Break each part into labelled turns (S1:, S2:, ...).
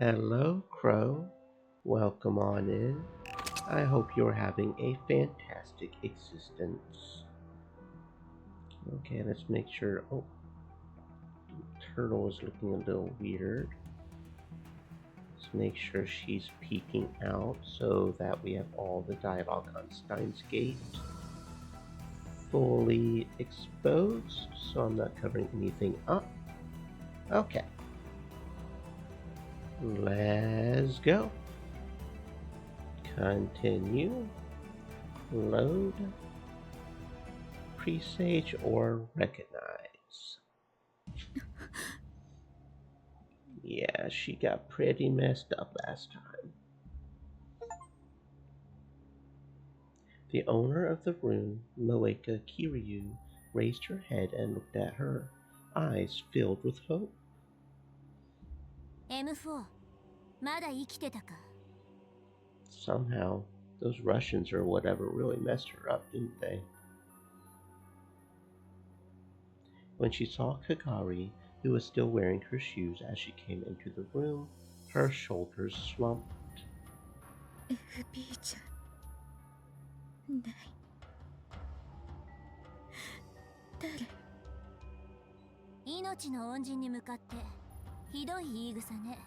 S1: Hello, Crow. Welcome on in. I hope you're having a fantastic existence. Okay, let's make sure. Oh, Turtle is looking a little weird. Let's make sure she's peeking out so that we have all the dialogue on Steins Gate fully exposed, so I'm not covering anything up. Okay, let's go. Continue. Load. Presage or recognize. Yeah, she got pretty messed up last time. The owner of the room, Moeka Kiryu, raised her head and looked at her, eyes filled with hope.
S2: M4 まだ生きてたか。
S1: Somehow, those Russians or whatever really messed her up, didn't they? When she saw Kagari, who was still wearing her shoes as she came into the room, her shoulders slumped.
S2: FB じゃない。誰？命の恩人に向かってひどい言い草ね。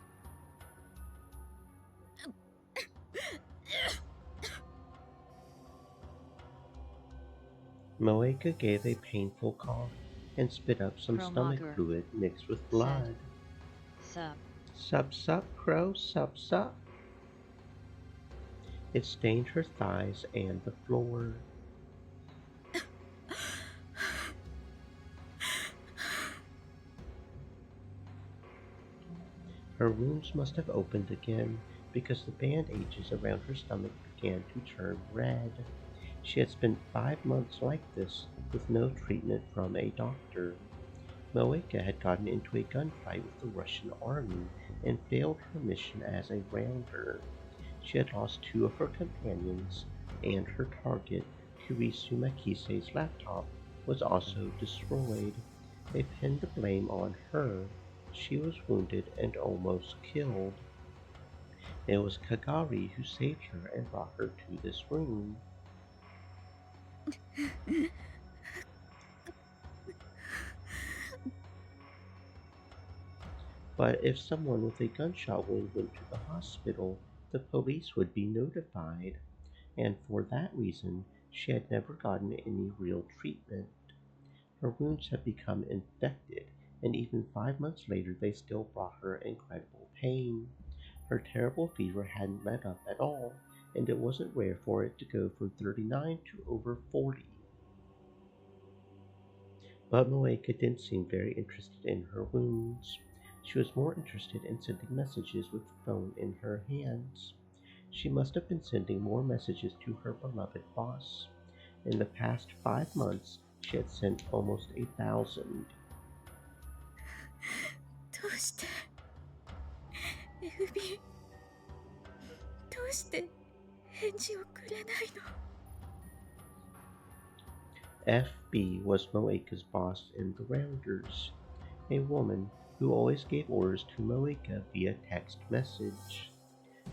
S1: Moeka gave a painful cough and spit up some stomach fluid mixed with blood.
S3: Sup.
S1: Sup, sup, Crow, sup, sup. It stained her thighs and the floor. Her wounds must have opened again because the bandages around her stomach began to turn red. She had spent 5 months like this with no treatment from a doctor. Moeka had gotten into a gunfight with the Russian army and failed her mission as a rounder. She had lost 2 of her companions, and her target, Kurisu Makise's laptop, was also destroyed. They pinned the blame on her. She was wounded and almost killed. It was Kagari who saved her and brought her to this room. But if someone with a gunshot wound went to the hospital, the police would be notified, and for that reason, she had never gotten any real treatment. Her wounds had become infected, and even 5 months later they still brought her incredible pain. Her terrible fever hadn't let up at all, and it wasn't rare for it to go from 39 to over 40. But Moeka didn't seem very interested in her wounds. She was more interested in sending messages with the phone in her hands. She must have been sending more messages to her beloved boss. In the past 5 months, she had sent almost 1,000.
S2: どうして FB どうして返事をくれないの？
S1: FB was Moeka's boss in the Rounders, a woman who always gave orders to Moeka via text message.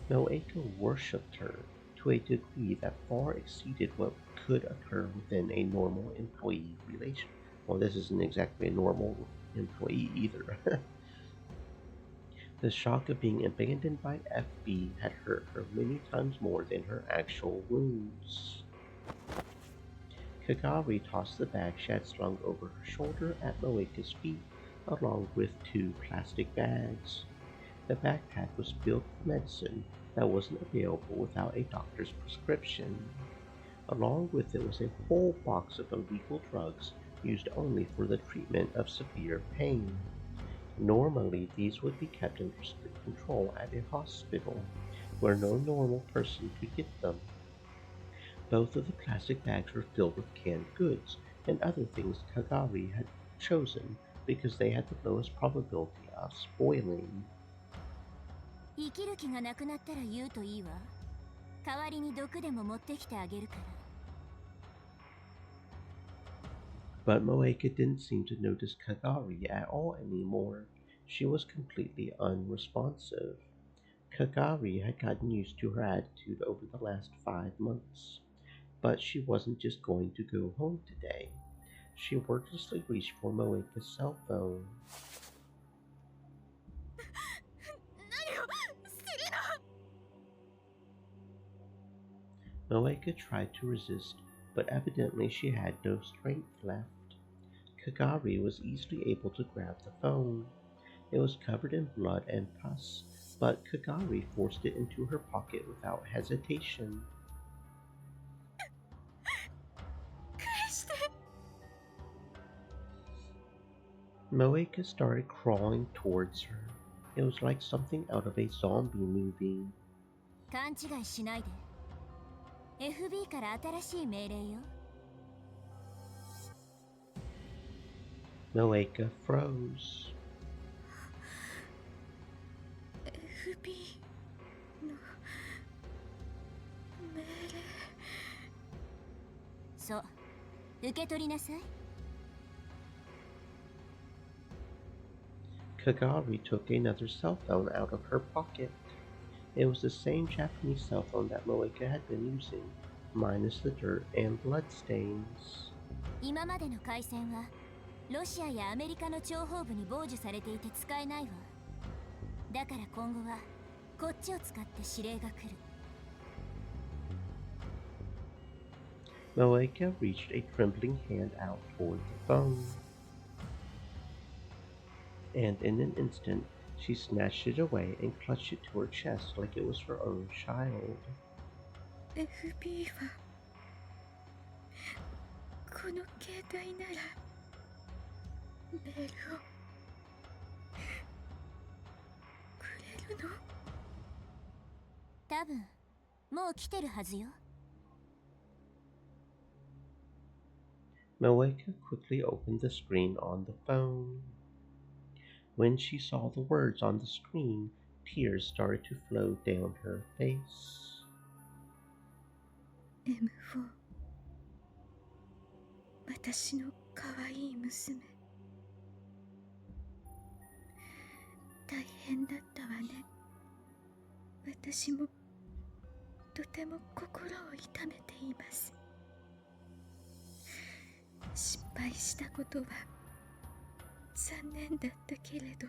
S1: Moeka worshipped her to a degree that far exceeded what could occur within a normal employee relation. Well, this isn't exactly a normal employee either. The shock of being abandoned by FB had hurt her many times more than her actual wounds. Kagari tossed the bag she had slung over her shoulder at Moeka's feet, along with 2 plastic bags. The backpack was filled with medicine that wasn't available without a doctor's prescription. Along with it was a whole box of illegal drugs used only for the treatment of severe pain. Normally, these would be kept under strict control at a hospital, where no normal person could get them. Both of the plastic bags were filled with canned goods and other things Kagari had chosen because they had the lowest probability of spoiling.
S2: 生きる気がなくなったら言うといいわ。代わりに毒でも持ってきてあげるから。
S1: But Moeka didn't seem to notice Kagari at all anymore. She was completely unresponsive. Kagari had gotten used to her attitude over the last 5 months, but she wasn't just going to go home today. She wordlessly reached for Moeka's cell phone.
S2: 何をするの
S1: Moeka tried to resist, but evidently she had no strength left. Kagari was easily able to grab the phone. It was covered in blood and pus, but Kagari forced it into her pocket without hesitation.
S2: 返して
S1: Moeka started crawling towards her. It was like something out of a zombie movie.
S2: 勘違いしないで FB から新しい命令よ
S1: Moeka froze.
S2: FB の命令そう受け取りなさい
S1: Kagari took another cell phone out of her pocket. It was the same Japanese cell phone that Moeka had been using, minus the dirt and blood stains.
S2: 今までの回線はロシアやアメリカの諜報部に傍受されていて使えないわだから今後はこっちを使って指令が来る
S1: Moeka reached a trembling hand out toward the phone. And in an instant, she snatched it away and clutched it to her chest like it was her own child.
S2: FB はこの携帯ならメールをくれるの多分もう来てるはずよ
S1: Moeka quickly opened the screen on the phone. When she saw the words on the screen, tears started to flow down her face.
S2: M4 私の可愛い娘大変だったわね私もとても心を痛めています失敗したことは残念だったけれど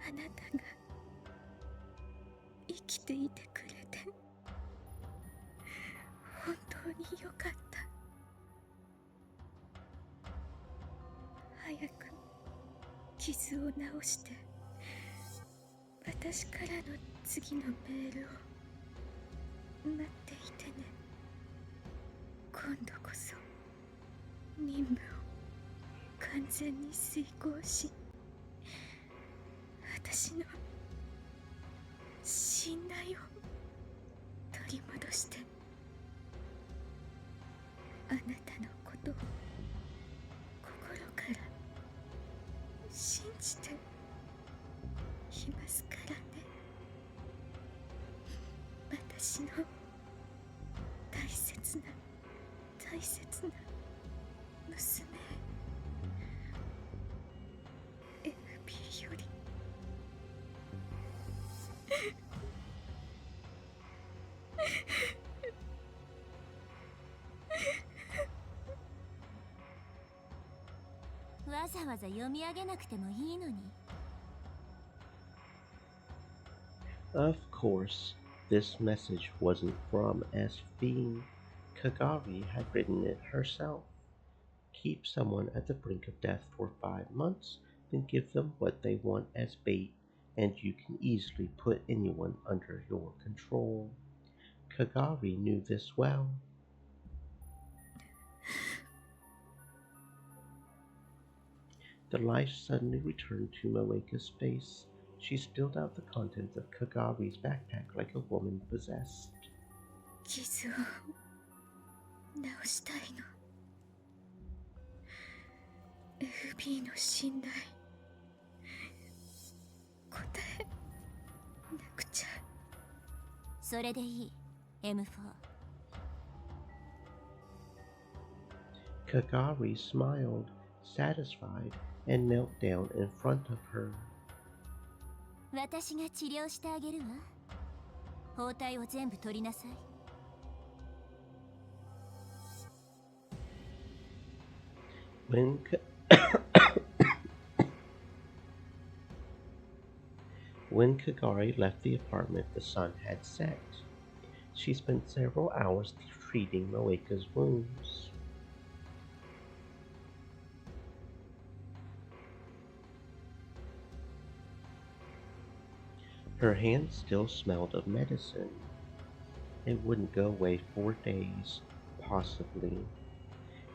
S2: あなたが生きていてくれて本当によかった早く傷を治して私からの次のメールを待っていてね今度こそ任務を完全に遂行し私の信頼を取り戻してあなたのことを心から信じていますからね私の大切な大切な娘 FB よりわざわざ読み上げなくてもいいのに
S1: Of course, this message wasn't from SB. Kagari had written it herself. Keep someone at the brink of death for 5 months, then give them what they want as bait, and you can easily put anyone under your control. Kagari knew this well. The life suddenly returned to Moeka's face. She spilled out the contents of Kagari's backpack like a woman possessed.
S2: 傷を治したいの FB の信頼答えなくちゃそれでいい M4
S1: Kagari smiled, satisfied, and knelt down in front of her.
S2: 私が治療してあげるわ。包帯を全部取りなさい。
S1: When when Kagari left the apartment, the sun had set. She spent several hours treating Moeka's wounds. Her hands still smelled of medicine. It wouldn't go away 4 days, possibly.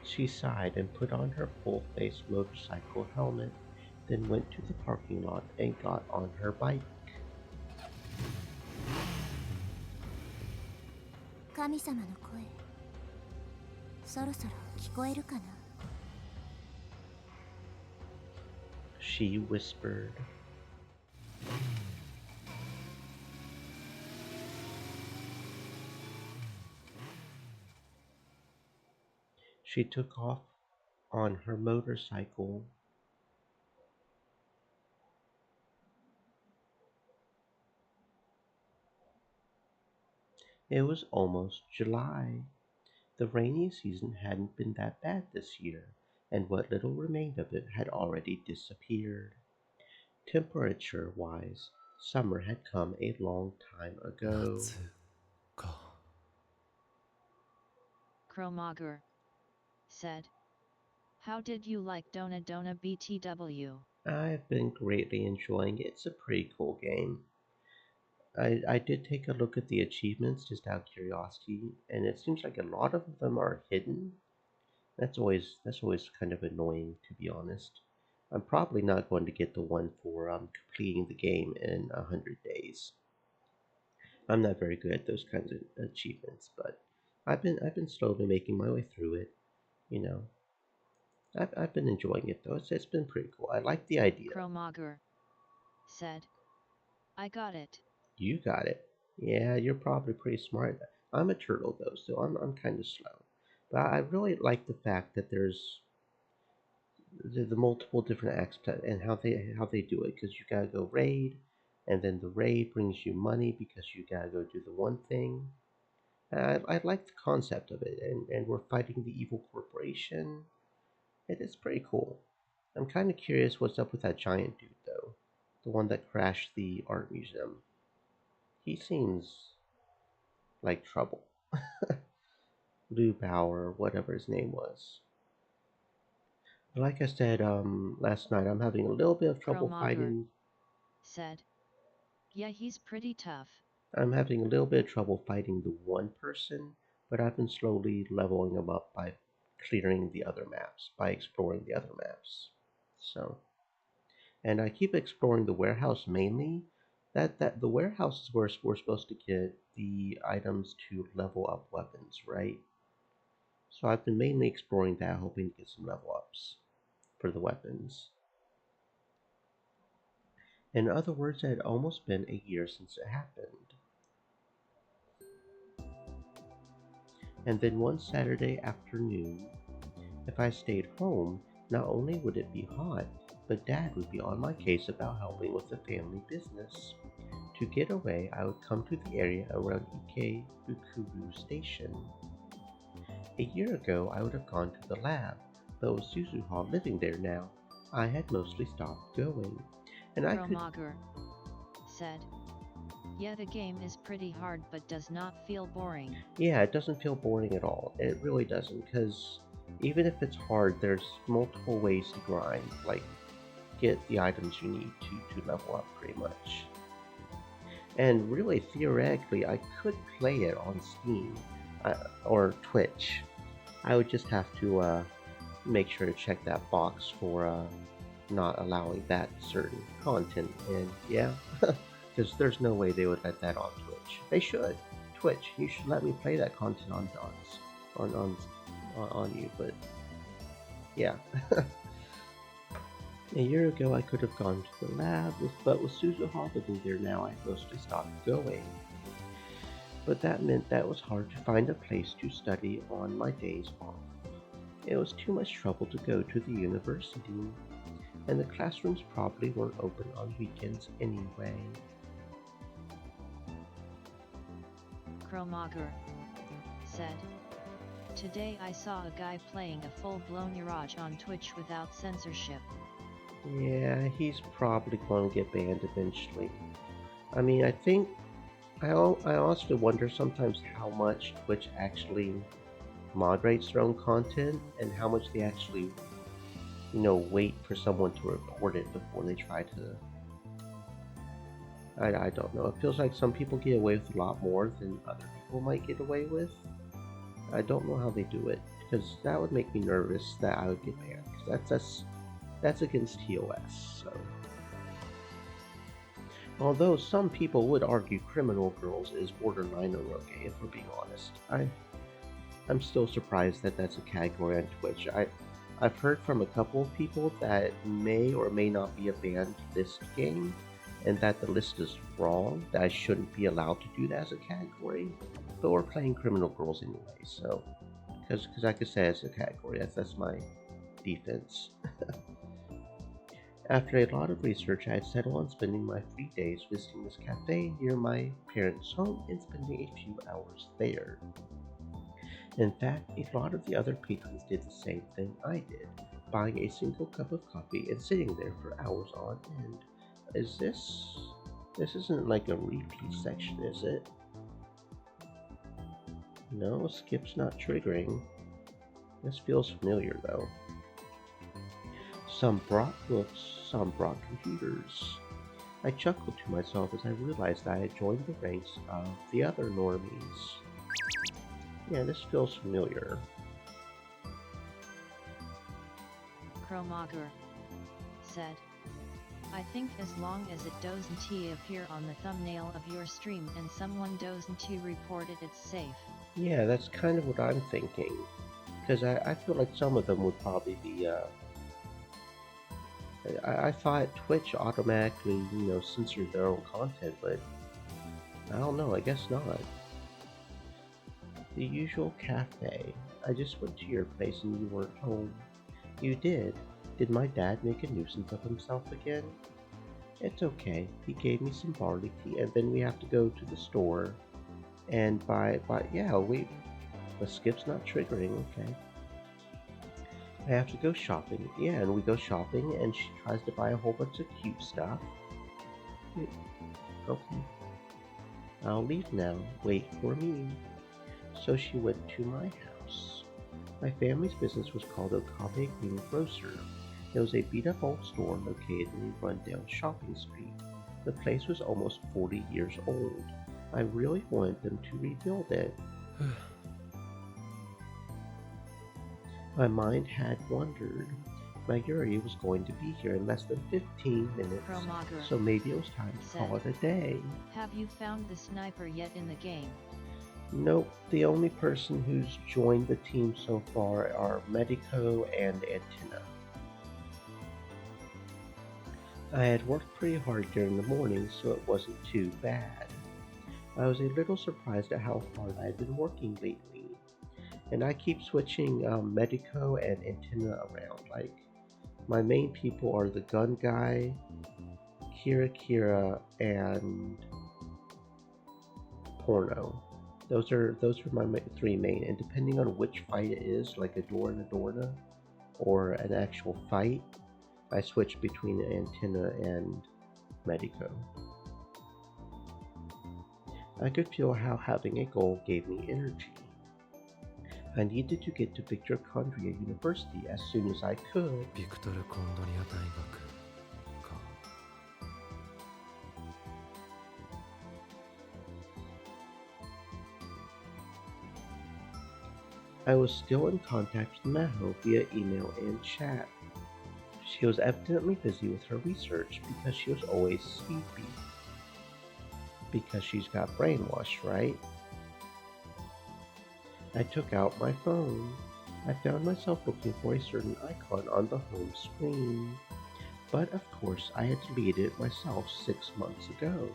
S1: She sighed and put on her full-face motorcycle helmet, then went to the parking lot and got on her bike.
S2: 神様の声、そろそろ聞こえるかな。
S1: She whispered. She took off on her motorcycle. It was almost July. The rainy season hadn't been that bad this year, and what little remained of it had already disappeared. Temperature-wise, summer had come a long time ago.
S3: 夏か。
S4: Kromager said, "How did you like Dona Dona BTW?"
S1: I've been greatly enjoying it. It's a pretty cool game. I did take a look at the achievements just out of curiosity, and it seems like a lot of them are hidden. That's always kind of annoying, to be honest. I'm probably not going to get the one for completing the game in 100 days. I'm not very good at those kinds of achievements, but I've been slowly making my way through it. You know, I've been enjoying it though. It's been pretty cool. I like the idea.
S4: Kromager said, "I got it."
S1: You got it. Yeah, you're probably pretty smart. I'm a turtle though, so I'm kind of slow. But I really like the fact that there's the multiple different aspects and how they do it. Because you gotta go raid, and then the raid brings you money because you gotta go do the one thing. I like the concept of it, and we're fighting the evil corporation. It is pretty cool. I'm kind of curious what's up with that giant dude though, the one that crashed the art museum. He seems like trouble. Lou Bauer, whatever his name was. Like I said last night, I'm having a little bit of trouble
S4: Kromager
S1: fighting.
S4: said, "Yeah, he's pretty tough."
S1: I'm having a little bit of trouble fighting the one person, but I've been slowly leveling them up by clearing the other maps, by exploring the other maps. So, and I keep exploring the warehouse mainly. That the warehouse is where we're supposed to get the items to level up weapons, right? So I've been mainly exploring that, hoping to get some level ups for the weapons. In other words, it had almost been a year since it happened. And then one Saturday afternoon, if I stayed home, not only would it be hot, but Dad would be on my case about helping with the family business. To get away, I would come to the area around Ikebukuro Station. A year ago, I would have gone to the lab, but with Suzuha living there now, I had mostly stopped going. And I could.
S4: Kromager said, "Yeah, the game is pretty hard but does not feel boring."
S1: Yeah, it doesn't feel boring at all. It really doesn't, because even if it's hard, there's multiple ways to grind, like get the items you need to level up pretty much. And really, theoretically, I could play it on Steam or Twitch. I would just have to make sure to check that box for not allowing that certain content. And yeah, because there's no way they would let that on Twitch. They should. Twitch, you should let me play that content on you. But yeah. A year ago, I could have gone to the lab, but with Suzuha living there now, I mostly stopped going. But that meant that it was hard to find a place to study on my days off. It was too much trouble to go to the university. and the classrooms probably weren't open on weekends anyway.
S4: Chromager said, "Today I saw a guy playing a full-blown Mirage on Twitch without censorship."
S1: Yeah, he's probably going to get banned eventually. I mean, I honestly wonder sometimes how much Twitch actually moderates their own content and how much they actually, wait for someone to report it before they try to. I don't know. It feels like some people get away with a lot more than other people might get away with. I don't know how they do it because that would make me nervous that I would get banned. That's against TOS. So, although some people would argue Criminal Girls is borderline eroge, if we're being honest, I'm still surprised that that's a category on Twitch. I've heard from a couple of people that may or may not be a banned list game, and that the list is wrong, that I shouldn't be allowed to do that as a category. But we're playing Criminal Girls anyway, so because like I said, it's a category. That's my defense. After a lot of research, I had settled on spending my free days visiting this cafe near my parents' home and spending a few hours there. In fact, a lot of the other patrons did the same thing I did, buying a single cup of coffee and sitting there for hours on end. Is this... This isn't like a repeat section, is it? No, skip's not triggering. This feels familiar though. Some brought books, some brought computers. I chuckled to myself as I realized I had joined the ranks of the other normies. Yeah, this feels familiar.
S4: Chromager said, "I think as long as it doesn't appear on the thumbnail of your stream and someone doesn't report it, it's safe."
S1: Yeah, that's kind of what I'm thinking. Because I feel like some of them would probably be, I thought Twitch automatically, censored their own content, but I don't know, I guess not. The usual cafe. I just went to your place and you weren't home. You did. Did my dad make a nuisance of himself again? It's okay. He gave me some barley tea and then we have to go to the store and buy the skip's not triggering, okay. I have to go shopping. Yeah, and we go shopping and she tries to buy a whole bunch of cute stuff. Okay. I'll leave now. Wait for me. So she went to my house. My family's business was called Okabe Green Grocer. It was a beat-up old store located in a rundown shopping street. The place was almost 40 years old. I really wanted them to rebuild it. My mind had wandered. My Yuri was going to be here in less than 15 minutes, so maybe it was time to call it a day.
S4: "Have you found the sniper yet in the game?"
S1: Nope, the only person who's joined the team so far are Medico and Antenna. I had worked pretty hard during the morning, so it wasn't too bad. I was a little surprised at how hard I had been working lately. And I keep switching Medico and Antenna around. Like, my main people are the gun guy, Kira, and Porno. Those are my three main, and depending on which fight it is, like a Adorna, or an actual fight, I switch between Antenna and Medico. I could feel how having a goal gave me energy. I needed to get to Victor Condria University as soon as I could. I was still in contact with Maho via email and chat. She was evidently busy with her research because she was always sleepy. Because she's got brainwashed, right? I took out my phone. I found myself looking for a certain icon on the home screen. But of course, I had deleted it myself 6 months ago.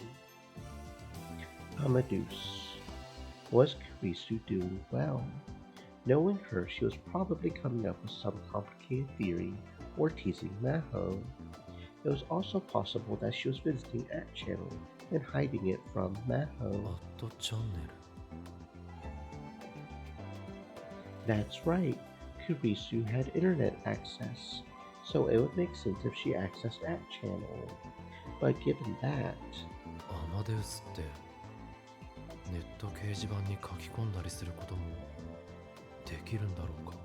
S1: Amadeus. Was Kurisu doing well? Knowing her, she was probably coming up with some complicated theory or teasing Maho. It was also possible that she was visiting at Channel and hiding it from Maho.
S3: アットチャンネル。
S1: That's right, Kurisu had internet access, so it would make sense if she accessed at Channel. But given that,
S3: アマデウスってネット掲示板に書き込んだりすることもできるんだろうか。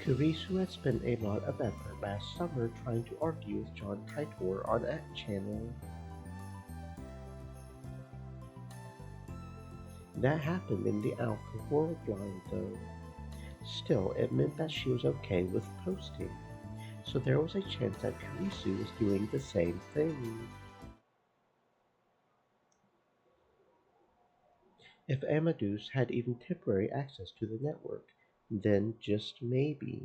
S1: Kurisu had spent a lot of effort last summer trying to argue with John Titor on at Channel. That happened in the Alpha World line though. Still, it meant that she was okay with posting, so there was a chance that Kurisu was doing the same thing. If Amadeus had even temporary access to the network, then just maybe,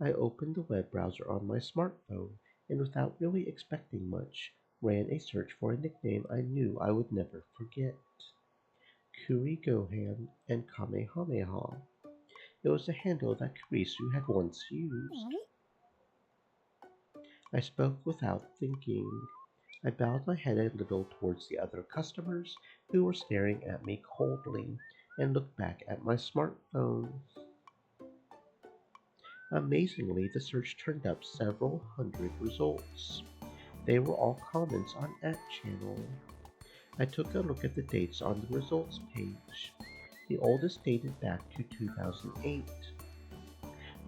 S1: I opened the web browser on my smartphone and without really expecting much, ran a search for a nickname I knew I would never forget. Kuri Gohan and Kamehameha. It was a handle that Kurisu had once used. I spoke without thinking. I bowed my head a little towards the other customers who were staring at me coldly and looked back at my smartphone. Amazingly, the search turned up several hundred results. They were all comments on at Channel. I took a look at the dates on the results page. The oldest dated back to 2008.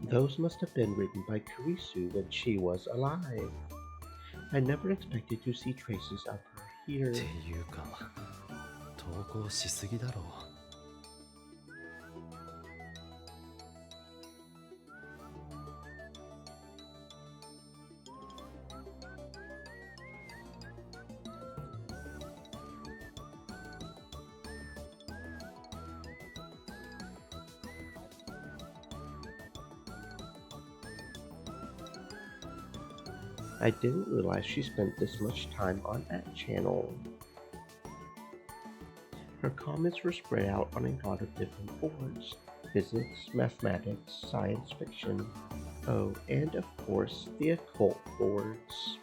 S1: Those must have been written by Kurisu when she was alive. I never expected to see traces of her here.
S3: っていうか投稿しすぎだろう。
S1: I didn't realize she spent this much time on that channel. Her comments were spread out on a lot of different boards: physics, mathematics, science fiction, oh, and of course the occult boards.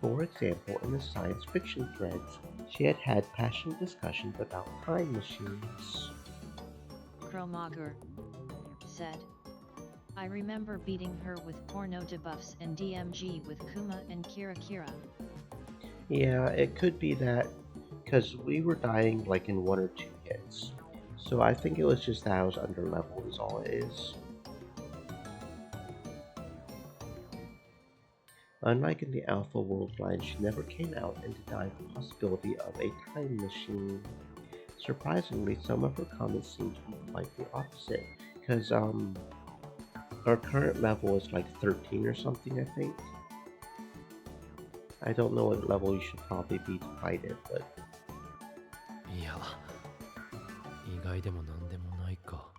S1: For example, in the science fiction threads, she had had passionate discussions about time machines.
S4: Chromager said, I remember beating her with porno debuffs and DMG with Kuma and Kira Kira.
S1: Yeah, it could be that, because we were dying like in 1 or 2 hits. So I think it was just that I was under leveled is all it is. Unlike in the Alpha World line, she never came out and denied the possibility of a time machine. Surprisingly, some of her comments seem to be quite the opposite, because her current level is like 13 or something, I think. I don't know what level you should probably be to fight it, but...
S3: いや、意外でもなんでもないか。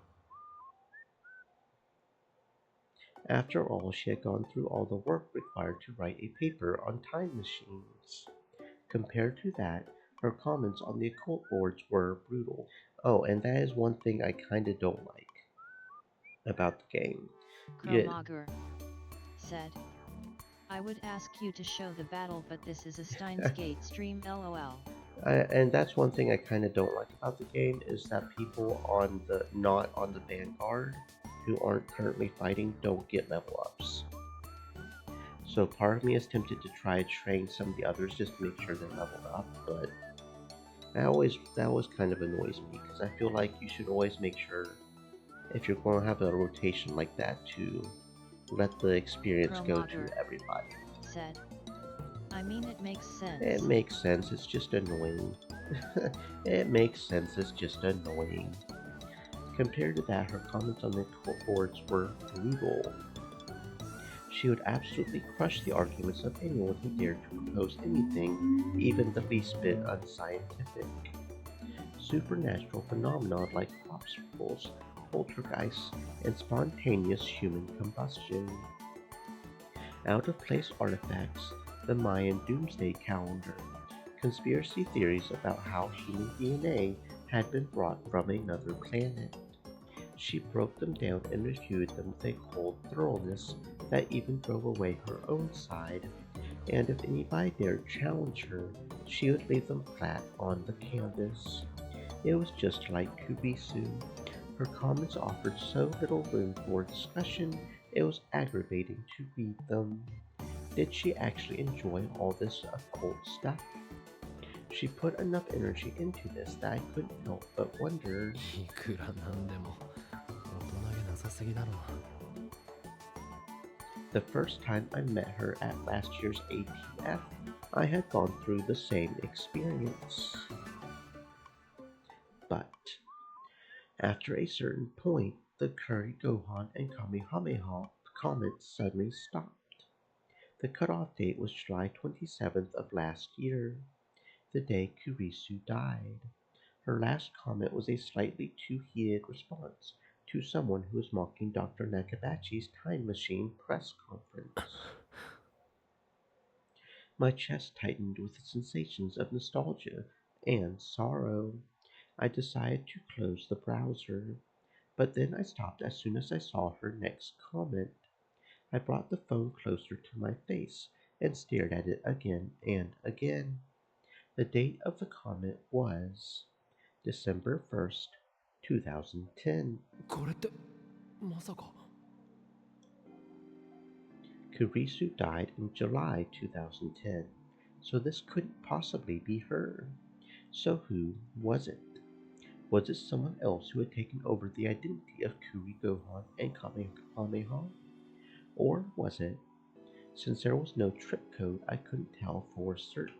S1: After all, she had gone through all the work required to write a paper on time machines. Compared to that, her comments on the occult boards were brutal. Oh, and that is one thing I kinda don't like about the game.
S4: Chromager said, I would ask you to show the battle, but this is a Steins Gate stream, lol.
S1: And that's one thing I kinda don't like about the game, is that people on the not on the Vanguard who aren't currently fighting don't get level ups. So part of me is tempted to try to train some of the others just to make sure they're leveled up, but that always kind of annoys me, because I feel like you should always make sure, if you're going to have a rotation like that, to let the experience go to everybody.
S4: Said, I mean, it makes sense.
S1: It makes sense, it's just annoying. It makes sense, it's just annoying. Compared to that, her comments on the boards were brutal. She would absolutely crush the arguments of anyone who dared to propose anything, even the least bit unscientific. Supernatural phenomena like popsicles, poltergeists, and spontaneous human combustion. Out-of-place artifacts, the Mayan doomsday calendar, conspiracy theories about how human DNA had been brought from another planet, She broke them down and reviewed them with a cold thoroughness that even drove away her own side, and if anybody dared challenge her, she would leave them flat on the canvas. It was just like Kurisu. Her comments offered so little room for discussion, it was aggravating to read them. Did she actually enjoy all this occult stuff? She put enough energy into this that I couldn't help but wonder.
S3: いくらなんでも大人げなさすぎだろ。
S1: The first time I met her at last year's ATF, I had gone through the same experience. But after a certain point, the Curry Gohan and Kamehameha comments suddenly stopped. The cutoff date was July 27th of last year, the day Kurisu died. Her last comment was a slightly too heated response to someone who was mocking Dr. Nakabachi's time machine press conference. My chest tightened with the sensations of nostalgia and sorrow. I decided to close the browser, but then I stopped as soon as I saw her next comment. I brought the phone closer to my face and stared at it again and again. The date of the comment was December 1st, 2010.
S3: これってまさか。
S1: Kurisu died in July 2010, so this couldn't possibly be her. So who was it? Was it someone else who had taken over the identity of Kuri Gohan and Kamehameha? Or was it? Since there was no trip code, I couldn't tell for certain.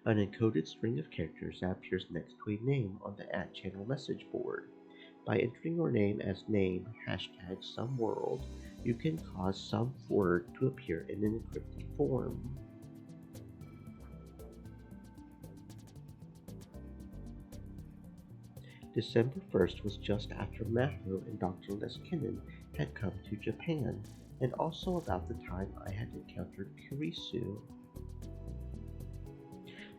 S1: An encoded string of characters that appears next to a name on the @channel message board. By entering your name as name #someworld, you can cause some word to appear in an encrypted form. December 1st was just after Maho and Dr. Leskinen had come to Japan, and also about the time I had encountered Kurisu.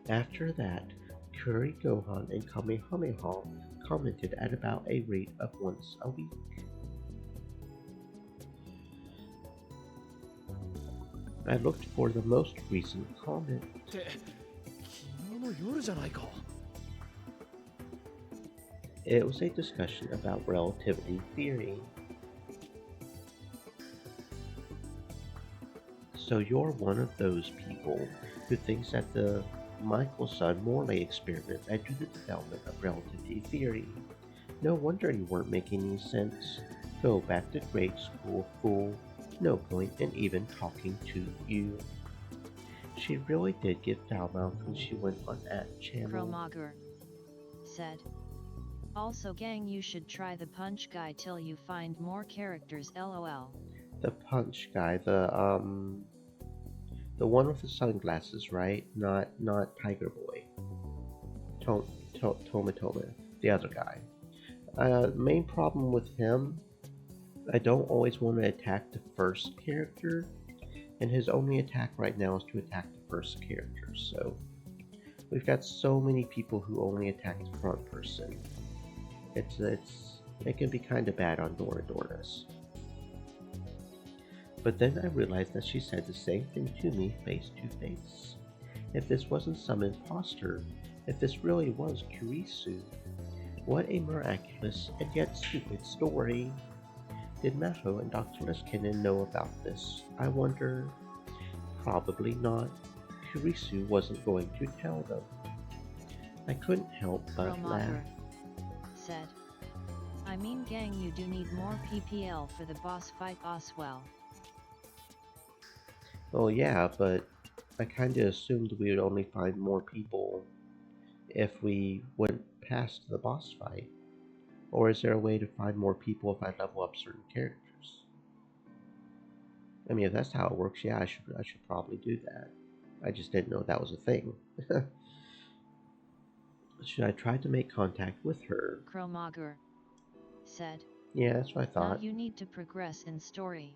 S1: After that, Kuri Gohan and Kamehameha commented at about a rate of once a week. I looked for the most recent comment.
S3: って昨日の夜じゃないか。
S1: It was a discussion about relativity theory. So you're one of those people who thinks that the Michelson-Morley experiment led to the development of relativity theory. No wonder you weren't making any sense. Go back to grade school, fool. No point in even talking to you. She really did give foul mouth when she went on @channel.
S4: Chromager said. Also gang, you should try the punch guy till you find more characters lol.
S1: The punch guy, the one with the sunglasses, right? Not Tiger Boy. Tomatoma, the other guy. Main problem with him, I don't always want to attack the first character, and his only attack right now is to attack the first character, so we've got so many people who only attack the front person. It can be kind of bad on Doradorus. But then I realized that she said the same thing to me face to face. If this wasn't some imposter, if this really was Kurisu, what a miraculous and yet stupid story. Did Maho and Dr. Leskinen know about this? I wonder. Probably not. Kurisu wasn't going to tell them. I couldn't help but laugh.
S4: Said. I mean gang, you do need more PPL for the boss fight as well.
S1: Oh yeah, but I kinda assumed we would only find more people if we went past the boss fight. Or is there a way to find more people if I level up certain characters? I mean, if that's how it works, yeah, I should probably do that. I just didn't know that was a thing. Should I try to make contact with her?
S4: Chromager said.
S1: Yeah, that's what I thought.
S4: Now you need to progress in story.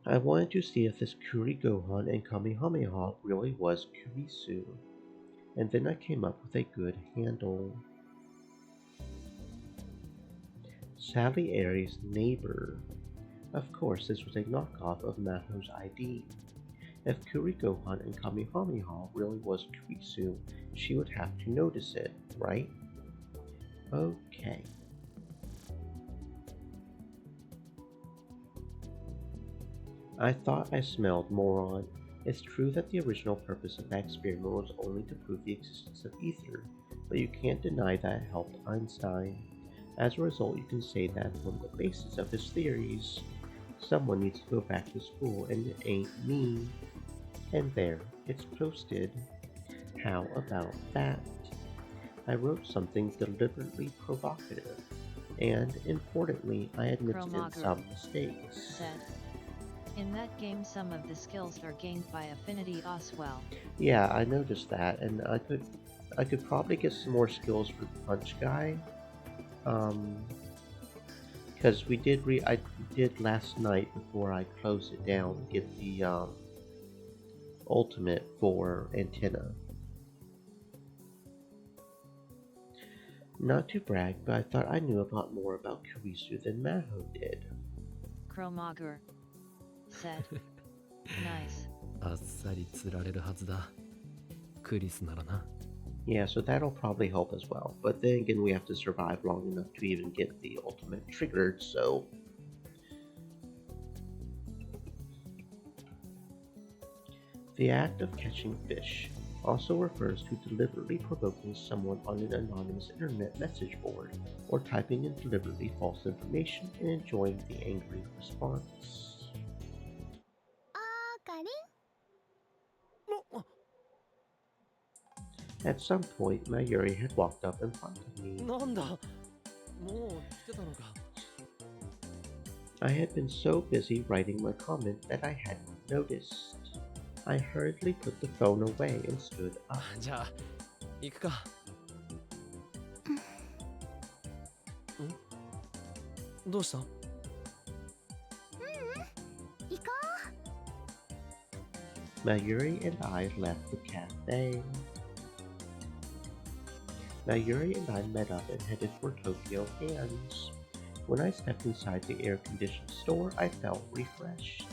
S1: I wanted to see if this Kuri Gohan and Kamehameha really was Kurisu. And then I came up with a good handle. Sally Aries' neighbor. Of course, this was a knockoff of Maho's ID. If Kurigohan and Kamehameha really was Kurisu, she would have to notice it, right? Okay. I thought I smelled moron. It's true that the original purpose of that experiment was only to prove the existence of ether, but you can't deny that it helped Einstein. As a result, you can say that one of the basis of his theories. Someone needs to go back to school, and it ain't me. And there, it's posted. How about that? I wrote something deliberately provocative, and importantly, I admitted in some mistakes.
S4: Said, in that game some of the skills are gained by affinity as well.
S1: Yeah, I noticed that, and I could probably get some more skills for Punch Guy. Because I did last night before I closed it down, get the ultimate for Antenna. Not to brag, but I thought I knew a lot more about Kurisu than Maho did.
S4: Chromagur said, nice.
S3: あっさり釣られるはずだ。クリスならな。
S1: Yeah, so that'll probably help as well. But then again, we have to survive long enough to even get the ultimate triggered, so... The act of catching fish also refers to deliberately provoking someone on an anonymous internet message board, or typing in deliberately false information and enjoying the angry response. At some point, Mayuri had walked up in front of me.
S3: なんだもう来てたのか。
S1: I had been so busy writing my comment that I hadn't noticed. I hurriedly put the phone away and stood up.
S3: じゃあ行くか。どうした？
S2: 行こ
S1: Mayuri and I left the cafe. Mayuri and I met up and headed for Tokyo Hands. When I stepped inside the air-conditioned store, I felt refreshed.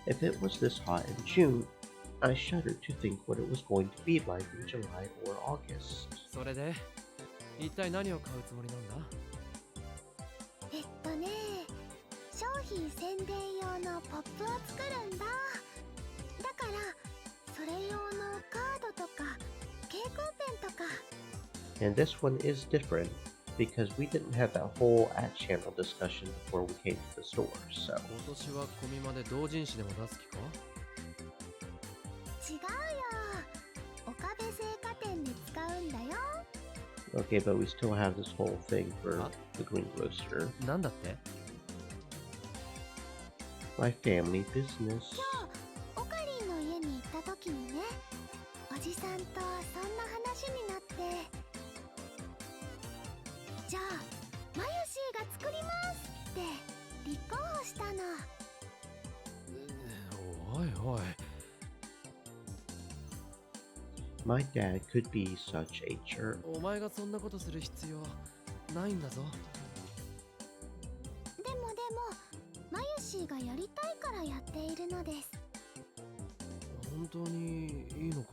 S1: If it was this hot in June, I shuddered to think what it was going to be like in July or August.
S3: それで一体何を買うつもりなんだ？
S2: 商品宣伝用のポップを作るんだ。だからそれ用のカードとか蛍光ペンとか。
S1: And this one is different because we didn't have that whole at-channel discussion before we came to the store, so...
S3: 今年は込みまで同人誌でも出す気か？
S2: 違うよ。岡部製菓店で使うんだよ。
S1: Okay, but we still have this whole thing for the Green Grocer.
S3: なんだって？
S1: My family business.
S2: オカリンの家に行った時にね、おじさんとそんな話になって。じゃあ、マユシーが作りますって立候補したの。
S3: おいおい。
S1: My dad could be such a jerk.
S3: お前がそんなことする必要ないんだぞ。
S2: でもマユシーがやりたいからやっているのです。
S3: 本当にいいのか？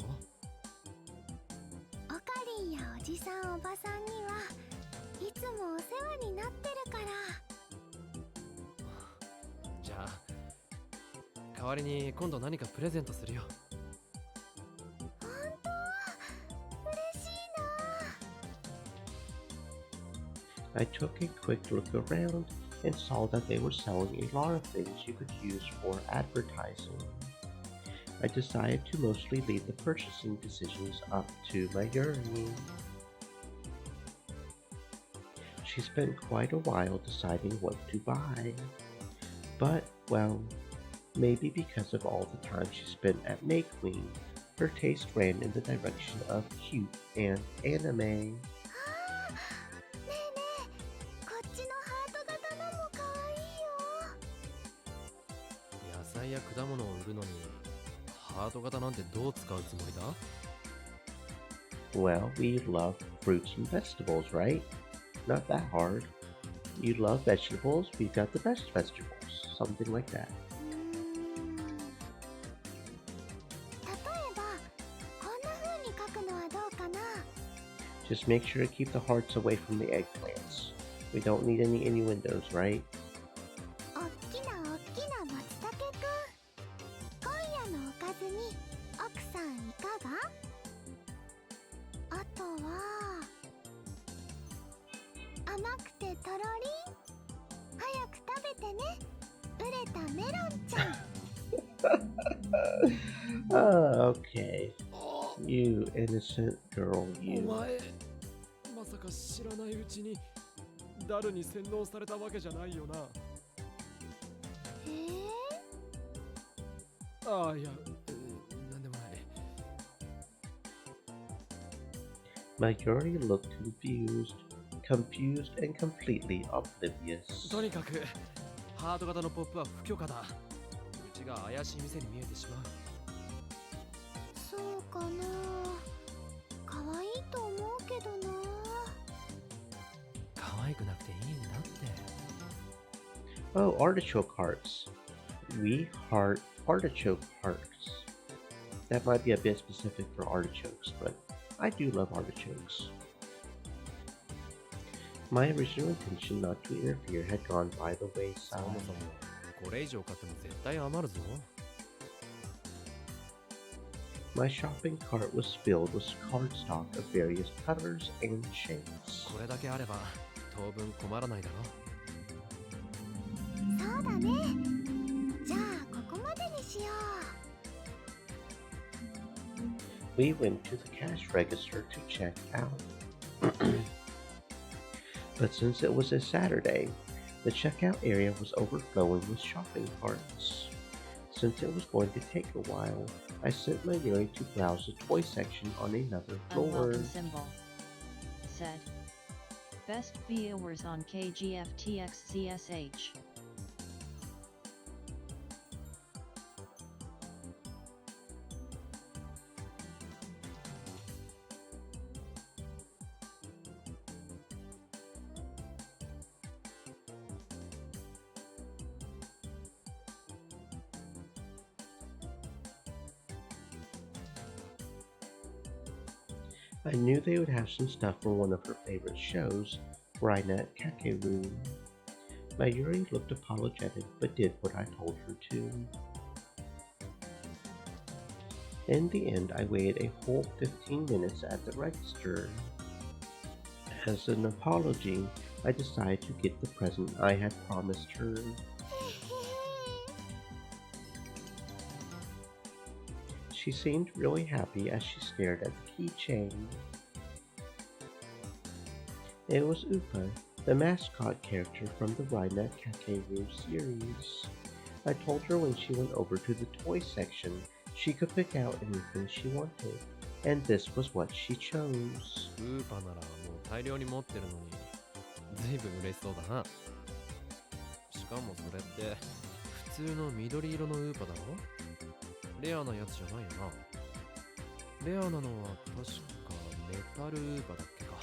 S2: オカリンやおじさんおばさんにはいつもお世話になってるから。
S3: じゃあ代わりに今度何かプレゼントするよ。
S2: 本当？嬉しいな。
S1: I took a quick look around and saw that they were selling a lot of things you could use for advertising. I decided to mostly leave the purchasing decisions up to Mayuri. She spent quite a while deciding what to buy. But, well, maybe because of all the time she spent at May Queen, her taste ran in the direction of cute and anime.
S2: ねえねえ、こっちのハート型のもかわいいよ。
S3: 野菜や果物を売るのにハート型なんてどう使うつもりだ？
S1: Well, we love fruits and vegetables, right? Not that hard. You love vegetables, we've got the best vegetables. Something like that.
S2: 例えばこんな風に書くのはどうかな。
S1: Just make sure to keep the hearts away from the eggplants. We don't need any innuendos, right?
S2: おっきなおっきな松茸くん、今夜のおかずに奥さんいかが？あとは甘くてとろりん、早く食べてね、熟れたメロンちゃん。
S1: Okay. You innocent girl,
S3: お
S1: you.
S3: 前まさか知らないうちにダルに洗脳されたわけじゃないよな。ああ、いや、なんでもない。
S1: Mayuri looked confused and completely oblivious.
S3: とにかくハート型のポップは不許可だ。うちが怪しい店に見えてしまう。
S2: そうかな、可愛いと思うけどな。
S3: 可愛くなくていいんだって。
S1: Oh, artichoke hearts. We heart artichoke hearts. That might be a bit specific for artichokes, but I do love artichokes. My original intention not to interfere had gone by the
S3: そ
S1: wayside.
S3: もそもこれ以上買っても絶対余るぞ。
S1: My shopping cart was filled with cardstock of various colors and shapes.
S3: これだけあれば当分困らないだろ。
S2: そうだね。じゃあここまでにしよう。
S1: We went to the cash register to check out. But since it was a Saturday, the checkout area was overflowing with shopping carts. Since it was going to take a while, I sent Mayuri to browse the toy section on another floor.
S4: Unwelcome symbol. Said. Best viewers on KGFTXCSH.
S1: I knew they would have some stuff from one of her favorite shows, Rainet Kakeru. Mayuri looked apologetic but did what I told her to. In the end, I waited a whole 15 minutes at the register. As an apology, I decided to get the present I had promised her. She seemed really happy as she stared at the keychain. It was Upa, the mascot character from the Rainet Kakeru series. I told her when she went over to the toy section, she could pick out anything she wanted, and this was what she chose.
S3: ウーパならもう大量に持ってるのにずいぶん嬉しそうだな。しかもそれって普通の緑色のウーパだろ。レアなやつじゃないよな。レアなのは確かメタルウーパだっけか。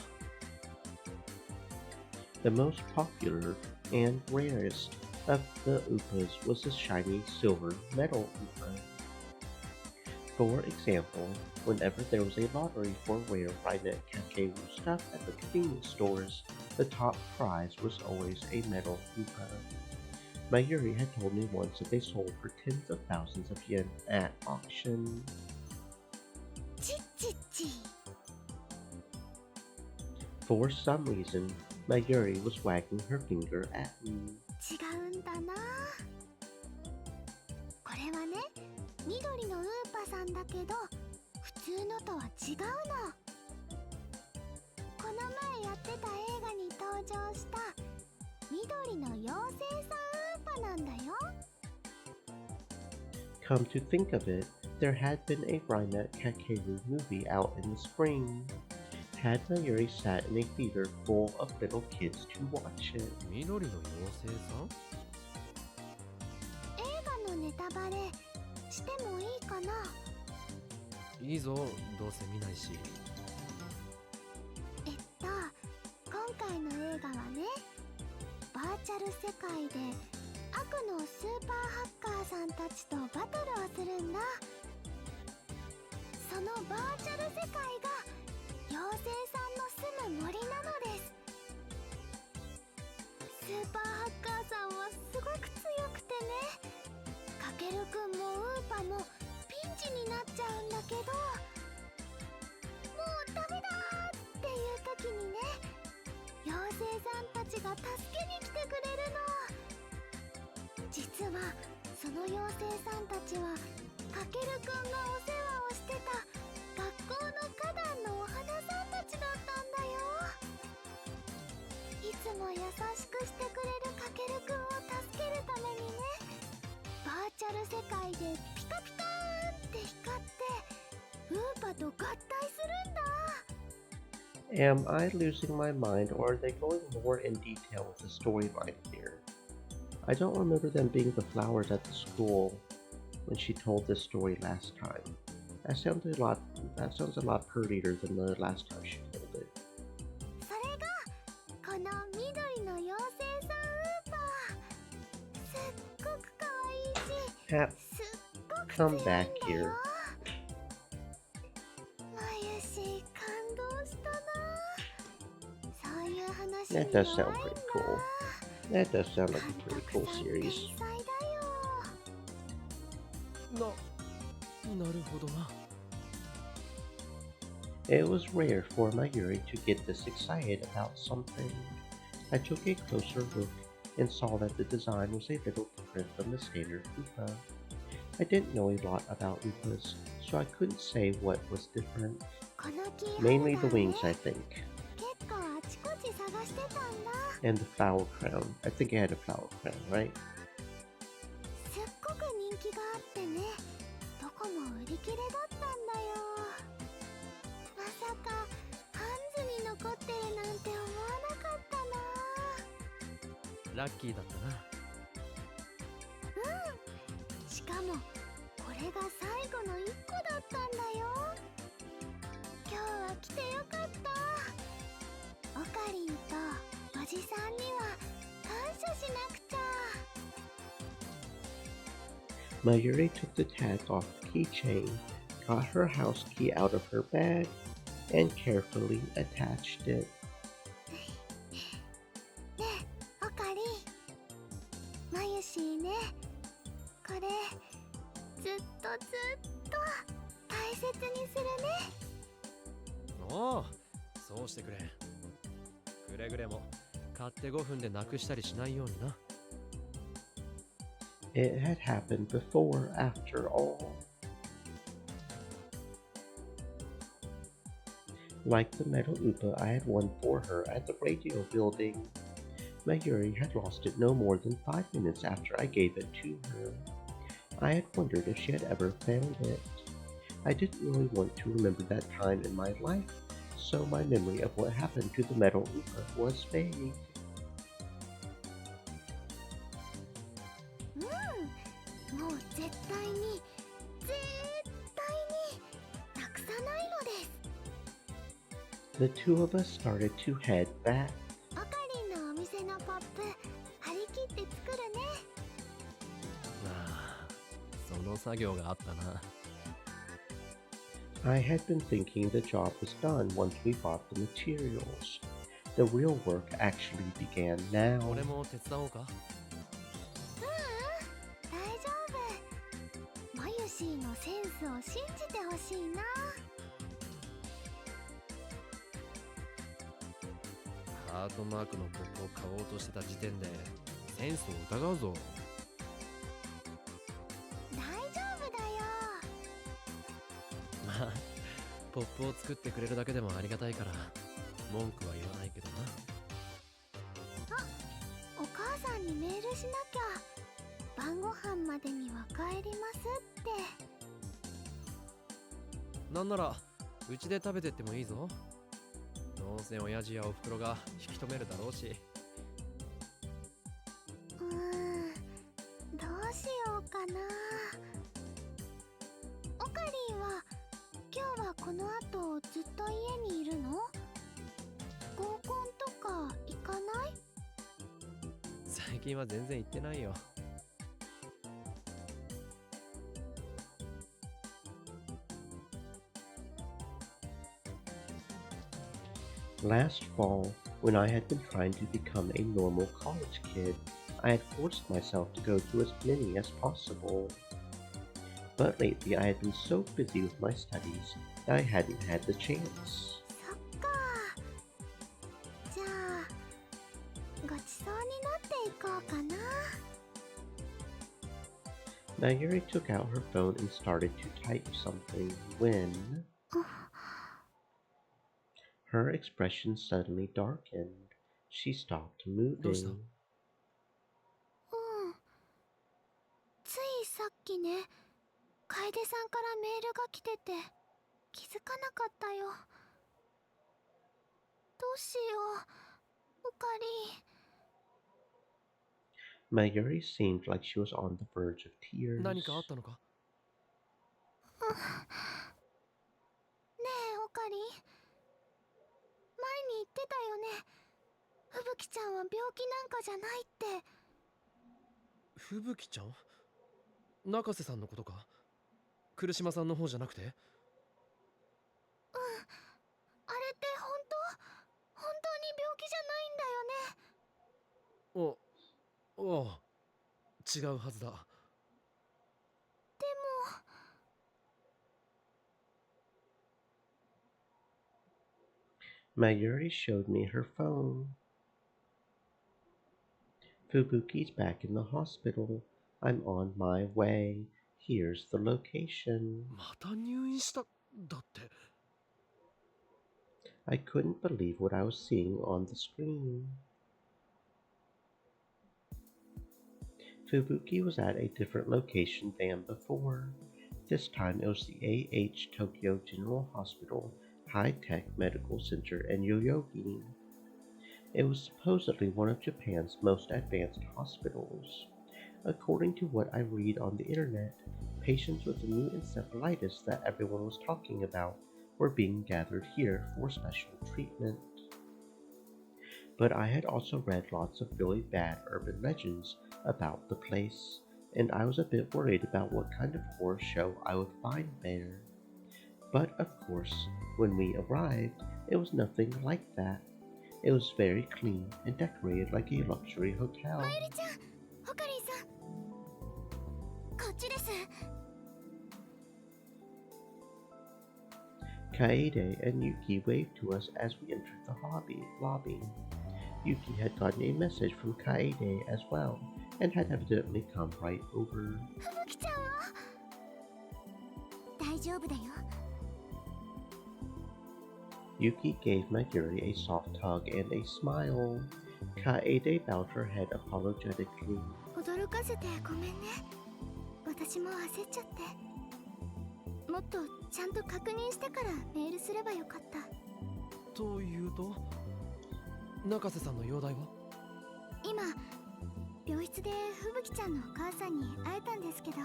S1: The most popular and rarest of the Upas was the shiny silver metal Upa. For example, whenever there was a lottery for rare Rainet Kakeru stuff at the convenience stores, the top prize was always a metal Upa. Mayuri had told me once that they sold for tens of thousands of yen at auction.
S2: チッチッチ。
S1: For some reason, Mayuri was wagging her finger at me.
S2: 違うんだな。これはね、緑のウーパさんだけど普通のとは違うの。この前やってた映画に登場した緑の妖精さんウーパなんだよ。
S1: Come to think of it, there had been a Rainet Kakeru movie out in the spring. Had Mayuri sat in a theater full of little kids to watch it?
S3: 緑の妖精さん。
S2: 映画のネタバレしてもいいかな。
S3: いいぞ、どうせ見ないし。
S2: 今回の映画はね、バーチャル世界で悪のスーパーハッカーさんたちとバトルをするんだ。そのバーチャル世界が妖精さんの住む森なのです。スーパーハッカーさんはすごく強くてね、かけるくんもウーパもピンチになっちゃうんだけど、もうダメだーっていう時にね、妖精さんたちが助けに来てくれるの。実はその妖精さんたちはかけるくんがお世話をしてた学校の花壇のお花さんたちだったんだよ。いつも優しくしてくれるかけるくんを助けるためにね、バーチャル世界でピカピカーンって光ってウーパと合体するんだ。
S1: Am I losing my mind, or are they going more in detail with the storyline here? I don't remember them being the flowers at the school when she told this story last time. That sounds a lot prettier than the last time she told it.
S2: それがこの緑の妖精さんウーパー、すっごく可愛いし、
S1: Hap,
S2: すっごく強い
S1: come
S2: んだ
S1: back
S2: よ。
S1: here.
S2: まゆし、感動したな。そういう話
S1: That
S2: に
S1: does
S2: 弱い
S1: sound
S2: ん
S1: pretty
S2: だ。
S1: cool. That does sound like a
S2: 監
S1: pretty
S2: 督
S1: cool
S2: さん
S1: series.
S2: 天才だよ。
S3: なるほどな。
S1: It was rare for Mayuri to get this excited about something. I took a closer look and saw that the design was a little different from the standard Upa. I didn't know a lot about Upas, so I couldn't say what was different.
S2: このキーホルダー
S1: Mainly the
S2: ね、
S1: wings, I think,
S2: 結構あちこち探してたんだ。
S1: and the flower crown. I think it had a flower crown, right?
S2: すっごく人気があってね、どこも売り切れだったんだよ。まさかハンズに残ってるなんて思わなかったな。
S3: ラッキーだったな。
S2: しかもこれが最後の1個だったんだよ。今日は来てよかった。オカリンとおじさんには感謝しなくちゃ。
S1: Mayuri took the tag off the keychain, got her house key out of her bag, and carefully attached it.
S2: ねえオカリン、まゆしーね、これずっと大切にするね。
S3: おお、そうしてくれ。くれぐれも買って5分でなくしたりしないようにな。
S1: It had happened before, after all. Like the metal Upa I had won for her at the radio building, Mayuri had lost it no more than 5 minutes after I gave it to her. I had wondered if she had ever found it. I didn't really want to remember that time in my life, so my memory of what happened to the metal Upa was vague.
S2: もう絶対になくさないのです。
S1: The two of us started to head back.
S2: オカリンのお店のポップ張り切って作るね。
S3: ああ、その作業があったな。
S1: I had been thinking the job was done once we bought the materials. The real work actually began now.
S3: 俺も手伝おうか。
S2: 大丈夫。マユシーのセンスを信じてほしいな。
S3: ハートマークのポップを買おうとしてた時点でセンスを疑うぞ。
S2: 大丈夫だよ。
S3: まあ、ポップを作ってくれるだけでもありがたいから文句は言わないけどな。
S2: お母さんにメールしなきゃ。晩ご飯までには帰りますって。
S3: なんならうちで食べてってもいいぞ。どうせ親父やおふくろが引き止めるだろうし。
S2: どうしようかな。オカリンは今日はこの後ずっと家にいるの？合コンとか行かない？
S3: 最近は全然行ってないよ。
S1: Last fall, when I had been trying to become a normal college kid, I had forced myself to go to as many as possible. But lately I had been so busy with my studies that I hadn't had the chance.
S2: そっか。じゃあごちそうになっていこうかな。
S1: Nayuri took out her phone and started to type something when her expression suddenly darkened. She stopped
S3: どうした？
S1: moving.
S2: うん。ついさっきね、楓さんからメールが来てて気づかなかったよ。どうしよう、おかり。
S1: Mayuri seemed like she was on the verge of tears.
S3: 何かあったのか？
S2: ねえ、おかり。前に言ってたよね。ふぶきちゃんは病気なんかじゃないって。
S3: ふぶきちゃん？中瀬さんのことか？来島さんの方じゃなくて？
S2: うん。あれって本当に病気じゃないんだよね。
S3: おう、違うはずだ。
S2: でも。
S1: Mayuri showed me her phone. Fubuki's back in the hospital. I'm on my way. Here's the location.
S3: また入院しただって。
S1: I couldn't believe what I was seeing on the screen. Fubuki was at a different location than before. This time it was the AH Tokyo General Hospital High-Tech Medical Center in Yoyogi. It was supposedly one of Japan's most advanced hospitals. According to what I read on the internet, patients with the new encephalitis that everyone was talking about were being gathered here for special treatment. But I had also read lots of really bad urban legends about the place, and I was a bit worried about what kind of horror show I would find there. But of course, when we arrived, it was nothing like that. It was very clean and decorated like a luxury hotel.
S2: まゆりちゃん、ほかりんさん、こっちです。
S1: Kaede and Yuki waved to us as we entered the lobby. Yuki had gotten a message from Kaede as well, and had evidently come right over.
S2: ふぶきちゃんは大丈夫だよ。
S1: Yuki gave Mayuri a soft hug and a smile. Kaede bowed her head apologetically.
S2: 驚かせてごめんね。私も焦っちゃって。もっとちゃんと確認してからメールすればよかった。
S3: というと、中瀬さんの容体は？
S2: 今、病室でふぶきちゃんのお母さんに会えたんですけど、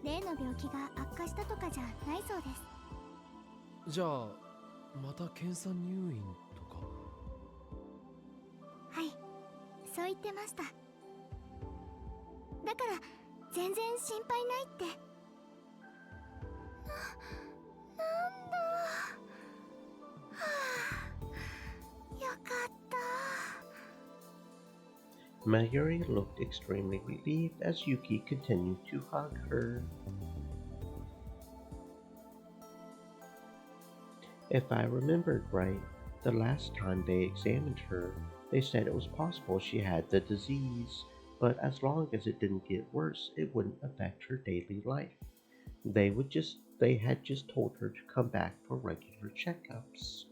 S2: 例の病気が悪化したとかじゃないそうです。
S3: じゃあまた検査入院とか？
S2: はい、そう言ってました。だから全然心配ないって。なんだ。はあ、よかった。
S1: Mayuri looked extremely relieved as Yuki continued to hug her. If I remembered right, the last time they examined her, they said it was possible she had the disease, but as long as it didn't get worse, it wouldn't affect her daily life. They had just told her to come back for regular checkups.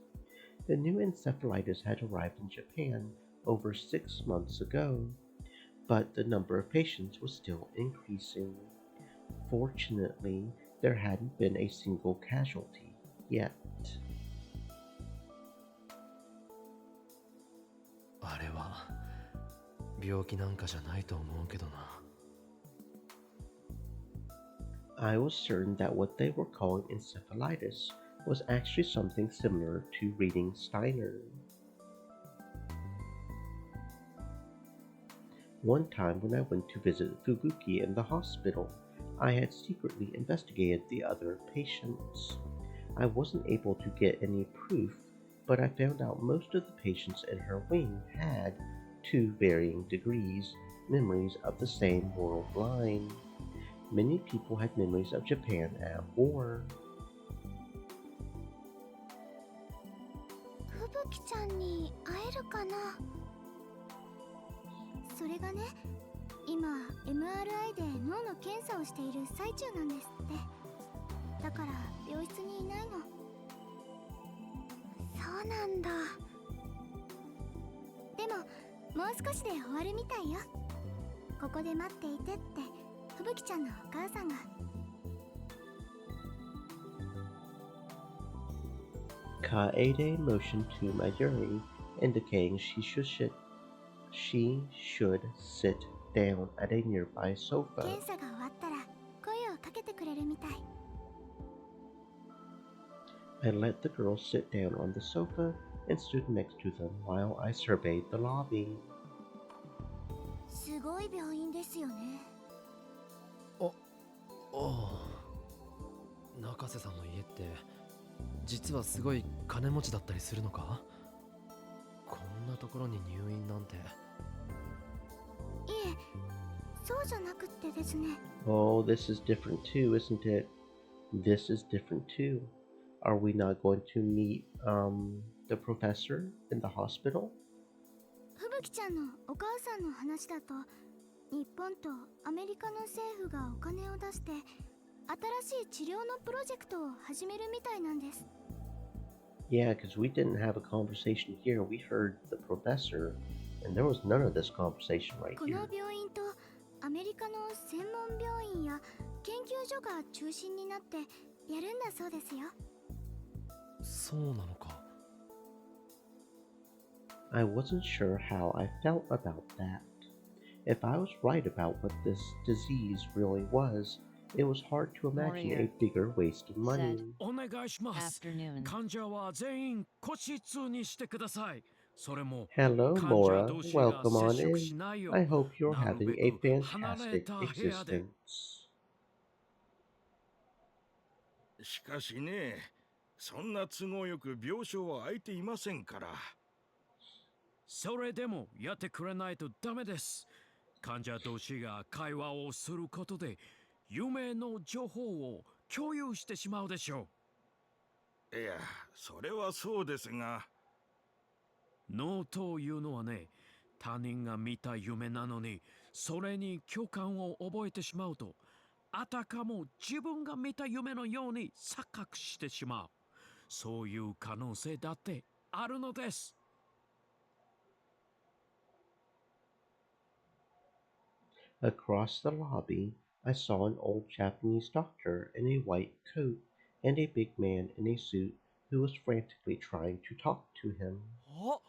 S1: The new encephalitis had arrived in Japan over 6 months ago, but the number of patients was still increasing. Fortunately, there hadn't been a single casualty yet.
S3: あれは病気なんかじゃないと思うけどな。
S1: I was certain that what they were calling encephalitis was actually something similar to reading Steiner. One time when I went to visit Fubuki in the hospital, I had secretly investigated the other patients. I wasn't able to get any proof, but I found out most of the patients in her wing had, to varying degrees, memories of the same world line. Many people had memories of Japan at war.
S2: 吹雪ちゃんに会えるかな。それがね、今 MRI で脳の検査をしている最中なんですって。だから病室にいないの。そうなんだ。でももう少しで終わるみたいよ。ここで待っていてって吹雪ちゃんのお母さんが。
S1: Kaede motioned to Mayuri, indicating she should sit down at a nearby sofa.
S2: 検査が終わったら声をかけてくれるみたい。
S1: I let the girls sit down on the sofa and stood next to them while I surveyed the lobby.
S2: すごい病院ですよね。
S3: お中瀬さんの家って実はすごい金持ちだったりするのか？こんなところに入院なんて。
S2: いえ、そうじゃなくってですね。
S1: Oh, this is different too, isn't it? This is different too. Are we not going to meet the professor in the hospital?
S2: 吹雪ちゃんのお母さんの話だと、日本とアメリカの政府がお金を出して新しい治療のプロジェクトを始めるみたいなんです。
S1: Yeah, because we didn't have a conversation here. We heard the professor, and there was none of this conversation right
S2: こ
S1: here.
S2: の病院とアメリカの専門病院や研究所が中心になってやるんだそうですよ。
S3: そうなのか。
S1: I wasn't sure how I felt about that. If I was right about what this disease really was, it was hard to imagine
S4: Warrior
S1: a bigger waste of money.
S4: said,
S5: お願いします。
S4: Afternoon.
S5: 患者は全員個室にしてください。それも
S1: Hello,
S5: 患者
S1: Mora.
S5: 同士が
S1: Welcome on
S5: 接触
S1: in.
S5: しないよ
S1: I
S5: う
S1: hope you're
S5: なる
S1: having
S5: べ
S1: a
S5: く離れ
S1: fantastic
S5: た部屋で。
S1: existence.
S6: しかしね、そんな都合よく病床は空いていませんから。
S5: それでもやってくれないとダメです。患者同士が会話をすることで夢の情報を共有してしまうでしょ
S6: いや、それはそうですが。
S5: う。脳というのはね、他人が見た夢なのにそれに共感を覚えてしまうと、あたかも自分が見た夢のように錯覚してしまう。そういう可能性だってあるのです。
S1: Across the lobby, I saw an old Japanese doctor in a white coat and a big man in a suit who was frantically trying to talk to him.
S3: あ、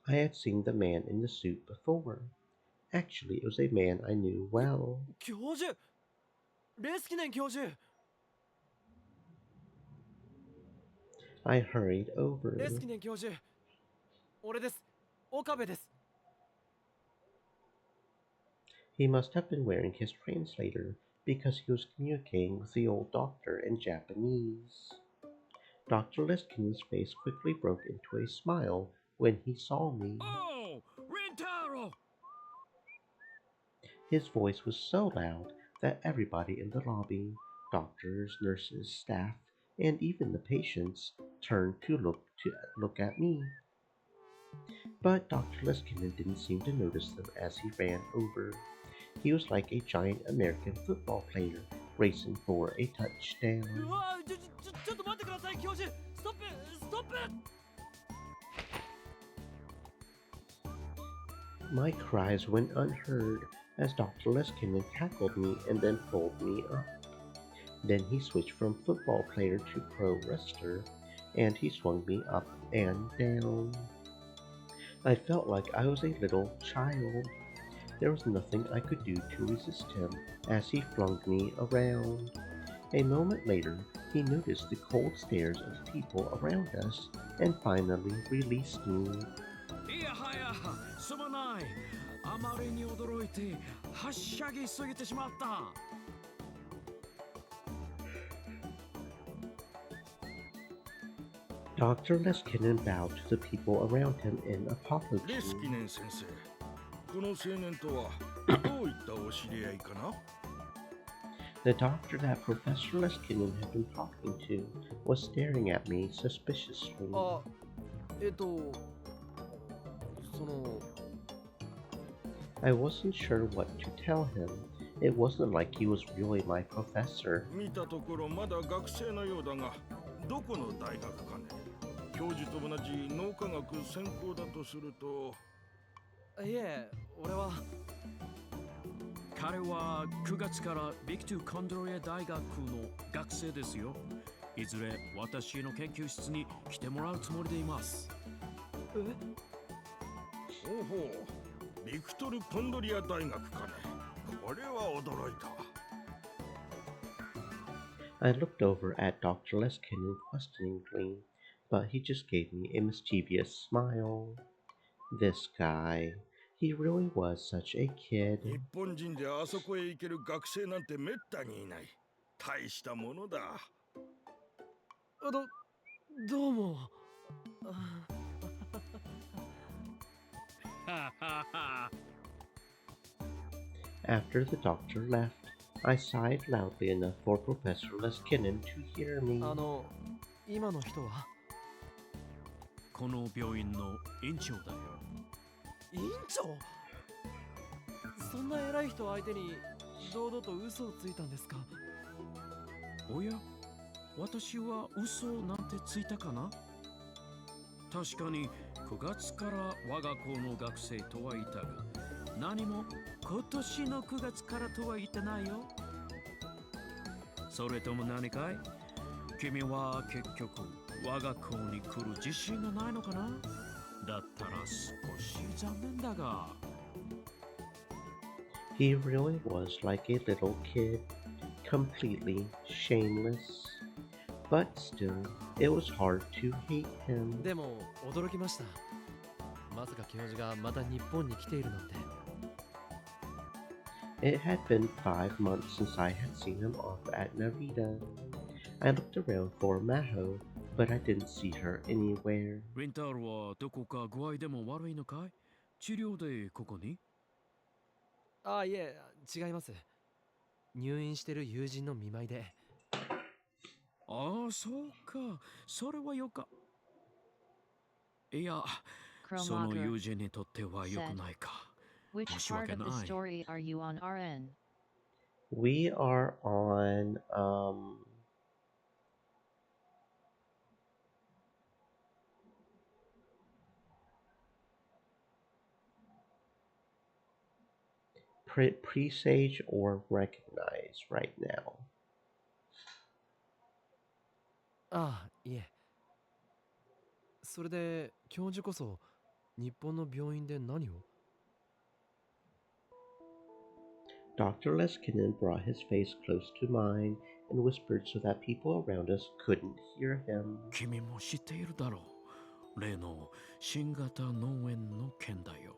S1: I had seen the man in the suit before. Actually, it was a man I knew well.
S3: 教授、レスキネン教授。
S1: I hurried over.
S3: レスキネン教授。俺です。岡部です。
S1: He must have been wearing his translator because he was communicating with the old doctor in Japanese. Dr. Liskin's face quickly broke into a smile when he saw me.
S5: Oh, Rintaro!
S1: His voice was so loud that everybody in the lobby, doctors, nurses, staff, and even the patients, turned to look at me. But Dr. Liskinen didn't seem to notice them as he ran over. He was like a giant American football player racing for a touchdown.
S3: うわ、ちょっと待ってください、教授。ストップ、ストップ。
S1: My cries went unheard as Dr. Liskinen tackled me and then pulled me up. Then he switched from football player to pro wrestler, and he swung me up and down. I felt like I was a little child. There was nothing I could do to resist him as he flung me around. A moment later, he noticed the cold stares of people around us and finally released me.
S5: いやはあいや、すまない。あまりに驚いてはしゃぎすぎてしまった。
S1: Dr. Leskinen bowed to the people around him in
S6: レ
S1: apology.
S6: スキネン先生、この青年とはどういったお知り合いかな？
S1: The doctor that Professor Leskinen had been talking to was staring at me suspiciously.
S3: あ、その、
S1: I wasn't sure what to tell him. It wasn't like he was really my professor.
S6: 見たところまだ学生のようだが、どこの大学かね？教授と同じ脳科学専攻だとすると。
S3: いえ、俺は。
S5: 彼は9月からビクトゥ・コンドリア大学の学生ですよ。いずれ私の研究室に来てもらうつもりでいます。
S3: え？
S6: ほうほう、ビクトル・コンドリア大学かね。これは驚いた。
S1: I looked over at Dr. Leskinen questioningly, but he just gave me a mischievous smile. This guy, he really was such a
S6: 日
S1: kid.
S6: 本人であそこへ行ける学生なんてめったにいない。大したものだ。
S3: どうも。
S1: After the doctor left, I sighed loudly enough for Professor Leskinen to hear me.
S3: 今の人は？
S5: この病院の院長だよ。
S3: 院長？そんな偉い人相手に堂々と嘘をついたんですか？
S5: おや、私は嘘なんてついたかな？確かに9月から我が校の学生とは言ったが、何も今年の9月からとは言ってないよ。それとも何かい？君は結局我が校に来る自信がないのかな？だったら少し残念だが。
S1: He really was like a little kid, completely shameless. But still, it was hard to hate him.
S3: でも驚きました。まさか教授がまた日本に来ているなんて。
S1: It had been 5 months since I had seen him off at Narita. I looked around for Maho, but I didn't see her anywhere.
S5: ウィンタールはどこか具合でも悪いのかい？治療でここに？
S3: あ、いえ、違います。入院してる友人の見舞いで。
S5: ああ、そうか。それはよか。いや、その友
S4: Chromager
S5: 人にとっては良くないか。
S4: Which
S5: 申し訳
S4: part of
S5: な
S4: the
S5: い。
S4: story are you on RN?
S1: We are on, presage or recognize right now.
S3: ああ、いえ。それで教授こそ日本の病院で何を？
S1: Dr. Leskinen brought his face close to mine and whispered so that people around us couldn't hear him.
S5: 君も知っているだろう。例の新型脳炎の件だよ。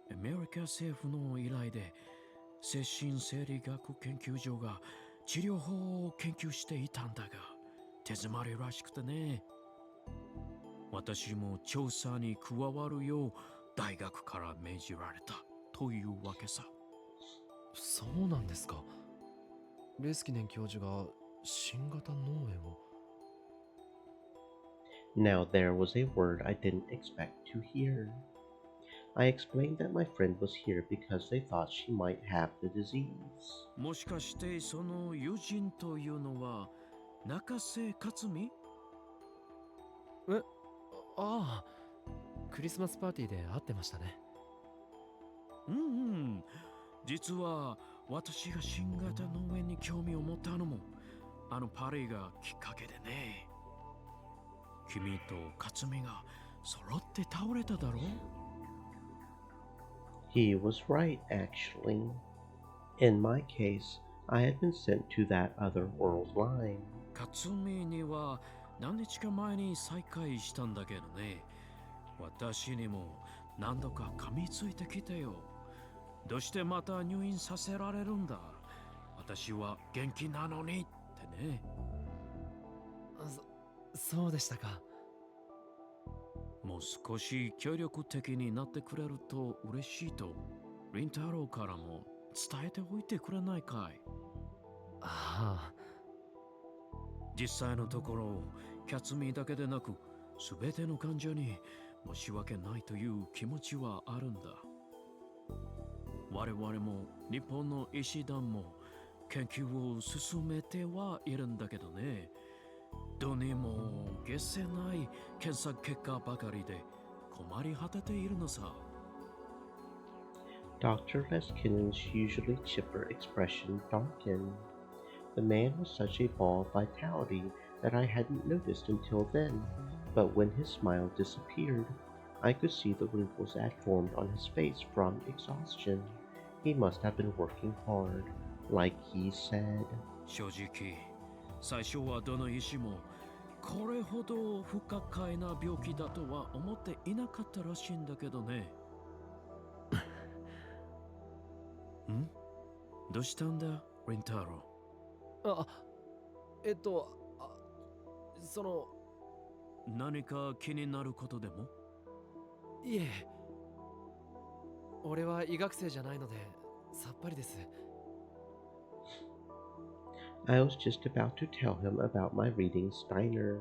S5: アメリカ政府の依頼で精神生理学研究所が治療法を研究していたんだが、手詰まりらしくてね。私も調査に加わるよう大学から命じられたというわけさ。
S3: そうなんですか。レスキネン教授が新型脳炎を。
S1: Now there was a word I didn't expect to hear. I explained that my friend was here because they thought she might have the disease.
S5: もしかしてその友人というのは中瀬克美？
S3: え、ああ、クリスマスパーティーで会ってましたね。
S5: うんうん。実は私が新型脳炎に興味を持ったのもあのパーティーがきっかけでね。君と克美が揃って倒れただろう。
S1: He was right, actually. In my case, I had been sent to that other world line.
S5: 克美には何日か前に再会したんだけどね。私にも何度か噛みついてきてよ。どうしてまた入院させられるんだ。私は元気なのにってね。
S3: そうでしたか。
S5: もう少し協力的になってくれると嬉しいと、リンタロウからも伝えておいてくれないかい。
S3: ああ、
S5: 実際のところ、キャツミだけでなく、すべての患者に申し訳ないという気持ちはあるんだ。我々も日本の医師団も研究を進めてはいるんだけどね。どうにも消せない検査結果ばかりで困り果てているのさ。
S1: Dr. Leskinen's usually chipper expression darkened. The man was such a ball of vitality that I hadn't noticed until then, but when his smile disappeared, I could see the wrinkles that formed on his face from exhaustion. He must have been working hard, like he said.
S5: 正直、最初はどの医師もこれほど不可解な病気だとは思っていなかったらしいんだけどね。ん？どうしたんだ、リンタロウ？
S3: あ、その、
S5: 何か気になることでも？
S3: いえ、俺は医学生じゃないのでさっぱりです。
S1: I was just about to tell him about my reading Steiner,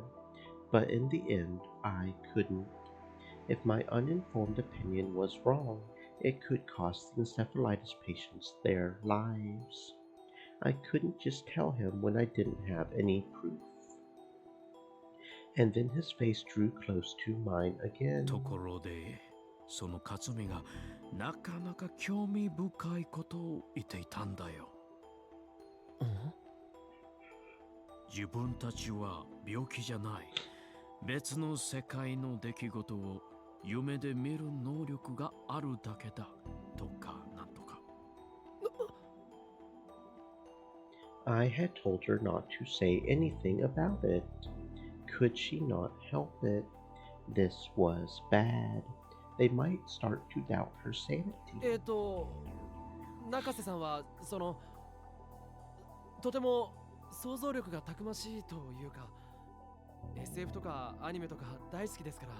S1: but in the end I couldn't. If my uninformed opinion was wrong, it could cost the encephalitis patients their lives. I couldn't just tell him when I didn't have any proof. And then his face drew close to mine again.
S5: ところで、その克美がなかなか興味深いことを言っていたんだよ。自分たちは病気じゃない。別の世界の出来事を夢で見る能力があるだけだとかなんとか。
S1: I had told her not to say anything about it. Could she not help it? This was bad. They might start to doubt her sanity.
S3: 中瀬さんはとても想像力がたくましいというか、 SF とかアニメとか大好きですから。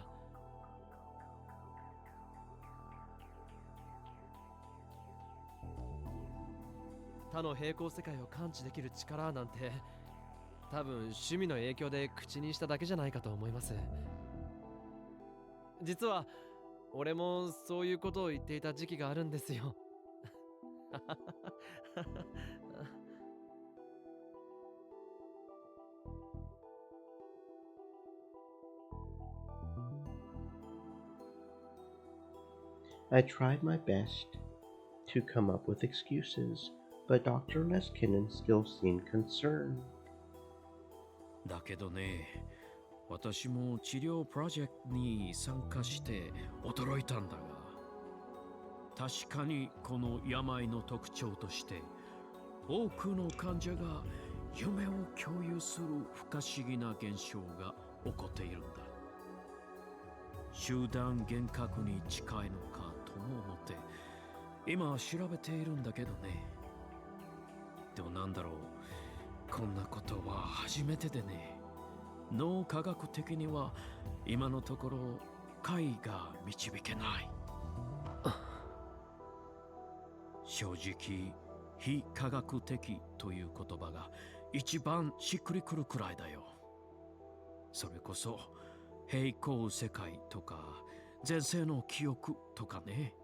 S3: 他の平行世界を感知できる力なんて、多分趣味の影響で口にしただけじゃないかと思います。実は俺もそういうことを言っていた時期があるんですよ。
S1: I tried my best to come up with excuses, but Dr. Leskinen still seemed concerned.
S5: だけどね、私も治療プロジェクトに参加して驚いたんだが、確かにこの病の特徴として多くの患者が夢を共有する不可思議な現象が起こっているんだ。集団幻覚に近いのかとも思って今調べているんだけどね。でもなんだろう、こんなことは初めてでね。脳科学的には今のところ解が導けない。正直非科学的という言葉が一番しっくりくるくらいだよ。それこそ平行世界とか前世の記憶とかね。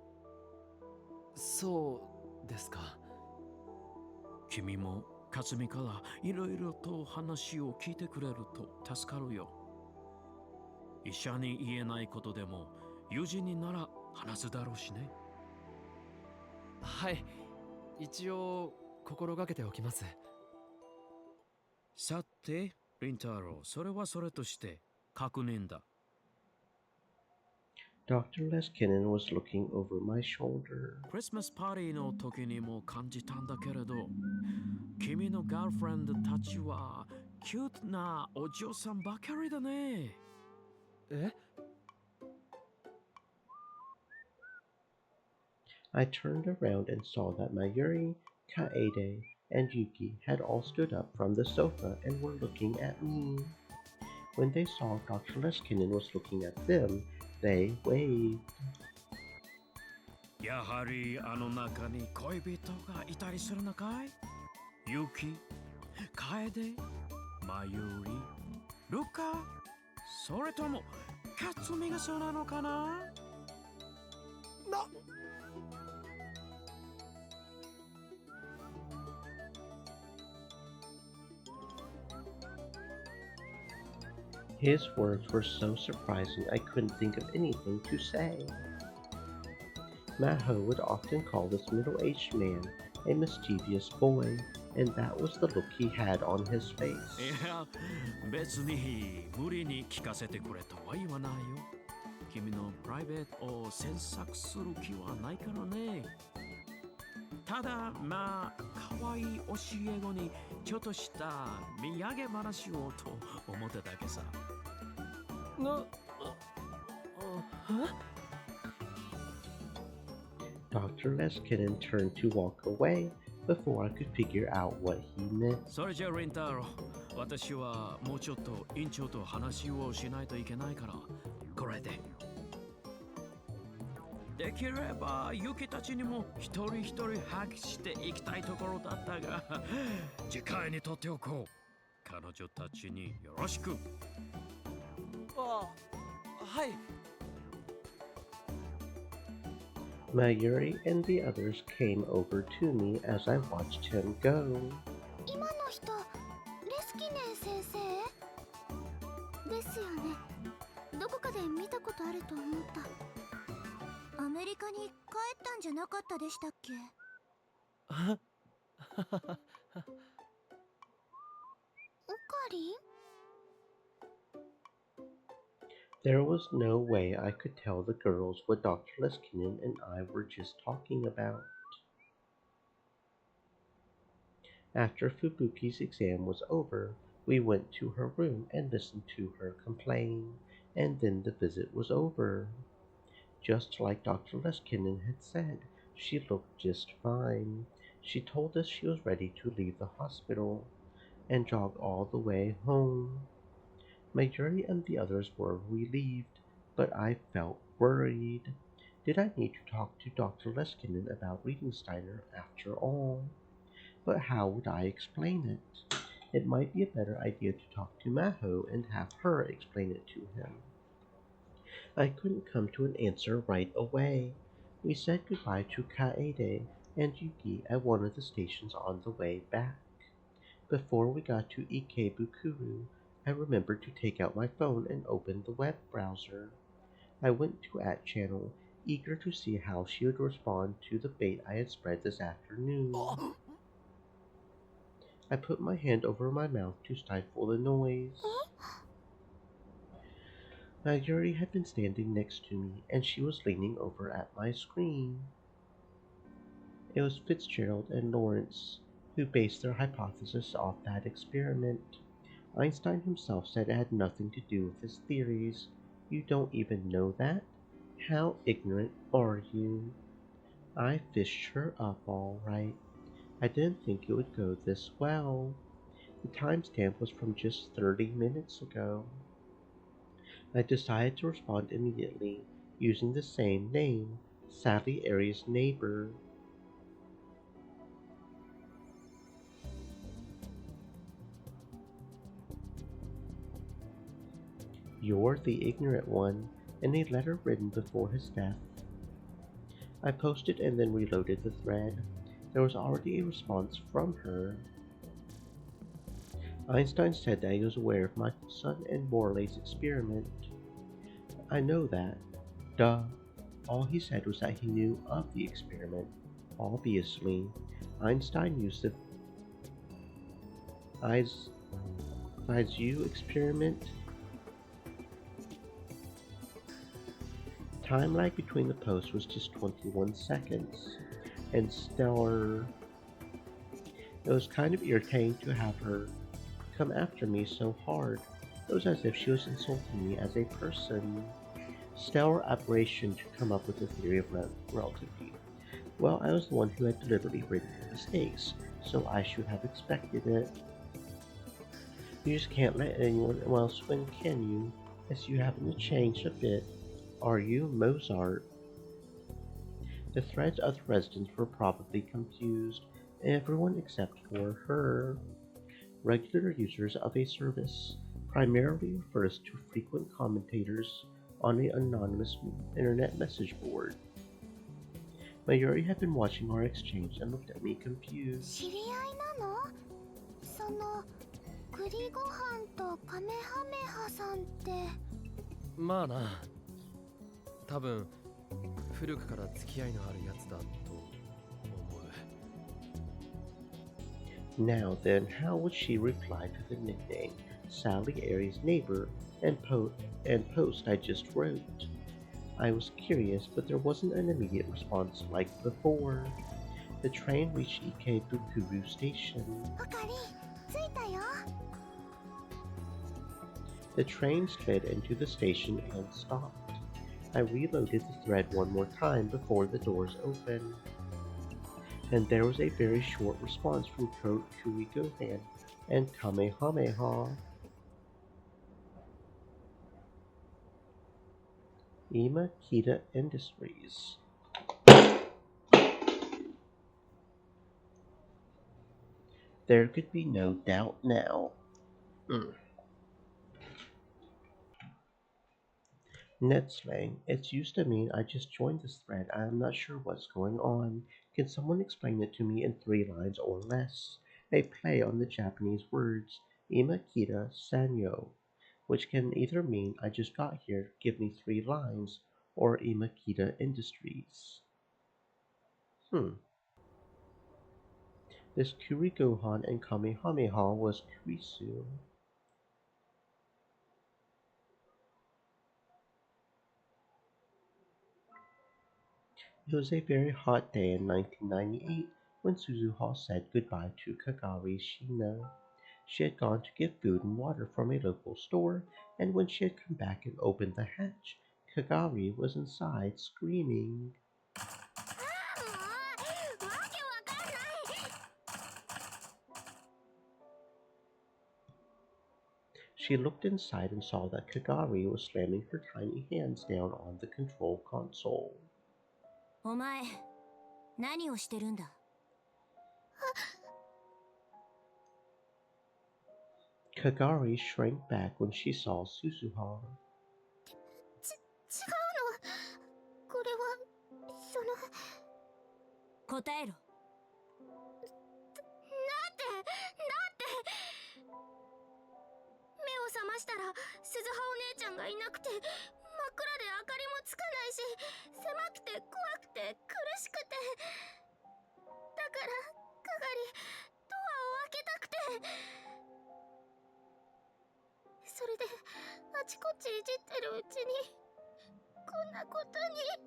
S3: そうですか。
S5: 君も克美からいろいろと話を聞いてくれると助かるよ。医者に言えないことでも友人になら話すだろうしね。
S3: はい、一応心がけておきます。
S5: さて、リンタロウ、それはそれとして確認だ。
S1: Dr. Leskinen was looking over my shoulder.
S5: クリスマスパーティーの時にも感じたんだけれど、君のガールフレンドたちはキュートなお嬢さんばかりだね。
S3: え？
S1: I turned around and saw that Mayuri, Kaede, and Yuki had all stood up from the sofa and were looking at me. When they saw Dr. Leskinen was looking at them, they waved.
S5: やはりあの中に恋人がいたりするのかい？ユキ、カエデ、マユリ、ルカ、それともカツミがそうなのかな？
S1: His words were so surprising I couldn't think of anything to say. Maho would often call this middle-aged man a mischievous boy, and that was the look he had on his face.
S5: いや、別に無理に聞かせてくれとは言わないよ。君のプライベートを詮索する気はないからね。ただ、まあ、可愛い教え子にちょっとした土産話をと思っただけさ。
S1: Dr. Leskinen turned to walk away before I could figure out what he meant.
S5: それじゃリンタロウ、私はもうちょっと院長と話をしないといけないから、これで。できればユキたちにも一人一人発揮していきたいところだったが、次回にとっておこう。彼女たちによろしく。
S7: あ、はい。
S1: Mayuri and the others came over to me as I watched him go.
S2: 今の人レスキネン先生ですよね。どこかで見たことあると思った。アメリカに帰ったんじゃなかったでしたっけ？おかりん？
S1: There was no way I could tell the girls what Dr. Leskinen and I were just talking about. After Fubuki's exam was over, we went to her room and listened to her complain, and then the visit was over. Just like Dr. Leskinen had said, she looked just fine. She told us she was ready to leave the hospital and jog all the way home. Mayuri and the others were relieved, but I felt worried. Did I need to talk to Dr. Leskinen about reading Steiner after all? But how would I explain it? It might be a better idea to talk to Maho and have her explain it to him. I couldn't come to an answer right away. We said goodbye to Kaede and Yuki at one of the stations on the way back. Before we got to Ikebukuro, I remembered to take out my phone and open the web browser. I went to @channel, eager to see how she would respond to the bait I had spread this afternoon. I put my hand over my mouth to stifle the noise. Mayuri had been standing next to me, and she was leaning over at my screen. It was Fitzgerald and Lawrence, who based their hypothesis off that experiment. Einstein himself said it had nothing to do with his theories. You don't even know that? How ignorant are you? I fished her up all right. I didn't think it would go this well. The timestamp was from just 30 minutes ago. I decided to respond immediately, using the same name, Sally Aries' neighbor. You're the ignorant one, and a letter written before his death. I posted and then reloaded the thread. There was already a response from her. Einstein said that he was aware of Michelson and Morley's experiment. I know that. Duh. All he said was that he knew of the experiment. Obviously, Einstein used the ISU experiment. Time lag between the posts was just 21 seconds, and Stellar. It was kind of irritating to have her come after me so hard. It was as if she was insulting me as a person. Stellar aberration to come up with a theory of relativity. Well, I was the one who had deliberately written the mistakes, so I should have expected it. You just can't let anyone else win, can you? As you happen to change a bit. Are you Mozart? The threads of the residents were probably confused. Everyone except for her. Regular users of a service primarily refers to frequent commentators on an anonymous internet message board. Mayuri had been watching our exchange and looked at me confused.
S2: 知り合いなの？その栗ご飯とカメハメハさんって。
S3: まあな。多分古くから付き合いのあるやつだと思う。
S1: Now then, how would she reply to the nickname Sally Airy's neighbor and post I just wrote? I was curious, but there wasn't an immediate response like before. The train reached Ikebukuro Station.
S2: おかり、着いたよ。
S1: The train slid into the station and stopped. I reloaded the thread one more time before the doors opened. And there was a very short response from Kurigohan and Kamehameha. Imakita Industries. There could be no doubt now. Net slang. It's used to mean I just joined this thread. I am not sure what's going on. Can someone explain it to me in 3 lines or less? A play on the Japanese words Imakita Sanyo, which can either mean I just got here, give me 3 lines, or Imakita Industries. This Kurigohan and Kamehameha was Kurisu. It was a very hot day in 1998 when Suzuha said goodbye to Kagari Shina. She had gone to get food and water from a local store, and when she had come back and opened the hatch, Kagari was inside screaming. She looked inside and saw that Kagari was slamming her tiny hands down on the control console.
S2: お前、何をしてるんだ？
S1: Kagari shrank back when she saw Suzuha.
S2: 違うの。これは、その。答えろ。目を覚ましたら鈴葉お姉ちゃんがいなくて、真っ暗で明かりもつかないし、狭くて怖くて苦しくて。だからかがりドアを開けたくて。それであちこちいじってるうちにこんなことに。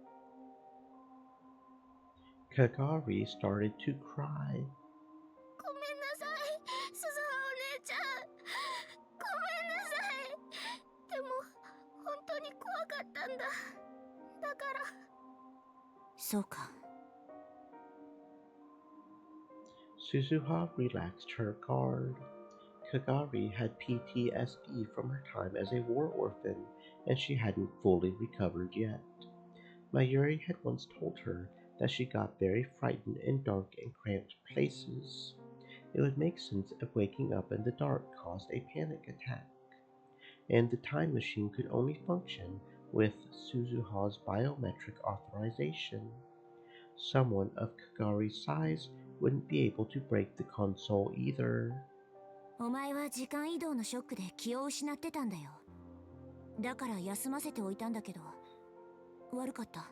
S1: Kagari started to cry.
S2: ごめんなさい、鈴葉お姉ちゃん。ごめんなさい。でも本当に怖かったんだ。だから。そうか。
S1: Suzuha relaxed her guard. Kagari had PTSD from her time as a war orphan, and she hadn't fully recovered yet. Mayuri had once told her that she got very frightened in dark and cramped places. It would make sense if waking up in the dark caused a panic attack. And the time machine could only function with Suzuha's biometric authorization. Someone of Kagari's size wouldn't be able to break the console either.
S2: お前は時間移動のショックで気を失ってたんだよ。だから休ませておいたんだけど、悪かった。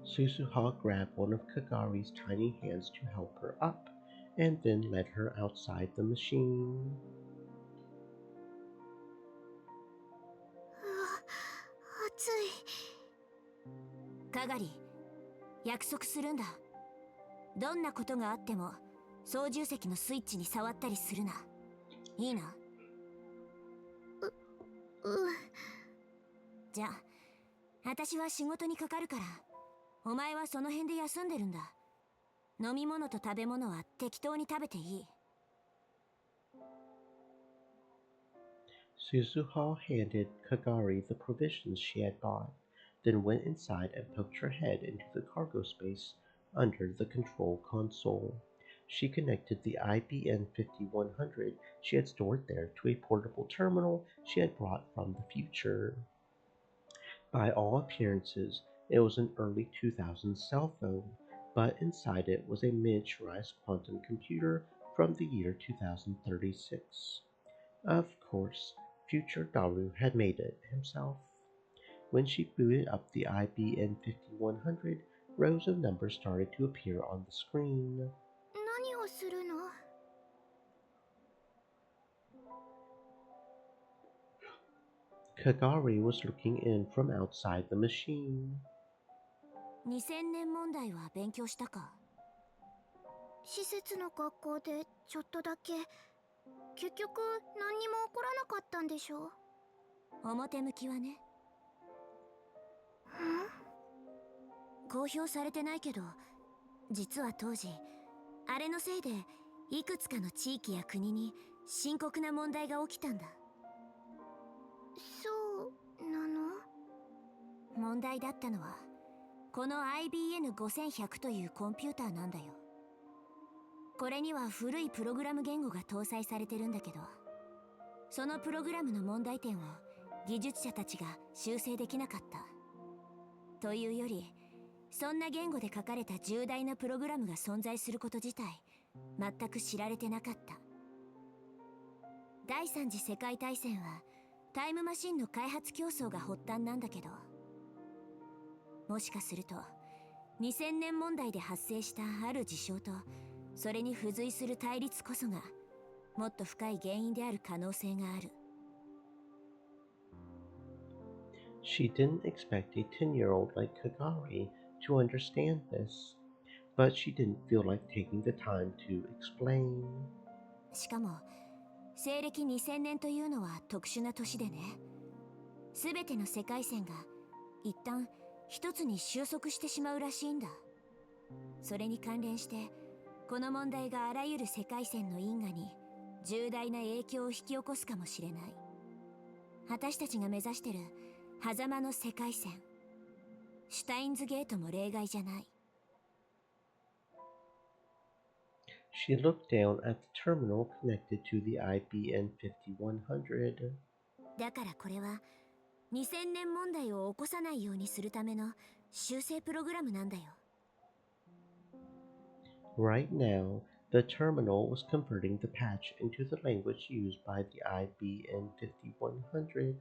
S1: Suzuha grabbed one of Kagari's tiny hands to help her up, and then led her outside the machine.
S2: 暑い。かがり、約束するんだ。どんなことがあっても操縦席のスイッチに触ったりするな。いいな。じゃあ私は仕事にかかるからお前はその辺で休んでるんだ。飲み物と食べ物は適当に食べていい。
S1: Suzuha handed Kagari the provisions she had bought, then went inside and poked her head into the cargo space under the control console. She connected the IBM 5100 she had stored there to a portable terminal she had brought from the future. By all appearances, it was an early 2000s cell phone, but inside it was a miniaturized quantum computer from the year 2036. Of course, future Daru had made it himself. When she booted up the IBM 5100, rows of numbers started to appear on the screen.
S2: 何をするの？
S1: Kagari was looking in from outside the machine.
S2: 2000年問題は勉強したか？施設の学校でちょっとだけ。結局何にも起こらなかったんでしょ？表向きはね。公表されてないけど、実は当時あれのせいでいくつかの地域や国に深刻な問題が起きたんだ。そうなの？問題だったのはこの IBN5100 というコンピューターなんだよ。これには古いプログラム言語が搭載されてるんだけど、そのプログラムの問題点を技術者たちが修正できなかった。というより、そんな言語で書かれた重大なプログラムが存在すること自体全く知られてなかった。第三次世界大戦はタイムマシンの開発競争が発端なんだけど、もしかすると2000年問題で発生したある事象とそれに付随する対立こそがもっと深い原因である可能性がある。
S1: She didn't expect a 10-year-old like Kagari to understand this, but she didn't feel like taking the time to explain.
S2: しかも西暦2000年というのは特殊な年でね、すべての世界線が一旦一つに収束してしまうらしいんだ。それに関連してこの問題があらゆる世界線の因果に重大な影響を引き起こすかもしれない。私たちが目指してる狭間の世界線、シュタインズゲートも例外じゃない。
S1: She looked down at the terminal connected to the IBM 5100.
S2: だからこれは2000年問題を起こさないようにするための修正プログラムなんだよ。
S1: Right now, the terminal was converting the patch into the language used by the IBM 5100.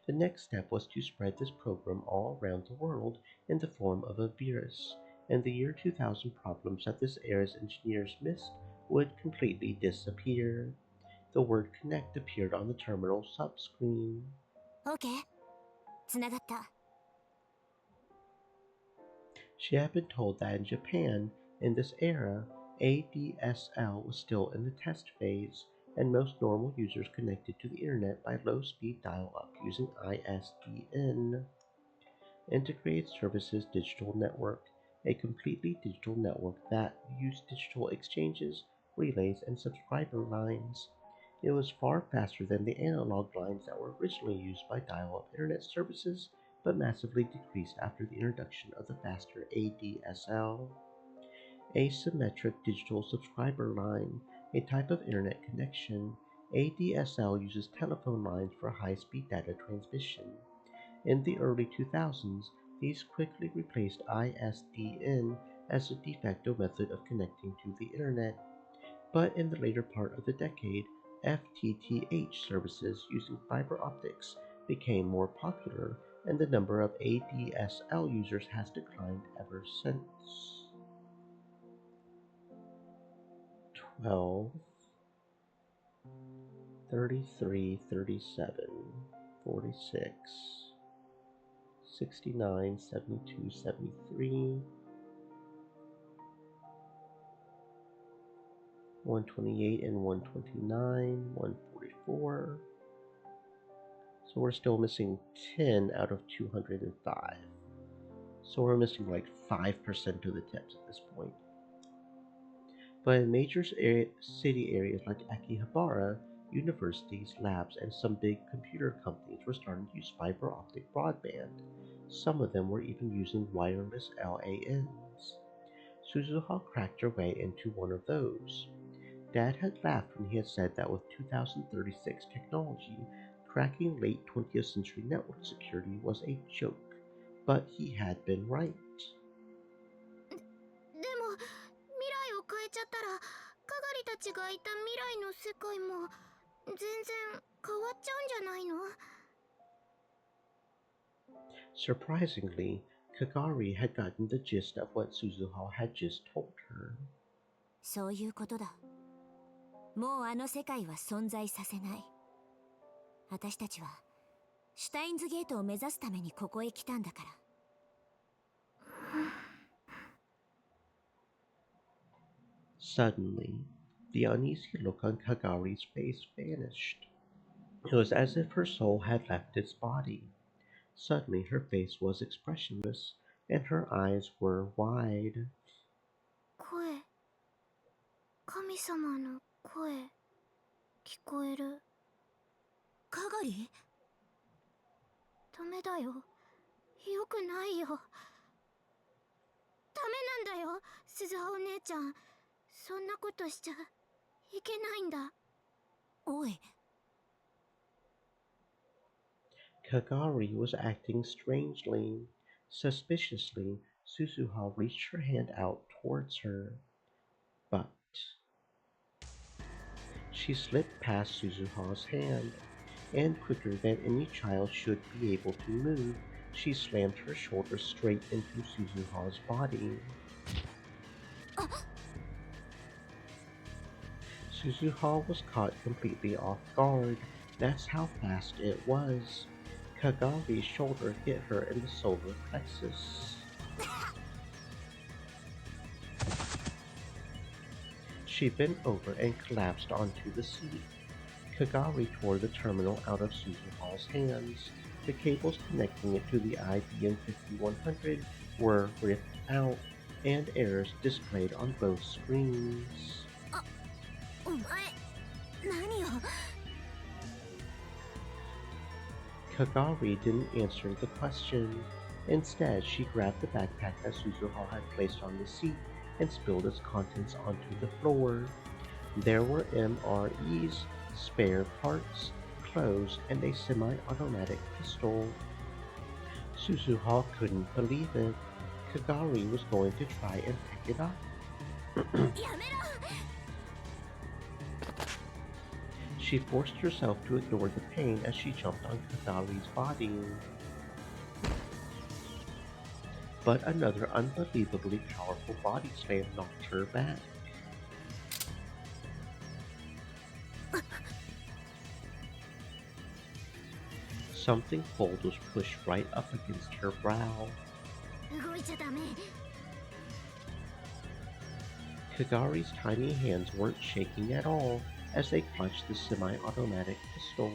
S1: The next step was to spread this program all around the world in the form of a virus, and the year 2000 problems that this era's engineers missed would completely disappear. The word connect appeared on the terminal subscreen.
S2: OK、 つながった。
S1: She had been told that in Japan, in this era, ADSL was still in the test phase, and most normal users connected to the internet by low-speed dial-up using ISDN. Integrated Services Digital Network, a completely digital network that used digital exchanges, relays, and subscriber lines. It was far faster than the analog lines that were originally used by dial-up internet services, but massively decreased after the introduction of the faster ADSL. Asymmetric Digital Subscriber Line, a type of internet connection. ADSL uses telephone lines for high-speed data transmission. In the early 2000s, these quickly replaced ISDN as the de facto method of connecting to the internet. But in the later part of the decade, FTTH services using fiber optics became more popular, and the number of ADSL users has declined ever since. 12, 33, 37, 46, 69, 72, 73, 128 and 129, 144. So we're still missing 10 out of 205. so we're missing like 5% of the tips at this point. But in major city areas like Akihabara, universities, labs, and some big computer companies were starting to use fiber optic broadband. Some of them were even using wireless LANs. Suzuha cracked her way into one of those. Dad had laughed when he had said that with 2036 technology, cracking late 20th century network security was a joke, but he had been right.
S2: でも未来を変えちゃったらかがりたちがいた未来の世界も全然変わっちゃうんじゃないの？
S1: Surprisingly, Kagari had gotten the gist of what Suzuha had just told her.
S2: そういうことだ。もうあの世界は存在させない。私たちはシュタインズゲートを目指すためにここへ来たんだから。
S1: Suddenly, the uneasy look on Kagari's face vanished. It was as if her soul had left its body. Suddenly, her face was expressionless, and her eyes were wide.
S2: 声、神様の声、聞こえる。かがり？ダメだよ。よくないよ。ダメなんだよ、鈴葉お姉ちゃん。そんなことしちゃいけないんだ。おい。
S1: Kagari was acting strangely. Suspiciously, Suzuha reached her hand out towards her. But she slipped past Suzuha's hand, and quicker than any child should be able to move, she slammed her shoulder straight into Suzuha's body. Suzuha was caught completely off guard. That's how fast it was. Kagari's shoulder hit her in the solar plexus. She bent over and collapsed onto the seat. Kagari tore the terminal out of Suzuha's hands. The cables connecting it to the IBM 5100 were ripped out, and errors displayed on both screens.
S2: お前、何を？
S1: Kagari didn't answer the question. Instead, she grabbed the backpack that Suzuha had placed on the seat and spilled its contents onto the floor. There were MREs, spare parts, clothes, and a semi-automatic pistol. Suzuha couldn't believe it. Kagari was going to try and pick it up. She forced herself to ignore the pain as she jumped on Kagari's body. But another unbelievably powerful body slam knocked her back. Something cold was pushed right up against her brow. Kagari's tiny hands weren't shaking at all as they clutched the semi-automatic pistol.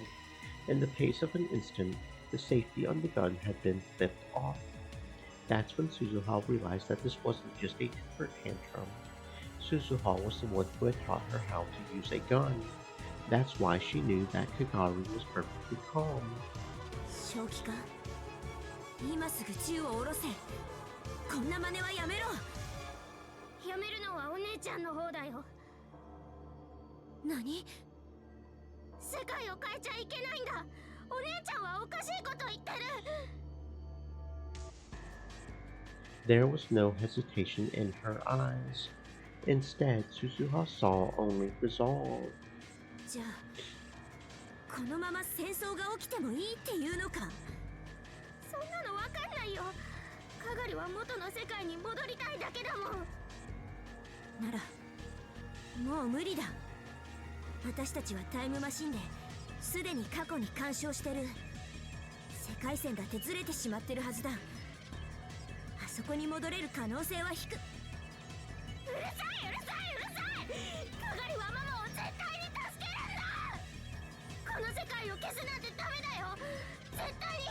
S1: In the pace of an instant, the safety on the gun had been flipped off. That's when Suzuha realized that this wasn't just a temper tantrum. Suzuha was the one who had taught her how to use a gun. That's why she knew that Kagari was perfectly calm.
S2: 正気か？今すぐ銃を下ろせ。こんな真似はやめろ。やめるのはお姉ちゃんの方だよ。何？世界を変えちゃいけないんだ。お姉ちゃんはおかしいこと言ってる。
S1: There was no hesitation in her eyes. Instead, Suzuha saw only resolve.
S2: じゃあ、このまま戦争が起きてもいいっていうのか？そんなのわかんないよ。かがりは元の世界に戻りたいだけだもん。なら、もう無理だ。私たちはタイムマシンですでに過去に干渉してる。世界線だってずれてしまってるはずだ。あそこに戻れる可能性は低く。うるさい！かがりはママを絶対に助けるんだ！この世界を消すなんてダメだよ！絶対に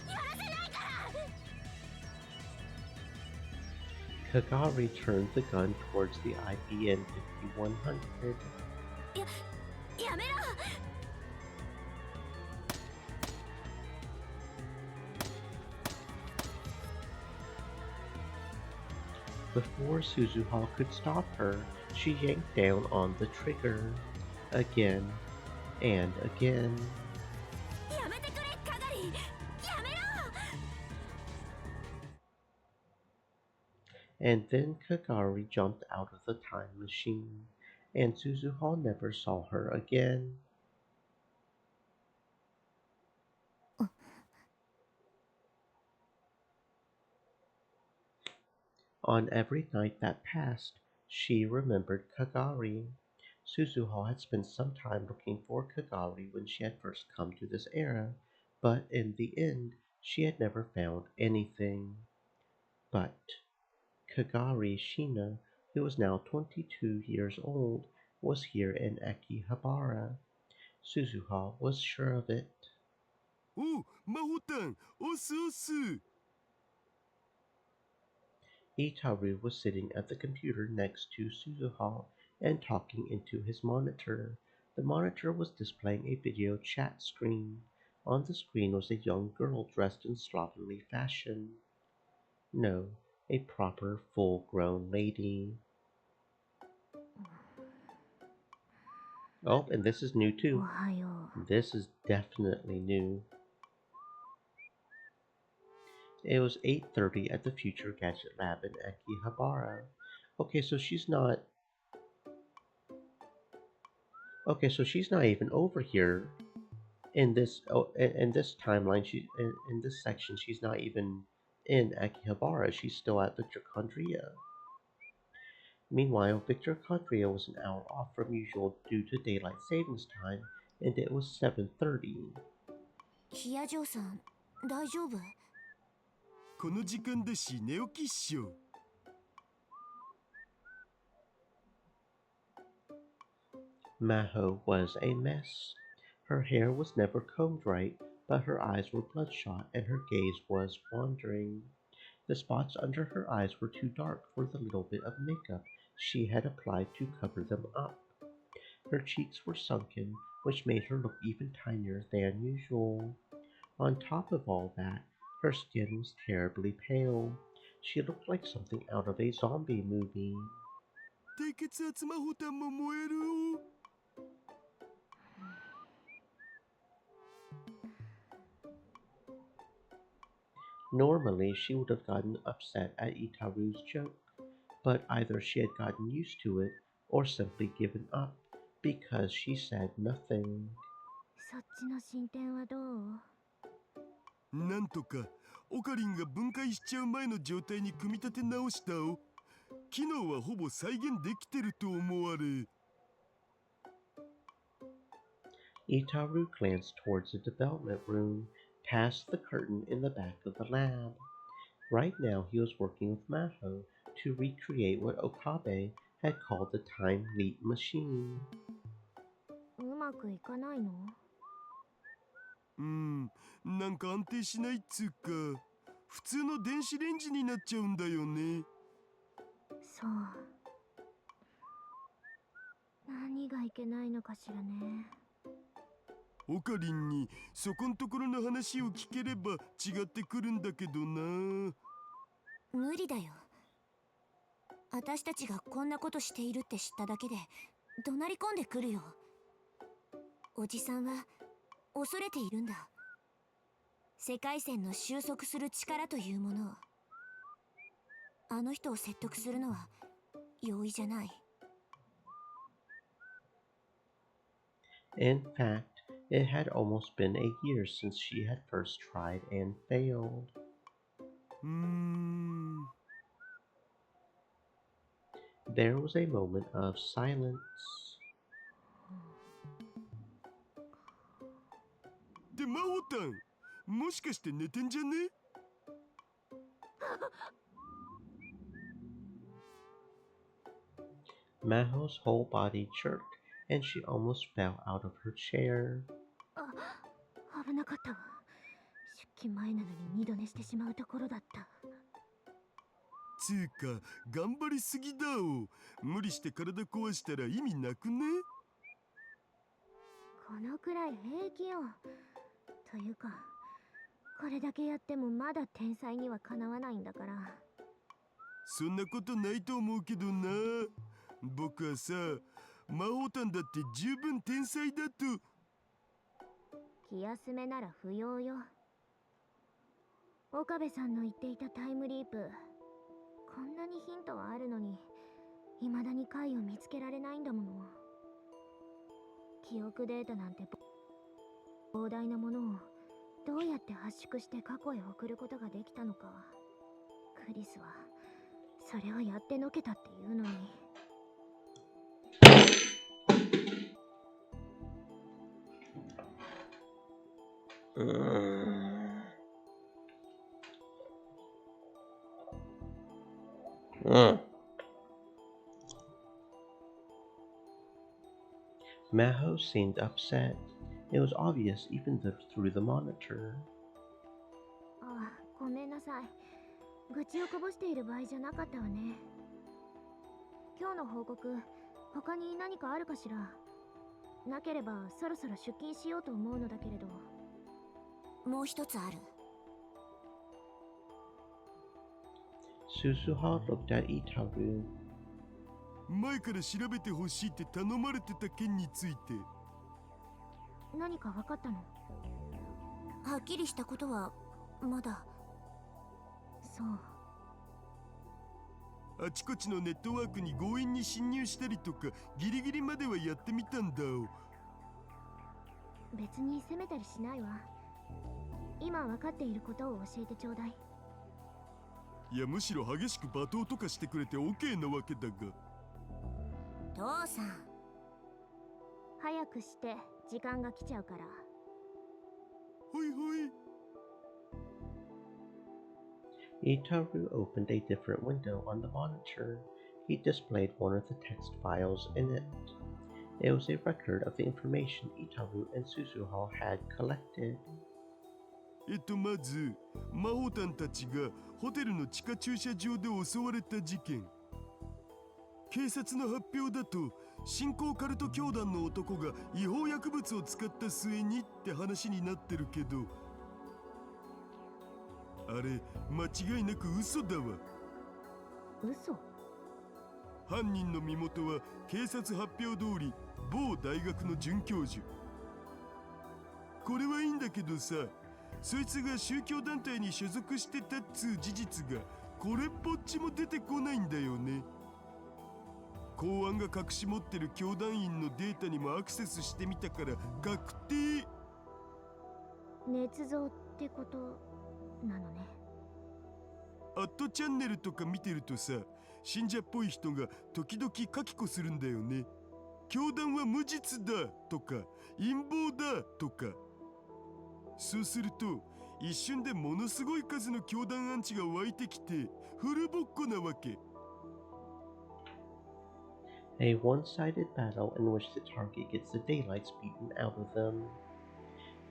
S2: やらせないから！
S1: Kagari turned the gun towards the IBM 5100.
S2: やめろ
S1: Before Suzuha could stop her, she yanked down on the trigger. Again and again.
S2: やめてくれカガリやめろ
S1: And then Kagari jumped out of the time machine, and Suzuha never saw her again. On every night that passed, she remembered Kagari. Suzuha had spent some time looking for Kagari when she had first come to this era, but in the end, she had never found anything. But Kagari Shina, who was now 22 years old, was here in Akihabara. Suzuha was sure of it.
S8: おう、マホタン、おすおす。
S1: Itaru was sitting at the computer next to Suzuha and talking into his monitor. The monitor was displaying a video chat screen. On the screen was a young girl dressed in slovenly fashion. No, a proper full-grown lady. Oh, and this is new too.
S2: おはよう
S1: This is definitely new. It was 8:30 at the Future Gadget Lab in Akihabara. Okay, so she's not... Okay, so she's not even over here in this timeline. In this section, she's not even in Akihabara. She's still at Victor Condria. Meanwhile, Victor Condria was an hour off from usual due to daylight savings time, and it was 7:30.
S2: ヒヤジョーさん大丈夫
S8: この時間だし寝起きっしょ。
S1: Maho was a mess. Her hair was never combed right, but her eyes were bloodshot and her gaze was wandering. The spots under her eyes were too dark for the little bit of makeup she had applied to cover them up. Her cheeks were sunken, which made her look even tinier than usual. On top of all that, her skin was terribly pale. She looked like something out of a zombie movie.
S8: 低血圧マホタンも燃えるお。
S1: Normally, she would have gotten upset at Itaru's joke, but either she had gotten used to it or simply given up because she said nothing.
S2: そっちの進展はどう
S8: なんとかオカリンが分解しちゃう前の状態に組み立て直したお。機能はほぼ再現できてると思われ。
S1: Itaru glanced towards the development room, past the curtain in the back of the lab. Right now, he was working with Maho to recreate what Okabe had called the time leap machine.
S2: うまくいかないの
S8: なんか安定しないっつうか、普通の電子レンジになっちゃうんだよね。
S2: そう何がいけないのかしらね
S8: オカリンにそこんところの話を聞ければ違ってくるんだけどな。
S2: 無理だよ私たちがこんなことしているって知っただけで怒鳴り込んでくるよおじさんは恐れているんだ世界線の収束する力というものをあの人を説得するのは容易じゃない
S1: In fact, it had almost been a year since she had first tried and failed. There was a moment of silence.
S8: でマホタン、もしかして寝てんじゃね
S1: Maho's whole body jerked, and she almost fell out of her chair.
S2: 危なかったわ出勤前なのに二度寝してしまうところだった
S8: つうか頑張りすぎだお。無理して体壊したら意味なくね？
S2: このくらい平気よ。というか、これだけやってもまだ天才にはかなわないんだから。
S8: そんなことないと思うけどな。僕はさ、魔法炭だって十分天才だと。
S2: 気休めなら不要よ。岡部さんの言っていたタイムリープ、こんなにヒントはあるのに未だに解を見つけられないんだもの。記憶データなんて膨大なものをどうやって圧縮して過去へ送ることができたのか。クリスはそれをやってのけたっていうのに。
S1: Maho seemed upset. It was obvious even through the monitor.
S2: ああ、ごめんなさい。愚痴をこぼしている場合じゃなかったわね。今日の報告、他に何かあるかしら。なければそろそろ出勤しようと思うのだけれど。もう一つある。
S1: Susuha looked at Itaru.
S8: 前から調べてほしいって頼まれてた件について。
S2: 何か分かったの？はっきりしたことはまだ。そう。
S8: あちこちのネットワークに強引に侵入したりとかギリギリまではやってみたんだお。
S2: 別に責めたりしないわ。今分かっていることを教えてちょうだい。
S8: いや、むしろ激しく罵倒とかしてくれて OK なわけだが。
S2: 父さん、早くして時間が来ちゃうから。
S8: ほいほい。
S1: Itaru opened a different window on the monitor. He displayed one of the text files in it. It was a record of the information Itaru and Susuha had collected.
S8: まず、魔法炭たちがホテルの地下駐車場で襲われた事件。警察の発表だと、新興カルト教団の男が違法薬物を使った末にって話になってるけど、あれ、間違いなく嘘だわ。
S2: 嘘？
S8: 犯人の身元は警察発表通り某大学の准教授。これはいいんだけどさ、そいつが宗教団体に所属してたっつう事実がこれっぽっちも出てこないんだよね。公安が隠し持ってる教団員のデータにもアクセスしてみたから確定。
S2: 捏造ってことなのね。
S8: アットチャンネルとか見てるとさ、信者っぽい人が時々書き子するんだよね。教団は無実だとか陰謀だとか。そうすると一瞬でものすごい数の教団アンチが湧いてきてフルボッコなわけ。
S1: A one-sided battle in which the target gets the daylights beaten out of them.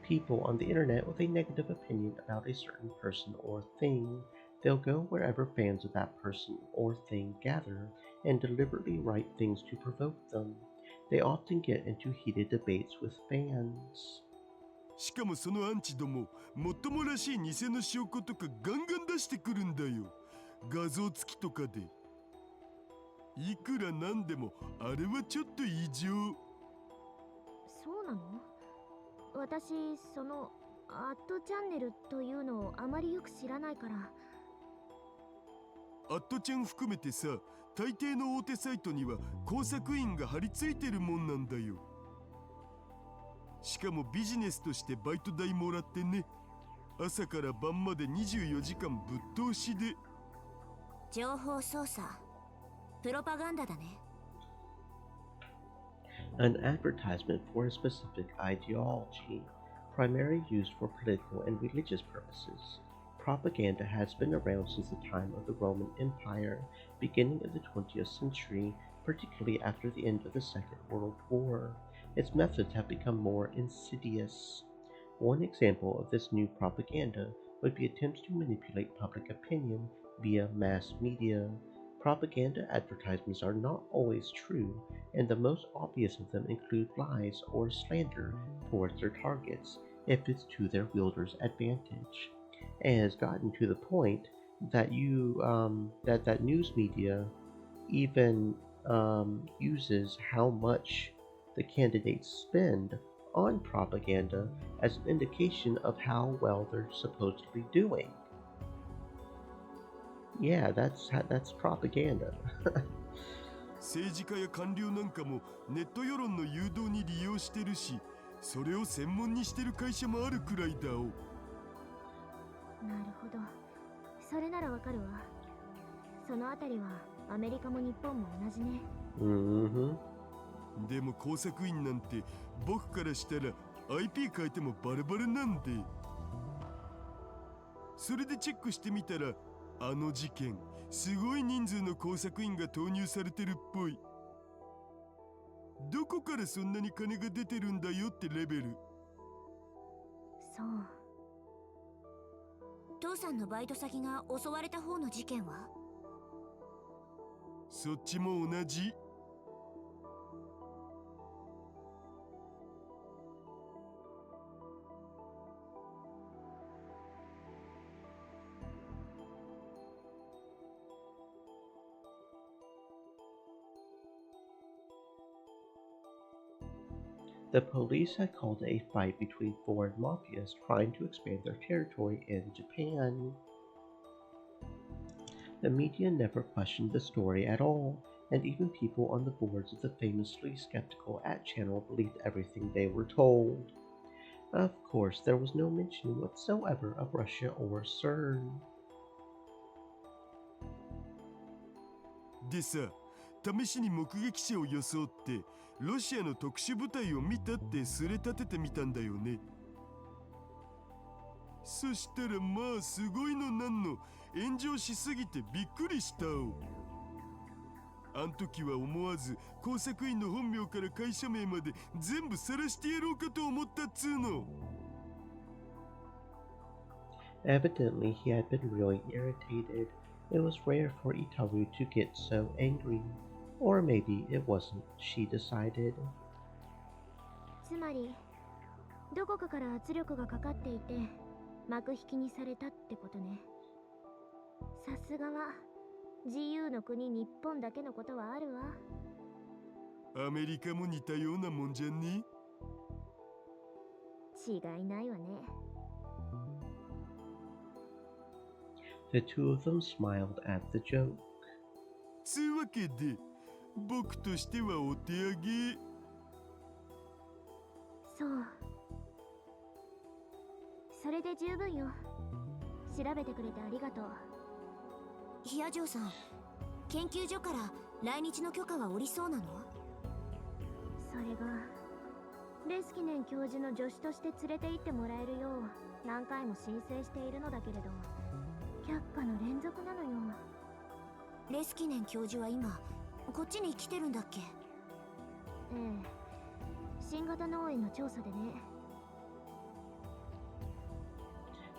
S1: People on the internet with a negative opinion about a certain person or thing, they'll go wherever fans of that person or thing gather and deliberately write things to provoke them. They often get into heated debates with fans.
S8: しかもそのアンチども、もっともらしい偽の証拠とかガンガン出してくるんだよ。画像付きとかで。いくらなんでもあれはちょっと異常。
S2: そうなの？私、そのアットチャンネルというのをあまりよく知らないから。
S8: アットちゃん含めてさ、大抵の大手サイトには工作員が張り付いてるもんなんだよ。しかもビジネスとしてバイト代もらってね。朝から晩まで24時間ぶっ通しで。
S2: 情報操作、プロパガンダだね。
S1: An advertisement for a specific ideology, primarily used for political and religious purposes. Propaganda has been around since the time of the Roman Empire, beginning in the 20th century, particularly after the end of the Second World War. Its methods have become more insidious. One example of this new propaganda would be attempts to manipulate public opinion via mass media. Propaganda advertisements are not always true, and the most obvious of them include lies or slander towards their targets if it's to their wielder's advantage. And has gotten to the point that that news media even uses how much the candidates spend on propaganda as an indication of how well they're supposedly doing. Yeah, that's propaganda.
S8: 政治家や官僚なんかもネット世論の誘導に利用してるし、それを専門にしてる会社もあるくらいだお。
S2: なるほど。それならわかるわ。そのあたりはアメリカも日本も同じね。
S8: でも工作員なんて僕からしたら IP 変えてもバラバラなんで。それでチェックしてみたら、あの事件すごい人数の工作員が投入されてるっぽい。どこからそんなに金が出てるんだよってレベル。
S2: そう。父さんのバイト先が襲われた方の事件は？
S8: そっちも同じ。
S1: The police had called a fight between foreign mafias trying to expand their territory in Japan. The media never questioned the story at all, and even people on the boards of the famously skeptical channel believed everything they were told. Of course, there was no mention whatsoever of Russia or CERN.
S8: でさ、試しに目撃者を装ってロシアの特殊部隊を見たってすれ立ててみたんだよね。そしたらまあすごいのなんの炎上しすぎてびっくりしたお。あん時は思わず工作員の本名から会社名まで全部晒してやろうかと思ったっつうの。
S1: Evidently, he had been really irritated. It was rare for Itaru to get so angry. Or maybe it wasn't, she decided.
S2: つまり、どこかから圧力がかかっていて、幕引きにされたってことね。さすがは、自由の国日本だけのことはあるわ。
S8: アメリカも似たようなもんじゃね？
S2: 違いないわね。
S1: The two of them smiled at the joke.
S8: つうわけで、僕としてはお手上げ。
S2: そう。それで十分よ。調べてくれてありがとう。ヒアジョーさん、研究所から来日の許可は下りそうなの？それが、レスキネン教授の助手として連れて行ってもらえるよう何回も申請しているのだけれど、却下の連続なのよ。レスキネン教授は今こっちに来てるんだっけ？ええ、新型脳炎の調査でね。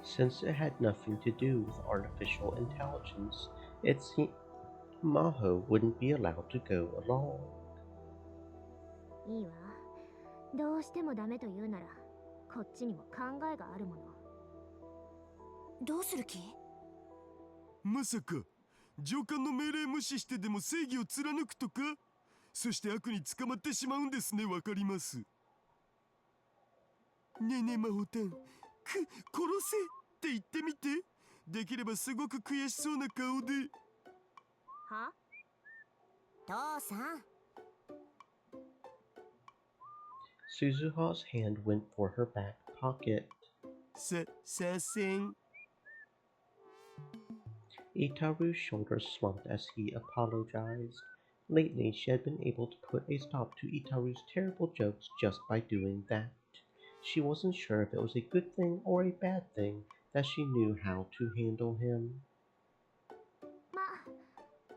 S1: Since it had nothing to do with artificial intelligence, it seemed Maho wouldn't be allowed to go along.
S2: いいわ。どうしてもダメと言うなら、こっちにも考えがあるもの。どうする気？
S8: まさか上官の命令無視してでも正義を貫くとか？そして悪に捕まってしまうんですね。わかります。ねえねえマホタン、殺せって言ってみて。できればすごく悔しそうな顔で。
S2: は？父さん。
S1: Suzuha's hand went for her back pocket.
S8: させん。
S1: Itaru's shoulders slumped as he apologized. Lately, she had been able to put a stop to Itaru's terrible jokes just by doing that. She wasn't sure if it was a good thing or a bad thing that she knew how to handle him.
S2: ま、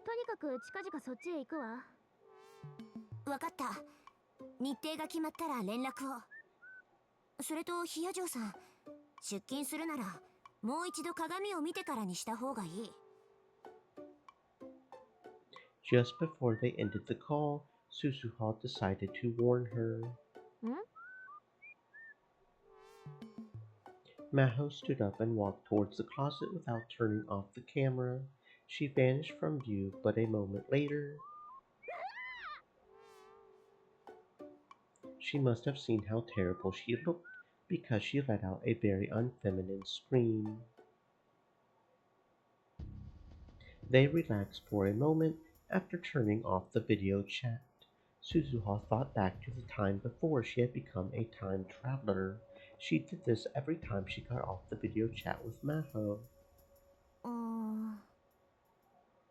S2: とにかく近々そっちへ行くわ。わかった。日程が決まったら連絡を。それとヒアジョーさん、出勤するならもう一度鏡を見てからにした方がいい。
S1: Just before they ended the call, Suzuha decided to warn her. Maho stood up and walked towards the closet without turning off the camera. She vanished from view, but a moment later, she must have seen how terrible she looked because she let out a very unfeminine scream. They relaxed for a moment after turning off the video chat. Suzuha thought back to the time before she had become a time traveler. She did this every time she got off the video chat with Maho.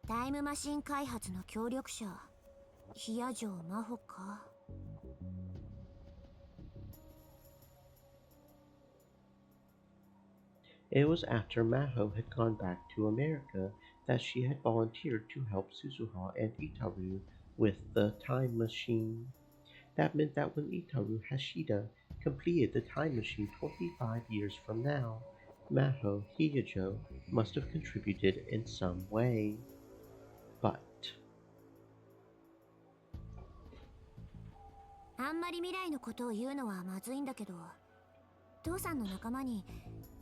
S2: タイムマシン開発の協力者、ヒヤ城真帆か。
S1: It was after Maho had gone back to America that she had volunteered to help Suzuha and Itaru with the time machine. That meant that when Itaru Hashida completed the time machine 25 years from now, Maho Hiyajo must have contributed in some way. But
S2: あんまり未来のことを言うのはまずいんだけど、父さんの仲間に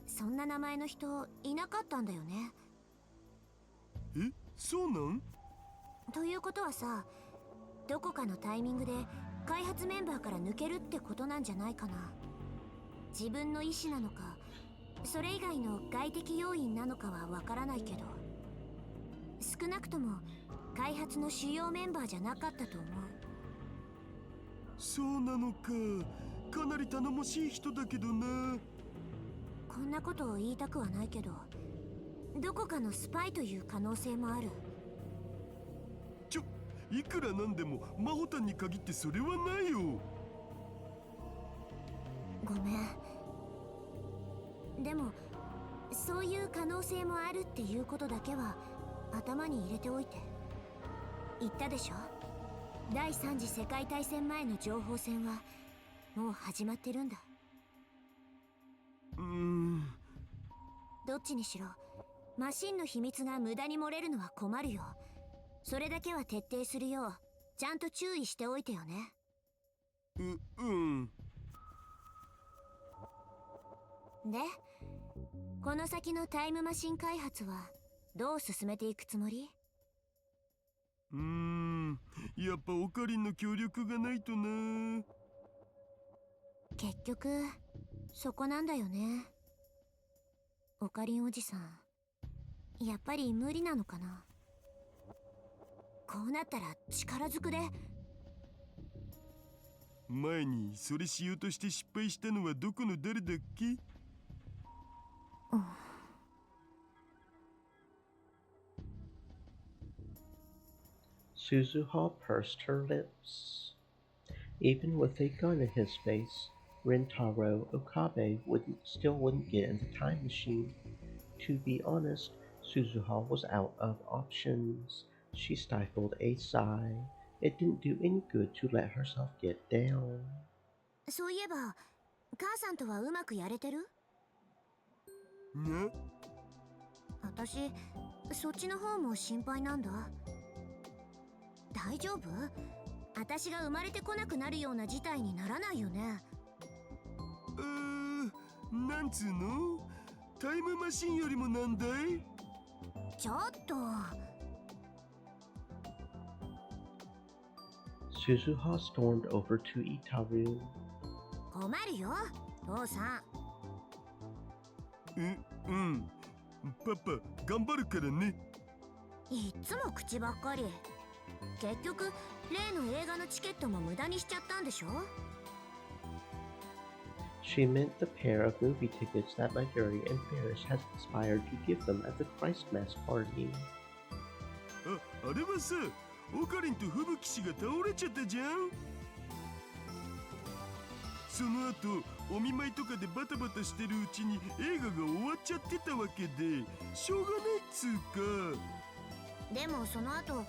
S2: そんな名前の人いなかったんだよね。
S8: え、そうなん？
S2: ということはさ、どこかのタイミングで開発メンバーから抜けるってことなんじゃないかな。自分の意思なのか、それ以外の外的要因なのかはわからないけど、少なくとも開発の主要メンバーじゃなかったと思う。
S8: そうなのか。かなり頼もしい人だけどな。
S2: こんなことを言いたくはないけど、どこかのスパイという可能性もある。
S8: いくらなんでも真帆たんに限ってそれはないよ。
S2: ごめん。でもそういう可能性もあるっていうことだけは頭に入れておいて。言ったでしょ、第3次世界大戦前の情報戦はもう始まってるんだ。どっちにしろマシンの秘密が無駄に漏れるのは困るよ。それだけは徹底するようちゃんと注意しておいてよね。で、この先のタイムマシン開発はどう進めていくつもり？
S8: やっぱオカリンの協力がないとな。
S2: 結局そこなんだよね。オカリンおじさん、やっぱり無理なのかな。こうなったら力ずくで。
S8: 前にそれしようとして失敗したのはどこの誰だっけ？Suzuha
S1: pursed her lips. Even with a gun in his face, Rentaro Okabe still wouldn't get in the time machine. To be honest, Suzuha was out of options. She stifled a sigh. It didn't do any good to let herself get down.
S2: そういえば、母さんとはうまくやれてる？
S8: な？
S2: 私、そっちの方も心配なんだ。大丈夫？私が生まれてこなくなるような事態にならないよね。
S8: なんつうの？タイムマシンよりもなんだい？
S2: ちょっと。
S1: Suzuha stormed over to Itaru.
S2: 困るよ、父さ
S8: ん。パパ、頑張るからね。
S2: いっつも口ばっかり。結局、例の映画のチケットも無駄にしちゃったんでしょ？
S1: She meant the pair of movie tickets that Mayuri and Ferris had conspired to give them at the Christmas party.
S8: あれはさ、オカリンと吹雪氏が倒れちゃったじゃん。その後、お見舞いとかでバタバタしてるうちに映画が終わっちゃってたわけで、しょうがないっつうか。
S2: でもその後、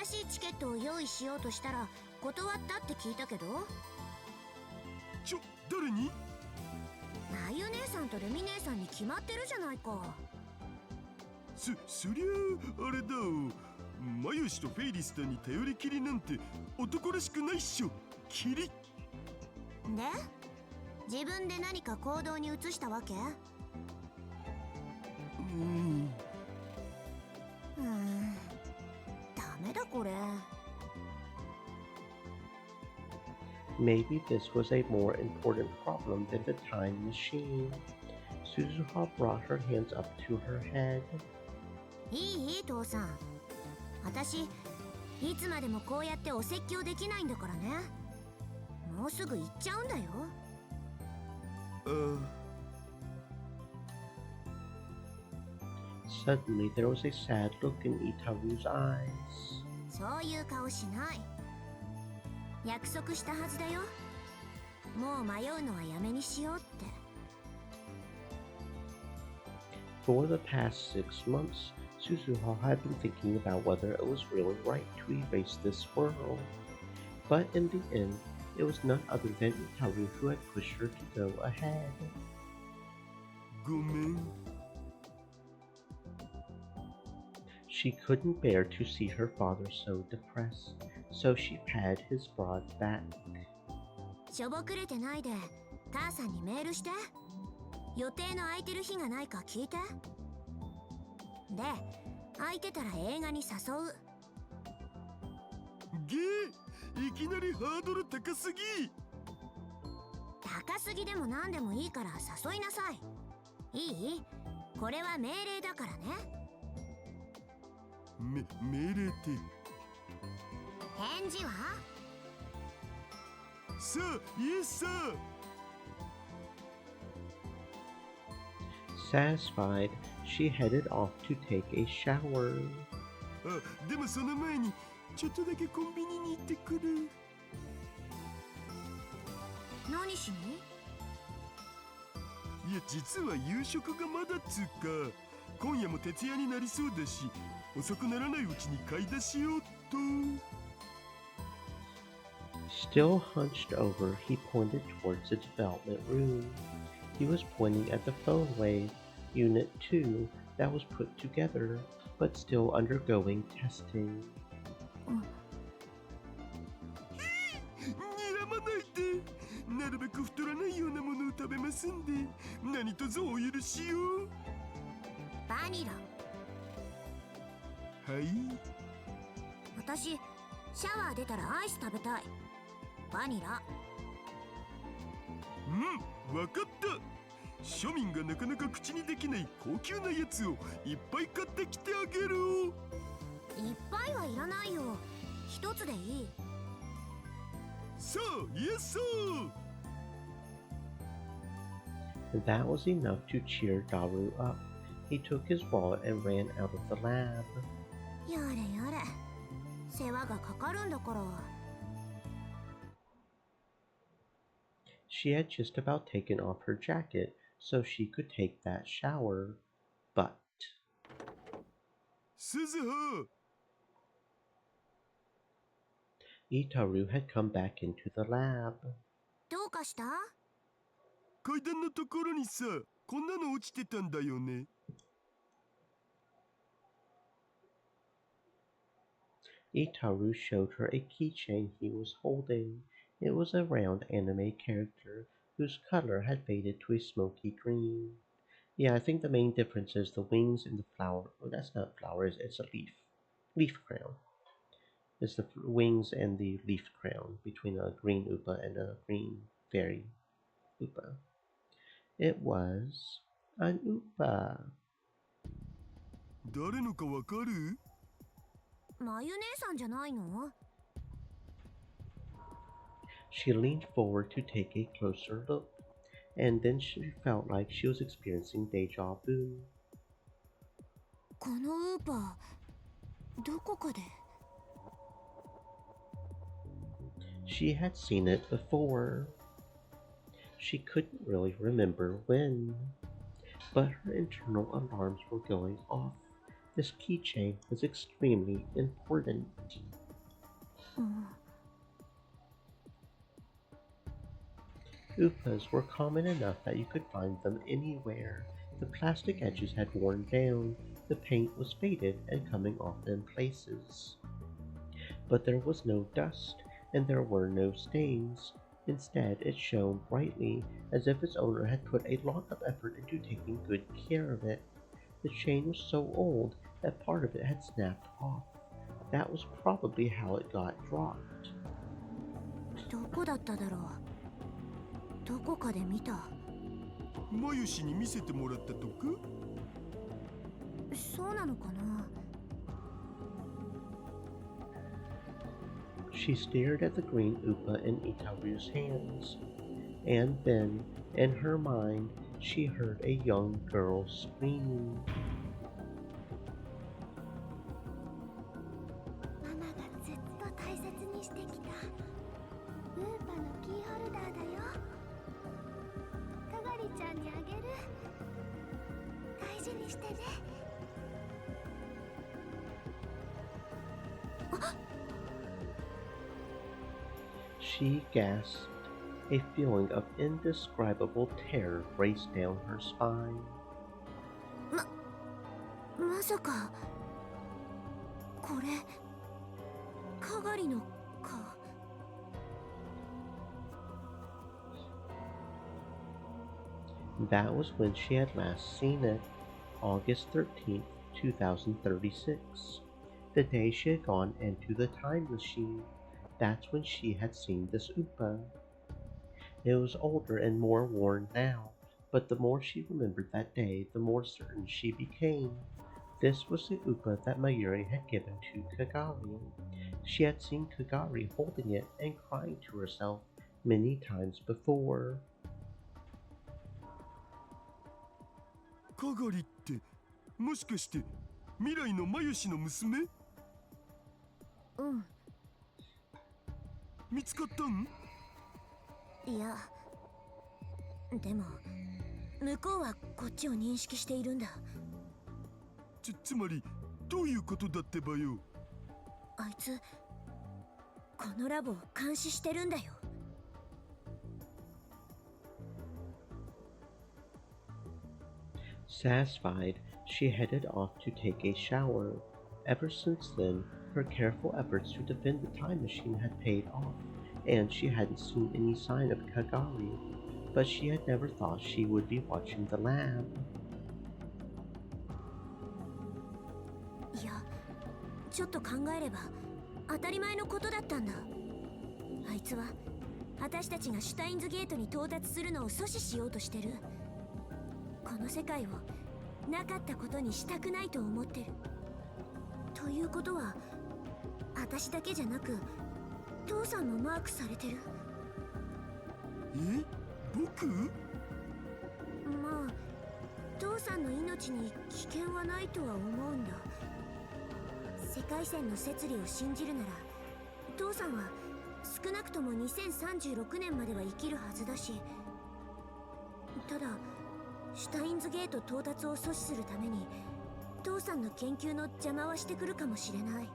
S2: 新しいチケットを用意しようとしたら断ったって聞いたけど。
S8: 誰に？
S2: マユゆ姉さんとレミ姉さんに決まってるじゃないか。
S8: そりゃあれだ。マユシとフェイリスタに頼りきりなんて男らしくないっしょ。キリ
S2: で自分で何か行動に移したわけ？ダメだこれ。
S1: Maybe this was a more important problem than the time machine. Suzuha brought her hands up to her head.
S2: いい父さん。私いつまでもこうやってお説教できないんだからね。もうすぐ行っちゃうんだよ。
S1: Suddenly there was a sad look in Itaru's eyes.
S2: そういう顔しない。約束したはずだよ。もう迷うのはやめにしようって。
S1: For the past 6 months, Suzuha had been thinking about whether it was really right to erase this world. But in the end, it was none other than Itaru who had pushed her to go ahead.
S8: ごめん。
S1: She couldn't bear to see her father so depressed, so she patted his broad back.
S2: しょぼくれてないで母さんにメールして。予定の空いてる日がないか聞いて。で空いてたら映画に誘う。
S8: いきなりハードル高すぎ。
S2: 高すぎでも何でもいいから誘いなさい。いい？これは命令だからね。
S8: 命令って。
S2: 返事は？
S8: さあ、イエスさあ。
S1: Satisfied, she headed off to take a shower.
S8: でもその前にちょっとだけコンビニに行ってくる。
S2: 何しに？
S8: いや実は夕食がまだっつうか、今夜も徹夜になりそうだし、遅くならないうちに買い出しようと。
S1: Still hunched over, he pointed towards the development room. He was pointing at the phone wave, Unit 2, that was put together, but still undergoing testing.
S8: 睨まないで。なるべく太らないようなものを食べますんで、何卒お許しを。
S2: バニラ。
S8: はい。
S2: 私シャワー出たらアイス食べたい。バニラ。
S8: わかった。庶民がなかなか口にできない高級なやつをいっぱい買ってきてあげる。
S2: いっぱいはいらないよ。一つでいい。
S8: さあ、イエス。
S1: That was enough to cheer Daru up. He took his wallet and ran out of the lab.
S2: やれやれ。世話がかかるんだから。
S1: She had just about taken off her jacket so she could take that shower, but...
S8: 鈴葉。
S1: Itaru had come back into the lab.
S2: どうかした？
S8: 階段のところにさ、こんなの落ちてたんだよね。
S1: Itaru showed her a keychain he was holding. It was a round anime character whose color had faded to a smoky green. Yeah, I think the main difference is the wings and the flower. Oh, that's not flowers, it's a leaf. Leaf crown. It's the wings and the leaf crown between a green Upa and a green fairy Upa. It was an Upa.
S8: 誰のかわかる？
S2: まゆ姉さんじゃないの？
S1: She leaned forward to take a closer look, and then she felt like she was experiencing deja vu.
S2: このウーパー、どこかで。
S1: She had seen it before. She couldn't really remember when, but her internal alarms were going off. This keychain was extremely important. Upas were common enough that you could find them anywhere. The plastic edges had worn down, the paint was faded and coming off in places. But there was no dust, and there were no stains. Instead, it shone brightly, as if its owner had put a lot of effort into taking good care of it. The chain was so old that part of it had snapped off. That was probably how it got dropped.
S2: どこだっただろう。どこかで見た。
S8: マユシに見せてもらったとか？
S2: そうなのかな。
S1: She stared at the green upa in Itaru's hands, and then, in her mind, she heard a young girl screaming.
S2: ママがずっと大切にしてきたウーパのキーホルダーだよ。かがりちゃんにあげる。大事にしてね。
S1: She gasped. A feeling of indescribable terror raced down her spine.
S2: まさかこれかがりのか。
S1: That was when she had last seen it, August 13th, 2036. The day she had gone into the time machine. That's when she had seen this upa. It was older and more worn now, but the more she remembered that day, the more certain she became. This was the upa that Mayuri had given to Kagari. She had seen Kagari holding it and crying to herself many times before.
S8: かがりってもしかして未来のマユシの娘？
S2: うん。
S8: 見つかったん？
S2: いや、でも向こうはこっちを認識しているんだ。
S8: つまりどういうことだってばよ。
S2: あいつこのラボを監視してるんだよ。
S1: Satisfied, she headed off to take a shower. Ever since then, her careful efforts to defend the time machine had paid off, and she hadn't seen any sign of Kagari, but she had never thought she would be watching the lab.
S2: いや、ちょっと考えれば当たり前のことだったんだ。あいつは私たちがシュタインズゲートに到達するのを阻止しようとしてる。この世界をなかったことにしたくないと思ってる。ということは私だけじゃなく父さんもマークされてる。
S8: え？僕？
S2: まあ父さんの命に危険はないとは思うんだ。世界線の摂理を信じるなら父さんは少なくとも2036年までは生きるはずだし、ただシュタインズゲート到達を阻止するために父さんの研究の邪魔はしてくるかもしれない。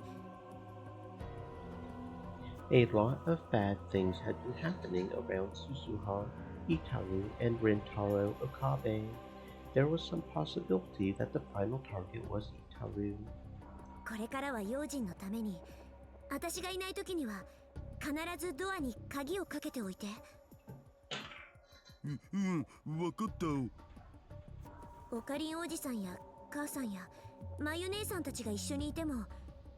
S1: A lot of bad things had been happening around Suzuha, Itaru, and Rentaro Okabe. There was some possibility that the final target was Itaru.
S2: これからは用心のために私がいない時には必ずドアに鍵をかけておいて。
S8: わかったお。
S2: オカリンおじさんや母さんやマユ姉さんたちが一緒にいても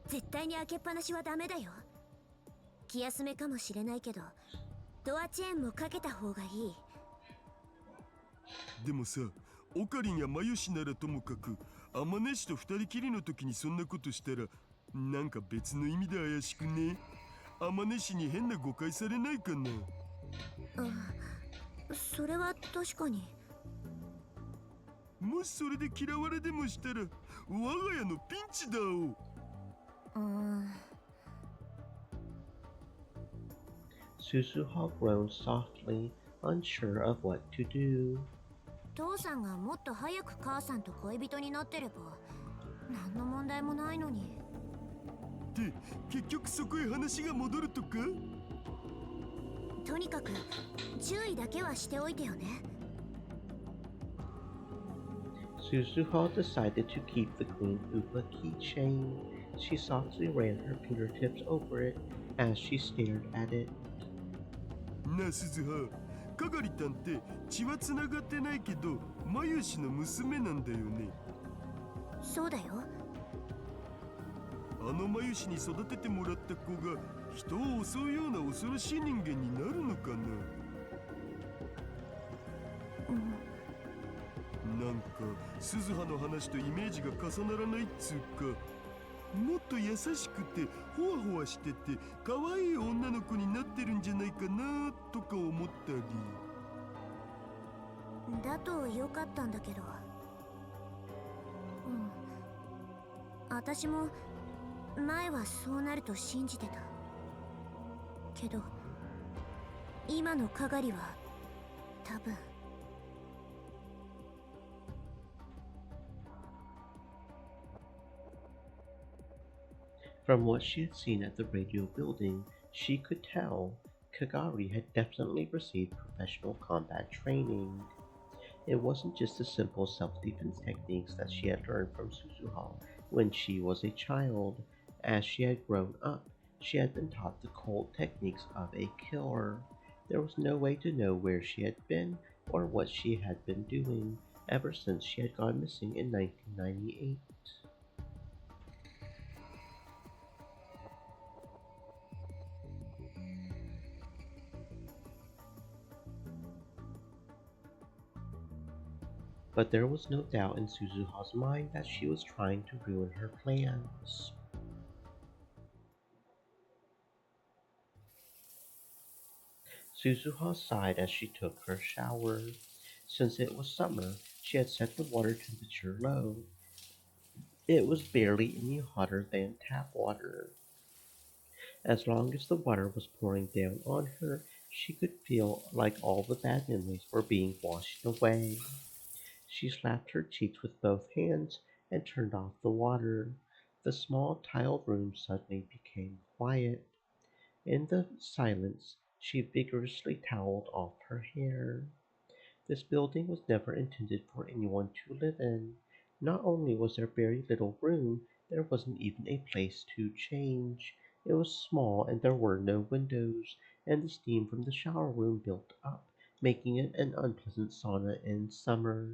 S2: 絶対に開けっぱなしはダメだよ。気休めかもしれないけどドアチェーンもかけた方がいい。
S8: でもさ、オカリンやマユシならともかくアマネシと二人きりの時にそんなことしたらなんか別の意味で怪しくね？アマネシに変な誤解されないかな？
S2: それは確かに。
S8: もしそれで嫌われでもしたら我が家のピンチだお。
S1: Suzuha groaned softly, unsure of what to do.
S2: 父さんがもっと早く母さんと恋人になってれば何の問題もないのに。
S8: で、結局そこへ話が戻るとか？
S2: とにかく注意だけはしておいてよね。
S1: Suzuha decided to keep the Queen Upa keychain. She softly ran her fingertips over it as she stared at it.
S8: なあ鈴葉、かがりたんって血はつながってないけどマユシの娘なんだよね。
S2: そうだよ。
S8: あのマユシに育ててもらった子が人を襲うような恐ろしい人間になるのかな。なんか鈴葉の話とイメージが重ならないっつうか、もっと優しくてホワホワしてて可愛い女の子になってるんじゃないかなとか思ったり。
S2: だとよかったんだけど。私も前はそうなると信じてたけど、今のかがりは多分。
S1: From what she had seen at the radio building, she could tell Kagari had definitely received professional combat training. It wasn't just the simple self-defense techniques that she had learned from Suzuha when she was a child. As she had grown up, she had been taught the cold techniques of a killer. There was no way to know where she had been or what she had been doing ever since she had gone missing in 1998. But there was no doubt in Suzuha's mind that she was trying to ruin her plans. Suzuha sighed as she took her shower. Since it was summer, she had set the water temperature low. It was barely any hotter than tap water. As long as the water was pouring down on her, she could feel like all the bad memories were being washed away. She slapped her cheeks with both hands and turned off the water. The small tiled room suddenly became quiet. In the silence, she vigorously toweled off her hair. This building was never intended for anyone to live in. Not only was there very little room, there wasn't even a place to change. It was small and there were no windows, and the steam from the shower room built up, making it an unpleasant sauna in summer.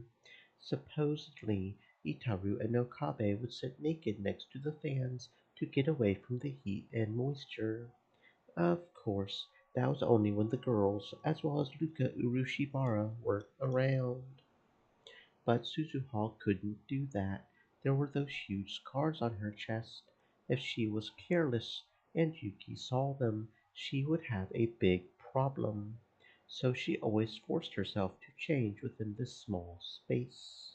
S1: Supposedly, Itaru and Okabe would sit naked next to the fans to get away from the heat and moisture. Of course, that was only when the girls, as well as Luka Urushibara, were around. But Suzuha couldn't do that. There were those huge scars on her chest. If she was careless and Yuki saw them, she would have a big problem. So she always forced herself to change within this small space.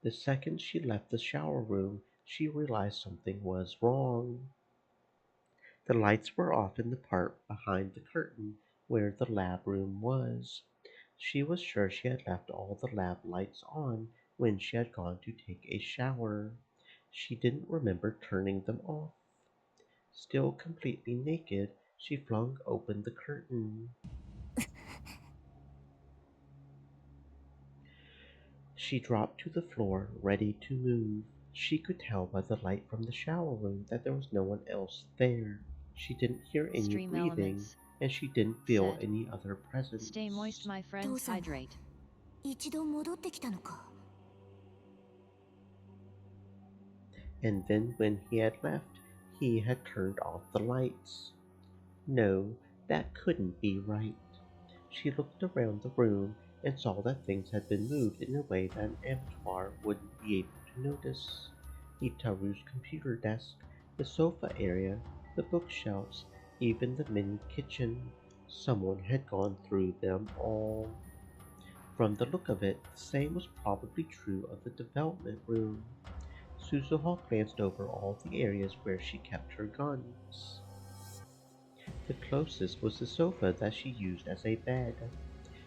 S1: The second she left the shower room, she realized something was wrong. The lights were off in the part behind the curtain where the lab room was. She was sure she had left all the lab lights on when she had gone to take a shower. She didn't remember turning them off. Still completely naked, she flung open the curtain. She dropped to the floor, ready to move. She could tell by the light from the shower room that there was no one else there. She didn't hear any
S4: Stream
S1: breathing,
S4: elements.
S1: and she didn't feel
S4: Said,
S1: any other presence.
S4: Stay moist, my friends, hydrate.
S2: 一度戻ってきたのか。
S1: And then when he had left, he had turned off the lights. No, that couldn't be right. She looked around the room and saw that things had been moved in a way that an amateur wouldn't be able to notice. Itaru's computer desk, the sofa area, the bookshelves, even the mini kitchen. Someone had gone through them all. From the look of it, the same was probably true of the development room. Suzuha glanced over all the areas where she kept her guns. The closest was the sofa that she used as a bed.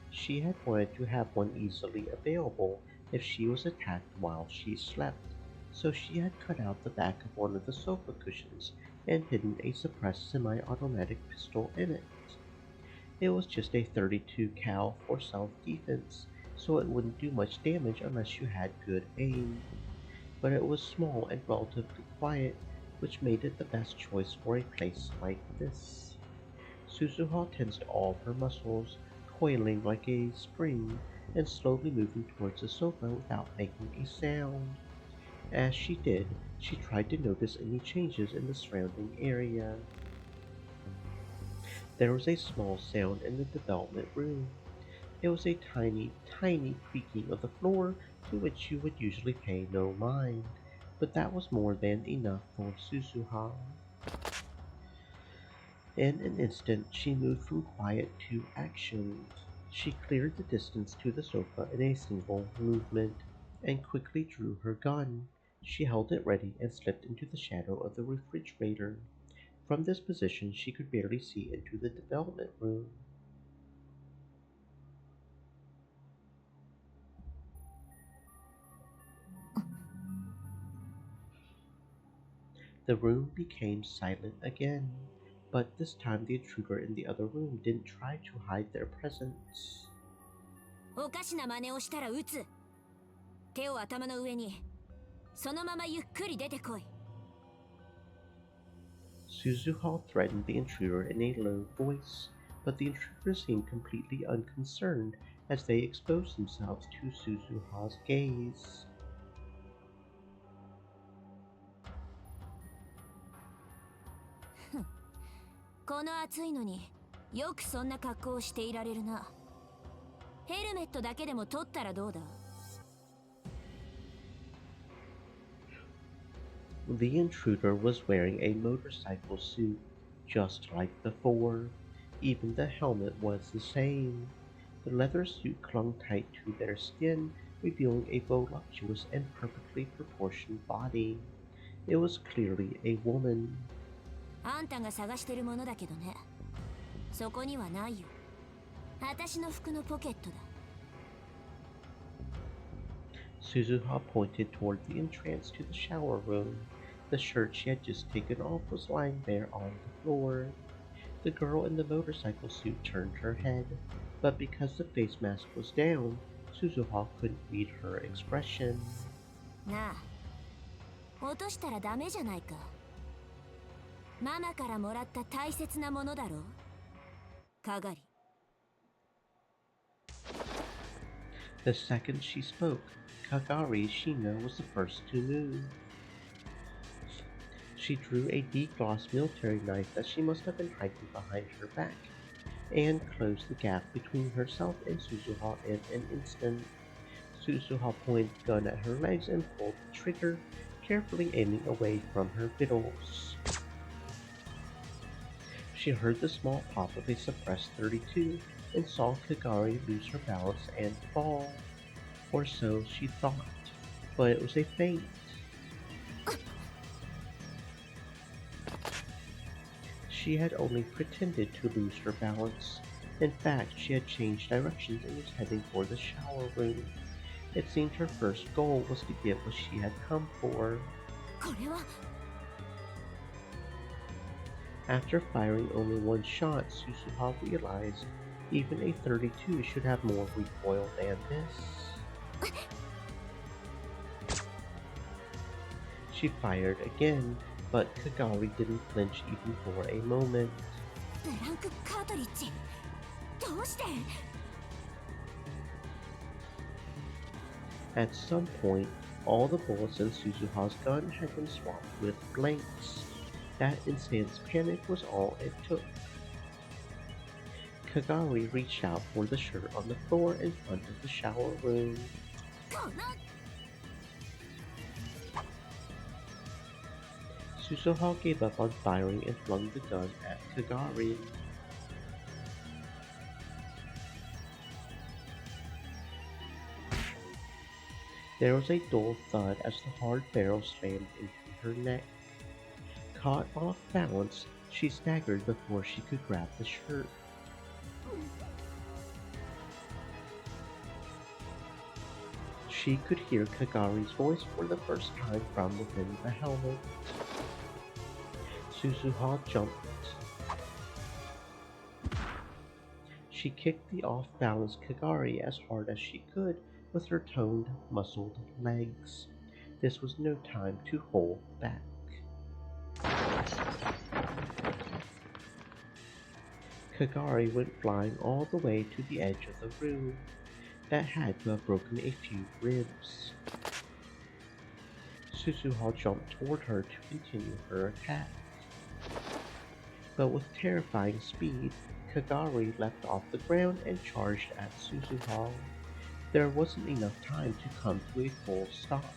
S1: She had wanted to have one easily available if she was attacked while she slept, so she had cut out the back of one of the sofa cushions and hidden a suppressed semi-automatic pistol in it. It was just a 32 cal for self-defense, so it wouldn't do much damage unless you had good aim. But it was small and relatively quiet, which made it the best choice for a place like this. Suzuha tensed all of her muscles, coiling like a spring and slowly moving towards the sofa without making a sound. As she did, she tried to notice any changes in the surrounding area. There was a small sound in the development room. It was a tiny, tiny creaking of the floor to which you would usually pay no mind, but that was more than enough for Suzuha. In an instant, she moved from quiet to action. She cleared the distance to the sofa in a single movement, and quickly drew her gun. She held it ready and slipped into the shadow of the refrigerator. From this position, she could barely see into the development room. The room became silent again, but this time the intruder in the other room didn't try to hide their presence.
S2: おかしな真似をしたら撃つ。手を頭の上に。そのままゆっくり出てこい。
S1: Suzuha threatened the intruder in a low voice, but the intruder seemed completely unconcerned as they exposed themselves to Suzuha's gaze.
S2: この暑いのによくそんな格好をしていられるな。ヘルメットだけでも取ったらどうだ？
S1: The intruder was wearing a motorcycle suit, just like the four. Even the helmet was the same. The leather suit clung tight to their skin, revealing a voluptuous and perfectly proportioned body. It was clearly a woman.
S2: あんたが探してるものだけどね。そこにはないよ。私の服のポケットだ。
S1: Suzuha pointed toward the entrance to the shower room. The shirt she had just taken off was lying there on the floor. The girl in the motorcycle suit turned her head, but because the face mask was down, Suzuha couldn't read her expression.
S2: なあ、落としたらダメじゃないか。ママからもらった大切なものだろ。かがり。
S1: The second she spoke, Kagari Shina was the first to move. She drew a D-gloss military knife that she must have been hiding behind her back, and closed the gap between herself and Suzuha in an instant. Suzuha pointed the gun at her legs and pulled the trigger, carefully aiming away from her vitals. She heard the small pop of a suppressed 32 and saw Kagari lose her balance and fall. Or so she thought, but it was a feint. She had only pretended to lose her balance. In fact, she had changed directions and was heading for the shower room. It seemed her first goal was to get what she had come for.
S2: これは
S1: After firing only one shot, Suzuha realized even a 32 should have more recoil than this. She fired again, but Kagari didn't flinch even for a moment.
S2: ブランクカートリッジ。どうして？
S1: At some point, all the bullets in Suzuha's gun had been swapped with blanks. That instant's panic was all it took. Kagari reached out for the shirt on the floor in front of the shower room.
S2: この
S1: Suzuha gave up on firing and flung the gun at Kagari. There was a dull thud as the hard barrel slammed into her neck. Caught off balance, she staggered before she could grab the shirt. She could hear Kagari's voice for the first time from within the helmet. Suzuha jumped. She kicked the off-balanced Kagari as hard as she could with her toned, muscled legs. This was no time to hold back. Kagari went flying all the way to the edge of the room. That had to have broken a few ribs. Suzuha jumped toward her to continue her attack. But with terrifying speed, Kagari leapt off the ground and charged at Suzuha. There wasn't enough time to come to a full stop.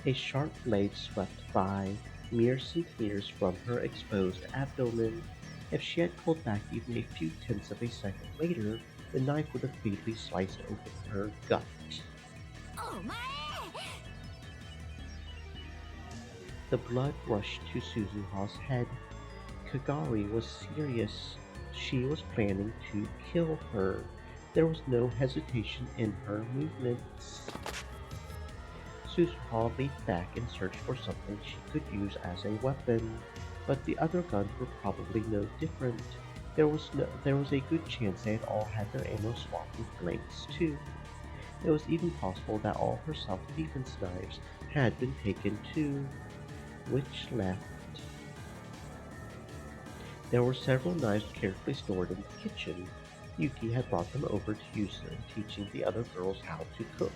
S1: A sharp blade swept by, mere centimeters from her exposed abdomen. If she had pulled back even a few tenths of a second later, the knife would have fatally sliced open her gut. The blood rushed to Suzuha's head. Kagari was serious. She was planning to kill her. There was no hesitation in her movements. Suzuha leaped back and searched for something she could use as a weapon, but the other guns were probably no different. There was a good chance they had all had their ammo swapped with blanks too. It was even possible that all her self-defense knives had been taken too. Which left? There were several knives carefully stored in the kitchen. Yuki had brought them over to use them, teaching the other girls how to cook.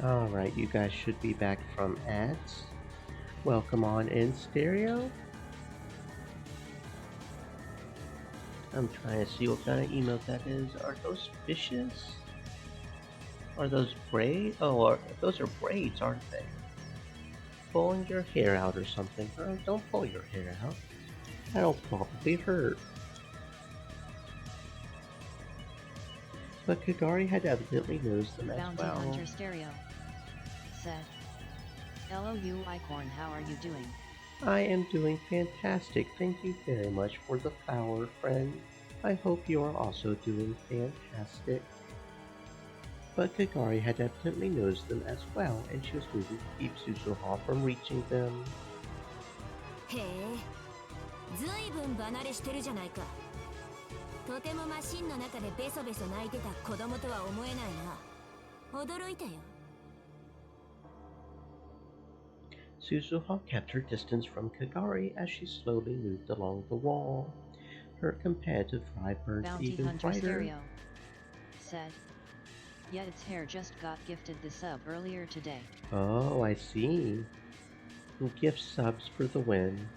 S1: Alright, you guys should be back from ads. Welcome on in, Stereo. I'm trying to see what kind of emote that is. Are those fishes? Are those braids? Oh, those are braids, aren't they? Pulling your hair out or something. Oh, don't pull your hair out. That'll probably hurt. But Kagari had evidently noticed them as
S4: Bounty
S1: well.
S4: Hunter Stereo said, "LOU Icorn, how are you doing?"
S1: I am doing fantastic. Thank you very much for the flower, friend. I hope you are also doing fantastic. But Kagari had evidently noticed them as well, and she was moving to keep Suzuha from reaching them.
S9: へえ、ずいぶん離れしてるじゃないか。とてもマシンの中でベソベソ泣いてた子供とは思えないな。驚いたよ。
S1: Suzuha kept her distance from Kagari as she slowly moved along the wall. Her competitive eye burned
S4: Bounty
S1: even
S4: Hunter
S1: brighter.
S4: Stereo said, yet its hair just got gifted the sub earlier today.
S1: Oh, I see. Gift subs for the win.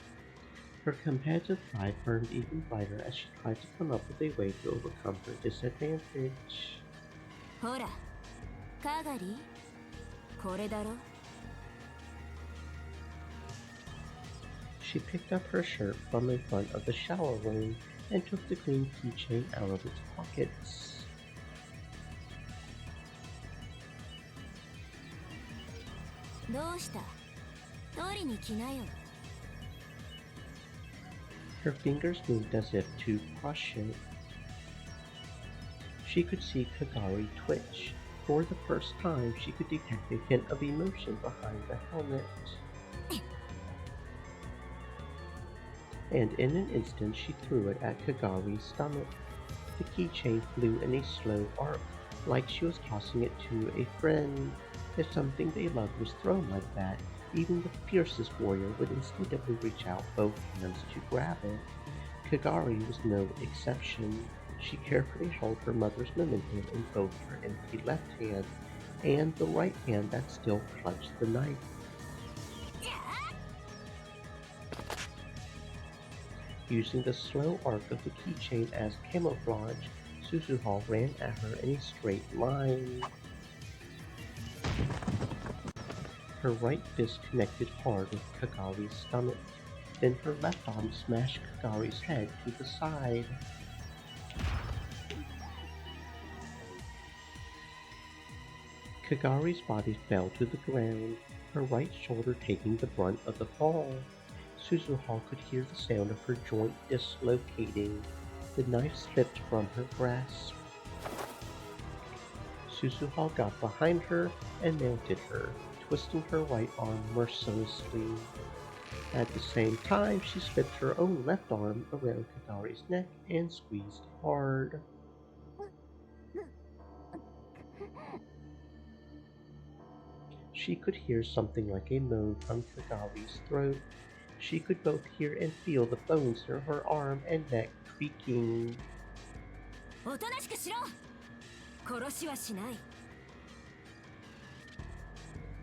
S1: Her competitive pride burned even brighter as she tried to come up with a way to overcome her disadvantage.
S9: ほら、カガリ、これだろ。
S1: She picked up her shirt from in front of the shower room and took the green keychain out of its pockets.
S9: どうした？取りに来なよ。
S1: Her fingers moved as if to crush it. She could see Kagari twitch. For the first time, she could detect a hint of emotion behind the helmet. And in an instant, she threw it at Kagari's stomach. The keychain flew in a slow arc, like she was tossing it to a friend. If something they loved was thrown like that, even the fiercest warrior would instinctively reach out both hands to grab it. Kagari was no exception. She carefully held her mother's memento in both her empty left hand and the right hand that still clutched the knife. Using the slow arc of the keychain as camouflage, Suzuha ran at her in a straight line. Her right fist connected hard with Kagari's stomach. Then her left arm smashed Kagari's head to the side. Kagari's body fell to the ground, her right shoulder taking the brunt of the fall. Suzuha could hear the sound of her joint dislocating. The knife slipped from her grasp. Suzuha got behind her and mounted her, twisting her right arm mercilessly. At the same time, she slipped her own left arm around Kagari's neck and squeezed hard. She could hear something like a moan from Kagari's throat. She could both hear and feel the bones near her arm and neck creaking.
S9: おとなしくしろ。殺しはしない。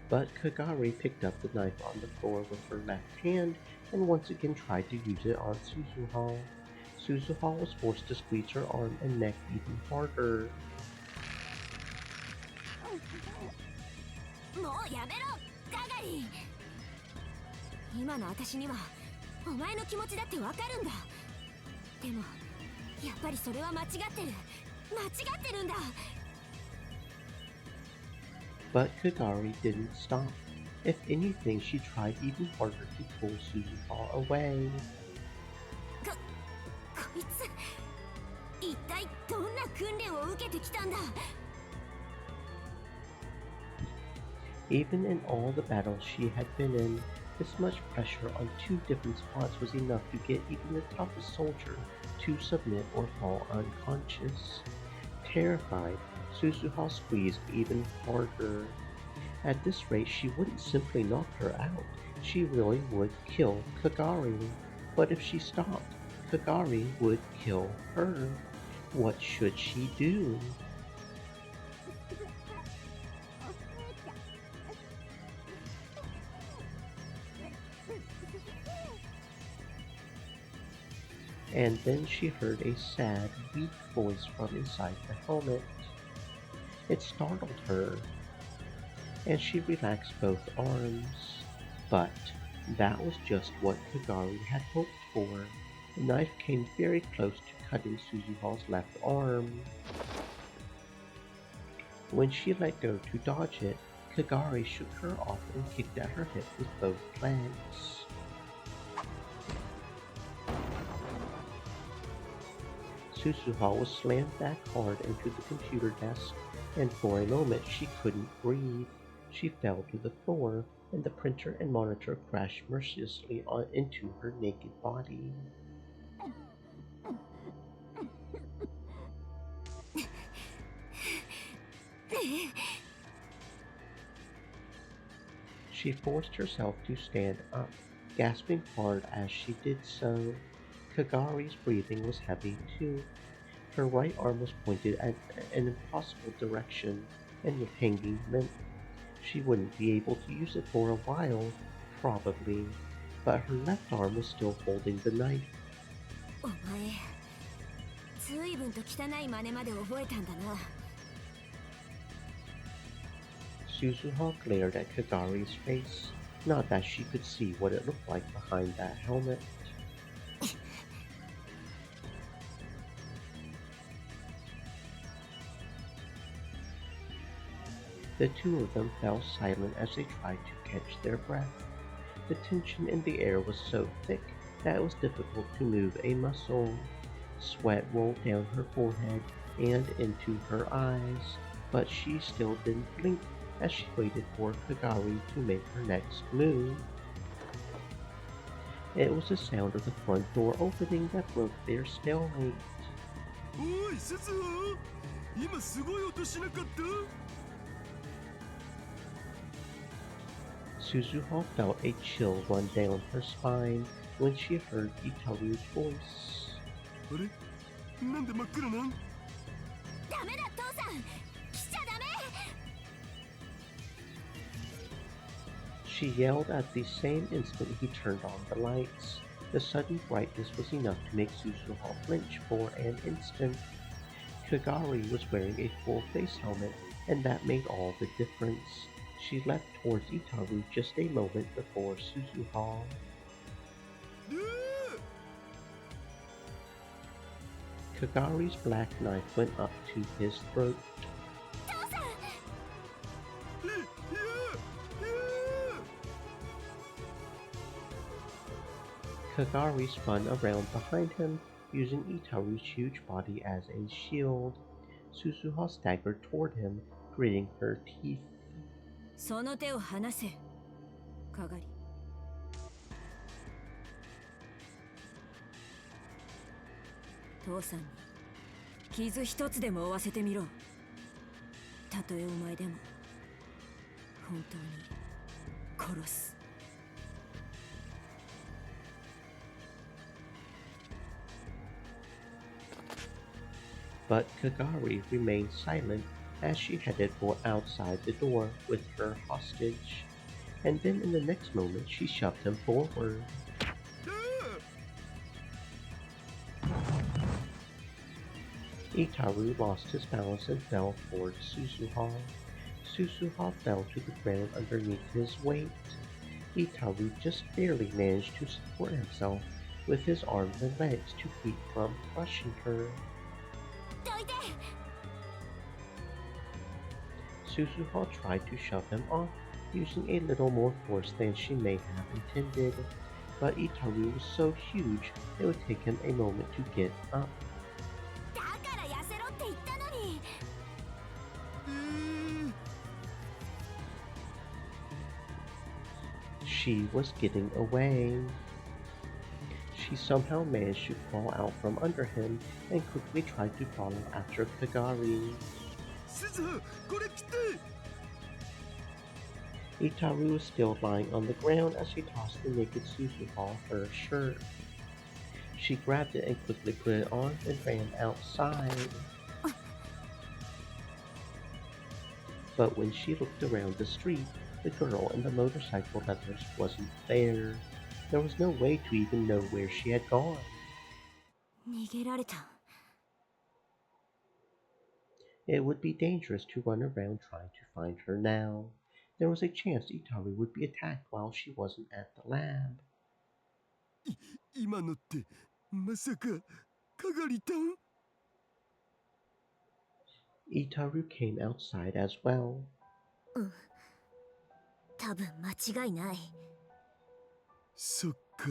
S1: But Kagari picked up the knife on the floor with her left hand and once again tried to use it on Suzuha. Suzuha was forced to squeeze her arm and neck even harder.
S9: もうやめろ、ガガリ。今の私にはお前の気持ちだってわかるんだ。でもやっぱりそれは間違ってる。間違ってるんだ。
S1: But Kagari didn't stop. If anything, she tried even harder to pull Suzuha away.
S9: こいつ、一体どんな訓練を受けてきたんだ。
S1: Even in all the battles she had been in, this much pressure on two different spots was enough to get even the toughest soldier to submit or fall unconscious. Terrified, Suzuha squeezed even harder. At this rate, she wouldn't simply knock her out, she really would kill Kagari. But if she stopped, Kagari would kill her. What should she do? And then she heard a sad, weak voice from inside the helmet. It startled her, and she relaxed both arms. But that was just what Kagari had hoped for. The knife came very close to cutting Suzuha's left arm. When she let go to dodge it, Kagari shook her off and kicked at her hip with both legs. Suzuha was slammed back hard into the computer desk, and for a moment she couldn't breathe. She fell to the floor, and the printer and monitor crashed mercilessly into her naked body. She forced herself to stand up, gasping hard as she did so. Kagari's breathing was heavy too. Her right arm was pointed at an impossible direction and was hanging limp. She wouldn't be able to use it for a while, probably, but her left arm was still holding the knife.
S9: お前随分と汚い真似まで覚えたんだな。
S1: Suzuha glared at Kagari's face, not that she could see what it looked like behind that helmet. The two of them fell silent as they tried to catch their breath. The tension in the air was so thick that it was difficult to move a muscle. Sweat rolled down her forehead and into her eyes, but she still didn't blink as she waited for Kagari to make her next move. It was the sound of the front door opening that broke their stalemate.
S8: おい、鈴葉、今すごい音しなかった？
S1: Suzuha felt a chill run down her spine when she heard Itaru's voice.
S8: あれ？なんで真っ暗なん？
S9: ダメだ父さん、来ちゃダメ。
S1: She yelled at the same instant he turned on the lights. The sudden brightness was enough to make Suzuha flinch for an instant. Kagari was wearing a full-face helmet, and that made all the difference. She leapt towards Itaru just a moment before Suzuha. Kagari's black knife went up to his throat.
S9: 父さん。
S1: Kagari spun around behind him, using Itaru's huge body as a shield. Suzuha staggered toward him, gritting her teeth.
S9: その手を離せ、かがり。父さんに傷一つでも負わせてみろ。たとえお前でも本当に殺す。
S1: But Kagari remained silent as she headed for outside the door with her hostage. And then in the next moment she shoved him forward. Itaru lost his balance and fell towards Suzuha. Suzuha fell to the ground underneath his weight. Itaru just barely managed to support himself with his arms and legs to keep from crushing her.
S9: どいて。
S1: Suzuha tried to shove him off, using a little more force than she may have intended, but Itaru was so huge it would take him a moment to get up.
S9: だから痩せろって言ったのに。
S1: She was getting away. She somehow managed to crawl out from under him and quickly tried to follow after Kagari.
S8: 鈴葉、これ来て。
S1: Itaru was still lying on the ground as she tossed the naked Suzuha her shirt. She grabbed it and quickly put it on and ran outside. But when she looked around the street, the girl in the motorcycle leathers wasn't there. There was no way to even know where she had gone.
S9: 逃げられた。
S1: It would be dangerous to run around trying to find her now. There was a chance Itaru would be attacked while she wasn't at the lab.
S8: 今のってまさかかがりたん？
S1: Itaru came outside as well.
S9: 多分間違いない。
S8: そっか。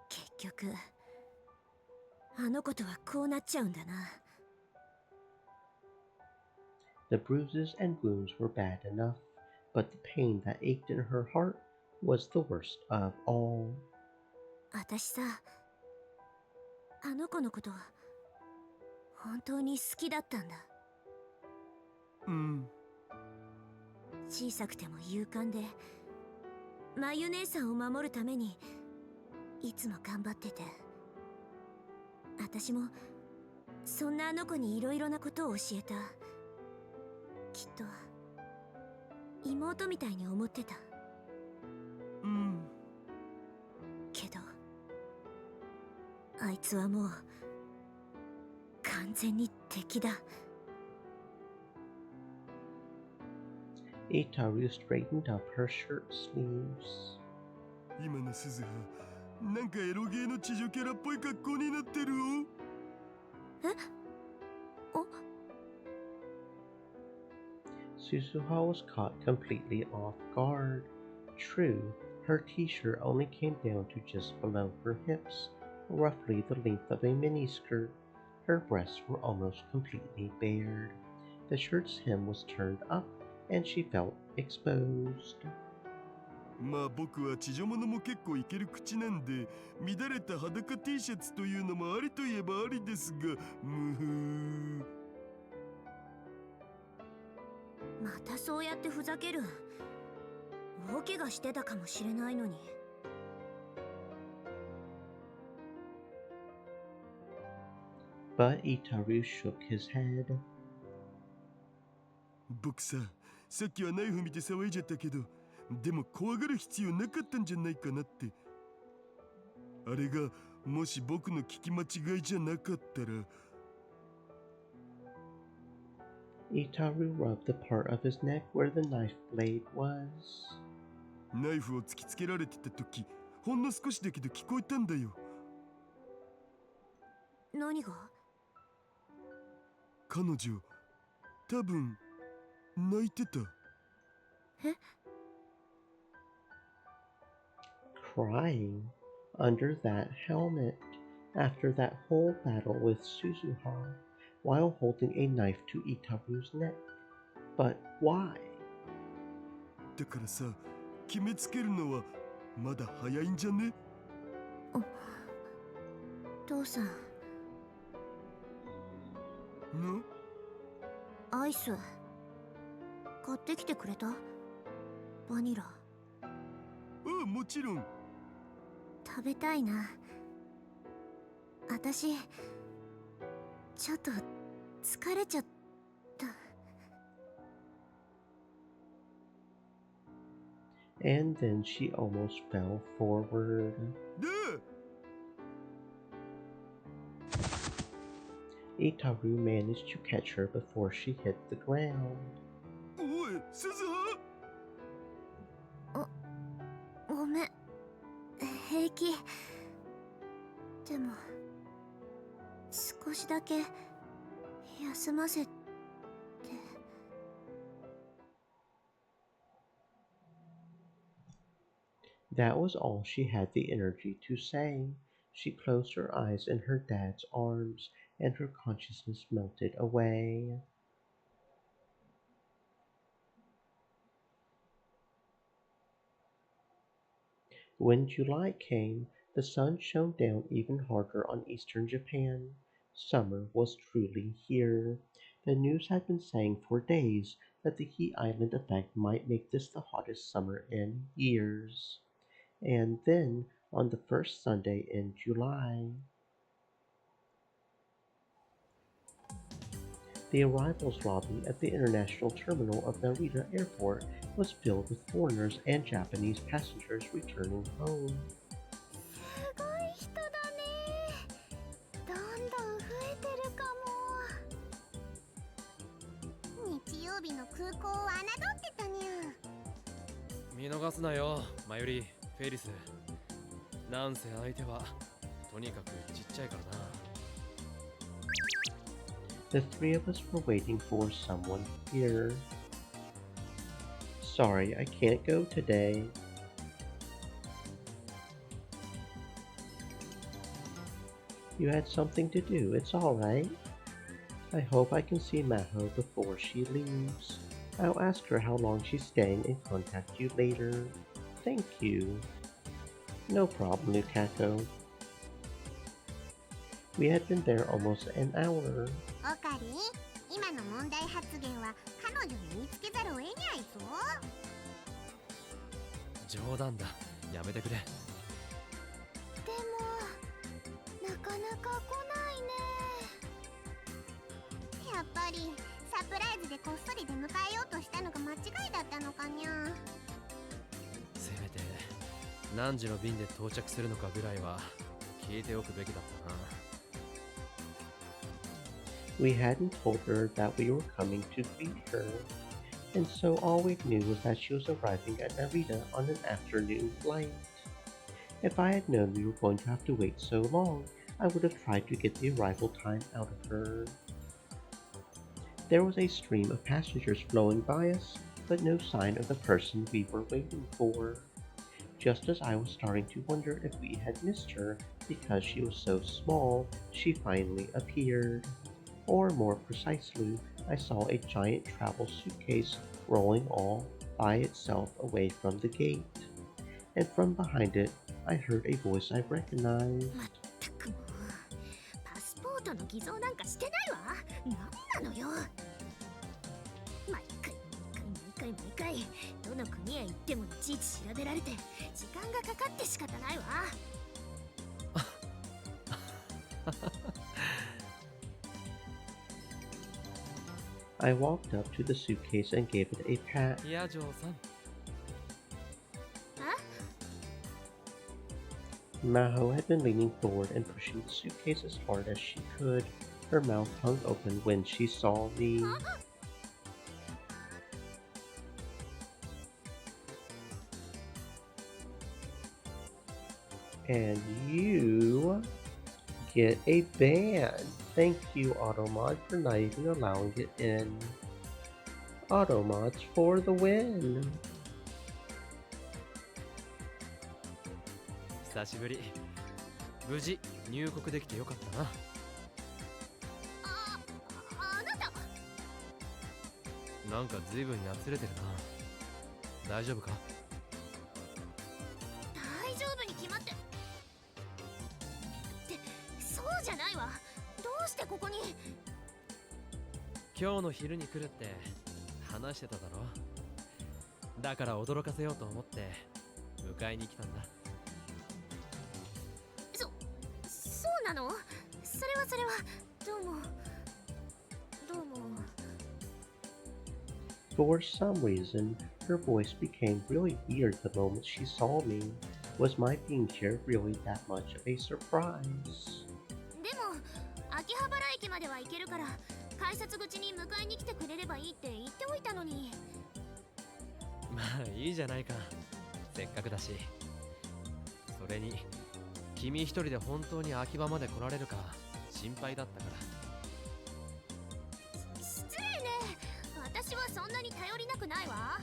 S9: 結局あの子とはこうなっちゃうんだな。
S1: The bruises and wounds were bad enough, but the pain that ached in her heart was the worst of all.
S9: 私さ、あの子のことは本当に好きだったんだ。
S8: うん。
S9: 小さくても勇敢で、まゆ姉さんを守るためにいつも頑張ってて、私もそんなあの子にいろいろなことを教えた。きっと妹みたいに思ってた。
S8: うん。
S9: けどあいつはもう完全に敵だ。
S1: Itaru straightened up her shirt sleeves.
S8: 今の鈴葉、なんかエロゲーの地上キャラっぽい格好になってるよ。
S9: え？お？
S1: Suzuha was caught completely off guard. True, her t-shirt only came down to just below her hips, roughly the length of a miniskirt. Her breasts were almost completely bared. The shirt's hem was turned up, and she felt exposed.
S8: まあ僕は地上物も結構いける口なんで、乱れた裸 T シャツというのもありといえばありですが、むふー。
S9: またそうやってふざける。大怪我してたかもしれないのに。
S1: But Itaru shook his head.
S8: 僕さっきはナイフ見て騒いじゃったけど、でも怖がる必要なかったんじゃないかなって。あれがもし僕の聞き間違いじゃなかったら。
S1: Itaru rubbed the part of his neck where the knife blade was.
S8: ナイフを突きつけられてた時、ほんの少しだけど聞こえたんだよ。
S9: 何が？
S8: 彼女、多分泣いてた。
S9: え
S1: Crying under that helmet after that whole battle with Suzuha while holding a knife to Itaru's neck. But why?
S8: だからさ、決めつけるのはまだ早いんじゃね？
S9: 父さん。
S8: の？
S9: アイス買ってきてくれた？バニラ。
S8: ああ、もちろん。
S9: 食べたいな。私ちょっと疲れちゃった。
S1: And then she almost fell forward.
S8: で、
S1: Itaru managed to catch her before she hit the ground.
S8: おい、鈴葉。
S9: ごめん、平気。でも少しだけ休ませて。
S1: That was all she had the energy to say. She closed her eyes in her dad's arms, and her consciousness melted away. When July came, the sun shone down even harder on eastern Japan. Summer was truly here. The news had been saying for days that the heat island effect might make this the hottest summer in years. And then, on the first Sunday in July, the arrivals lobby at the international terminal of Narita Airport was filled with foreigners and Japanese passengers returning home.
S9: すごい人だね。どんどん増えてるかも。日曜日の空港を侮ってたにゃ。
S3: 見逃すなよ、マユリ、フェリス。なんせ相手はとにかくちっちゃいからな。
S1: The three of us were waiting for someone here. Sorry, I can't go today. You had something to do, it's alright. I hope I can see Maho before she leaves. I'll ask her how long she's staying and contact you later. Thank you. No problem, Nukako. We had been there almost an hour.
S9: オカリン、今の
S10: 問題発言は彼女に見つけざるを得ないぞ。
S3: 冗談だ、やめてくれ。
S10: でもなかなか来ないね。やっぱりサプライズでこっそり出迎えようとしたのが間違いだったのかにゃ。
S3: せめて何時の便で到着するのかぐらいは聞いておくべきだったな。
S1: We hadn't told her that we were coming to greet her, and so all we knew was that she was arriving at Narita on an afternoon flight. If I had known we were going to have to wait so long, I would have tried to get the arrival time out of her. There was a stream of passengers flowing by us, but no sign of the person we were waiting for. Just as I was starting to wonder if we had missed her because she was so small, she finally appeared. Or more precisely, I saw a giant travel suitcase rolling all by itself away from the gate. And from behind it, I heard a voice I recognized.
S10: まったくもう、パスポートの偽造なんかしてないわ。なんなのよ。毎回どの国へ行ってもいちいち調べられて時間がかかって仕方ないわ。
S1: I walked up to the suitcase and gave it a pat.
S3: いや、ジョーさん。
S1: Maho had been leaning forward and pushing the suitcase as hard as she could. Her mouth hung open when she saw me. And you get a ban. Thank you, Automod, for not even allowing it in. Automods for the win.
S3: 久しぶり。無事入国できてよかったな。
S10: あなた。
S3: なんか随分やつれてるな。大丈夫か？
S10: 大丈夫に決まって。ってそうじゃないわ。どうしてここに？
S3: 今日の昼に来るって話してただろ。だから驚かせようと思って迎えに来たんだ。
S10: そうなの？それはどうも。
S1: For some reason, her voice became really weird the moment she saw me. Was my being here really that much of a surprise?
S10: でも秋葉原駅までは行けるから改札口に迎えに来てくれればいいって言っておいたのに。
S3: まあいいじゃないか。せっかくだし。それに君一人で本当に秋葉まで来られるか心配だったから。
S10: 失礼ね。私はそんなに頼りなくないわ。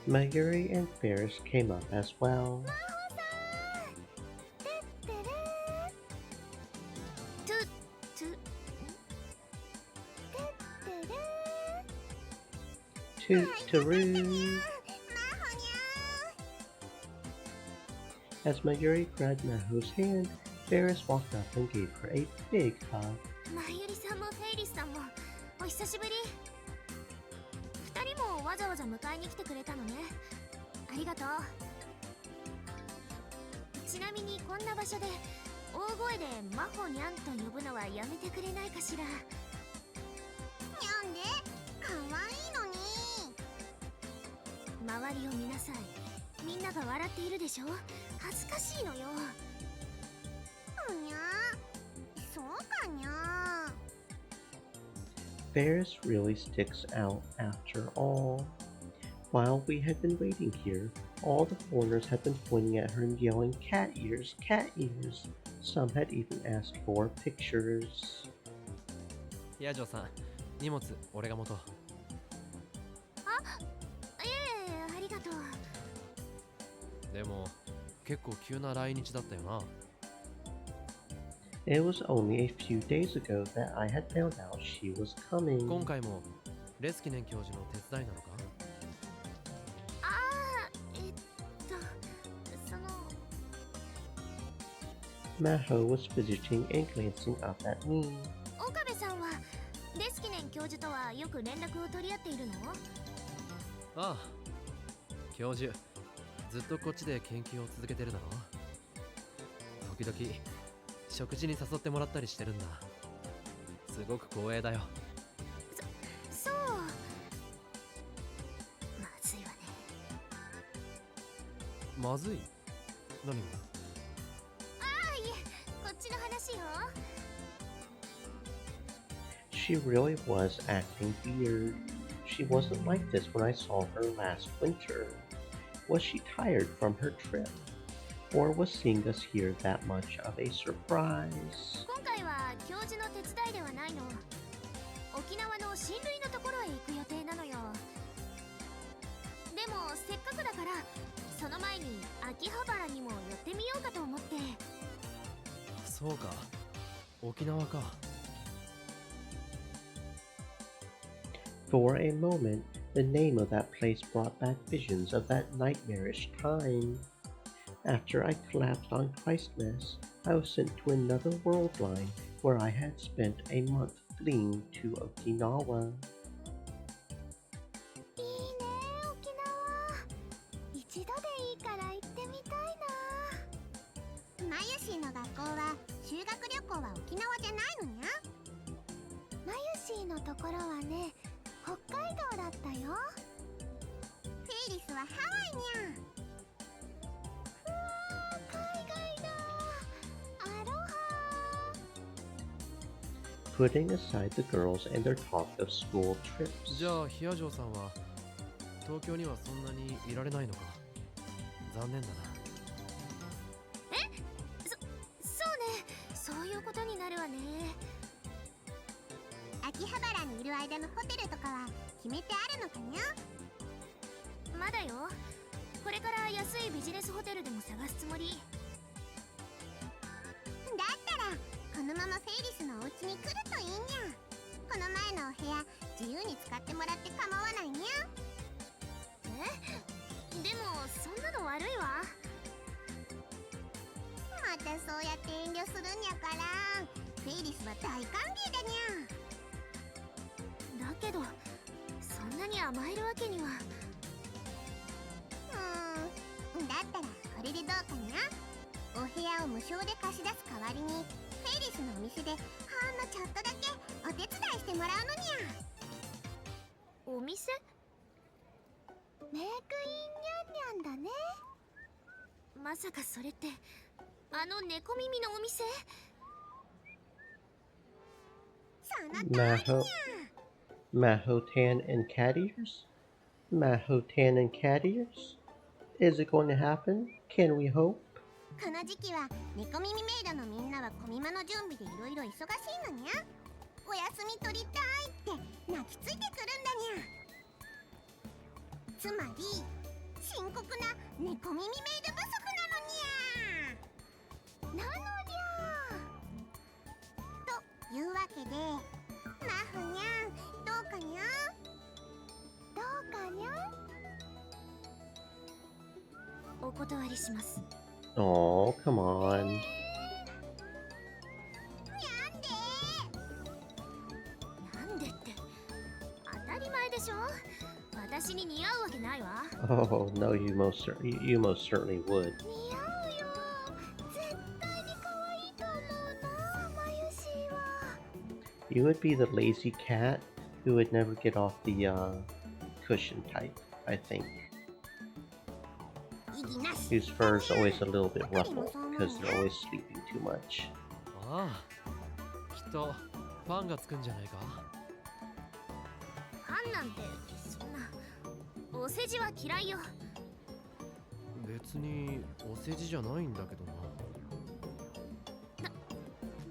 S1: Mayuri and Ferris came up as well. Toot-toot. As Mayuri grabbed Maho's hand, Ferris walked up and gave her a big hug.
S10: まゆりさんもフェイリスさんもお久しぶり。二人もわざわざ迎えに来てくれたのね。ありがとう。ちなみにこんな場所で大声でマホニャンと呼ぶのはやめてくれないかしら。なんで？かわいいのに。周りを見なさい。みんなが笑っているでしょ。恥ずかしいのよ。にゃそうかにゃ。
S1: Ferris really sticks out after all. While we had been waiting here, all the foreigners had been pointing at her and yelling, "Cat ears, cat ears!" Some had even asked for pictures.
S3: いやジョーさん、荷物俺が持とう。
S10: いえありがとう。
S3: でも結構急な来日だったよな。
S1: It was only a few days ago that I had found out she was coming.
S3: 今回もレスキネン教授の手伝いなのか？
S10: その
S1: Maho was fidgeting and glancing up at me.
S10: 岡部さんはデスキネン教授とはよく連絡を取り合っているの？
S3: ああ、教授ずっとこっちで研究を続けてるだろ。時々食事に誘ってもらったりしてるんだ。すごく光栄だよ。
S10: そう。まずいわね。
S3: まずい？何が？
S10: ああ、いえ、こっちの話よ。
S1: She really was acting weird. She wasn't like this when I saw her last winter. Was she tired from her trip? Or was seeing us here that much of a surprise?
S10: 今回は教授の手伝いではないの。沖縄の親類のところへ行く予定なのよ。でもせっかくだからその前に秋葉原にも寄ってみようかと思って。
S3: そうか、沖縄か。
S1: For a moment, the name of that place brought back visions of that nightmarish time. After I collapsed on Christmas, I was sent to another world line where I had spent a month fleeing to Okinawa.
S10: いいね、沖縄。一度でいいから行ってみたいな。マユシーの学校は修学旅行は沖縄じゃないのにゃ。マユシーのところはね、北海道だったよ。フェイリスはハワイにゃ。うわー、海外だ。アロハ。
S1: Putting aside the girls and their talk of school trips.
S3: じゃあヒアジョーさんは東京にはそんなにいられないのか。残念だな。
S10: そうね、そういうことになるわね。秋葉原にいる間のホテルとかは決めてあるのかにゃ？まだよ。これから安いビジネスホテルでも探すつもり。だったらこのままフェイリスのお家に来るといいにゃ。この前のお部屋自由に使ってもらって構わないにゃ。でもそんなの悪いわ。またそうやって遠慮するんやから、フェイリスは大歓迎だにゃ。だけどそんなに甘えるわけには。だったらこれでどうかにゃ。お部屋を無償で貸し出す代わりにフェイリスのお店でほんのちょっとだけお手伝いしてもらうのにゃ。お店？メイクインニャンニャンだね。まさかそれってあの猫耳のお店？その通りにゃ。
S1: Mahotan and cat ears? Mahotan and cat ears? Is it going to happen? Can we hope?
S10: この時期は猫耳メイドのみんなはコミマの準備でいろいろ忙しいのにゃ。お休み取りたいって泣きついてくるんだにゃ。つまり深刻な猫耳メイド不足なのにゃ。なのにゃ。というわけでマフにゃん、どうかにゃ。どうかにゃ。お断りします。
S1: Oh, come on.
S10: なんでって当たり前でしょ。私に似合うわけないわ。
S1: Oh, no, you most certainly would.
S10: 似合うよ。絶対に可愛いと思うな、マユシーは。
S1: You would be the lazy cat who would never get off the cushion type, I think.
S10: 意義なし。
S1: Whose fur is always a little bit ruffled because they're always sleeping too much.
S3: ああ、きっとファンがつくんじゃないか。
S10: ファンなんてそんな。お世辞は嫌いよ。
S3: 別にお世辞じゃないんだけどな。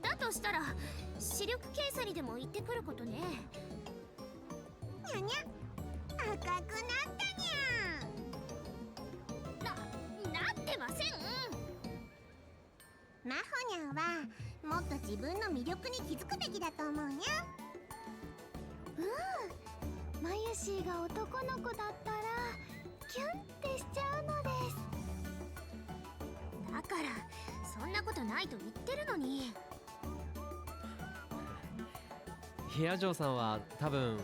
S10: だとしたら視力検査にでも行ってくることね。にゃにゃ、赤くなったにゃ。なってません。マホニャンはもっと自分の魅力に気づくべきだと思うにゃ。マユシーが男の子だったらキュンってしちゃうのです。だからそんなこことないと言ってるのに。
S3: ヒア嬢さんは多分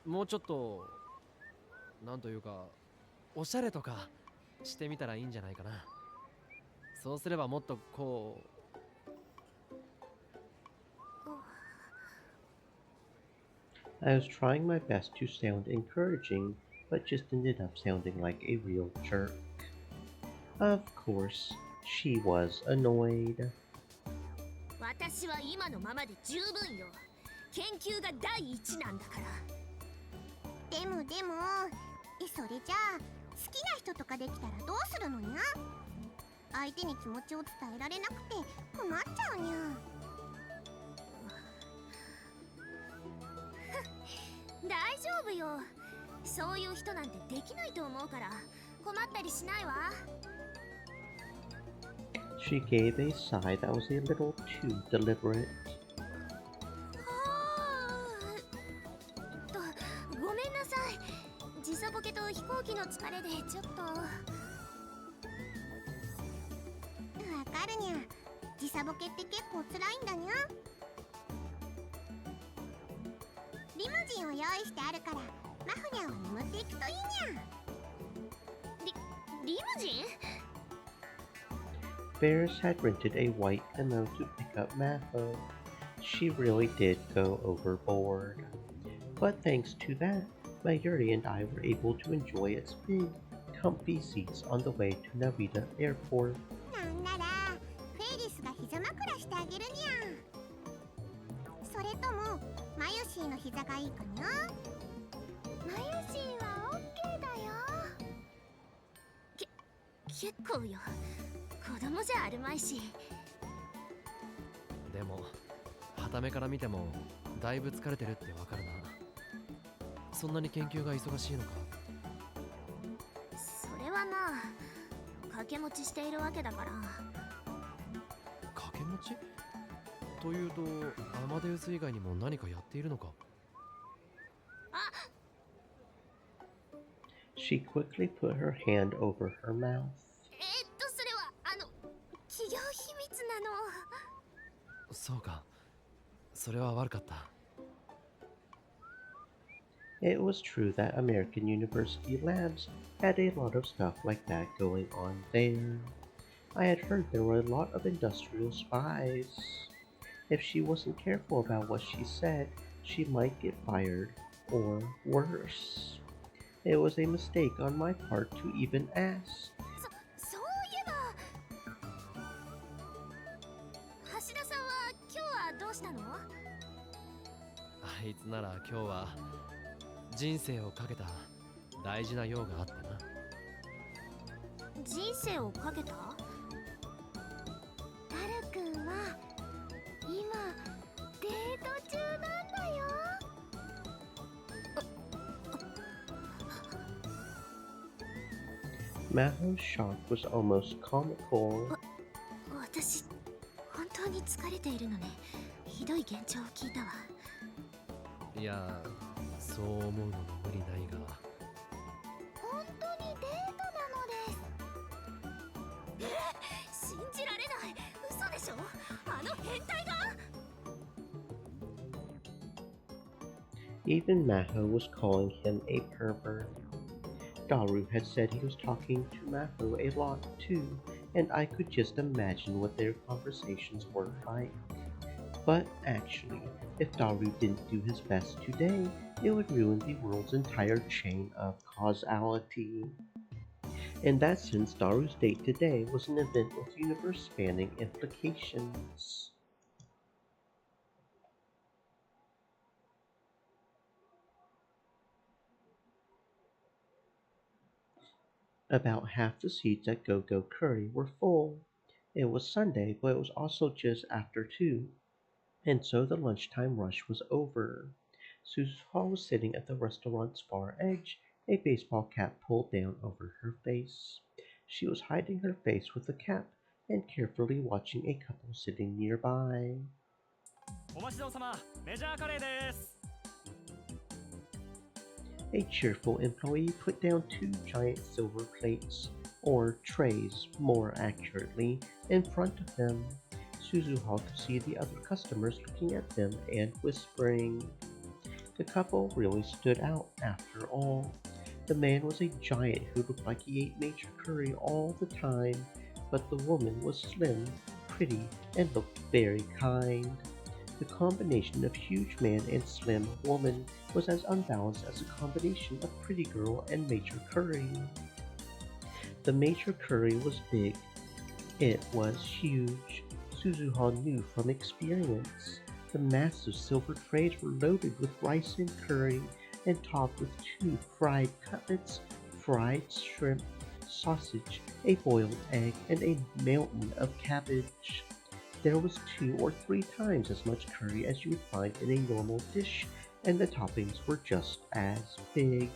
S3: もうちょっとなんというかおしゃれとかしてみたらいいんじゃないかな。そうすればもっとこう。
S1: I was trying my best to sound encouraging, but just ended up sounding like a real jerk. Of course, she was annoyed.
S10: 私は今のままで十分よ。研究が第一なんだから。でもそれじゃあ好きな人とかできたらどうするのにゃ。相手に気持ちを伝えられなくて困っちゃうにゃ。大丈夫よ。そういう人なんてできないと思うから困ったりしないわ。
S1: She gave a sigh that was a little too deliberate.
S10: ごめんなさい。時差ボケと飛行機の疲れでちょっと。わかるにゃ。時差ボケって結構辛いんだにゃ。リムジンを用意してあるからマフニャを眠っていくといいにゃ。リムジン
S1: Ferris had rented a white limo to pick up Maho. She really did go overboard. But thanks to that, Mayuri and I were able to enjoy its big, comfy seats on the way to Narita Airport.
S10: なんならフェイリスが膝枕してあげるにゃ。それともマユシーの膝がいいかにゃ。マユシーはオッケーだよ。結構よ。子供じゃあるまいし。
S3: でも傍目から見てもだいぶ疲れてるってわかるな。そんなに研究が忙しいのか。
S10: それはまあ掛け持ちしているわけだから。
S3: 掛け持ちというとアマデウス以外にも何かやっているのか。
S1: She quickly put her hand over her mouth.
S10: それは企業秘密なの。
S3: そうか、それは悪かった。
S1: It was true that American university labs had a lot of stuff like that going on there. I had heard there were a lot of industrial spies. If she wasn't careful about what she said, she might get fired, or worse. It was a mistake on my part to even ask.
S10: そういえば橋田さんは今日はどうしたの？
S3: あいつなら今日は人生をかけた大事な用があってな。
S10: 人生をかけた？タル君は今デート中なんだよ。
S1: Maho's shock was almost comical.
S10: 私本当に疲れているのね。ひどい幻聴を聞いたわ。
S3: いや、そう思うのも無理ないが。
S10: 本当にデートなのです。信じられない。嘘でしょ。あの変態が。
S1: Even Maho was calling him a pervert. Daru had said he was talking to Maho a lot too, and I could just imagine what their conversations were like. But actually, if Daru didn't do his best today, it would ruin the world's entire chain of causality. In that sense, Daru's date today was an event with universe-spanning implications. About half the seats at Go-Go Curry were full. It was Sunday, but it was also just after 2, and so the lunchtime rush was over. Suzuha was sitting at the restaurant's far edge, a baseball cap pulled down over her face. She was hiding her face with the cap and carefully watching a couple sitting nearby.
S11: お待ちどおさま、メジャーカレーです。
S1: A cheerful employee put down 2 giant silver plates, or trays more accurately, in front of them. Suzuha could see the other customers looking at them and whispering. The couple really stood out after all. The man was a giant who looked like he ate major curry all the time, but the woman was slim, pretty, and looked very kind. The combination of huge man and slim woman was as unbalanced as a combination of pretty girl and major curry. The major curry was big. It was huge. Suzuha knew from experience. The massive silver trays were loaded with rice and curry and topped with 2 fried cutlets, fried shrimp, sausage, a boiled egg, and a mountain of cabbage. There was 2 or 3 times as much curry as you would find in a normal dish, and the toppings were just as big.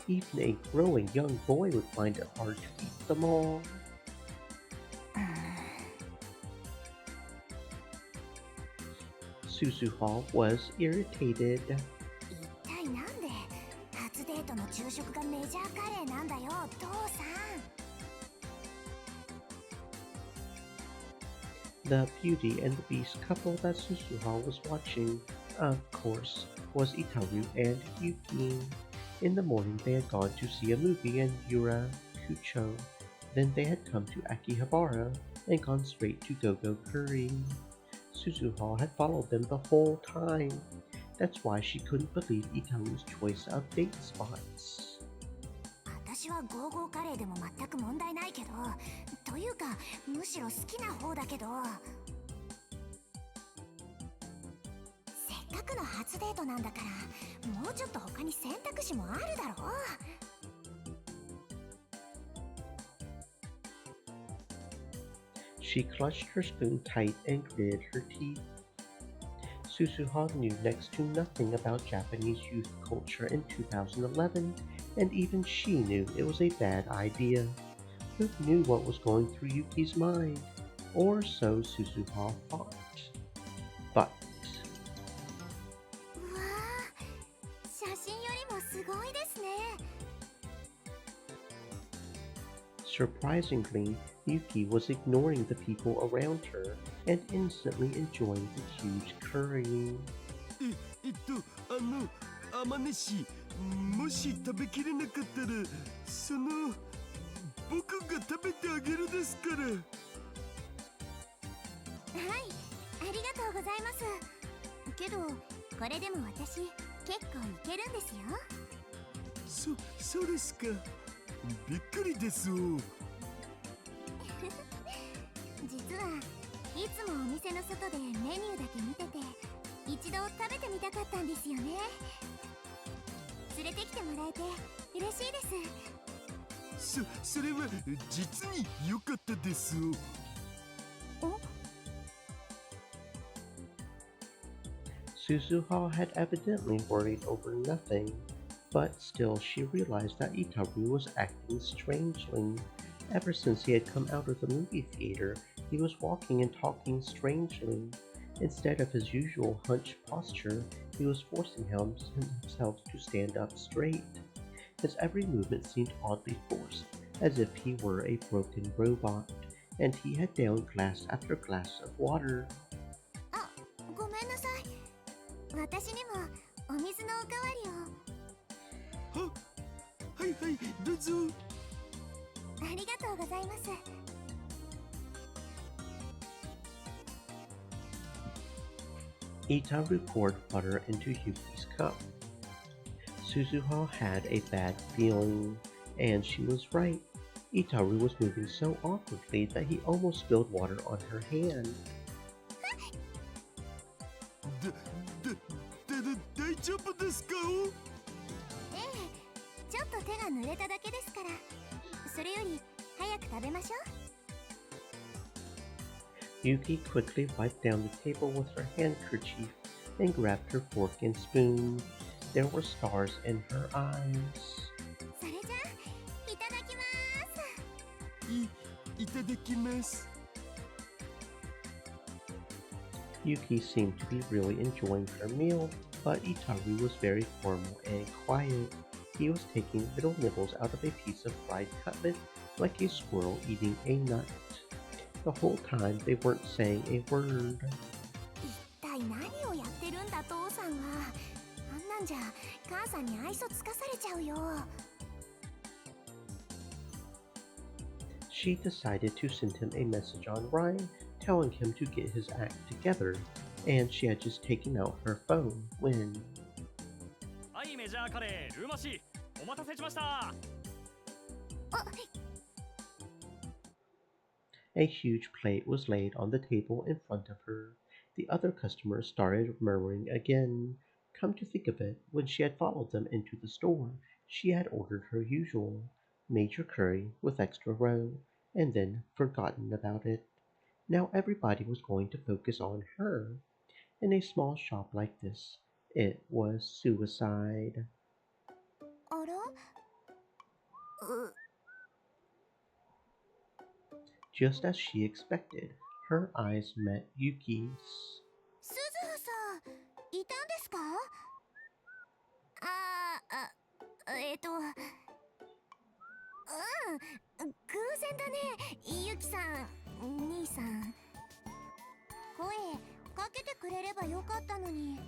S1: Even a growing young boy would find it hard to eat them all. Suzuha was irritated.
S10: 一体なんで初デートの昼食がメジャーカレーなんだよ、父さん。
S1: The Beauty and the Beast couple that Suzuha was watching, of course, was Itaru and Yuki. In the morning they had gone to see a movie in Yurakucho. Then they had come to Akihabara and gone straight to Go-Go Curry. Suzuha had followed them the whole time. That's why she couldn't believe Itaru's choice of date spots.
S10: 私はゴーゴーカレーでも全く問題ないけど、というかむしろ好きな方だけど、せっかくの初デートなんだからもうちょっと他に選択肢もあるだろう。
S1: She clutched her spoon tight and gritted her teeth. Suzuha knew next to nothing about Japanese youth culture in 2011, and even she knew it was a bad idea. Who knew what was going through Yuki's mind? Or so Suzuha thought. But...
S10: うわー、写真よりもすごいですね。
S1: Surprisingly, Yuki was ignoring the people around her and instantly enjoying the huge curry.
S8: 天音氏、もし食べきれなかったら、僕が食べてあげるですから。はい、
S10: ありがとうございます。けど、これでも私、結構いけるんですよ。
S8: そうですか。びっくりです。
S10: 実はいつもお店の外でメニューだけ見てて、一度食べてみたかったんですよね。連れてきてもらえて嬉しいです。
S8: それは実に良かったです。
S1: Suzuha had evidently worried over nothing, but still she realized that Itaru was acting strangely. Ever since he had come out of the movie theater, he was walking and talking strangely. Instead of his usual hunched posture, he was forcing himself to stand up straight. His every movement seemed oddly forced, as if he were a broken robot, and he had downed glass after glass of water.
S10: あ、ごめんなさい。私にもお水のおかわりを。
S8: はい、どうぞ。
S10: ありがとうございます。
S1: Itaru poured butter into Yuki's cup. Suzuha had a bad feeling, and she was right. Itaru was moving so awkwardly that he almost spilled water on her hand.
S8: 大丈夫ですか？
S10: ええ、ちょっと手が濡れただけですから。それより早く食べましょう。
S1: Yuki quickly wiped down the table with her handkerchief and grabbed her fork and spoon. There were stars in her eyes.
S10: それじゃあ、いただきます。
S8: いただきます。
S1: Yuki seemed to be really enjoying her meal, but Itaru was very formal and quiet. He was taking little nibbles out of a piece of fried cutlet like a squirrel eating a nut. The whole time they weren't saying a word.
S10: 一体何をやってるんだ父さんは。あんなんじゃ母さんに愛想つかされちゃうよ。
S1: She decided to send him a message on Ryan telling him to get his act together, and she had just taken out her phone when
S11: はい、メジャーカレールーマシーお待たせしました。
S1: a huge plate was laid on the table in front of her. The other customers started murmuring again. Come to think of it, when she had followed them into the store, she had ordered her usual major curry with extra roe, and then forgotten about it. Now everybody was going to focus on her. In a small shop like this, it was suicide.
S10: あら？
S1: Just as she expected, her eyes met Yuki's.
S10: 鈴葉さん、いたんですか？偶然だね、ゆきさん、兄さん。声かけてくれればよかったのに。いや、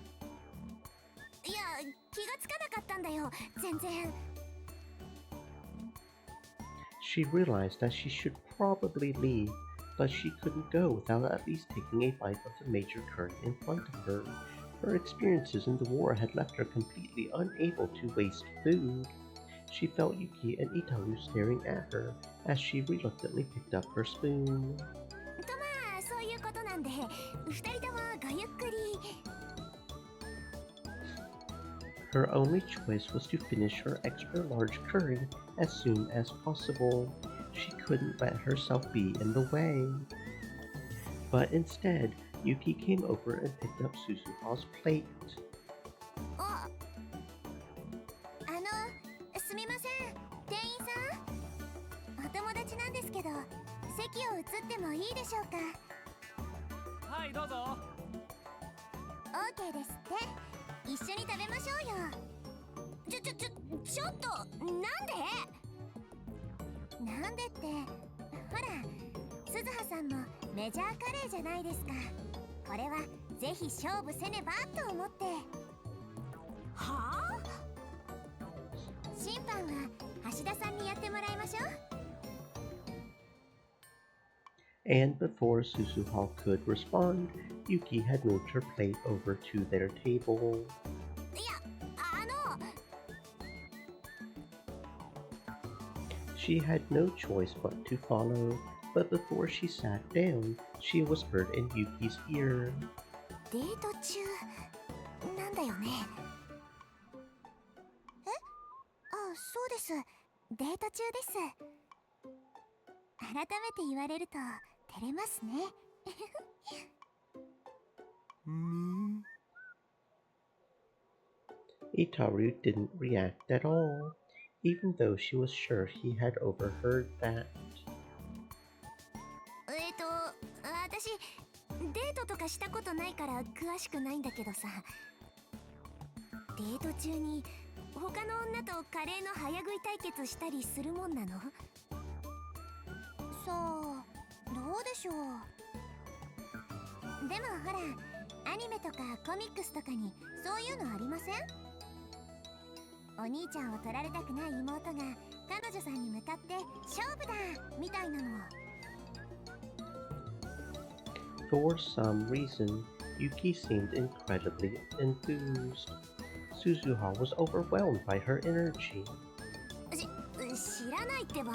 S10: 気がつかなかったんだよ、全然。
S1: She realized that she should probably leave, but she couldn't go without at least taking a bite of the major curry in front of her. Her experiences in the war had left her completely unable to waste food. She felt Yuki and Itaru staring at her as she reluctantly picked up her spoon.
S10: とまあ、そういうことなんで、二人ともごゆっくり。
S1: Her only choice was to finish her extra large curry as soon as possible. She couldn't let herself be in the way. But instead, Yuki came over and picked up Suzuha's plate.
S10: すみません、店員さん。お友達なんですけど、席を移ってもいいでしょうか？
S11: はい、どうぞ。
S10: OK ですって。一緒に食べましょうよ。ちょっと、なんでって、ほら、鈴葉さんもメジャーカレーじゃないですか。これはぜひ勝負せねばと思って。はあ？審判は橋田さんにやってもらいましょう。
S1: And before Suzuha could respond, Yuki had moved her plate over to their table.
S10: いや、
S1: She had no choice but to follow, but before she sat down, she whispered in Yuki's ear.
S10: デート中なんだよね。そうです。デート中です。改めて言われると照れますね。
S1: Itaru didn't react at all, even though she was sure he had overheard that.
S10: 私デートとかしたことないから詳しくないんだけどさ。デート中に他の女とカレーの早食い対決したりするもんなの？さあ、どうでしょう。でもほら、アニメとかコミックスとかにそういうのありません？お兄ちゃんを取られたくない妹が彼女さんに向かって勝負だみたいなの。
S1: For some reason, Yuki seemed incredibly enthused. Suzuha was overwhelmed by her energy.
S10: 知らないってば。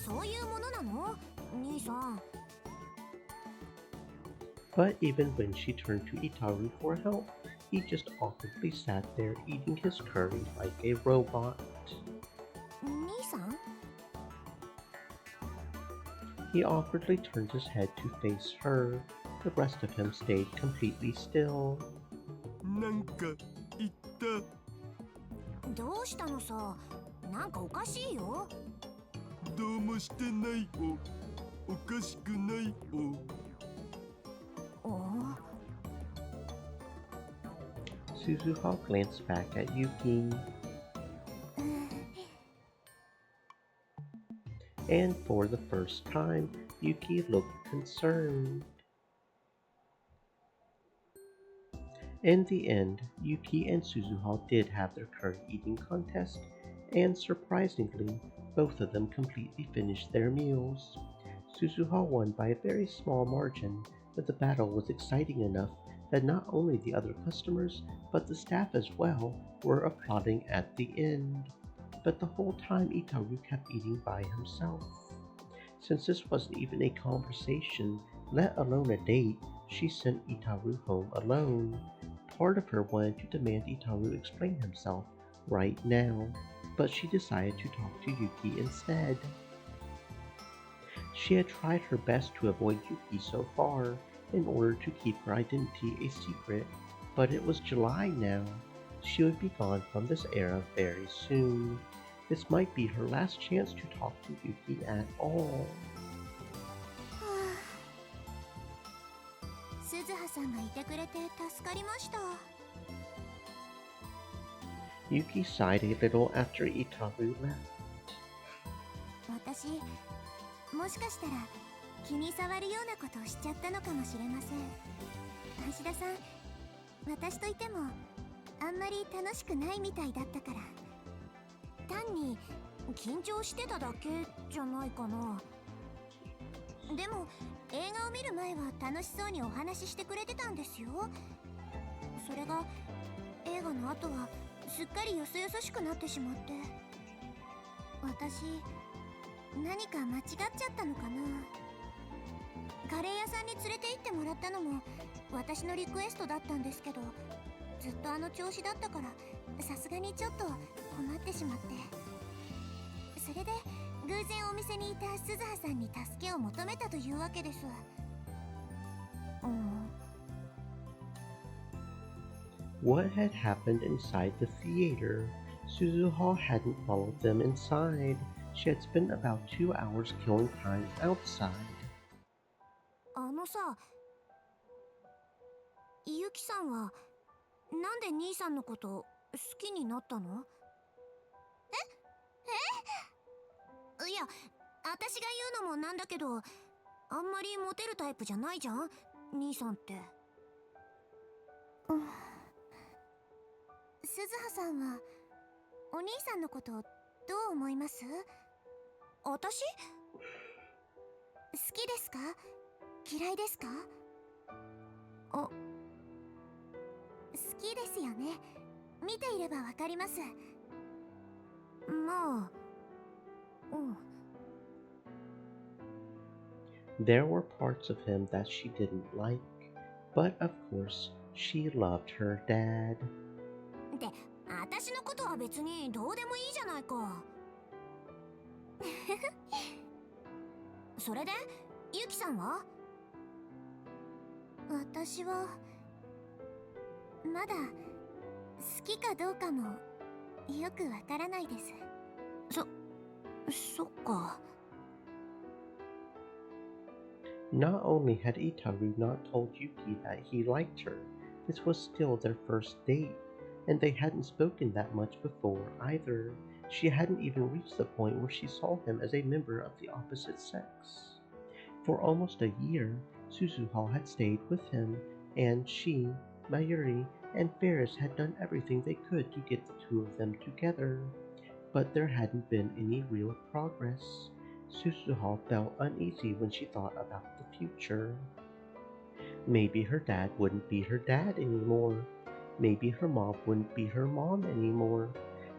S10: そういうものなの？兄さん。
S1: But even when she turned to Itaru for help, he just awkwardly sat there eating his curry like a robot.
S10: 兄さん？
S1: He awkwardly turned his head to face her. The rest of him stayed completely still.
S8: なんか言った。
S10: どうしたのさ？なんかおかしいよ。
S8: どうもしてないおかしくない
S1: Suzuha glanced back at Yuki. and for the first time, Yuki looked concerned. In the end, Yuki and Suzuha did have their curry eating contest, and surprisingly, both of them completely finished their meals. Suzuha won by a very small margin, but the battle was exciting enough that not only the other customers, but the staff as well, were applauding at the end. But the whole time Itaru kept eating by himself. Since this wasn't even a conversation, let alone a date, she sent Itaru home alone. Part of her wanted to demand Itaru explain himself right now, but she decided to talk to Yuki instead. She had tried her best to avoid Yuki so far in order to keep her identity a secret, but it was July now. She would be gone from this era very soon. This might be her last chance to talk to Yuki at all.
S10: 鈴葉さんがいてくれて助かりました。
S1: Yuki sighed a little after Itaru left.
S10: 私、もしかしたら気に障るようなことをしちゃったのかもしれません。橋田さん、私といてもあんまり楽しくないみたいだったから。単に緊張してただけじゃないかな。でも映画を見る前は楽しそうにお話ししてくれてたんですよ。それが映画の後はすっかりよそよそしくなってしまって、私何か間違っちゃったのかな。カレー屋さんに連れて行ってもらったのも私のリクエストだったんですけど、ずっとあの調子だったからさすがにちょっと困ってしまって、それで偶然お店にいた鈴葉さんに助けを求めたというわけです。
S1: What had happened inside the theater? Suzuha hadn't followed them inside. She had spent about 2 hours killing time outside.
S10: あのさ、ゆきさんはなんで兄さんのこと好きになったの？いや、私が言うのもなんだけど、あんまりモテるタイプじゃないじゃん、兄さんって。鈴葉さんはお兄さんのことどう思います？私？好きですか？嫌いですか？好きですよね。見ていればわかります。まあ、
S1: There were parts of him that she didn't like, but of course, she loved her dad.
S10: で、私のことは別にどうでもいいじゃないか。それで、ゆきさんは？私はまだ好きかどうかもよくわからないです。そっか。
S1: Not only had Itaru not told Yuki that he liked her, this was still their first date, and they hadn't spoken that much before either. She hadn't even reached the point where she saw him as a member of the opposite sex. For almost a year, Suzuha had stayed with him, and she, Mayuri, and Ferris had done everything they could to get the two of them together. But there hadn't been any real progress. Suzuha felt uneasy when she thought about the future. Maybe her dad wouldn't be her dad anymore. Maybe her mom wouldn't be her mom anymore.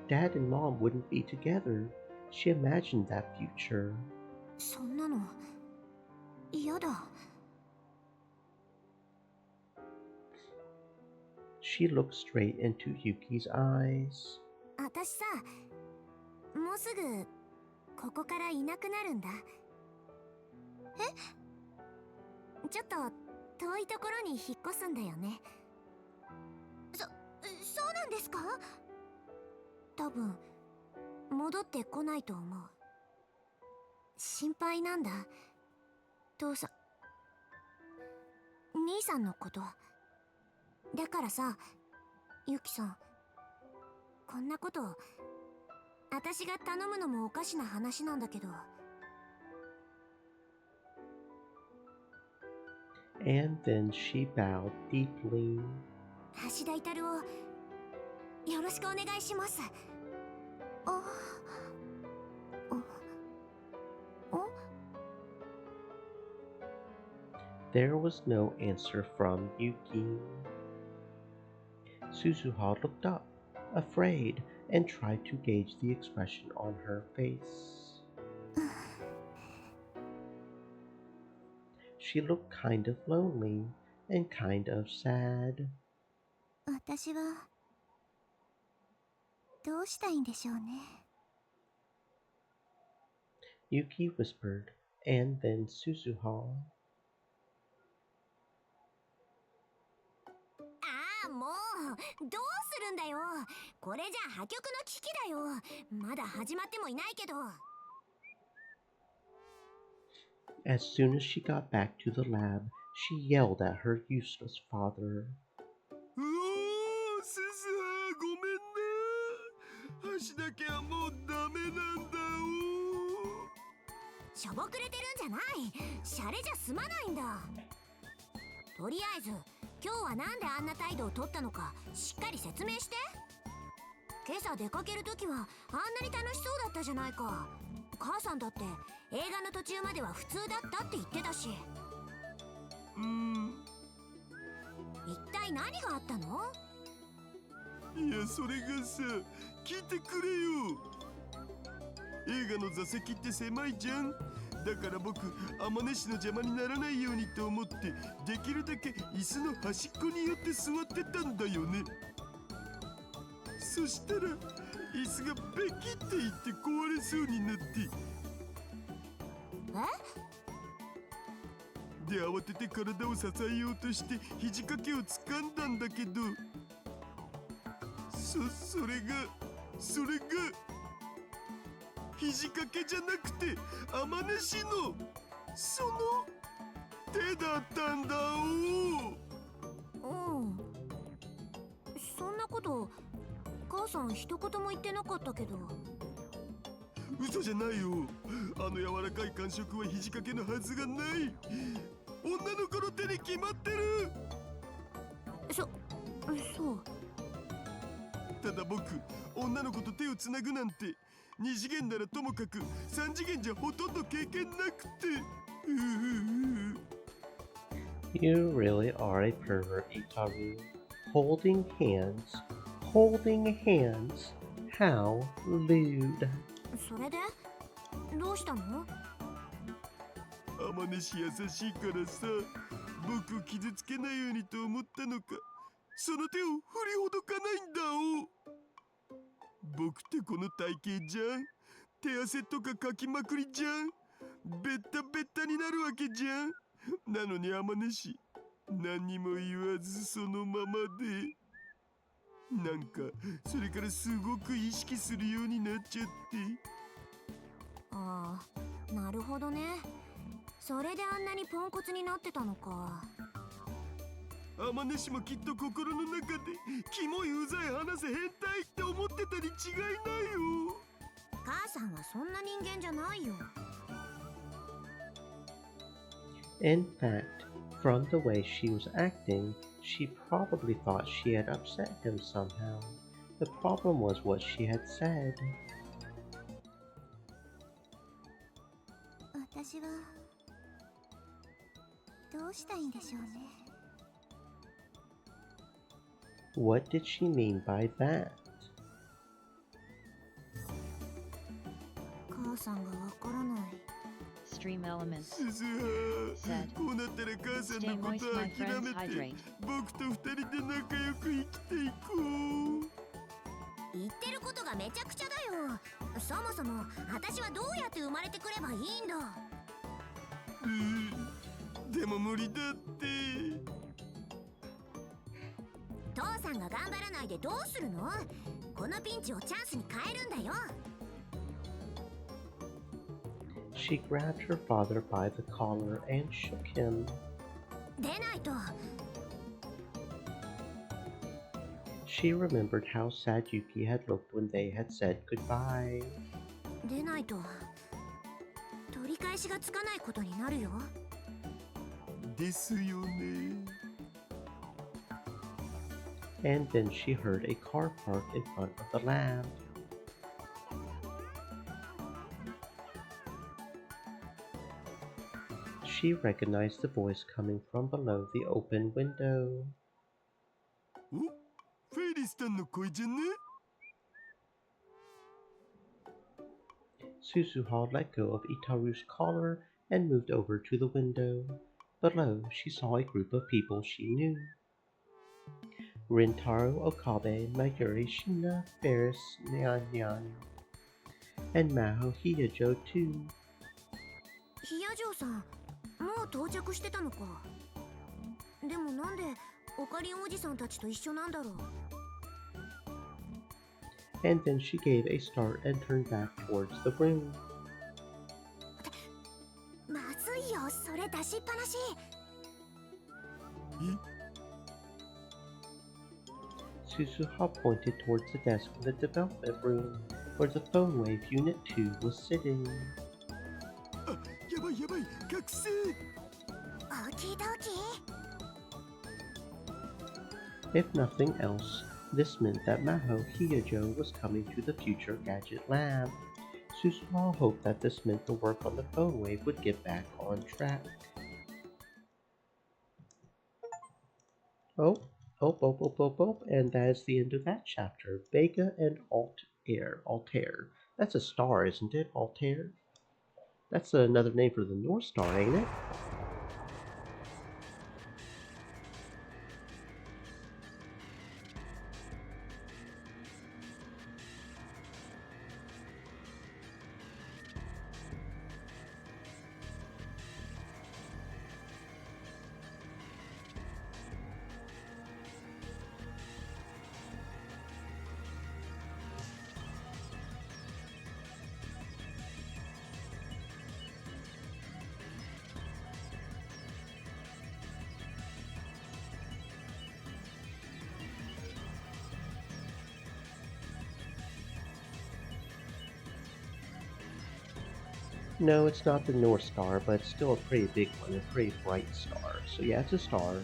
S1: Dad and mom wouldn't be together. She imagined that future.
S10: そんなの嫌だ。
S1: She looked straight into Yuki's eyes.
S10: 私さ、もうすぐここからいなくなるんだ。ちょっと遠いところに引っ越すんだよね。そうなんですか？多分戻ってこないと思う。心配なんだ、父さん、兄さんのこと。だからさ、ゆきさん、こんなこと私が頼むのもおかしな話なんだけど、
S1: and then she bowed deeply.
S10: 橋田至をよろしくお願いします。あ、
S1: There was no answer from Yuki. Suzuha looked up, afraid, and tried to gauge the expression on her face. She looked kind of lonely and kind of sad.
S10: 私はどうしたいんでしょうね。
S1: Yuki whispered, and then Suzuha.
S10: ああ、もうどうするんだよ。これじゃ破局の危機だよ。まだ始まってもいないけど。
S1: As soon as she got back to the lab, she yelled at her useless father.
S8: うおー、すずはごめんね。橋だけはもうダメなんだお。
S10: しょぼくれてるんじゃない。シャレじゃ済まないんだ。とりあえず今日はなんであんな態度を取ったのかしっかり説明して。今朝出かけるときはあんなに楽しそうだったじゃないか。母さんだって映画の途中までは普通だったって言ってたし。一体何があったの？
S8: いや、それがさ、聞いてくれよ。映画の座席って狭いじゃん。だから僕、天音氏の邪魔にならないようにと思ってできるだけ椅子の端っこに寄って座ってたんだよね。そしたら椅子がベキっていって壊れそうになって、で慌てて体を支えようとして肘掛けを掴んだんだけど、それが肘掛けじゃなくて天音氏のその手だったんだ
S10: そんなこと母さん一言も言ってなかったけど。
S8: 嘘じゃないよ。あの柔らかい感触は肘掛けのはずがない。女の子の手に決まってる。
S10: そう。
S8: ただ僕、女の子と手をつなぐなんて2次元ならともかく3次元じゃほとんど経験なくて。
S1: You really are a pervert, Itaru. Holding hands. How lewd.
S10: それでどうしたの？
S8: 天音氏優しいからさ、僕を傷つけないようにと思ったのか、その手を振りほどかないんだ僕ってこの体型じゃん。手汗とかかきまくりじゃん。ベッタベッタになるわけじゃん。なのに天音氏、何にも言わずそのままで。なんかそれからすごく意識するようになっちゃって。
S10: ああ、なるほどね。それであんなにポンコツになってたのか。
S8: 天音氏もきっと心の中でキモいうざい話せ変態って思ってたに違いないよ。
S10: 母さんはそんな人間じゃないよ。
S1: In fact, from the way she was acting, she probably thought she had upset him somehow. The problem was what she had said.
S10: 私はどうしたいんでしょうね。
S1: What did she mean by that?
S10: 母さんがわからない。
S4: Stream elements.
S8: すずはこうなったら母さんのことは諦めて僕と二人で仲良く生きていこう。
S10: 言ってることがめちゃくちゃだよ。そもそも私はどうやって生まれてくればいいんだ。
S8: でも無理だって。
S10: 父さんが頑張らないでどうするの？このピンチをチャンスに変えるんだよ。
S1: She grabbed her father by the collar and shook him.
S10: 出ないと。
S1: She remembered how sad Yuki had looked when they had said goodbye.
S10: 出ないと取り返しがつかないことになるよ。
S8: ですよね。
S1: And then she heard a car park in front of the lab. She recognized the voice coming from below the open window.
S8: お、フェイリスタンの声じゃね？
S1: Suzuha let go of Itaru's collar and moved over to the window. Below, she saw a group of people she knew. Rintaro Okabe, Mayuri Shina, Ferris Nyan, and Maho Hiyajo too.
S10: ヒヤジョウさん、もう到着してたのか。でもなんでオカリンおじさんたちと一緒なんだろう。
S1: And then she gave a start and turned back towards the room.
S10: まずいよ、それ出しっぱなし。
S1: Suzuha pointed towards the desk in the development room, where the phone wave Unit 2 was sitting.
S8: あ、やばいやばい、覚醒。
S10: オーキードーキー。
S1: If nothing else, this meant that Maho Hiyajo was coming to the future gadget lab. Suzuha hoped that this meant the work on the phone wave would get back on track. Oh, and that is the end of that chapter. Vega and Altair. That's a star, isn't it? Altair? That's another name for the North Star, ain't it? No, it's not the North Star, but it's still a pretty big one, a pretty bright star. So yeah, it's a star.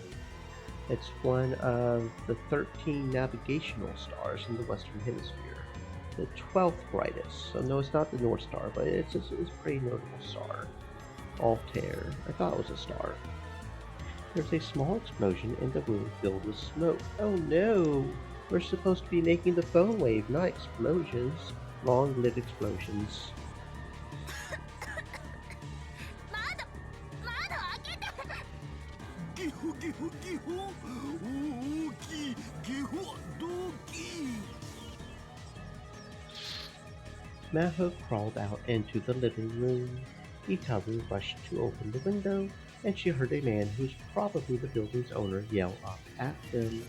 S1: It's one of the 13 navigational stars in the Western Hemisphere. The 12th brightest. So no, it's not the North Star, but it's a pretty notable star. Altair. I thought it was a star. There's a small explosion in the room filled with smoke. Oh no! We're supposed to be making the phone wave, not explosions. Long-lived explosions.
S8: ゲホゲホゲホ、大きいゲホ動機。
S1: Maho crawled out into the living room. Itaru rushed to open the window, and she heard a man who's probably the building's owner yell up at them.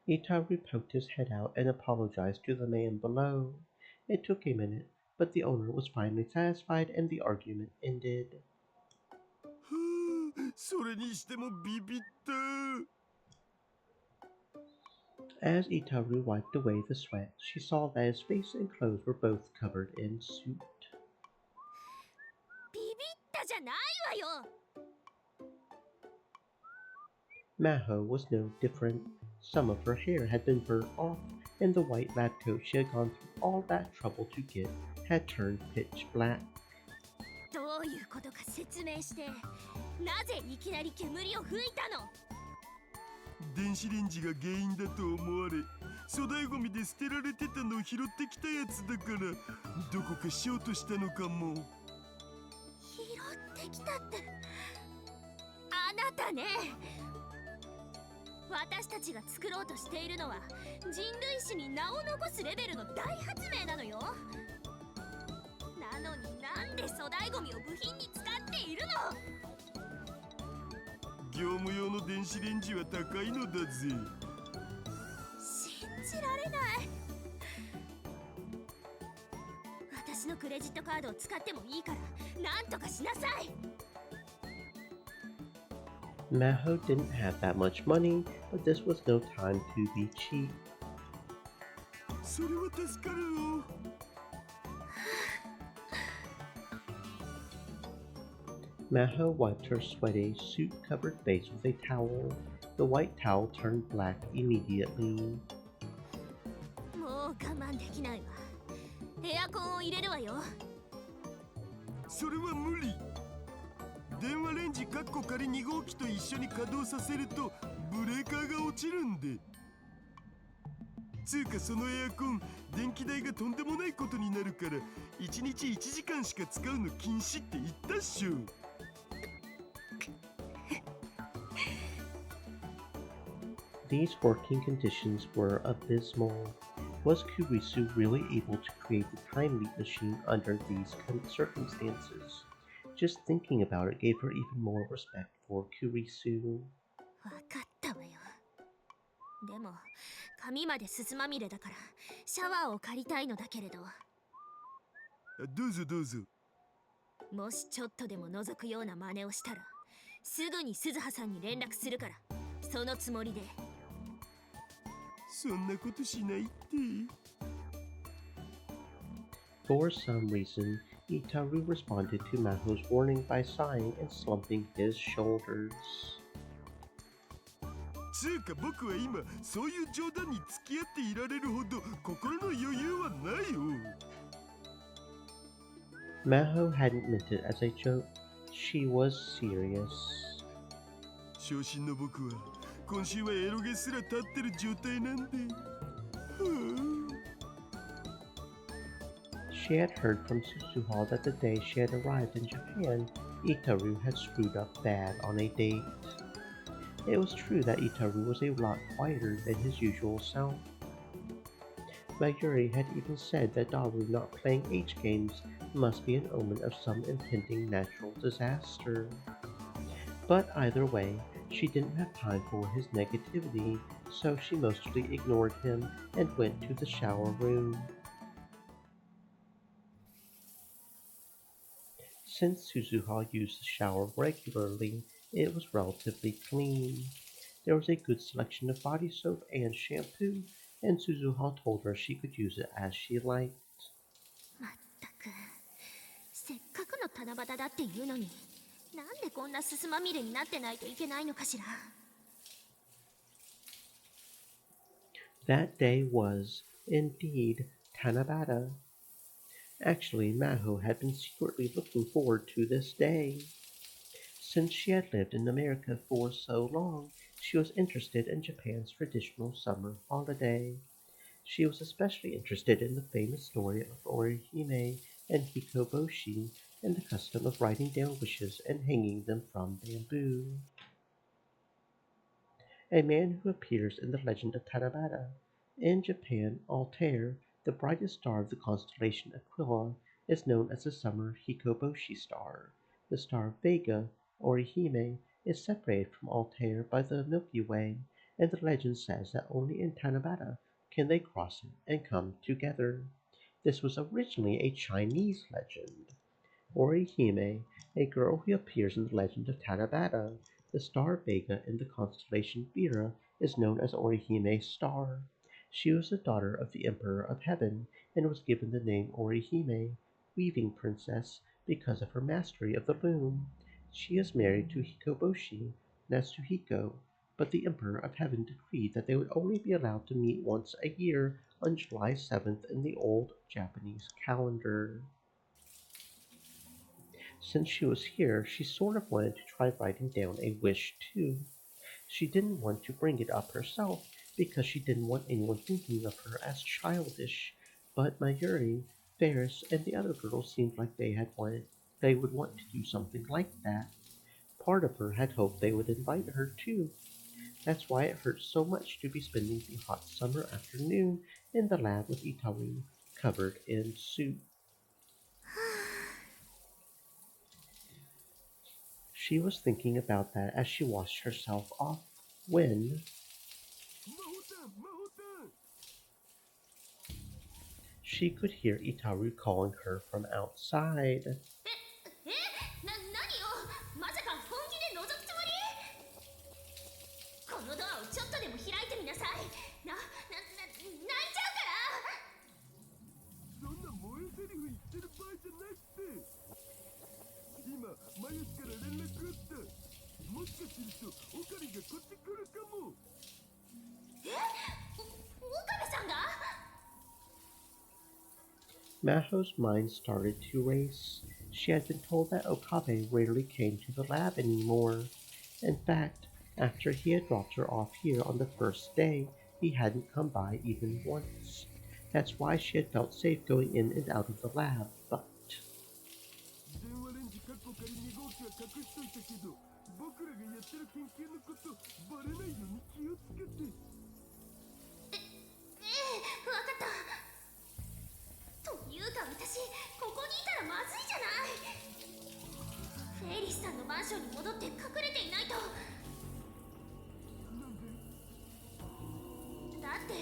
S1: Itaru poked his head out and apologized to the man below. It took a minute, but the owner was finally satisfied and the argument ended.
S8: それにしてもビビった。
S1: As Itaru wiped away the sweat, she saw that his face and clothes were both covered in soot.
S10: ビビったじゃないわよ。
S1: Maho was no different. Some of her hair had been burnt off, and the white lab coat she had gone through all that trouble to get had turned pitch black.
S10: どういうことか説明して。なぜいきなり煙を吹いたの？
S8: 電子レンジが原因だと思われ、粗大ゴミで捨てられてたのを拾ってきたやつだから、どこかショートしたのかも。
S10: 拾ってきたって、あなたね。私たちが作ろうとしているのは人類史に名を残すレベルの大発明なのよ。なのになんで粗大ゴミを部品に使っているの？
S8: 業務用の電子レンジは高いのだぜ。
S10: 信じられない。私のクレジットカードを使ってもいいから、なんとかしなさい。
S1: Maho didn't have that much money, but this was no time to be cheap.
S8: それは助かるよ。
S1: Maho wiped her sweaty, soot-covered face with a towel. The white towel turned black immediately.
S10: もう我慢できないわ。エアコンを入れるわよ。
S8: それは無理。電話レンジ仮2号機と一緒に稼働させるとブレーカーが落ちるんで。つうかそのエアコン電気代がとんでもないことになるから1日1時間しか使うの禁止って言ったっしょ。
S1: These working conditions were abysmal. Was Kurisu really able to create the time leap machine under these circumstances? Just thinking about it gave her even more respect for Kurisu.
S10: わかったわよ。でも髪まですすまみれだからシャワーを借りたいのだけれど。
S8: どうぞどうぞ。
S10: もしちょっとでも覗くような真似をしたらすぐに鈴葉さんに連絡するから、そのつもりで。
S8: そんなことしないって。
S1: For some reason, Itaru responded to Maho's warning by sighing and slumping his shoulders.
S8: つうか僕は今そういう冗談に付き合っていられるほど心の余裕はないよ。
S1: Maho hadn't meant it as a joke. She was serious.
S8: 昇進の僕は今週はエロゲすら立ってる状態なんで。
S1: She had heard from Susuha that the day she had arrived in Japan, Itaru had screwed up bad on a date. It was true that Itaru was a lot quieter than his usual self. Mayuri had even said that Daru not playing H games must be an omen of some impending natural disaster. But either way, she didn't have time for his negativity, so she mostly ignored him and went to the shower room. Since Suzuha used the shower regularly, it was relatively clean. There was a good selection of body soap and shampoo, and Suzuha told her she could use it as she liked.
S10: まったく、せっかくの七夕だっていうのに、なんでこんなすすまみれになってないといけないのかしら。
S1: That day was, indeed, Tanabata. Actually, Maho had been secretly looking forward to this day. Since she had lived in America for so long, she was interested in Japan's traditional summer holiday. She was especially interested in the famous story of Orihime and Hikoboshi and the custom of writing down wishes and hanging them from bamboo. A man who appears in the legend of Tanabata. In Japan, Altair, the brightest star of the constellation Aquila, is known as the summer Hikoboshi star. The star Vega, Orihime, is separated from Altair by the Milky Way, and the legend says that only in Tanabata can they cross it and come together. This was originally a Chinese legend. Orihime, a girl who appears in the legend of Tanabata. The star Vega in the constellation Vera is known as Orihime's star. She was the daughter of the Emperor of Heaven and was given the name Orihime, weaving princess, because of her mastery of the loom. She is married to Hikoboshi, Natsuhiko, but the Emperor of Heaven decreed that they would only be allowed to meet once a year on July 7th in the old Japanese calendar. Since she was here, she sort of wanted to try writing down a wish too. She didn't want to bring it up herself because she didn't want anyone thinking of her as childish, but Mayuri, Ferris, and the other girls seemed like they would want to do something like that. Part of her had hoped they would invite her too. That's why it hurt so much to be spending the hot summer afternoon in the lab with Itaru, covered in soot. She was thinking about that as she washed herself off when she could hear Itaru calling her from outside.
S10: 何よ、まさか本気で覗くつもり？ちょっとでも開いてみなさい。泣いちゃうから。
S8: そんな燃え台詞言ってる場合じゃないって。今マユスから連絡あった。もしかするとオカリがこっち来るかも。
S10: 岡部さんが
S1: Maho's mind started to race. She had been told that Okabe rarely came to the lab anymore. In fact, after he had dropped her off here on the first day, he hadn't come by even once. That's why she had felt safe going in and out of the lab, but...
S8: 電話レンジカッコ仮2号機は隠しといたけど、僕らがやってる研究のことバレないように気をつけて。
S10: わかった。というか私ここにいたらまずいじゃない。フェイリスさんのマンションに戻って隠れていないと。
S8: なんで？
S10: だって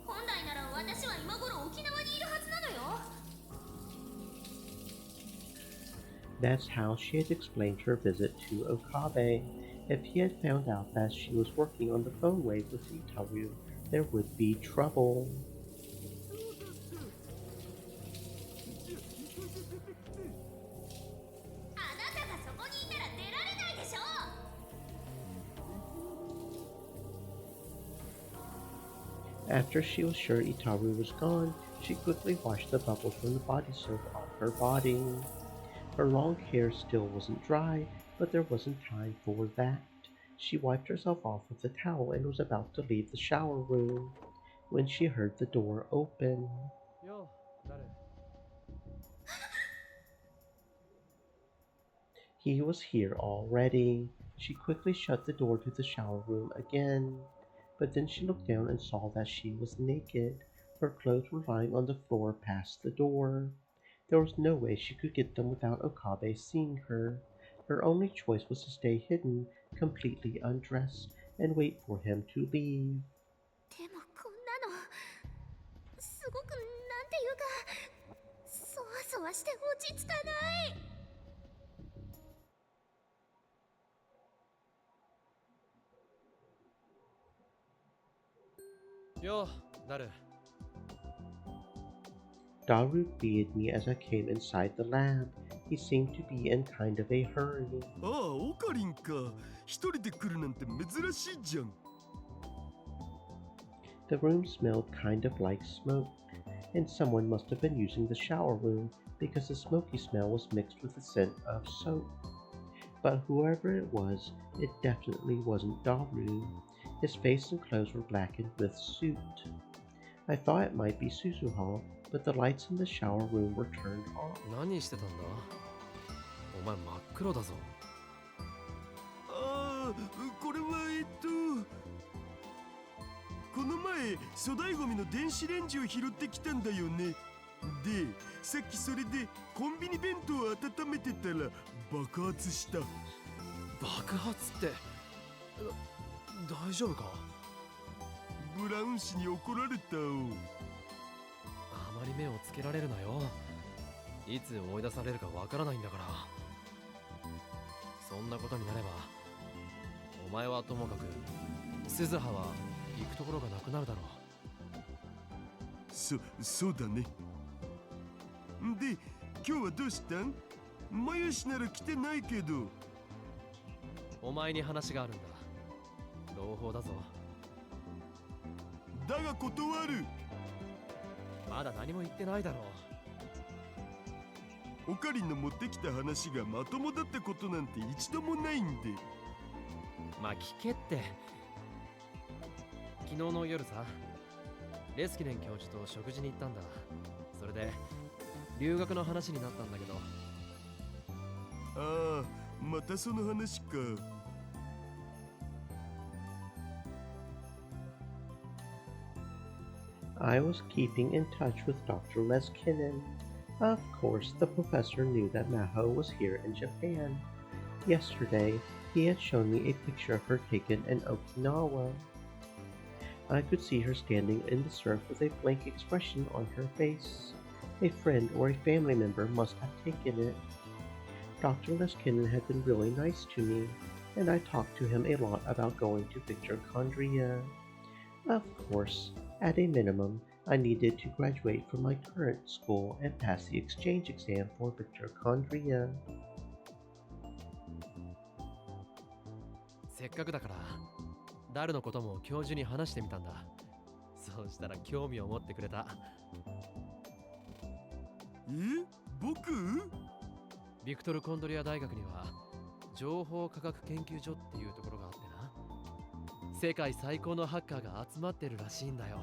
S10: 本来なら私は今頃沖縄にいるはずなのよ。
S1: That's how she had explained her visit to Okabe. If he had found out that she was working on the phone wave with Itaru, there would be trouble.
S10: あなたがそこにいたら出られないでしょ。
S1: After she was sure Itaru was gone, she quickly washed the bubbles from the body soap off her body. Her long hair still wasn't dry, but there wasn't time for that. She wiped herself off with a towel and was about to leave the shower room when she heard the door open.
S3: Yo,誰?
S1: He was here already. She quickly shut the door to the shower room again, but then she looked down and saw that she was naked. Her clothes were lying on the floor past the door. There was no way she could get them without Okabe seeing her. Her only choice was to stay hidden, completely undressed, and wait for him to leave.
S10: でもこんなのすごくなんていうかそわそわして落ち着かない。
S3: Yo, 誰?
S1: Daru greeted me as I came inside the lab. He seemed to be in kind of a hurry.
S8: ああ、オカリンか。一人で来るなんて珍しいじゃん。
S1: The room smelled kind of like smoke, and someone must have been using the shower room because the smoky smell was mixed with the scent of soap. But whoever it was, it definitely wasn't Daru. His face and clothes were blackened with soot. I thought it might be Suzuha, but the lights in the shower room were turned on.
S3: 何してたんだ? お前真っ黒だぞ。
S8: ああ、これはこの前粗大ゴミの電子レンジを拾ってきたんだよね。で、さっきそれでコンビニ弁当を温めてたら爆発した。
S3: 爆発って、大丈夫か?
S8: ブラウン氏に怒られたお。
S3: あまり目をつけられるなよ。いつ追い出されるかわからないんだから。そんなことになれば、お前はともかく、鈴葉は行くところがなくなるだろ
S8: う。そうだね。で、今日はどうしたん？マユシなら来てないけど。
S3: お前に話があるんだ。朗報だぞ。
S8: だが断る。
S3: まだ何も言ってないだろ
S8: う。オカリンの持ってきた話がまともだってことなんて一度もないんで。
S3: まあ聞けって。昨日の夜さ、レスキネン教授と食事に行ったんだ。それで留学の話になったんだけど。
S8: ああ、またその話か。
S1: I was keeping in touch with Dr. Leskinen. Of course, the professor knew that Maho was here in Japan. Yesterday, he had shown me a picture of her taken in Okinawa. I could see her standing in the surf with a blank expression on her face. A friend or a family member must have taken it. Dr. Leskinen had been really nice to me. and I talked to him a lot about going to Victorchondria. Of course, at a minimum, I needed to graduate from my current school and pass the exchange exam for Victorchondria.
S3: せっかくだからダルのことも教授に話してみたんだ。そうしたら興味を持ってくれた。
S8: 僕？
S3: ビクトル・コンドリア大学には情報科学研究所っていうところがあってな、世界最高のハッカーが集まってるらしいんだよ。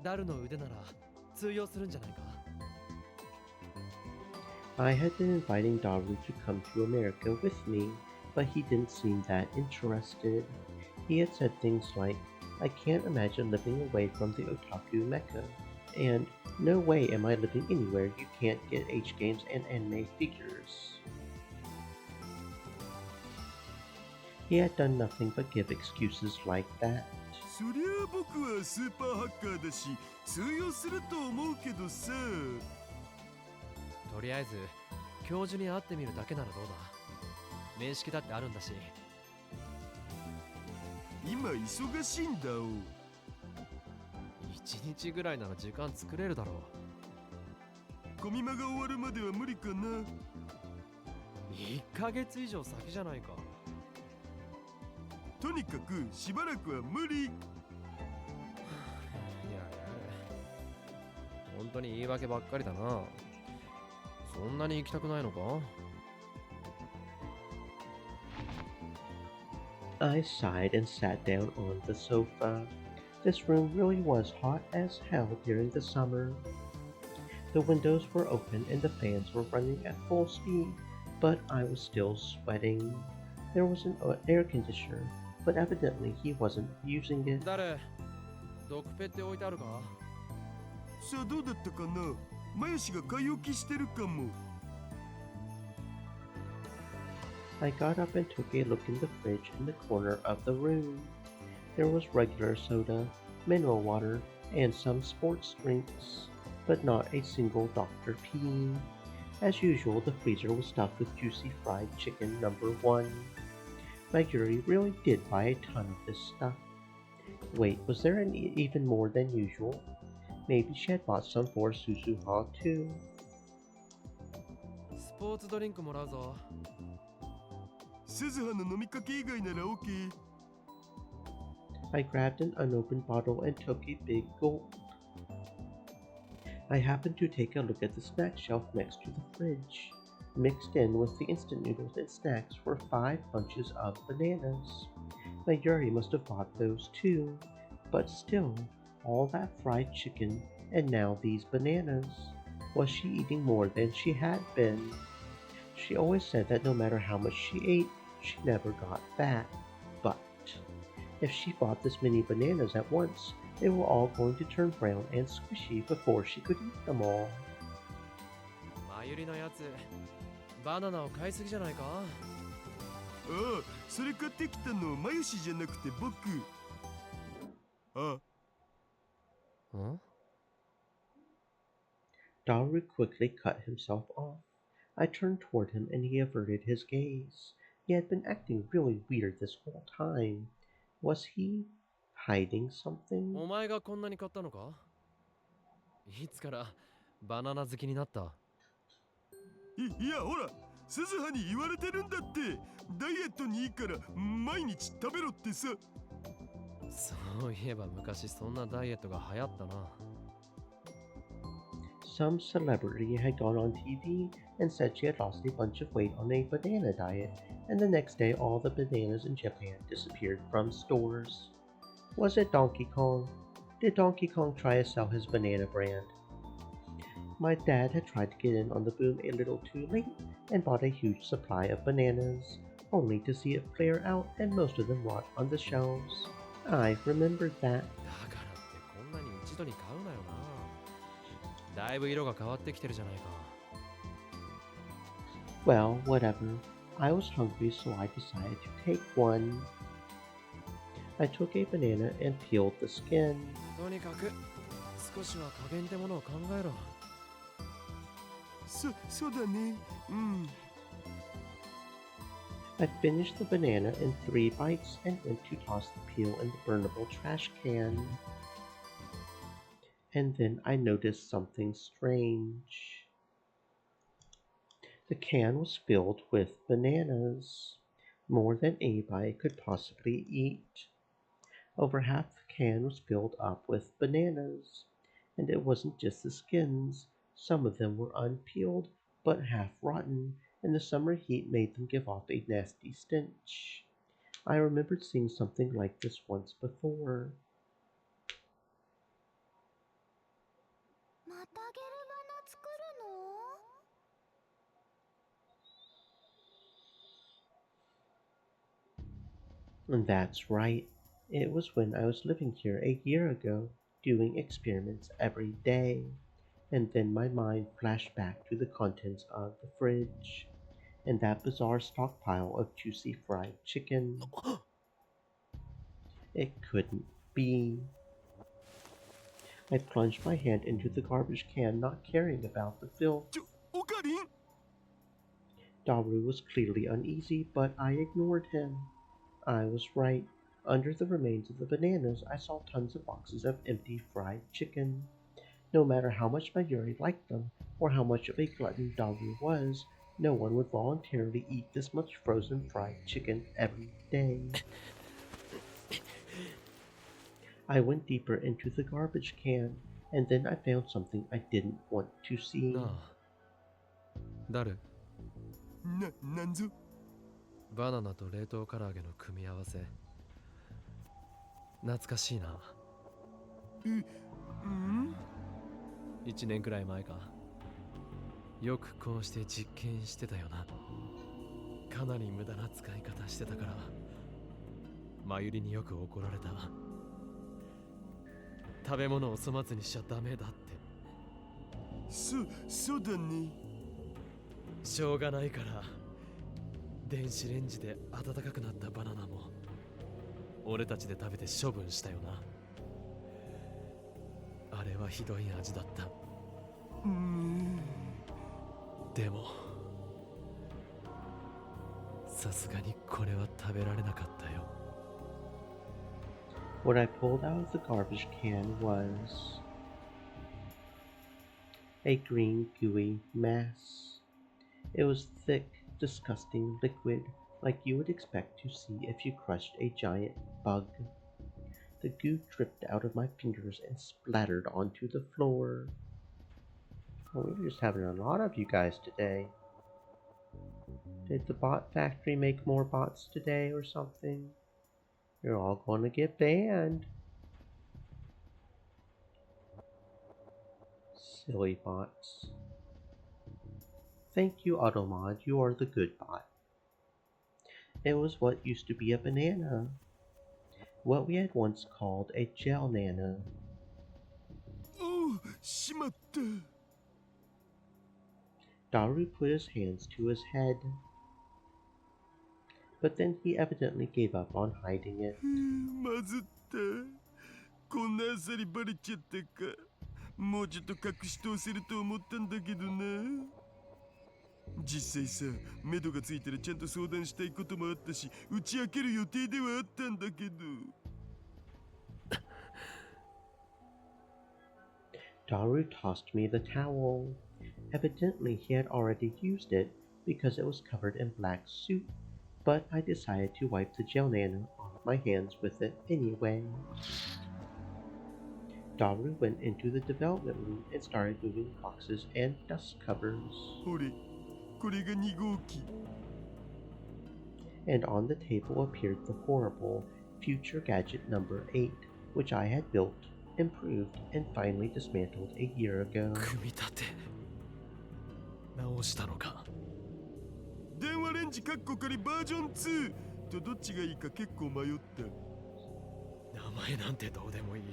S3: ダルの腕なら通用するんじゃないか。
S1: I had been inviting Daru to come to America with me, but he didn't seem that interested. He had said things like, I can't imagine living away from the otaku mecca, and no way am I living anywhere you can't get H games and anime figures. He had done nothing but give excuses like that.
S8: そりゃあ僕はスーパーハッカーだし通用すると思うけどさ。
S3: とりあえず教授に会ってみるだけならどうだ。面識だってあるんだし。
S8: 今忙しいんだお。
S3: 一日ぐらいなら時間作れるだろう。
S8: コミマが終わるまでは無理かな。
S3: 1ヶ月以上先じゃないか。
S8: とにかくしばらくは無理。
S3: いや、本当に言い訳ばっかりだな。そんなに行きたくないのか？
S1: I sighed and sat down on the sofa. This room really was hot as hell during the summer. The windows were open and the fans were running at full speed, but I was still sweating. There was an air conditioner, but evidently he wasn't using it.
S3: 誰？ドクペって置いてあるか？
S8: さあどうだったかな。マヨシが買い置きしてるかも。
S1: I got up and took a look in the fridge in the corner of the room. There was regular soda, mineral water, and some sports drinks, but not a single Dr. P. As usual, the freezer was stuffed with juicy fried chicken #1. My Yuri really did buy a ton of this stuff. Wait, was there even more than usual? Maybe she had bought some for Suzuha too.
S3: スポーツドリンクもらうぞ。
S8: 鈴葉の飲みかけ以外なら OK。I
S1: grabbed an unopened bottle and took a big gulp. I happened to take a look at the snack shelf next to the fridge. Mixed in with the instant noodles and snacks were 5 bunches of bananas. My Yuri must have bought those too, but still, all that fried chicken and now these bananas. Was she eating more than she had been? She always said that no matter how much she ate, she never got fat. But if she bought this many bananas at once, they were all going to turn brown and squishy before she could eat them all.
S3: マユリのやつ、バナナを買いすぎじゃないか？
S8: ああ、それ買ってきたのマヨシじゃなくて僕。あ。
S3: ん？
S1: Daru quickly cut himself off. I turned toward him and he averted his gaze. He had been acting really weird this whole time. Was he hiding something?
S3: お前がこんなに買ったのか？いつからバナナ好きになった？
S8: いやほら、鈴葉に言われてるんだって。ダイエットにいいから毎日食べろってさ。
S3: そういえば昔そんなダイエットが流行ったな。
S1: Some celebrity had gone on TV and said she had lost a bunch of weight on a banana diet, and the next day all the bananas in Japan disappeared from stores. Was it Donkey Kong? Did Donkey Kong try to sell his banana brand? My dad had tried to get in on the boom a little too late and bought a huge supply of bananas, only to see it flare out and most of them rot on the shelves. I remembered that.
S3: だからってこんなに一度に買うなよな。だいぶ色が変わってきてるじゃないか。
S1: Well, whatever. I was hungry, so I decided to take one. I took a banana and peeled the skin.
S3: とにかく少しは加減ってものを考えろ。
S8: そうだね。うん。
S1: I finished the banana in 3 bites and went to toss the peel in the burnable trash can. And then I noticed something strange. The can was filled with bananas, more than anybody could possibly eat. Over half the can was filled up with bananas, and it wasn't just the skins. Some of them were unpeeled, but half rotten, and the summer heat made them give off a nasty stench. I remembered seeing something like this once before.
S10: またゲルバナ作るの？
S1: And that's right. It was when I was living here a year ago, doing experiments every day. And then my mind flashed back to the contents of the fridge and that bizarre stockpile of juicy fried chicken. It couldn't be. I plunged my hand into the garbage can, not caring about the filth.
S8: Okarin?
S1: Daru was clearly uneasy, but I ignored him. I was right. Under the remains of the bananas, I saw tons of boxes of empty fried chicken. No matter how much my Yuri liked them, or how much of a glutton Daru was, no one would voluntarily eat this much frozen fried chicken every day. I went deeper into the garbage can, and then I found something I didn't want to see.
S3: なあダル
S8: なんぞ
S3: バナナと冷凍唐揚げの組み合わせ懐かしいな。1年くらい前か。よくこうして実験してたよな。かなり無駄な使い方してたから真由里によく怒られた。食べ物を粗末にしちゃダメだって。
S8: そうだね。
S3: しょうがないから電子レンジで温かくなったバナナも俺たちで食べて処分したよな。あれはひどい味だった。でもさすがにこれは食べられなかったよ。
S1: What I pulled out of the garbage can was a green gooey mass. It was thick, disgusting liquid like you would expect to see if you crushed a giant bug. The goo dripped out of my fingers and splattered onto the floor. Oh, we're just having a lot of you guys today. Did the bot factory make more bots today or something? You're all going to get banned. Silly bots. Thank you, Automod. You are the good bot. It was what used to be a banana. What we had once called a gel nana.
S8: Oh, しまった。
S1: Daru put his hands to his head. But then he evidently gave up on hiding it.
S8: まずった。こんなあっさりバレちゃったか。もうちょっと隠し通せると思ったんだけどな。実際さ、目処がついたらちゃんと相談したいこともあったし、打ち明ける予定ではあったんだけど。
S1: Daru tossed me the towel. Evidently he had already used it because it was covered in black soup, but I decided to wipe the gel nana off my hands with it anyway. Daru went into the development room and started moving boxes and dust covers.
S8: ほれ、これが2号機。
S1: And on the table appeared the horrible future gadget number 8, which I had built, improved, and finally dismantled a year ago.
S3: 組み立て直したのか。
S8: 電話レンジカッコ仮バージョン2とどっちがいいか結構迷った。
S3: 名前なんてどうでもいい。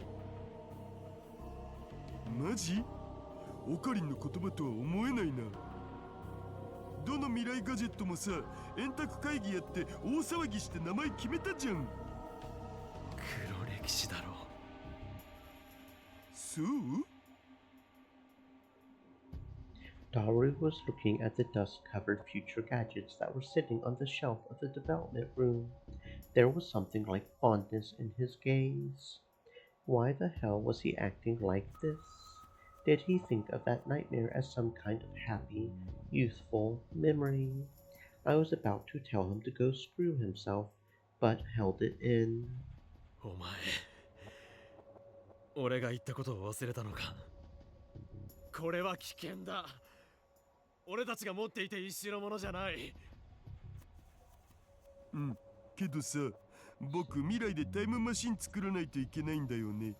S8: マジ？オカリンの言葉とは思えないな。どの未来ガジェットもさ、円卓会議やって大騒ぎして名前決めたじゃん。
S3: 黒歴史だろ。
S8: そう？
S1: Daru was looking at the dust-covered future gadgets that were sitting on the shelf of the development room. There was something like fondness in his gaze. Why the hell was he acting like this? Did he think of that nightmare as some kind of happy, youthful memory? I was about to tell him to go screw himself, but held it in.
S3: お前、俺が言ったことを忘れたのか。これは危険だ。俺たちが持っていて一種のものじゃない。
S8: うん、けどさ、僕未来でタイムマシン作らないといけないんだよね。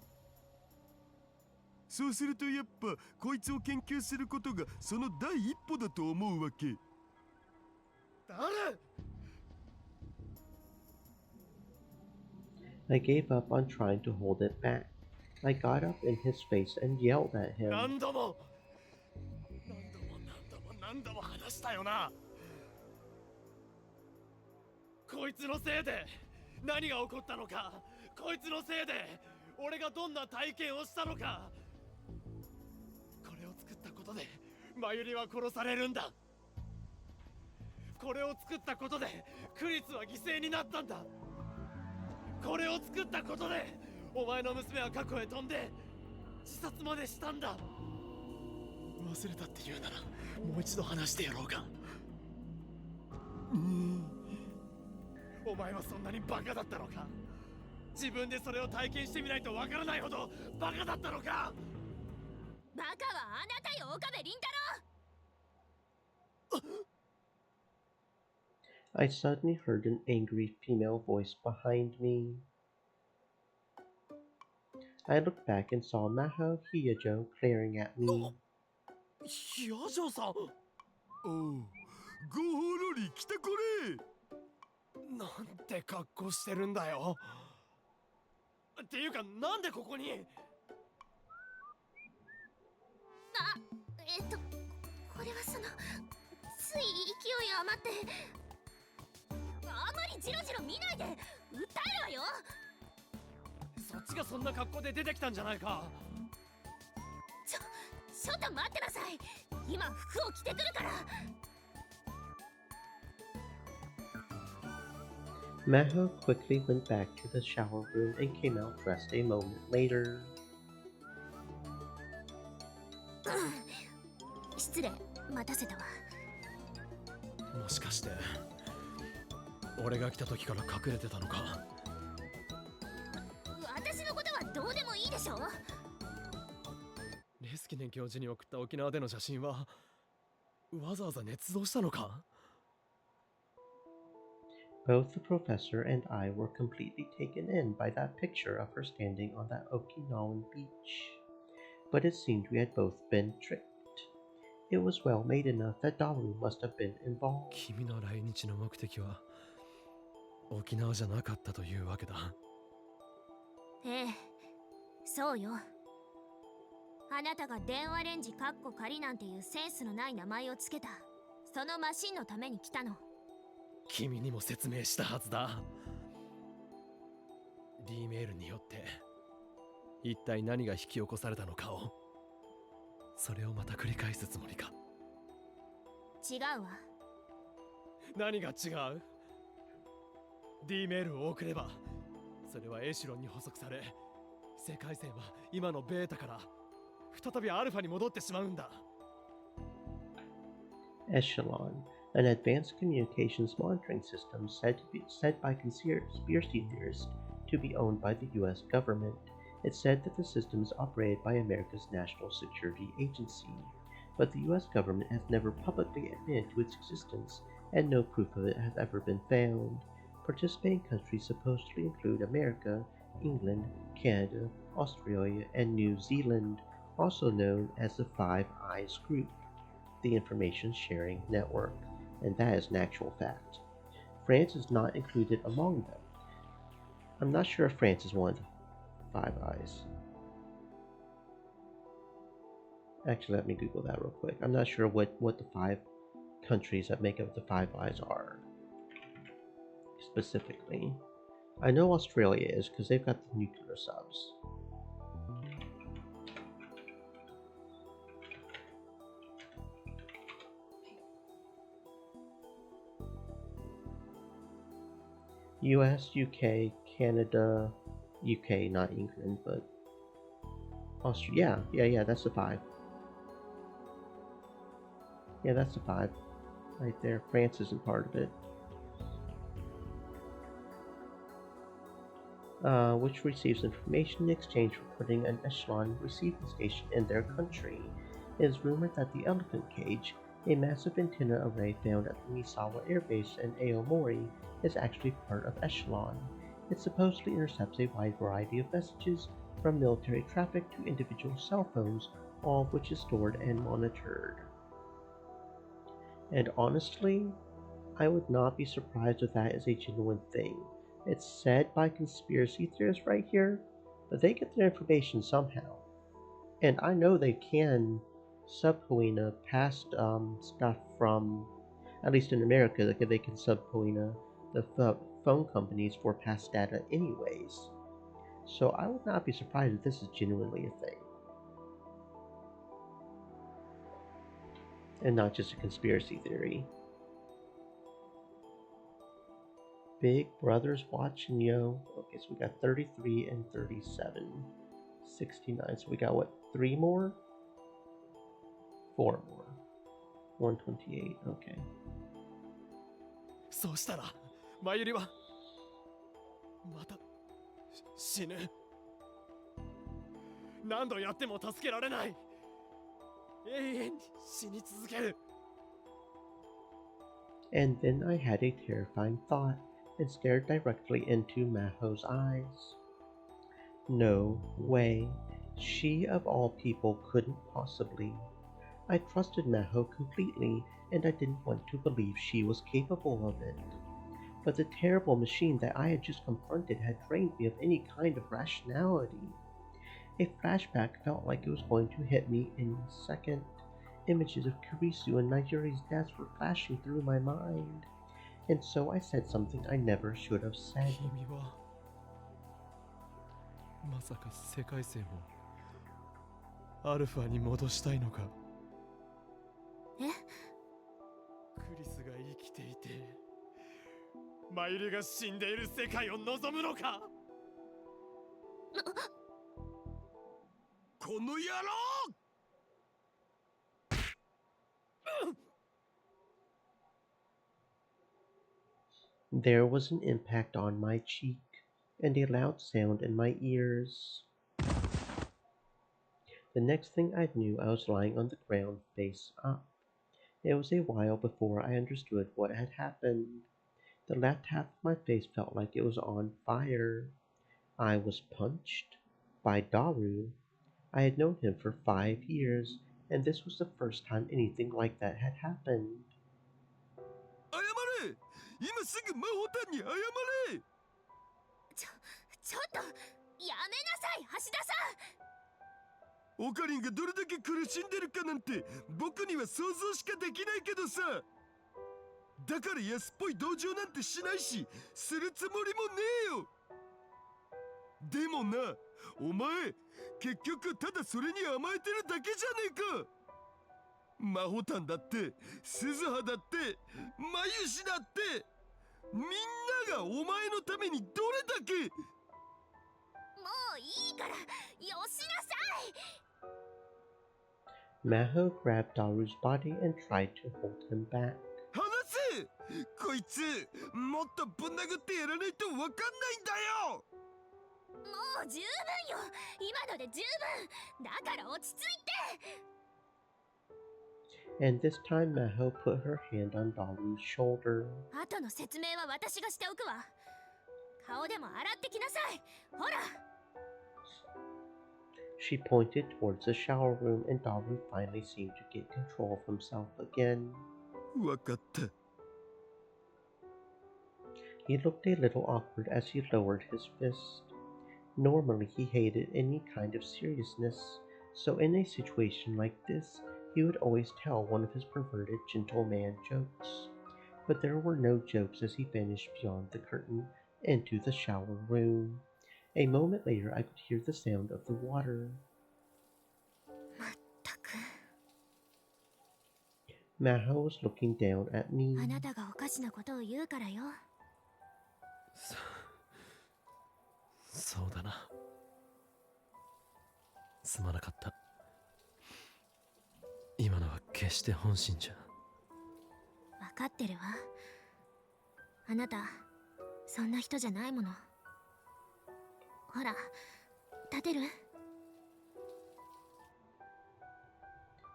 S8: そうするとやっぱこいつを研究することがその第一歩だと思うわけ。
S3: 誰
S1: I gave up on trying to hold it back. I got up in his face and yelled at him.
S3: 何度も話したよな。こいつのせいで何が起こったのか、こいつのせいで俺がどんな体験をしたのか。これを作ったことでマユリは殺されるんだ。これを作ったことでクリスは犠牲になったんだ。これを作ったことでお前の娘は過去へ飛んで自殺までしたんだ。忘れたって言うならもう一度話してやろうか。お前はそんなにバカだったのか。自分でそれを体験してみないとわからないほどバカだったのか。
S9: バカはあなたよ、岡部倫太郎。
S1: I suddenly heard an angry female voice behind me. I looked back and saw Maho Hiyajo glaring at me.
S3: ヒヤジョさん。
S8: おう、ゴーロリ来たこれ。
S3: なんて格好してるんだよ。っていうかなんでここに。
S10: これはそのつい勢い余って。あまりジロジロ見ないで、訴えるわよ。
S3: そっちがそんな格好で出てきたんじゃないか。
S10: ちょっと待ってなさい。今服を着てくるから。
S1: Maho quickly went back to the shower room and came out dressed a moment later.
S10: 失礼、待たせたわ。
S3: もしかして俺が来た時から隠れてたのか。
S10: 私のことはどうでもいいでしょ。
S3: レスキネン教授に送った沖縄での写真はわざわざ捏造したのか。
S1: Both the professor and I were completely taken in by that picture of her standing on that Okinawan beach. But it seemed we had both been tricked. It was well made enough that Daru must have been involved.
S3: 君の来日の目的は沖縄じゃなかったというわけだ。
S10: ええ、そうよ。あなたが電話レンジカッコ仮なんていうセンスのない名前をつけたそのマシンのために来たの。
S3: 君にも説明したはずだ。Dメールによって一体何が引き起こされたのかを、それをまた繰り返すつもりか。
S10: 違うわ。
S3: 何が違う。 D メールを送ればそれはエシロンに補足され、世界線は今のベータから再びアルファに戻ってしまうんだ。
S1: Echelon, an advanced communications monitoring system said by conspiracy theorists to be owned by the U.S. government. It said that the system is operated by America's National Security Agency, but the U.S. government has never publicly admitted to its existence, and no proof of it has ever been found. Participating countries supposedly include America, England, Canada, Australia, and New Zealand, also known as the Five Eyes Group, the Information Sharing Network, and that is an actual fact. France is not included among them. I'm not sure if France is one of the Five Eyes. Actually, let me Google that real quick. I'm not sure what the 5 countries that make up the Five Eyes are specifically. I know Australia is because they've got the nuclear subs. US, UK, Canada, UK, not England, but Austria. Yeah, that's the five. Yeah, that's the five right there. France isn't part of it. Which receives information in exchange for putting an echelon receiving station in their country. It is rumored that the Elephant Cage, a massive antenna array found at the Misawa Air Base in Aomori, is actually part of Echelon. It supposedly intercepts a wide variety of messages, from military traffic to individual cell phones, all of which is stored and monitored. And honestly, I would not be surprised if that is a genuine thing. It's said by conspiracy theorists right here, but they get their information somehow. And I know they can subpoena past stuff from, at least in America, like they can subpoena the phone companies for past data anyways. So I would not be surprised if this is genuinely a thing. And not just a conspiracy theory. Big Brother's watching, yo. Okay, so we got 33 and 37. 69. So we got what? 3 more? 4 more. 128. Okay.
S7: そうしたらマユリはまた死ぬ。何度やっても助けられない。永遠に死に続ける。
S1: And then I had a terrifying thought and stared directly into Maho's eyes. No way. She of all people couldn't possibly. I trusted Maho completely, and I didn't want to believe she was capable of it. But the terrible machine that I had just confronted had drained me of any kind of rationality. A flashback felt like it was going to hit me any second. Images of Kurisu and Nigeri's deaths were flashing through my mind. And so I said something I never should have said.
S7: 君はまさか世界線をアルファに戻したいのか。
S9: え？
S7: クリスが生きていてマユリが死んでいる世界を望むのか。
S8: この野郎
S1: There was an impact on my cheek, and a loud sound in my ears. The next thing I knew, I was lying on the ground, face up. It was a while before I understood what had happened. The left half of my face felt like it was on fire. I was punched by Daru. I had known him for 5 years, and this was the first time anything like that had happened.
S8: 謝れ！今すぐ魔法炭に謝れ！
S10: ちょっとやめなさい、橋田さ
S8: ん。オカリンがどれだけ苦しんでるかなんて僕には想像しかできないけどさ。だから安っぽい同情なんてしないし、するつもりもねえよ。でもな、お前結局ただそれに甘えてるだけじゃねえか。魔法炭だって鈴葉だってマユシだってみんながお前のためにどれだけ。
S10: もういいからよしなさい。
S1: Maho grabbed Daru's body and tried to hold him back.
S8: 離せ！こいつもっとぶん殴ってやらないとわかんないんだよ。
S10: もう十分よ。今ので十分。だから落ち着いて。
S1: And this time Maho put her hand on Daru's shoulder.
S10: 後の説明は私がしておくわ。顔でも洗ってきなさい。ほら。
S1: She pointed towards the shower room, and Daru finally seemed to get control of himself again.
S8: わかった。
S1: He looked a little awkward as he lowered his fist. Normally he hated any kind of seriousness, so in a situation like this, he would always tell one of his perverted gentleman jokes. But there were no jokes as he vanished beyond the curtain into the shower room. A moment later, I could hear the sound of the water.
S10: まったく。
S1: Maho was looking down at me.
S10: あなたがおかしなことを言うからよ。
S3: そうだな。すまなかった。今のは決して本心じゃ。
S10: 分かってるわ。あなたそんな人じゃないもの。ほら立てる？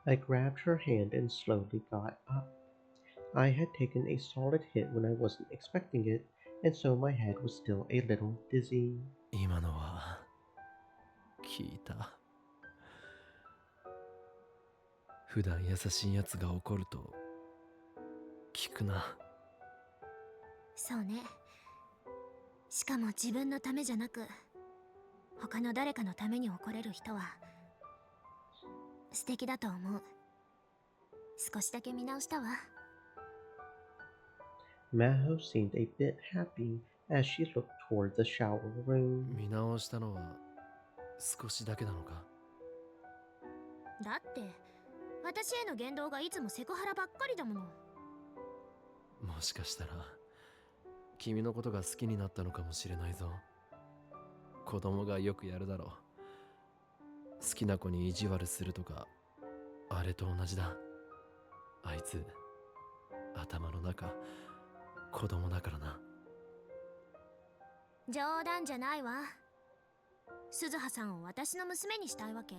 S1: I grabbed her hand and slowly got up. I had taken a solid hit when I wasn't expecting it, and so my head was still a little dizzy.
S3: 今のは聞いた。普段優しいやつが怒ると聞くな。
S10: そうね。しかも自分のためじゃなく他の誰かのために怒れる人は素敵だと思う。少しだけ見直したわ。
S1: Maho seemed a bit happy as she looked toward the shower room.
S3: 見直したのは少しだけなのか？
S10: だって私への言動がいつもセクハラばっかりだもの。
S3: もしかしたら君のことが好きになったのかもしれないぞ。子供がよくやるだろう。好きな子に意地悪するとか、あれと同じだ。あいつ頭の中子供だからな。
S10: 冗談じゃないわ。鈴葉さんを私の娘にしたいわけ？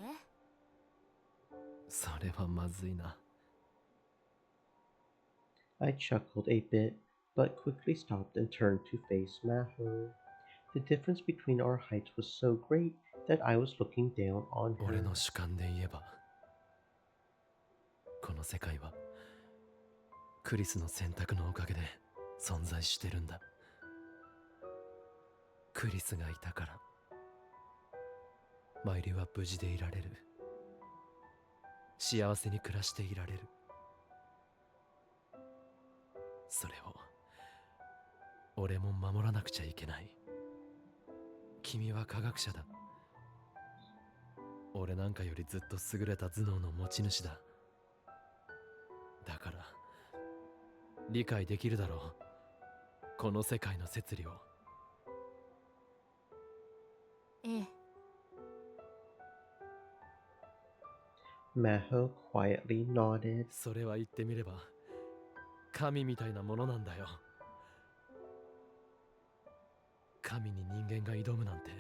S3: それはまずいな。
S1: I chuckled a bit, but quickly stopped and turned to face Maho. The difference between our heights was so great that I was looking down on
S3: 俺
S1: her.
S3: の主観で言えば、この世界はクリスの選択のおかげで存在してるんだ。クリスがいたからマイリは無事でいられる。幸せに暮らしていられる。それを俺も守らなくちゃいけない。君は科学者だ。俺なんかよりずっと優れた頭脳の持ち主だ。だから理解できるだろう、この世界の摂理を。
S10: ええ。
S1: Maho quietly nodded.
S3: それは言ってみれば神みたいなものなんだよ。神に人間が挑むなんて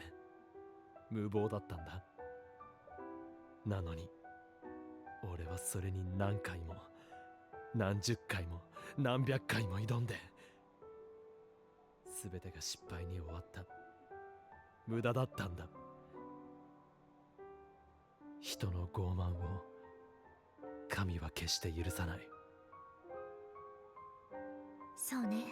S3: 無謀だったんだ。なのに俺はそれに何回も何十回も何百回も挑んで、全てが失敗に終わった。無駄だったんだ。人の傲慢を神は決して許さない。
S10: そうね。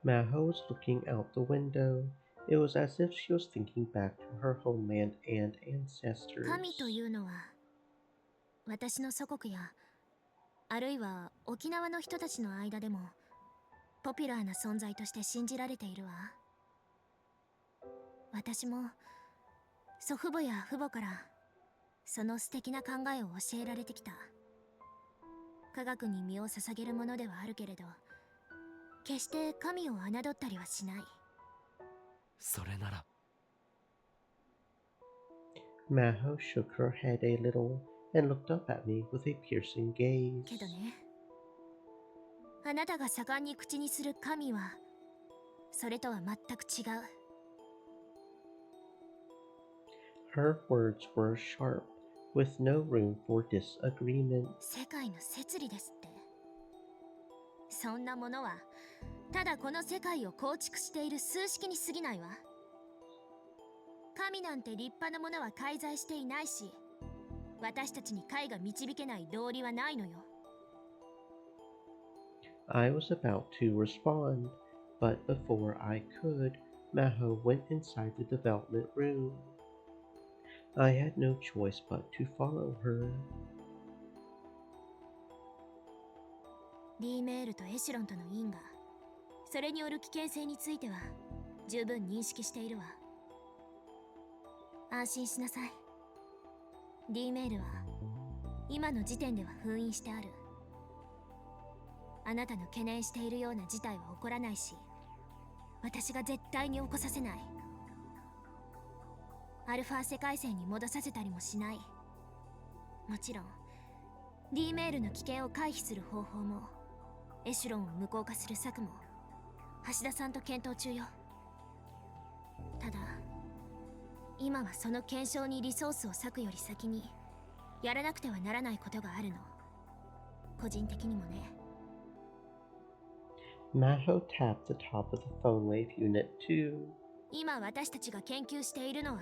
S1: Maho was looking out the window. It was as if she was thinking back to her homeland and ancestors.
S10: 神というのは私の祖国やあるいは沖縄の人たちの間でもポピュラーな存在として信じられているわ。私も祖父母や父母からその素敵な考えを教えられてきた。科学に身を捧げるものではあるけれど、決して神を侮ったりはしない。
S3: それなら。
S1: Maho shook her head a little and looked up at me with a piercing gaze.
S10: けどね、あなたが盛んに口にする神はそれとは全く違う。
S1: Her words were sharp, with no room for disagreement.
S10: 世界の摂理ですって。そんなものはただこの世界を構築している数式に過ぎないわ。神なんて立派なものは介在していないし、私たちに解が導けない道理はないのよ。
S1: I was about to respond, but before I could, Maho went inside the development room. I had no choice but to follow her.
S10: リーメールとエシロンとの因果、それによる危険性については十分認識しているわ。安心しなさい。Dメールは今の時点では封印してある。
S9: あなたの懸念しているような事態は起こらないし、私が絶対に起こさせない。アルファ世界線に戻させたりもしない。もちろん D メールの危険を回避する方法も、エシュロンを無効化する策も橋田さんと検討中よ。ただ今はその検証にリソースを割くより先にやらなくてはならないことがあるの。個人的にもね。
S1: Maho tapped the top of the phone wave unit too.
S9: 今私たちが研究しているのは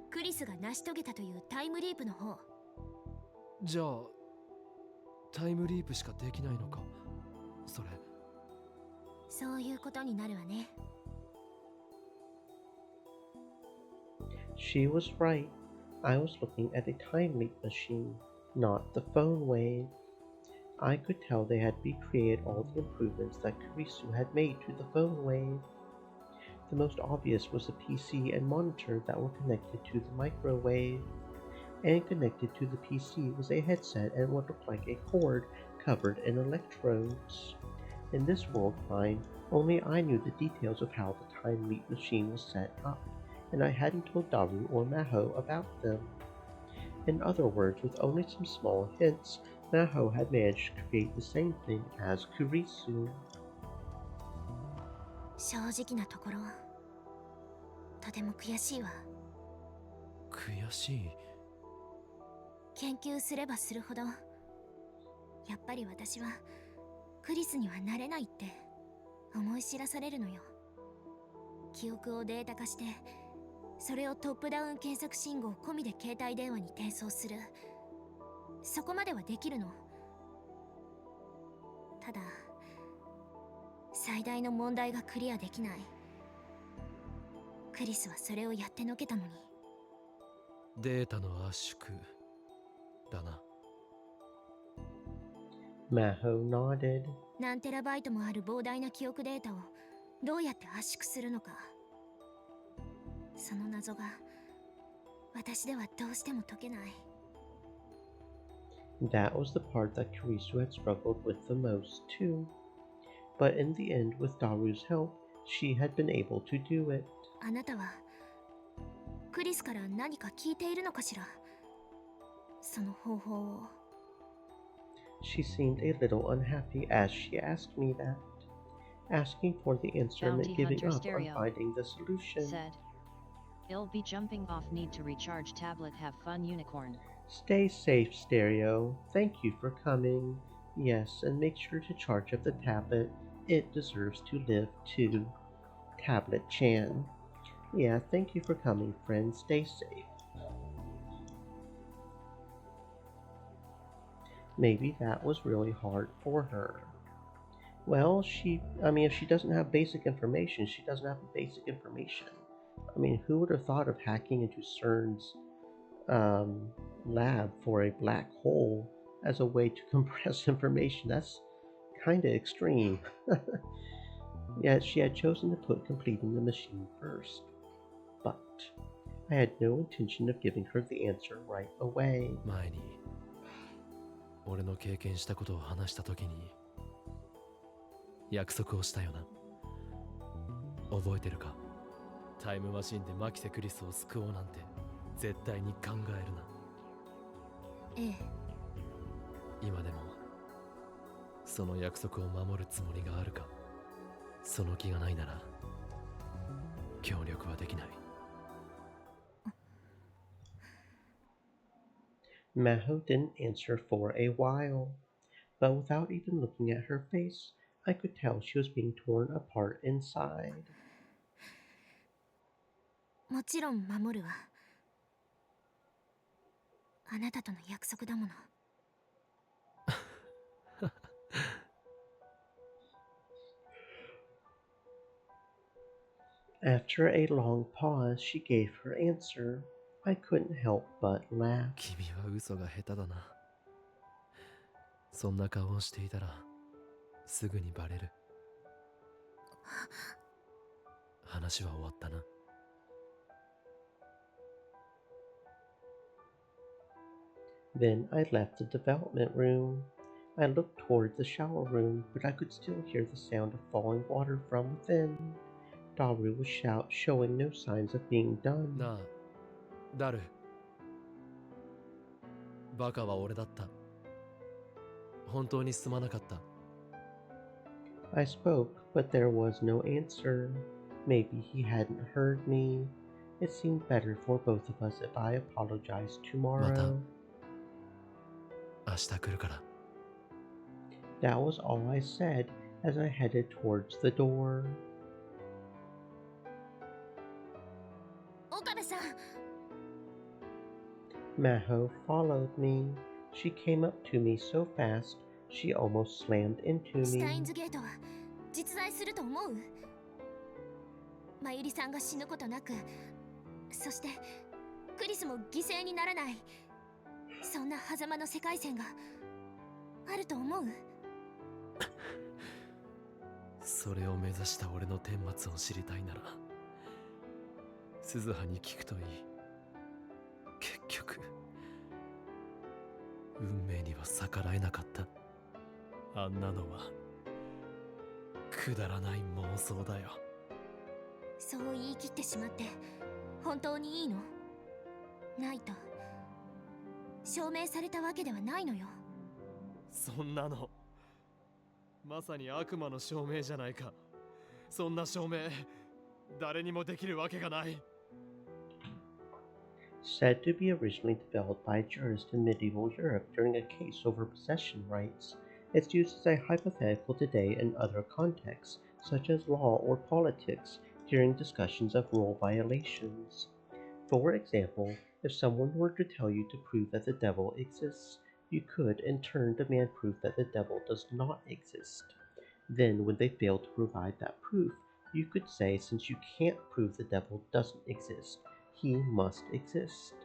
S9: クリスが成し遂げたというタイムリープの方。
S3: じゃあタイムリープしかできないのか、それ。
S9: そういうことになるわね。
S1: She was right. I was looking at a time leap machine, not the phone wave. I could tell they had recreated all the improvements that Kurisu had made to the phone wave. The most obvious was the PC and monitor that were connected to the microwave. And connected to the PC was a headset and what looked like a cord covered in electrodes. In this world mind, only I knew the details of how the time leap machine was set up, and I hadn't told Daru or Maho about them. In other words, with only some small hints, Maho had managed to create the same thing as Kurisu.
S9: 正直なところ、とても悔しいわ。
S3: 悔しい。
S9: 研究すればするほど、やっぱり私はクリスにはなれないって思い知らされるのよ。記憶をデータ化して、それをトップダウン検索信号込みで携帯電話に転送する。そこまではできるの。ただ最大の問題がクリアできない。クリスはそれをやってのけたのに。
S3: データの圧縮だな。
S1: Maho nodded.
S9: 何テラバイトもある膨大な記憶データをどうやって圧縮するのか。その謎が私ではどうしても解けない。
S1: That was the part that Kurisu had struggled with the most, too. But in the end, with Daru's help, she had been able to do it.
S9: あなたはクリスから何か聞いているのかしら、その方法を。
S1: She seemed a little unhappy as she asked me that. Asking for the answer meant
S4: Bounty
S1: giving
S4: Hunter
S1: up on
S4: Stereo
S1: finding the solution.
S4: Said, "I'll be jumping off. Need to recharge tablet. Have fun, unicorn."
S1: Stay safe, Stereo. Thank you for coming. Yes, and make sure to charge up the tablet. It deserves to live too. Tablet-chan. Yeah, thank you for coming, friend. Stay safe. Maybe that was really hard for her. Well, if she doesn't have basic information, she doesn't have basic information. I mean, who would have thought of hacking into CERN's lab for a black hole as a way to compress information? That's kind of extreme. Yet she had chosen to put completing the machine first. But I had no intention of giving her the answer right away.
S3: 前に俺の経験したことを話した時に約束をしたよな。覚えてるか？タイムマシンでマキセクリスを救おうなんて絶対に考えるな。
S9: ええ。
S3: 今でもその約束を守るつもりがあるか？その気がないなら協力はできない。
S1: Maho didn't answer for a while, but without even looking at her face, I could tell she was being torn apart inside.
S9: もちろん守るわ。あなたとの約束だもの。
S1: After a long pause, she gave her answer. I couldn't help but laugh.
S3: 君は嘘が下手だな。そんな顔をしていたらすぐにバレる。話は終わったな。
S1: Then I left the development room. I looked toward the shower room, but I could still hear the sound of falling water from within. Daru was showing no signs of being done.
S3: なあ、ダル。バカは俺だった。本当にすまなかった。
S1: I spoke, but there was no answer. Maybe he hadn't heard me. It seemed better for both of us if I apologized tomorrow.
S3: 明日来るから。
S1: That was all I said as I headed towards the door.
S10: 岡部さん
S1: Maho followed me. She came up to me so fast, she almost slammed into
S10: シュ
S1: me.
S10: タインズゲートは実在すると思う？まゆりさんが死ぬことなく、そしてクリスも犠牲にならない、そんな狭間の世界線があると思う？
S3: それを目指した俺の顛末を知りたいなら鈴葉に聞くといい。結局運命には逆らえなかった。あんなのはくだらない妄想だよ。
S10: そう言い切ってしまって本当にいいの？ないと証明されたわけではないのよ。
S7: そんなのまさに悪魔の証明じゃないか。そんな証明誰にもできるわけがない。
S1: Said to be originally developed by a jurist in medieval Europe during a case over possession rights, it's used as a hypothetical today in other contexts, such as law or politics, during discussions of rule violations. For example, if someone were to tell you to prove that the devil exists, you could in turn demand proof that the devil does not exist. Then, when they fail to provide that proof, you could say since you can't prove the devil doesn't exist, he must exist.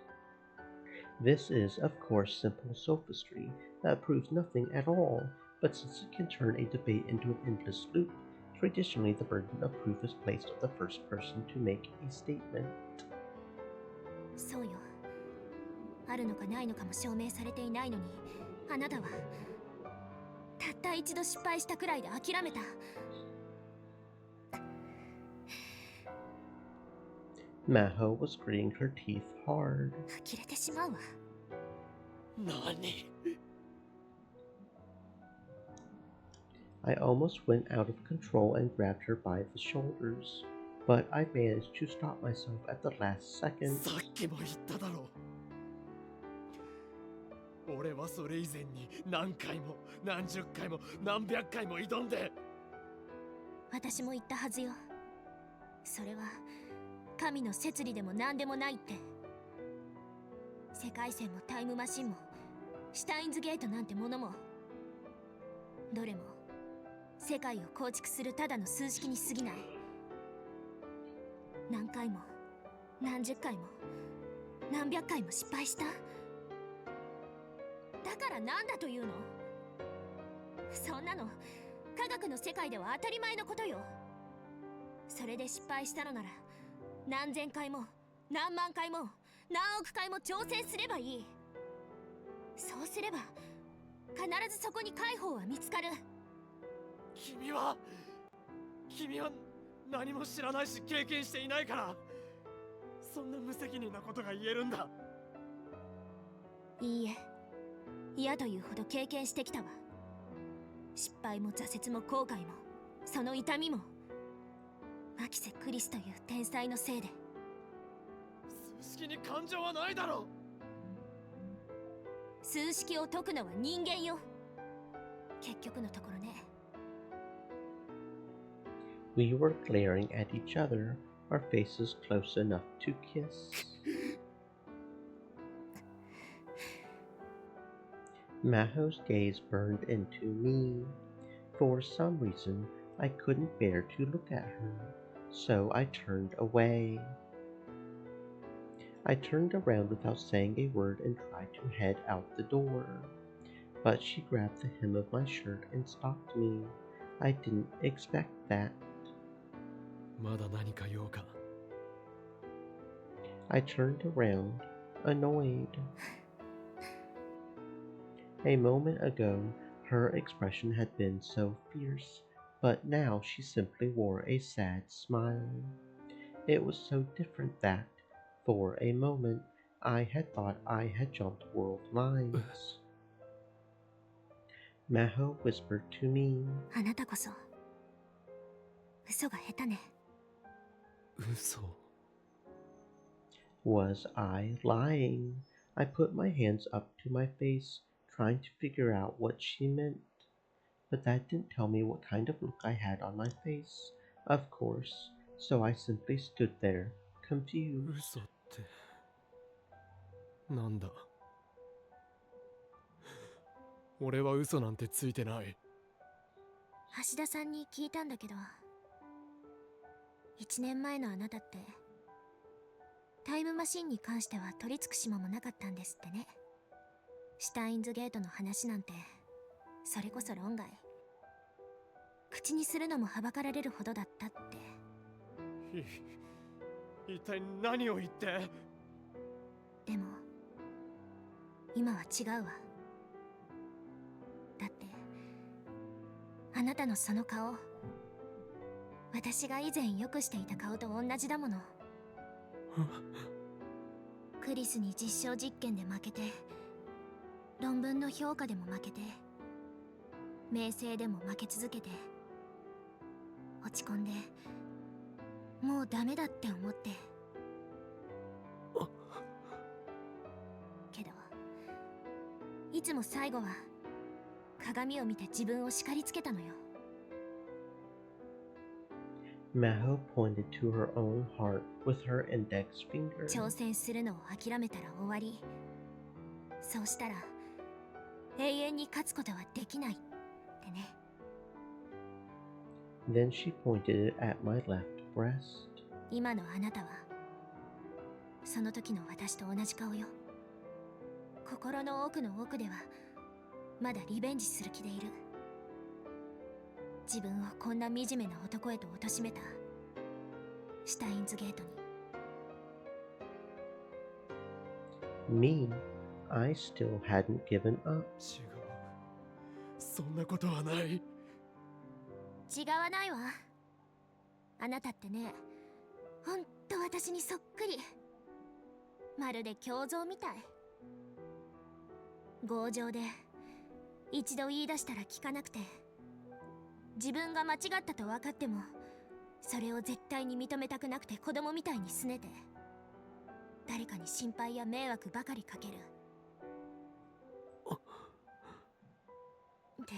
S1: This is, of course, simple sophistry that proves nothing at all, but since it can turn a debate into an endless loop, traditionally the burden of proof is placed on the first person to make a statement.
S10: そうよ。あるのかないのかも証明されていないのに、あなたはたった一度失敗したくらいで諦めた。
S1: Maho was gritting her teeth hard.
S10: 呆れてしまうわ。
S7: 何？
S1: I almost went out of control and grabbed her by the shoulders, but I managed to stop myself at the last second.
S7: さっきも言っただろう。俺はそれ以前に何回も何十回も何百回も挑んで。
S10: 私も言ったはずよ。それは神の摂理でも何でもないって。世界線もタイムマシンもシュタインズゲートなんてものも、どれも世界を構築するただの数式に過ぎない。何回も何十回も何百回も失敗した。だからなんだというの？そんなの科学の世界では当たり前のことよ。それで失敗したのなら何千回も何万回も何億回も挑戦すればいい。そうすれば必ずそこに解放は見つかる。
S7: 君は何も知らないし経験していないから、そんな無責任なことが言えるんだ。
S10: いいえ、嫌というほど経験してきたわ。失敗も挫折も後悔もその痛みもマキセ・クリスという天才のせいで。
S7: 数式に感情はないだろう。
S10: 数式を解くのは人間よ。結局のところね。
S1: We were glaring at each other, our faces close enough to kiss. Maho's gaze burned into me. For some reason, I couldn't bear to look at her, so I turned away. I turned around without saying a word and tried to head out the door. But she grabbed the hem of my shirt and stopped me. I didn't expect that.
S3: まだ何か用か。
S1: I turned around, annoyed. A moment ago, Her expression had been so fierce, but now she simply wore a sad smile. It was so different that, for a moment, I had thought I had jumped world lines. Maho whispered to me,
S10: あなたこそ嘘が下手ね。
S7: 嘘。
S1: Was I lying? I put my hands up to my face, trying to figure out what she meant. But that didn't tell me what kind of look I had on my face, of course, so I simply stood there, confused.
S7: 嘘ってなんだ。俺は嘘なんてついてない。
S10: 橋田さんに聞いたんだけど、1年前のあなたってタイムマシンに関しては取り付く島もなかったんですってね。シュタインズゲートの話なんてそれこそ論外、口にするのもはばかられるほどだったって。
S7: 一体何を言って。
S10: でも今は違うわ。だってあなたのその顔、私が以前よくしていた顔と同じだもの。クリスに実証実験で負けて、論文の評価でも負けて、名声でも負け続けて、落ち込んでもうダメだって思って。けどいつも最後は鏡を見て自分を叱りつけたのよ。
S1: Maho pointed to her own heart with her index finger.
S10: 挑戦するのを諦めたら終わり。そうしたら永遠に勝つことはできないってね。
S1: Then she pointed at my left breast.
S10: 今のあなたはその時の私と同じ顔よ。心の奥の奥ではまだリベンジする気でいる。自分をこんな惨めな男へと貶めたシュタインズゲートに。
S1: Me, I still hadn't given up.
S7: 違う。そんなことはない。
S10: 違わないわ。あなたってね、ほんと私にそっくり。まるで胸像みたい。強情で一度言い出したら聞かなくて、自分が間違ったと分かってもそれを絶対に認めたくなくて子供みたいに拗ねて、誰かに心配や迷惑ばかりかける。で、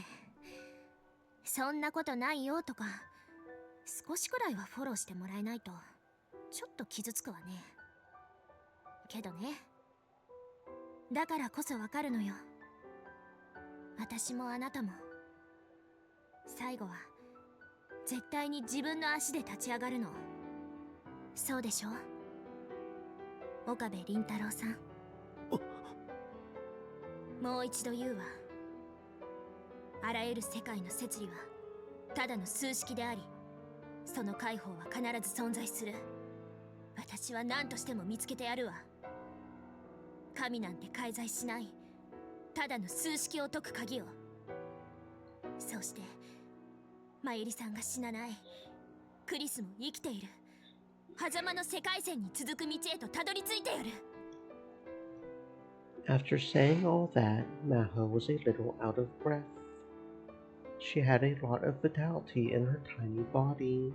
S10: そんなことないよとか少しくらいはフォローしてもらえないとちょっと傷つくわね。けどね、だからこそわかるのよ。私もあなたも最後は絶対に自分の足で立ち上がるの。そうでしょ、岡部倫太郎さん。もう一度言うわ。あらゆる世界の摂理はただの数式であり、その解放は必ず存在する。私は何としても見つけてやるわ。神なんて介在しない、ただの数式を解く鍵を。そうしてマユリさんが死なない、クリスも生きている狭間の世界線に続く道へとたどり着いてやる。
S1: After saying all that, Maho was a little out of breath. She had a lot of vitality in her tiny body.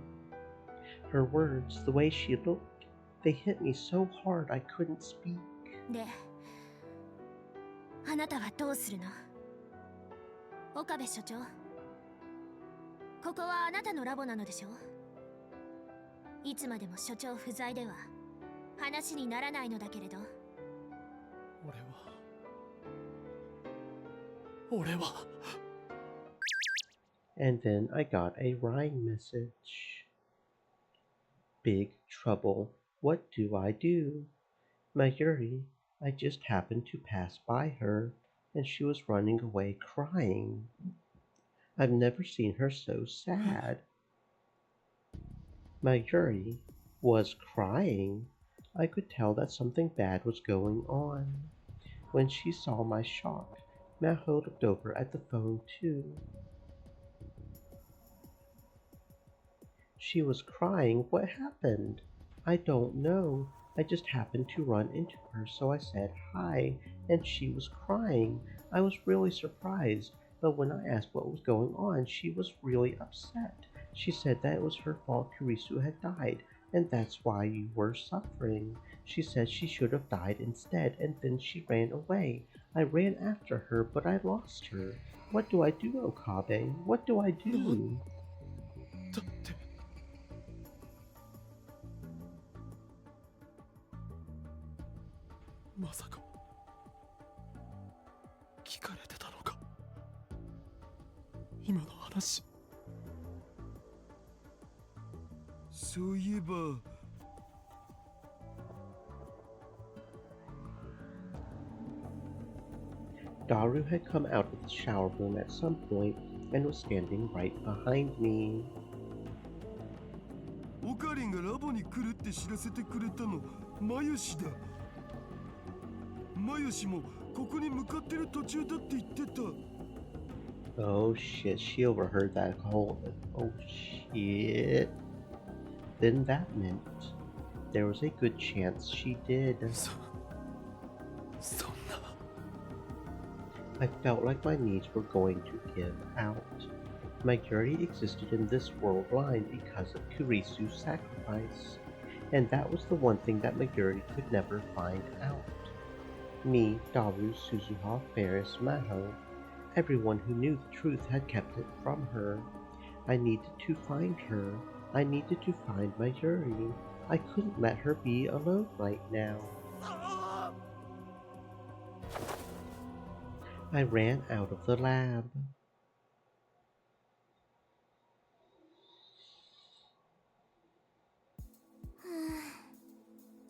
S1: Her words, the way she looked, they hit me so hard I couldn't speak.
S10: で、あなたはどうするの？岡部所長、ここはあなたのラボなのでしょ？いつまでも所長不在では話にならないのだけれど。
S7: 俺は
S1: And then I got a Rhine message. Big trouble. What do I do? Mayuri, I just happened to pass by her, and she was running away crying. I've never seen her so sad. Mayuri was crying. I could tell that something bad was going on. When she saw my shock, Maho looked over at the phone too. She was crying. What happened? I don't know. I just happened to run into her, so I said hi, and she was crying. I was really surprised, but when I asked what was going on, she was really upset. She said that it was her fault Kurisu had died, and that's why you were suffering. She said she should have died instead, and then she ran away. I ran after her, but I lost her. What do I do, Okabe? What do I do?
S8: だってまさか聞かれてたのか今の話そういえば
S1: Daru had come out of the shower room at some point and was standing right behind me.
S8: オカリンがラボに来るって知らせてくれたのマユシだマユシもここに向かってる途中だって言ってた
S1: Oh shit, she overheard that whole. Oh shit. Then that meant there was a good chance she did.
S8: そんな
S1: I felt like my knees were going to give out. Maguri existed in this world line because of Kurisu's sacrifice, and that was the one thing that Maguri could never find out. Me, Daru, Suzuha, Ferris, Maho, everyone who knew the truth had kept it from her. I needed to find her. I needed to find Maguri. I couldn't let her be alone right now. I ran out of the lab.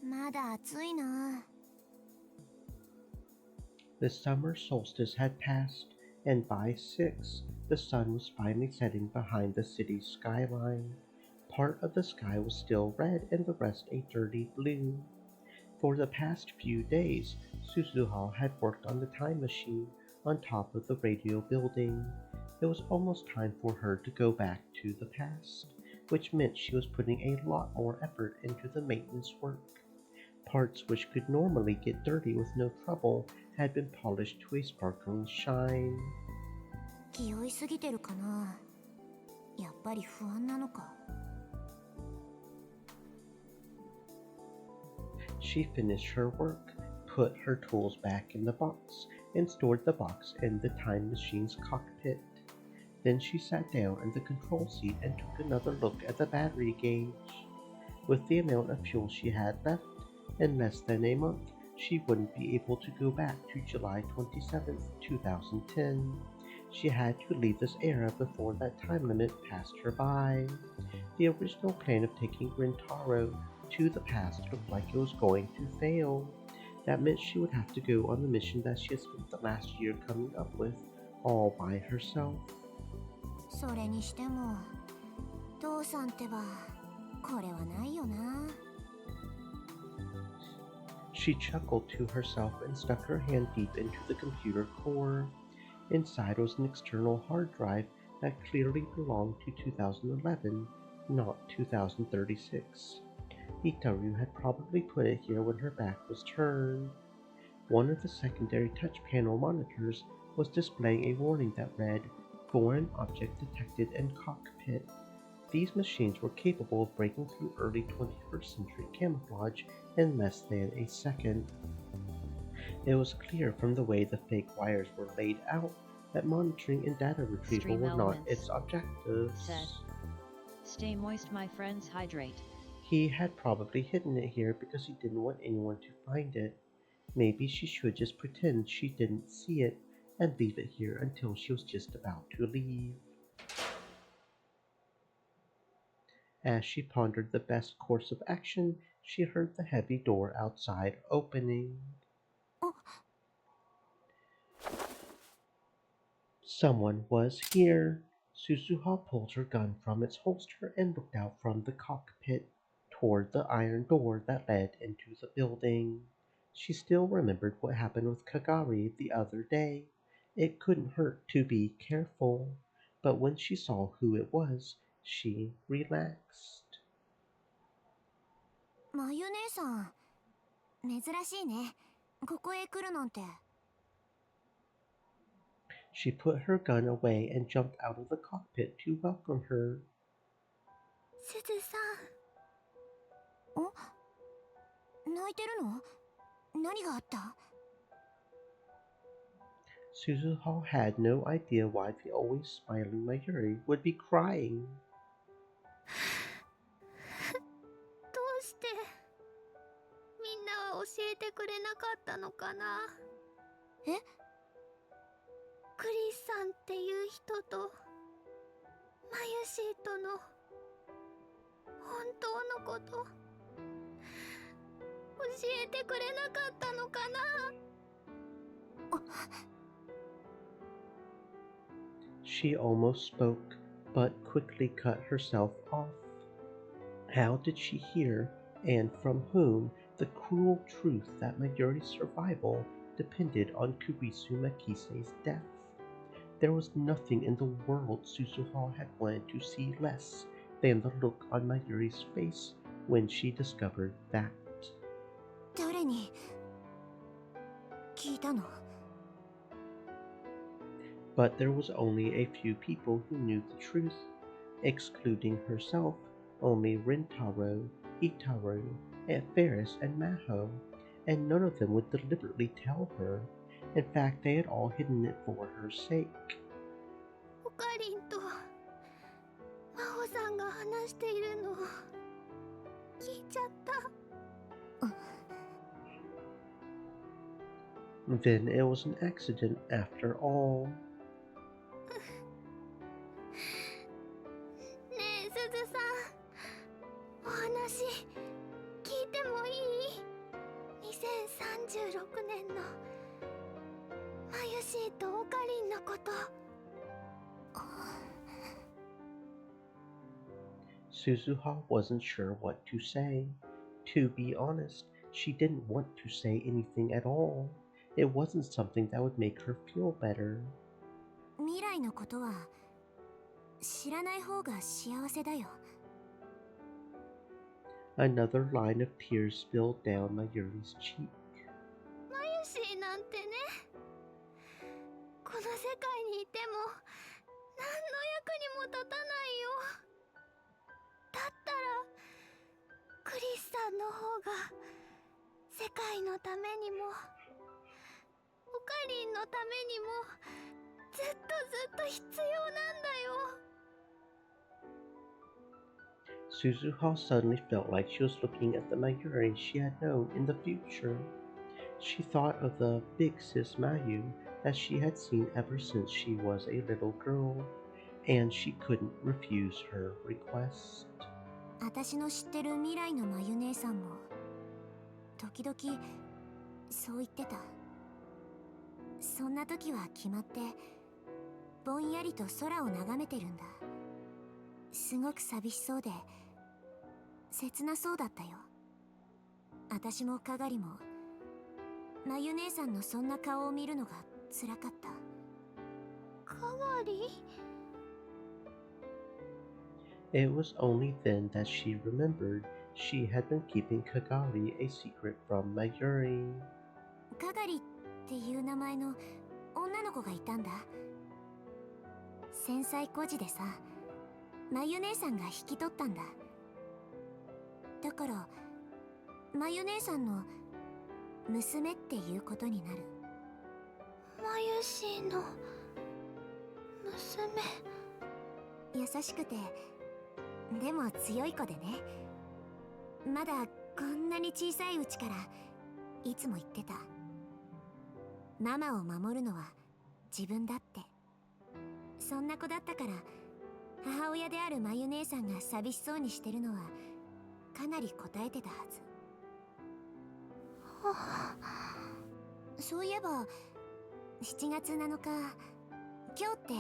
S10: まだ暑いな。
S1: The summer solstice had passed, and by 6, the sun was finally setting behind the city's skyline. Part of the sky was still red and the rest a dirty blue. For the past few days, Suzuha had worked on the time machine on top of the radio building. It was almost time for her to go back to the past, which meant she was putting a lot more effort into the maintenance work. Parts which could normally get dirty with no trouble had been polished to a sparkling shine.
S10: 気負いすぎてるかな。やっぱり不安なのか。
S1: She finished her work, put her tools back in the box, and stored the box in the time machine's cockpit. Then she sat down in the control seat and took another look at the battery gauge. With the amount of fuel she had left, in less than a month, she wouldn't be able to go back to July 27th, 2010. She had to leave this era before that time limit passed her by. The original plan of taking Rintaro to the past looked like it was going to fail. That meant she would have to go on the mission that she had spent the last year coming up with, all by herself.
S10: それにしても、父さんってば、これはないよな。
S1: She chuckled to herself and stuck her hand deep into the computer core. Inside was an external hard drive that clearly belonged to 2011, not 2036. Itaru had probably put it here when her back was turned. One of the secondary touch panel monitors was displaying a warning that read, "Foreign object detected in cockpit." These machines were capable of breaking through early 21st century camouflage in less than a second. It was clear from the way the fake wires were laid out that monitoring and data retrieval
S4: Stream
S1: were not
S4: elements.
S1: its objectives.
S4: Said. Stay moist, my friends, hydrate.
S1: He had probably hidden it here because he didn't want anyone to find it. Maybe she should just pretend she didn't see it and leave it here until she was just about to leave. As she pondered the best course of action, she heard the heavy door outside opening. Someone was here. Suzuha pulled her gun from its holster and looked out from the cockpit toward the iron door that led into the building. She still remembered what happened with Kagari the other day. It couldn't hurt to be careful, but when she saw who it was, she relaxed.
S9: まゆ姉さん、珍しいね。ここへ来るなんて。
S1: She put her gun away and jumped out of the cockpit to welcome her.
S10: すずさん。
S9: 泣いてるの？何があった？
S1: Suzuha had no idea why the always smiling Mayuri would be crying.
S10: どうしてみんなは教えてくれなかったのかな。
S9: え？
S10: クリスさんっていう人とマユシーとの本当のこと教えてくれなかったのかな。
S1: She almost spoke, but quickly cut herself off. How did she hear, and from whom, the cruel truth that Mayuri's survival depended on Kurisu Makise's death? There was nothing in the world Suzuha had wanted to see less than the look on Mayuri's face when she discovered that.
S9: 誰に聞いたの？
S1: But there was only a few people who knew the truth. Excluding herself, only Rintaro, Itaru, and Ferris and Maho, and none of them would deliberately tell her. In fact, they had all hidden it for her sake.
S10: オカリンと真帆さんが話しているのを聞いちゃった。
S1: Then it was an accident after all.
S10: ねえすずさん、お話聞いてもいい？2036年のマユシーとオカリンのこと。
S1: Suzuha wasn't sure what to say. To be honest, she didn't want to say anything at all. It wasn't something that would make her feel better.
S9: 未来のことは知らない方が幸せだよ。
S1: Another line of tears spilled down Mayuri's cheek.
S10: マユシーなんてね、この世界にいても何の役にも立たないよ。だったらクリスさんの方が世界のためにもオカリンのためにもずっと必要なんだよ。
S1: Suzuha suddenly felt like she was looking at the Mayuri she had known in the future. She thought of the big sis Mayu that she had seen ever since she was a little girl, and she couldn't refuse her request.
S9: 私の知ってる未来のまゆ姉さんも時々そう言ってた。そんな時は決まってぼんやりと空を眺めてるんだ。すごく寂しそうで切なそうだったよ。私もかがりもまゆ姉さんのそんな顔を見るのが辛かった。
S10: かがり？
S1: It was only then that she remembered she had been keeping Kagari a secret from Mayuri.
S9: かがりっていう名前の女の子がいたんだ。繊細孤児でさ、まゆ姉さんが引き取ったんだ。だからまゆ姉さんの娘っていうことになる。
S10: まゆしーの娘。
S9: 優しくてでも強い子でね。まだこんなに小さいうちからいつも言ってた。ママを守るのは自分だって。そんな子だったから母親であるまゆ姉さんが寂しそうにしてるのはかなり答えてたはず。そういえば7月7日、今日って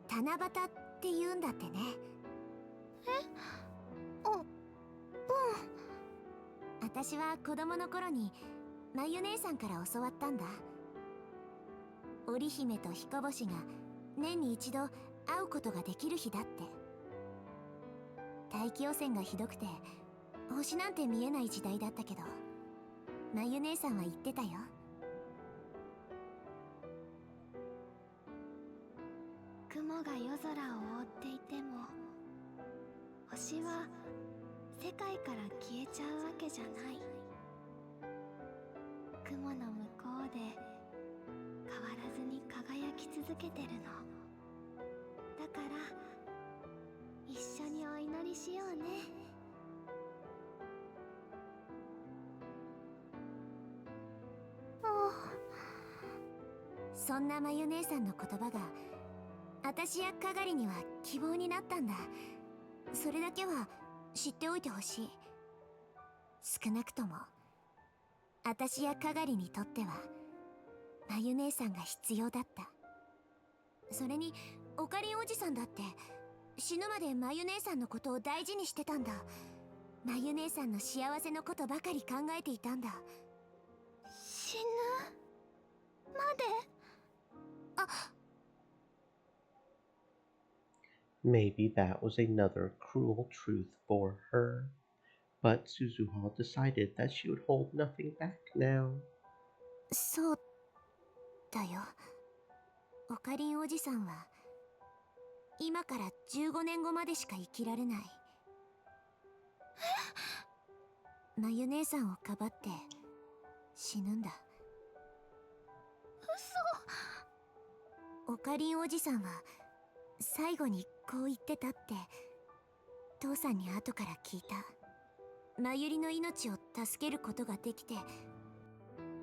S9: 七夕って言うんだってね。私は子供の頃にまゆ姉さんから教わったんだ。織姫と彦星が年に一度会うことができる日だって。大気汚染がひどくて星なんて見えない時代だったけど、まゆ姉さんは言ってたよ。
S10: 雲が夜空を覆っていても、星は世界から消えちゃうわけじゃない。雲の向こうで変わらずに輝き続けてるの。だから一緒にお祈りしようね。
S9: そんなまゆ姉さんの言葉が私やかがりには希望になったんだ。それだけは知っておいてほしい。少なくとも私やかがりにとってはまゆ姉さんが必要だった。それにオカリンおじさんだって死ぬまでまゆ姉さんのことを大事にしてたんだ。まゆ姉さんの幸せのことばかり考えていたんだ。
S10: 死ぬまで。
S1: Maybe that was another cruel truth for her, but Suzuha decided that she would hold nothing back now.
S9: そうだよ。オカリンおじさんは今から15年後までしか生きられない。まゆ姉さんをかばって死ぬんだ。オカリンおじさんは最後にこう言ってたって父さんに後から聞いた。まゆりの命を助けることができて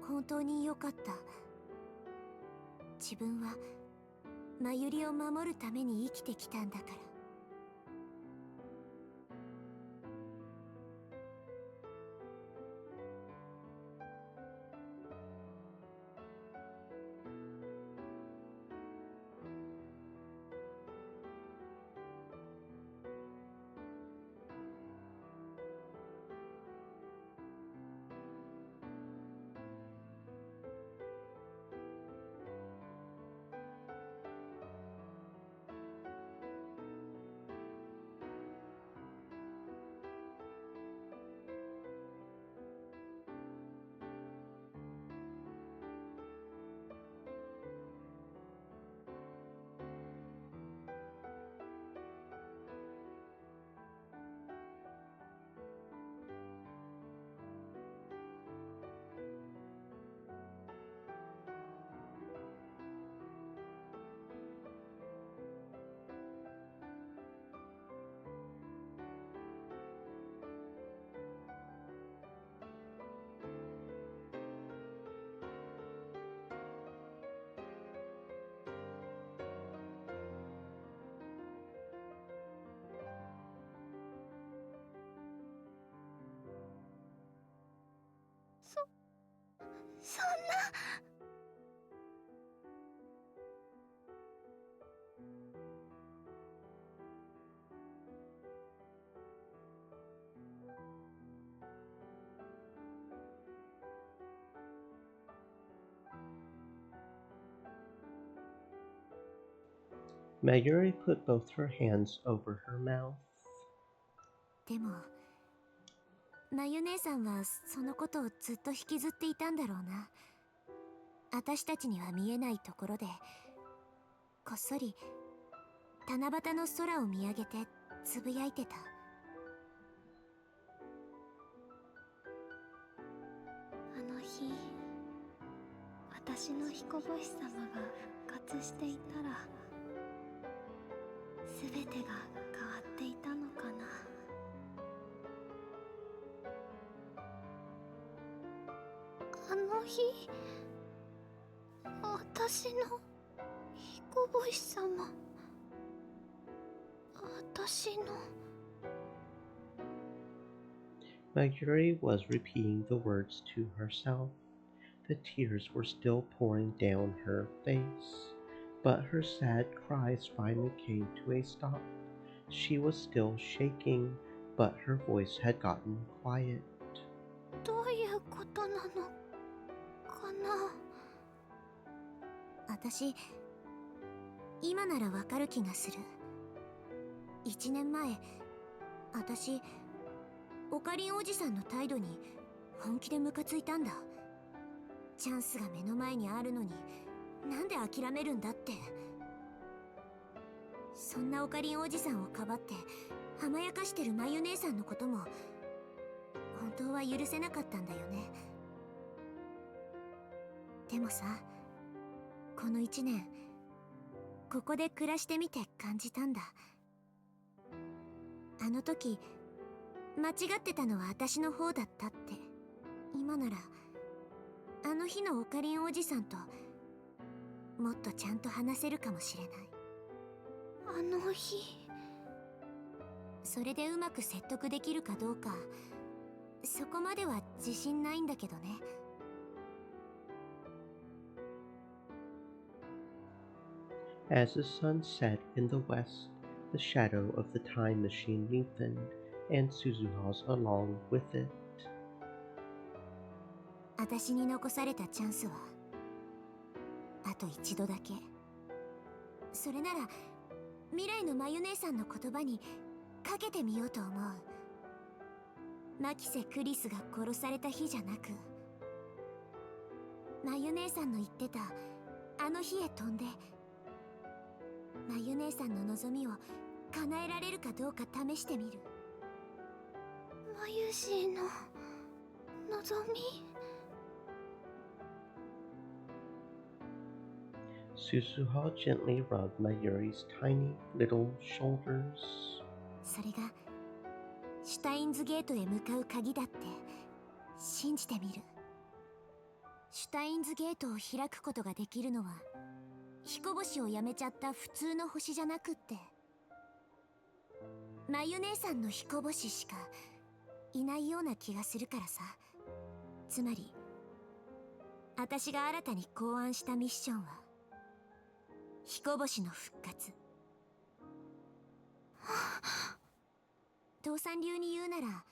S9: 本当に良かった。自分はまゆりを守るために生きてきたんだから。
S10: そんな。
S1: Mayuri put both her hands over her mouth.
S9: でもまゆ姉さんはそのことをずっと引きずっていたんだろうな。私たちには見えないところでこっそり七夕の空を見上げてつぶやいてた。
S10: あの日、私の彦星様が復活していたら全てが変わっていたのかな。あの日、私の彦星様、私の。
S1: Mayuri was repeating the words to herself. The tears were still pouring down her face, but her sad cries finally came to a stop. She was still shaking, but her voice had gotten quiet.
S10: どういうことなのかな。
S9: 私今ならわかる気がする。1年前私オカリンおじさんの態度に本気でムカついたんだ。チャンスが目の前にあるのになんで諦めるんだって。そんなオカリンおじさんをかばって甘やかしてるまゆ姉さんのことも本当は許せなかったんだよね。でもさ、この1年ここで暮らしてみて感じたんだ。あの時間違ってたのは私の方だったって。今ならあの日のオカリンおじさんともっとちゃんと話せるかもしれない。
S10: あの日。
S9: それでうまく説得できるかどうかそこまでは自信ないんだけどね。
S1: As the sun set in the west, the shadow of the time machine lengthened, and Suzuha's along with it.
S9: 私に残されたチャンスはあと一度だけ。それなら未来のまゆ姉さんの言葉にかけてみようと思う。マキセ・クリスが殺された日じゃなく、まゆ姉さんの言ってたあの日へ飛んで、まゆ姉さんの望みを叶えられるかどうか試してみる。
S10: まゆしの望み。
S1: Suzuha gently rubbed Mayuri's tiny little shoulders.
S9: それがシュタインズゲートへ向かう鍵だって信じてみる。シュタインズゲートを開くことができるのは彦星をやめちゃった普通の星じゃなくって、まゆ姉さんの彦星しかいないような気がするからさ。つまり私が新たに考案したミッションは彦星の復活。父さん流に言うなら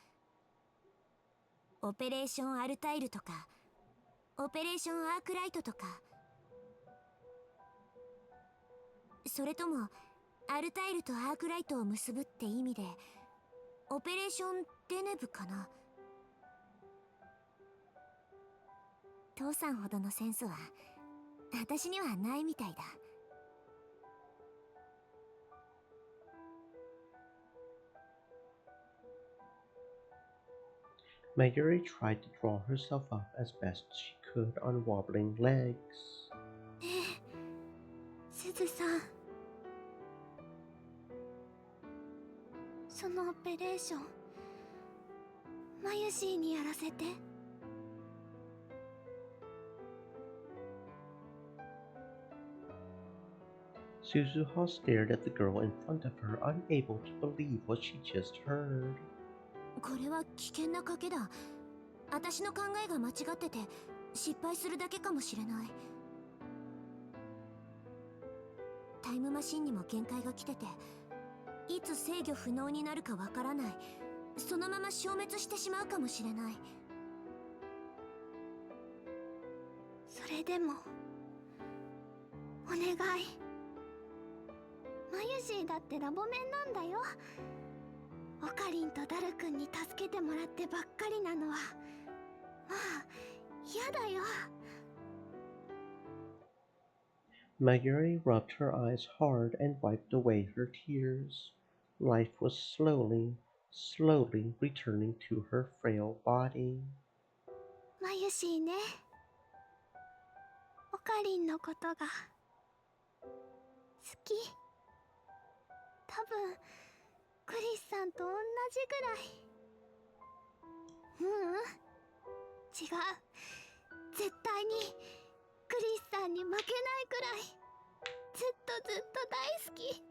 S9: オペレーションアルタイルとかオペレーションアークライトとか、それともアルタイルとアークライトを結ぶって意味でオペレーションデネブかな。父さんほどのセンスは私にはないみたいだ。
S1: Mayuri tried to draw herself up as best she could on wobbling legs.
S10: ねえ、すずさん。そのオペレーション、まゆしーにやらせて。
S1: Suzuha stared at the girl in front of her, unable to believe what she just heard.
S9: これは危険な賭けだ。私の考えが間違ってて失敗するだけかもしれない。タイムマシンにも限界が来てて、いつ制御不能になるかわからない。そのまま消滅してしまうかもしれない。
S10: それでもお願い。まゆしーだってラボメンなんだよ。オカリンとダル君に助けてもらってばっかりなのはもう嫌だよ。
S1: Mayuri rubbed her eyes hard and wiped away her tears. Life was slowly, slowly returning to her frail body.
S10: まゆしーね、オカリンのことが好き。多分クリスさんと同じぐらい。違う、絶対にクリスさんに負けないくらいずっとずっと大好き。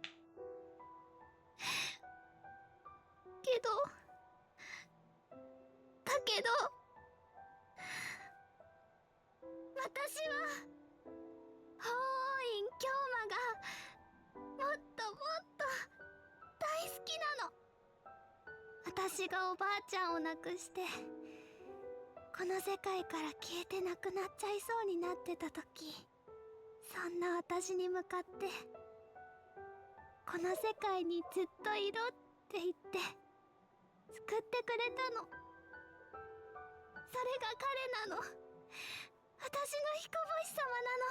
S10: だけど私は法院京馬がもっともっと大好きなの。私がおばあちゃんを亡くしてこの世界から消えてなくなっちゃいそうになってた時、そんな私に向かってこの世界にずっといろって言って救ってくれたの。それが彼なの。私の彦星様なの。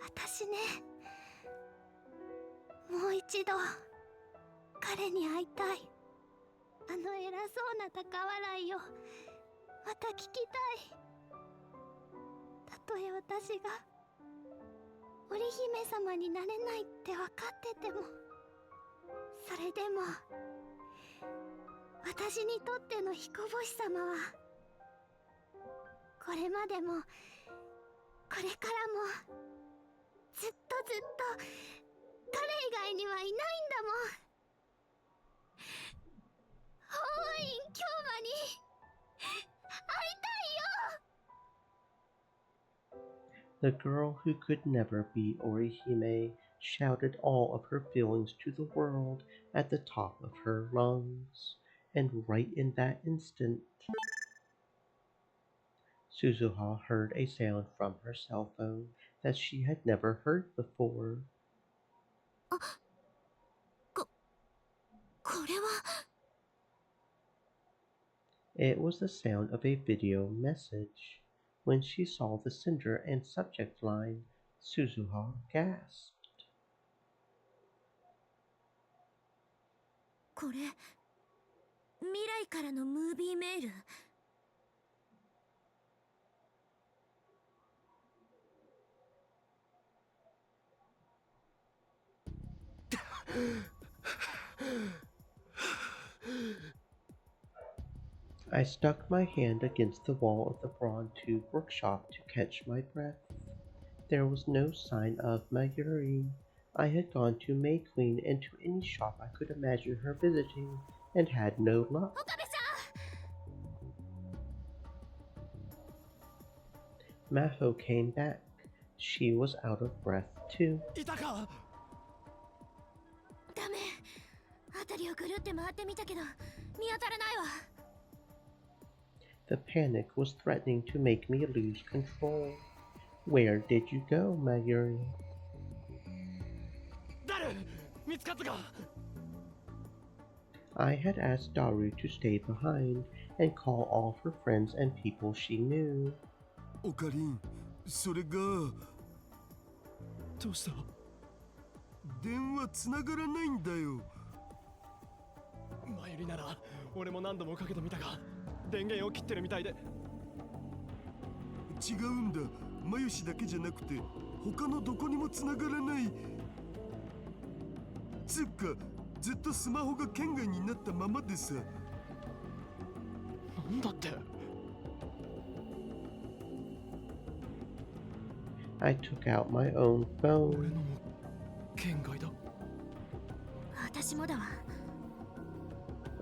S10: 私ね、もう一度彼に会いたい。あの偉そうな高笑いをまた聞きたい。たとえ私が織姫様になれないって分かってても、それでも私にとっての彦星様はこれまでもこれからもずっと彼以外にはいないんだもん。王院京馬に会いたいよ。
S1: The girl who could never be Orihime shouted all of her feelings to the world at the top of her lungs, and right in that instant, Suzuha heard a sound from her cell phone that she had never heard before.
S10: これは
S1: It was the sound of a video message. When she saw the sender and subject line, Suzuha gasped.
S10: これ未来からのムービーメール。
S1: I stuck my hand against the wall of the Brawn Tube workshop to catch my breath. There was no sign of Mayuri. I had gone to May Queen and to any shop I could imagine her visiting, and had no luck. Maho came back. She was out of breath too.
S10: ダメ。辺りをぐるって回ってみたけど見当たらないわ。
S1: The panic was threatening to make me lose control. Where did you go, Mayuri?
S7: 誰？見つかったか？
S1: I had asked Daru to stay behind and call all her friends and people she knew.
S8: オカリン、それが
S7: どうした？
S8: 電話つながらないんだよ。
S7: マユリなら俺も何度もかけてみたが電源を切ってるみたいで。
S8: 違うんだ。マユシだけじゃなくて他のどこにもつながらない。つうかずっとスマホが圏外になったままでさ。
S7: なんだって？
S1: I took out my own
S7: 俺
S1: phone.
S7: のも圏外だ。
S10: 私もだわ。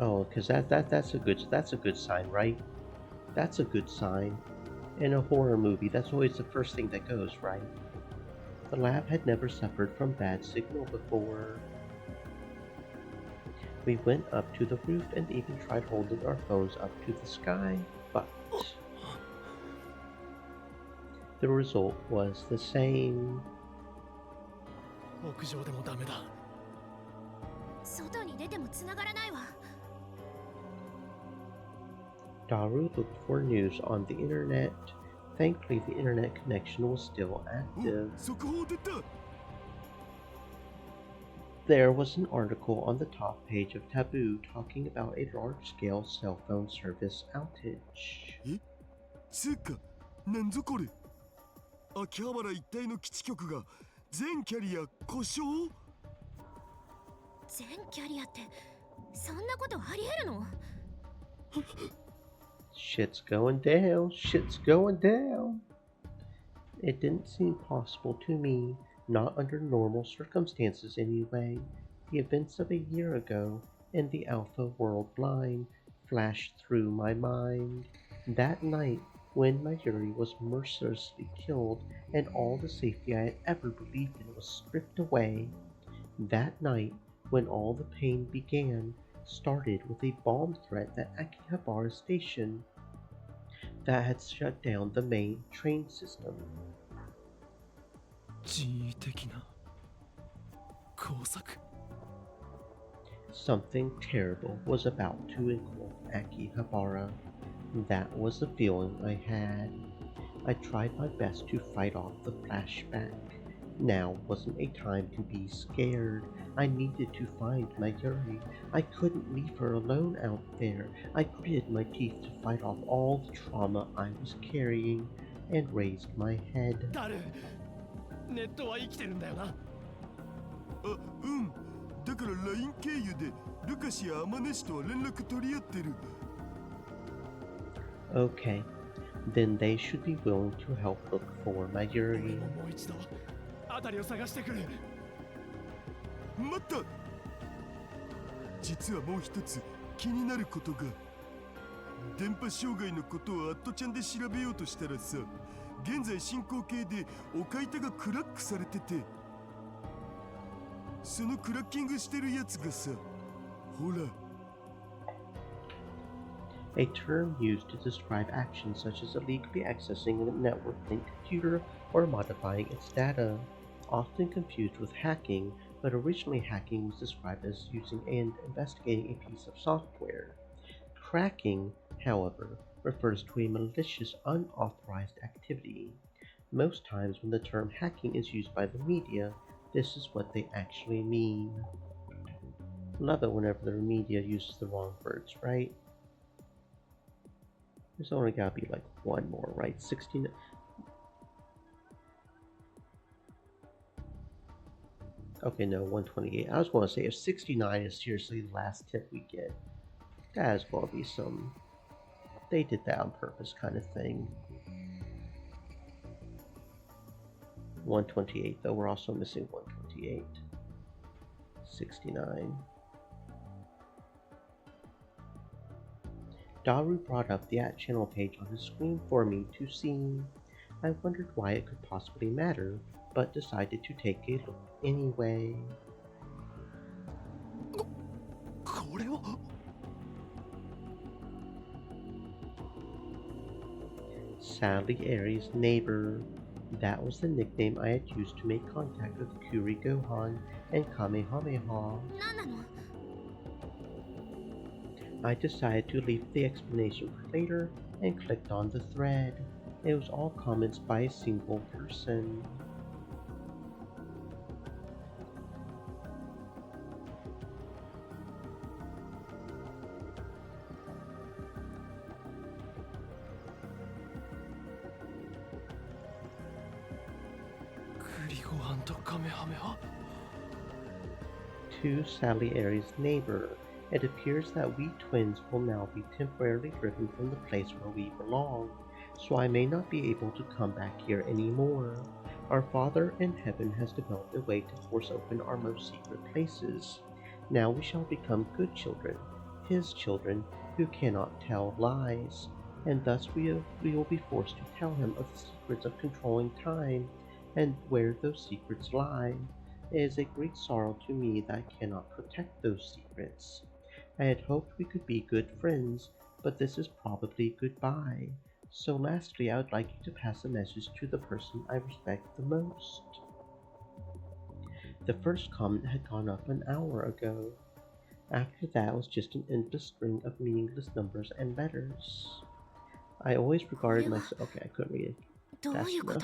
S1: Oh, because that's a good sign, right? That's a good sign. In a horror movie, that's always the first thing that goes, right? The lab had never suffered from bad signal before. We went up to the roof and even tried holding our phones up to the sky, but the result was the same.
S7: 屋上でもダメだ。
S10: 外に出ても繋がらないわ。
S1: Daru looked for news on the internet. Thankfully, the internet connection was still active.
S8: 速報出た。
S1: There was an article on the top page of Taboo talking about a large-scale cell phone service outage.
S8: つうか、なんぞこれ。秋葉原一帯の基地局が全キャリア故障？
S10: 全キャリアってそんなことありえるの？
S1: Shit's going down. Shit's going down. It didn't seem possible to me, not under normal circumstances anyway. The events of a year ago in the Alpha World line flashed through my mind. That night, when Mayuri was mercilessly killed and all the safety I had ever believed in was stripped away. That night, when all the pain began, started with a bomb threat at Akihabara Station. that had shut down the main train system.
S7: 人為的な工作。
S1: Something terrible was about to engulf Akihabara. That was the feeling I had. I tried my best to fight off the flashback. Now wasn't a time to be scared. I needed to find my Yuri. I couldn't leave her alone out there. I gritted my teeth to fight off all the trauma I was carrying and raised my head.
S7: ダル、ネットは生きてるんだよな。
S8: あ、うん。だから LINE 経由でルカシやアマネシとは連絡取り合ってる。
S1: Okay, then they should be willing to help look for my
S7: 俺
S1: Yuri.
S7: ももう一度辺りを探してくる。
S8: 待った。実はもう一つ気になることが。電波障害のことをアットちゃんで調べようとしたらさ、現在進行形でお買い手がクラックされてて、そのクラッキングしてるやつがさ、ほら。
S1: A term used to describe actions such as illegally accessing a network-linked computer or modifying its data, often confused with hacking, but originally hacking was described as using and investigating a piece of software. Cracking, however, refers to a malicious, unauthorized activity. Most times when the term hacking is used by the media, this is what they actually mean. Love it whenever the media uses the wrong words, right? There's only gotta be like one more, right? 16. Okay, no, 128. I was going to say if 69 is seriously the last tip we get, that is going to be some. They did that on purpose kind of thing. 128, though, we're also missing 128. 69. Daru brought up the @channel page on his screen for me to see. I wondered why it could possibly matter, but decided to take a look anyway.
S7: これは
S1: Sally Aries' neighbor. That was the nickname I had used to make contact with Kuri Gohan and Kamehameha.
S10: 何なの？
S1: I decided to leave the explanation for later and clicked on the thread. It was all comments by a single person. To Sally Aries' neighbor, it appears that we twins will now be temporarily driven from the place where we belong, so I may not be able to come back here anymore. Our Father in heaven has developed a way to force open our most secret places. Now we shall become good children, his children, who cannot tell lies, and thus we will be forced to tell him of the secrets of controlling time, and where those secrets lie. It is a great sorrow to me that I cannot protect those secrets. I had hoped we could be good friends, but this is probably goodbye. So lastly, I would like you to pass a message to the person I respect the most. The first comment had gone up an hour ago. After that was just an endless string of meaningless numbers and letters. I always regarded myself. Okay, I couldn't read it.
S10: どういうこと？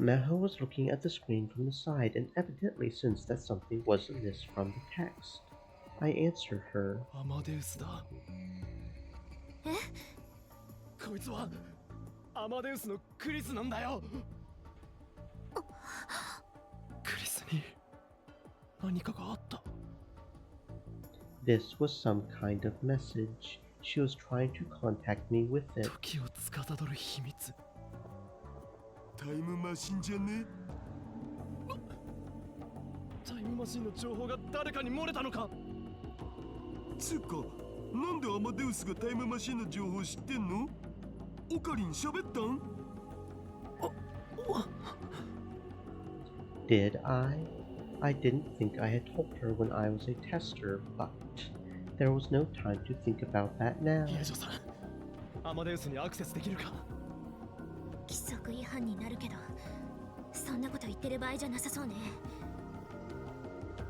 S1: Maho was looking at the screen from the side and evidently sensed that something was amiss from the text. I answered her.
S7: アマデウスだ。
S10: え？
S7: こいつはアマデウスのクリスなんだよ。クリスに何かがあった。
S1: This was some kind of message. She was trying to contact me with it.
S7: 時を司る秘密。
S8: タイムマシンじゃね？
S7: タイムマシンの情報が誰かに漏れたのか？
S8: つうか、なんでアマデウスがタイムマシンの情報知ってんの？オカリン喋ったん？
S1: Did I? I didn't think I had told her when I was a tester, but there was no time to think about that now.
S7: 平城さん、アマデウスにアクセスできるか。
S10: 規則違反になるけど、そんなこと言ってる場合じゃなさそうね。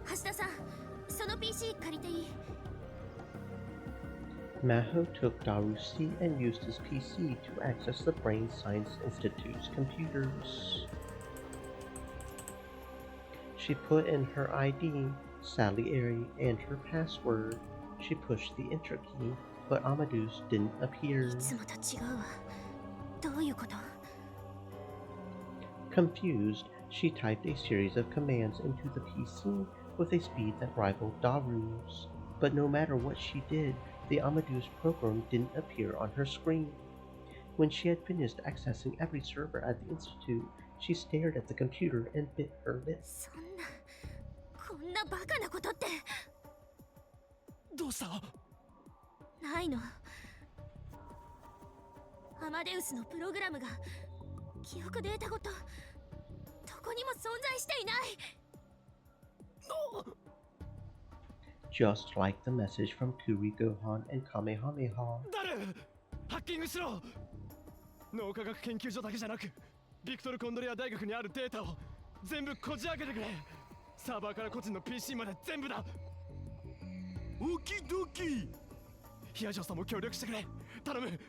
S10: 橋田さん、その PC 借りていい？
S1: Maho took Daru's seat and used his PC to access the Brain Science Institute's computers. She put in her ID, Salieri, and her password. She pushed the enter key, but Amadeus didn't appear.
S10: いつもと違うわ。どういうこと？
S1: Confused, she typed a series of commands into the PC with a speed that rivaled Daru's. But no matter what she did, the Amadeus program didn't appear on her screen. When she had finished accessing every server at the Institute, she stared at the computer and bit her lip.
S10: こんなバカなことって。
S7: どうした？
S10: ないの。アマデウスのプログラムが記憶データごとどこにも存在していない。
S1: Just like the message from Kuri Gohan and Kamehameha.
S7: 誰？ハッキングしろ！脳科学研究所だけじゃなく、ビクトル・コンドリア大学にあるデータを全部こじ開けてくれ。サーバーから個人の PC まで全部だ。
S8: オキドキ。
S7: ヒアジョさんも協力してくれ。頼む。
S10: え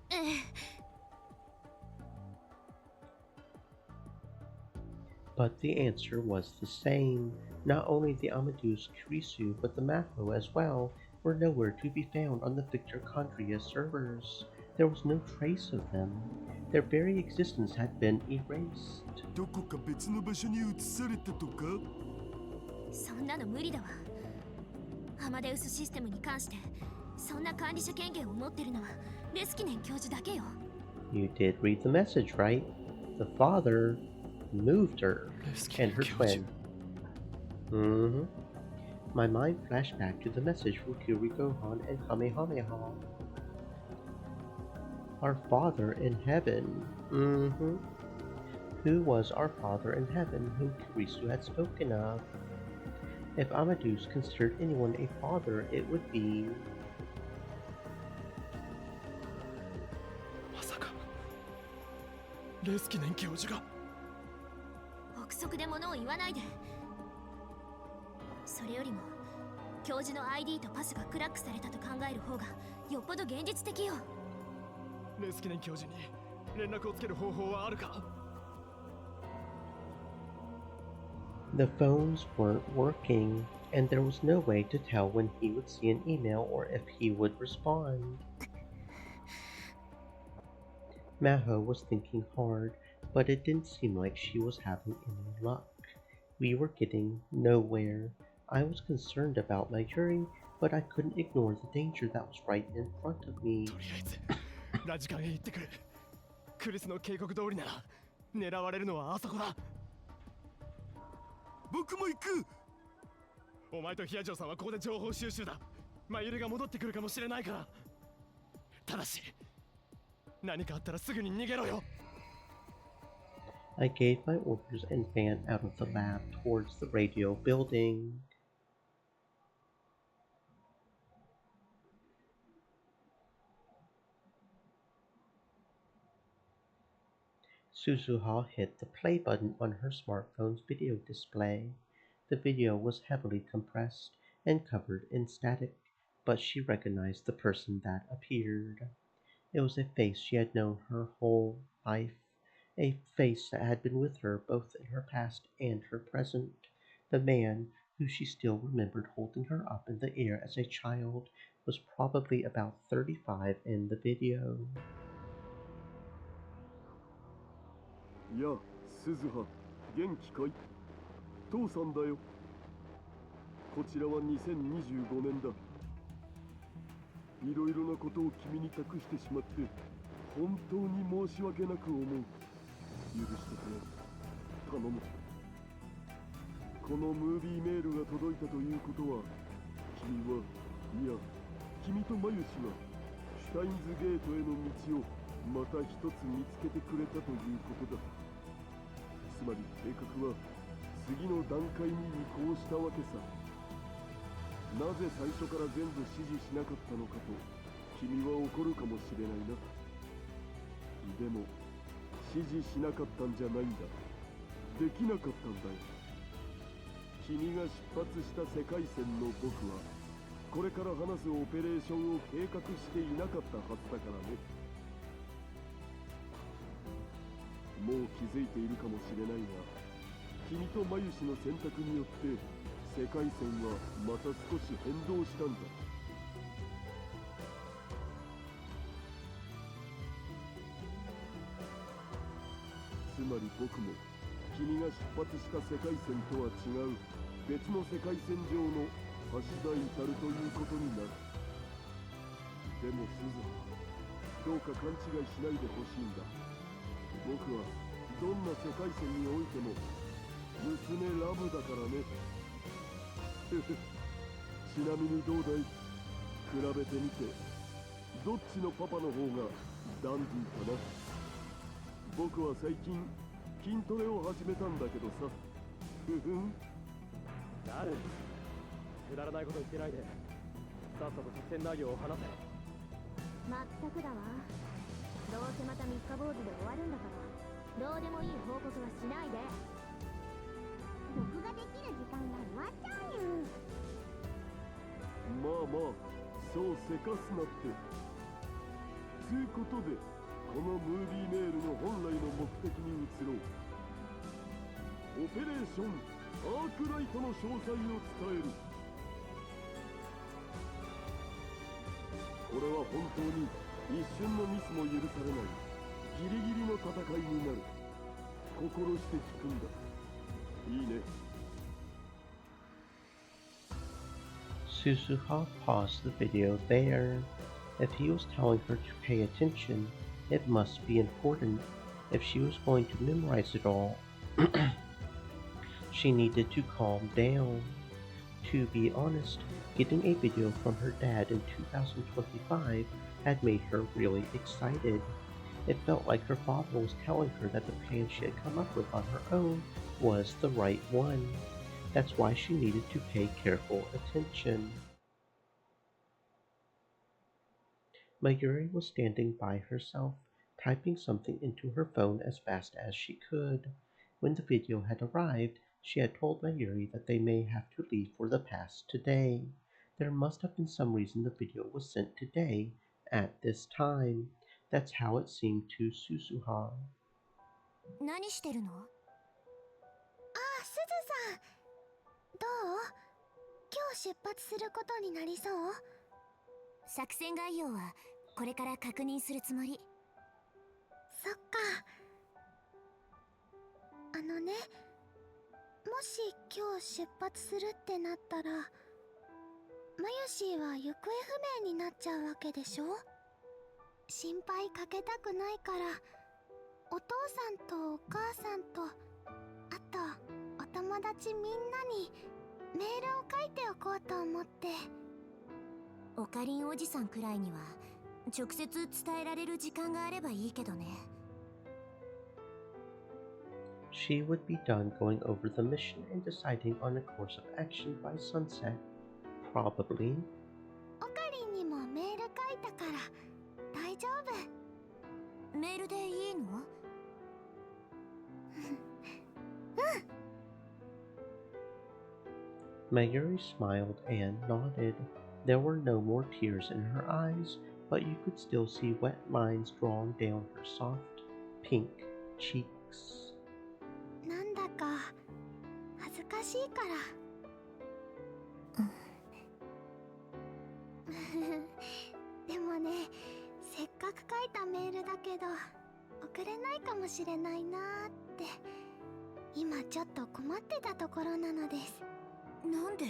S10: え。
S1: But the answer was the same. Not only the Amadeus Kurisu, but the Maho as well, were nowhere to be found on the Victor Condria servers. There was no trace of them. Their very existence had been erased.
S8: どこか別の場所に移されたとか？
S10: そんなの無理だわ。アマデウスシステムに関してそんな管理者権限を持ってるのはレスキネン教授だけよ。
S1: You did read the message, right? The father moved her and her twin. My mind flashed back to the message from Kuri Gohan and Kamehameha. Our Father in Heaven. Who was our Father in Heaven whom Kurisu had spoken of? If Amadeus considered anyone a father, it would be...
S7: まさかレスキネン教授が。
S10: 憶測で物を言わないで。それよりも教授の ID とパスがクラックされたと考える方がよっぽど現実的よ。
S7: レスキネン教授に連絡をつける方法はあるか？
S1: The phones weren't working, and there was no way to tell when he would see an email or if he would respond. Maho was thinking hard, but it didn't seem like she was having any luck. We were getting nowhere. I was concerned about my jury, but I couldn't ignore the danger that was right in front of me.
S7: とりあえずラジカンへ行ってくる。クリスの警告通りなら狙われるのはあそこだ。
S8: 僕も行く。
S7: お前とヒアジョさんはここで情報収集だ。マユリが戻ってくるかもしれないから。ただし何かあったらすぐに逃げろよ。
S1: I gave my orders and ran out of the lab towards the radio building. Suzuha hit the play button on her smartphone's video display. The video was heavily compressed and covered in static, but she recognized the person that appeared. It was a face she had known her whole life, a face that had been with her both in her past and her present. The man, who she still remembered holding her up in the air as a child, was probably about 35 in the video.
S8: やあ、鈴葉、元気かい？父さんだよ。こちらは2025年だ。いろいろなことを君に託してしまって本当に申し訳なく思う。許してくれ。頼む。このムービーメールが届いたということは、君は、いや、君とマユ氏はシュタインズゲートへの道をまた一つ見つけてくれたということだ。つまり計画は次の段階に移行したわけさ。なぜ最初から全部指示しなかったのかと君は怒るかもしれないな。でも指示しなかったんじゃないんだ。できなかったんだよ。君が出発した世界線の僕はこれから話すオペレーションを計画していなかったはずだからね。もう気づいているかもしれないが、君とマユシの選択によって世界線はまた少し変動したんだ。つまり僕も君が出発した世界線とは違う別の世界線上の橋田至るということになる。でもスズハ、どうか勘違いしないでほしいんだ。僕はどんな世界線においても娘ラブだからね。ちなみにどうだい？比べてみてどっちのパパの方がダンディーかな？僕は最近筋トレを始めたんだけどさ。ふふん。
S7: なる。くだらないこと言ってないで、さっさと作戦内容を話せ。
S10: まったくだわ。どうせまた三日坊主で終わるんだから、どうでもいい報告はしないで。僕ができる時間が終わっちゃうよ。
S8: まあまあ、そうせかすなって。つうことでこのムービーメールの本来の目的に移ろう。オペレーションアークライトの詳細を伝える。これは本当に一瞬のミスも許されないギリギリの戦いになる。心して聞くんだ。いいね。
S1: Suzuha paused the video there. If he was telling her to pay attention, it must be important. If she was going to memorize it all, she needed to calm down. To be honest, getting a video from her dad in 2025 had made her really excited. It felt like her father was telling her that the plan she had come up with on her own was the right one. That's why she needed to pay careful attention. Mayuri was standing by herself, typing something into her phone as fast as she could. When the video had arrived, she had told Mayuri that they may have to leave for the pass today. There must have been some reason the video was sent today, at this time. That's how it seemed to Suzuha.
S10: 何してるの？あ、すずさん。どう？今日出発することになりそう？作戦概要はこれから確認するつもり。そっか。もし今日出発するってなったら、マユシーは行方不明になっちゃうわけでしょ？心配かけたくないから、お父さんとお母さんと、あとお友達みんなにメールを書いておこうと思って。オカリンおじさんくらいには直接伝えられる時間があればいいけどね。
S1: She would be done going over the mission and deciding on a course of action by sunset. Probably.
S10: オカリンにもメール書いたから大丈夫。メールでいいの？Mayuri
S1: smiled and nodded. There were no more tears in her eyes, but you could still see wet lines drawn down her soft, pink cheeks.
S10: なんだか恥ずかしいから。でもね、せっかく書いたメールだけど送れないかもしれないなーって、今ちょっと困ってたところなのです。なんで？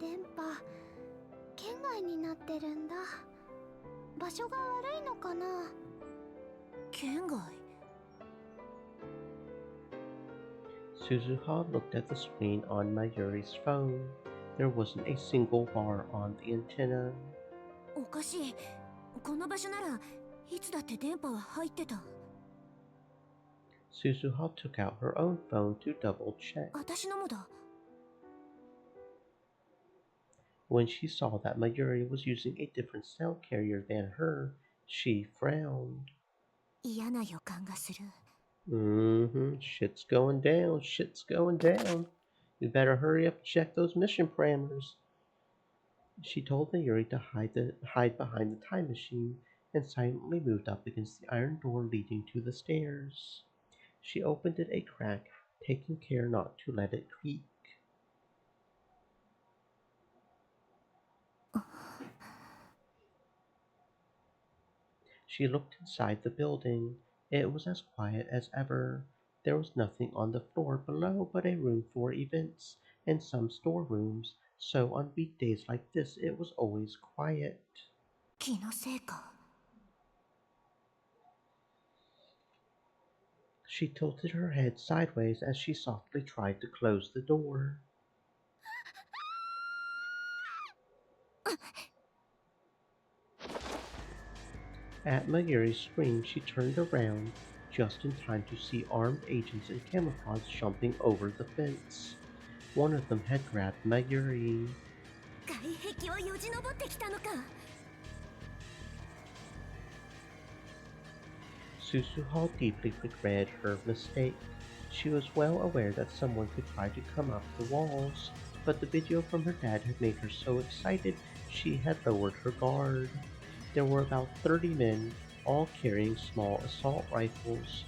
S10: 電波圏外になってるんだ。場所が悪いのかな？圏外？
S1: Suzuha looked at the screen on Mayuri's phone. There wasn't a single bar on the antenna.
S10: おかしい。この場所ならいつだって電波は入ってた。
S1: Suzuha took out her own phone to double check.
S10: 私のもだ。
S1: When she saw that Mayuri was using a different sound carrier than her, she frowned.
S9: 嫌な予感がする。
S1: Shit's going down, shit's going down. You better hurry up and check those mission parameters. She told Mayuri to hide behind the time machine and silently moved up against the iron door leading to the stairs. She opened it a crack, taking care not to let it creak. She looked inside the building. It was as quiet as ever. There was nothing on the floor below but a room for events and some storerooms, so on weekdays like this it was always quiet.
S9: 気のせいか。
S1: She tilted her head sideways as she softly tried to close the door. At Mayuri's scream, she turned around just in time to see armed agents in camouflage jumping over the fence. One of them had grabbed Mayuri.
S9: 外壁をよじ登ってきたのか。
S1: Susuho deeply regretted her mistake. She was well aware that someone could try to come up the walls, but the video from her dad had made her so excited she had lowered her guard. There were about 30 men, all carrying small assault rifles.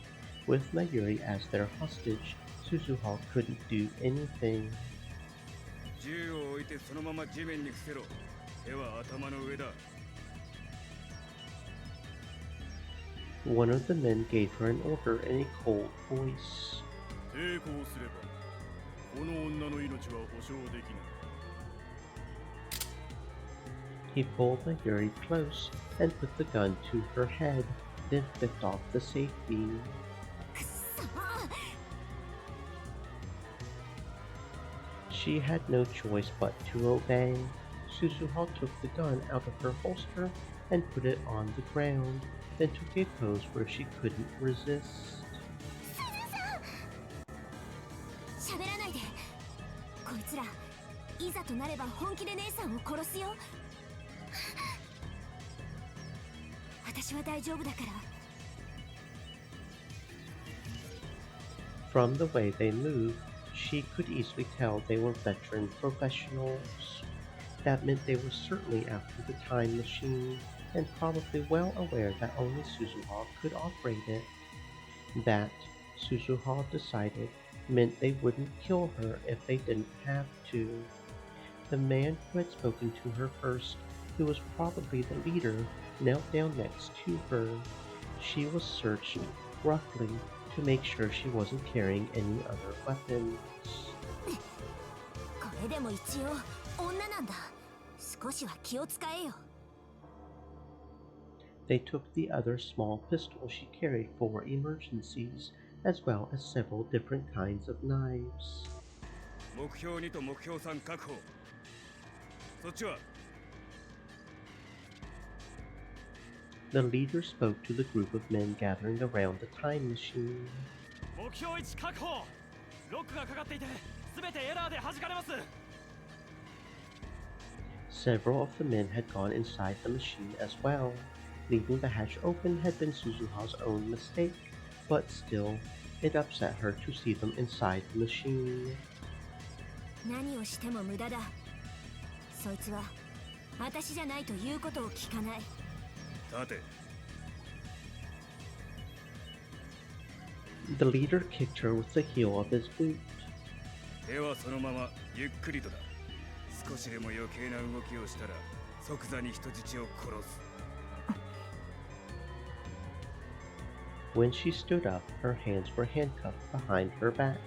S1: With Mayuri as their hostage, Susuho couldn't do anything.
S6: 銃を置いてそのまま地面に伏せろ。手は頭の上だ。
S1: One of the men gave her an order in a cold voice.
S6: 抵抗すれば、この女の命は保証できない。
S1: He pulled Mayuri close and put the gun to her head, then flipped off the safety.
S9: くそ。
S1: She had no choice but to obey. Susuho took the gun out of her holster and put it on the ground, then took a pose where she couldn't resist.
S9: 喋らないで。こいつらいざとなれば本気で姉さんを殺すよ。私は大丈夫だから。
S1: From the way they moved, she could easily tell they were veteran professionals. That meant they were certainly after the time machine, and probably well aware that only Suzuha could operate it. That, Suzuha decided, meant they wouldn't kill her if they didn't have to. The man who had spoken to her first, who was probably the leader, knelt down next to her. She was searched roughly to make sure she wasn't carrying any other weapons.
S9: これでも一応女なんだ。少しは気を使えよ。
S1: They took the other small pistol she carried for emergencies, as well as several different kinds of knives.
S6: 目標2と目標3確保。そっちは
S1: The leader spoke to the group of men gathering around the time machine.
S11: 目標1確保。ロックがかかっていて、すべてエラーで弾かれます。
S1: Several of the men had gone inside the machine as well. Leaving the hatch open had been Suzuha's own mistake, but still, it upset her to see them inside the machine.
S9: 何をしても無駄だ。そいつは私じゃないと言うことを聞かない。
S6: 立て。
S1: The leader kicked her with the heel of his boot.
S6: 手はそのままゆっくりとだ。少しでも余計な動きをしたら即座に人質を殺す。
S1: When she stood up, her hands were handcuffed behind her back.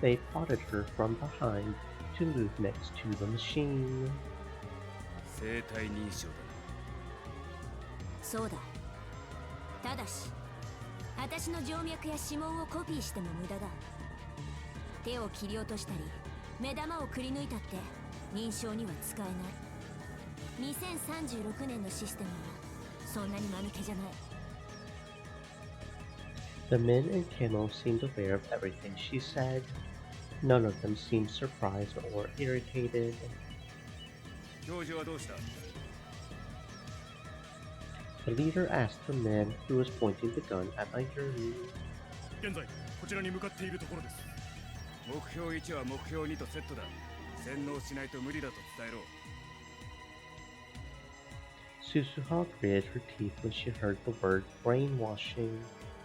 S1: They prodded her from behind to move next to the machine.
S6: 生体認証だ。
S9: そうだ。ただし、私の静脈や指紋をコピーしても無駄だ。手を切り落としたり、目玉をくり抜いたって認証には使えない。2036年のシステムはそんなに間抜けじゃない。
S1: The men in camo seemed aware of everything she said. None of them seemed surprised or irritated.
S12: 教授はどうした？
S1: The leader asked the man who was pointing the gun at Mayuri.
S7: 現在こちらに向かっているところです。
S12: 目標1は目標2とセットだ。洗脳しないと無理だと伝えろ。
S1: Susuha gritted her teeth when she heard the word brainwashing.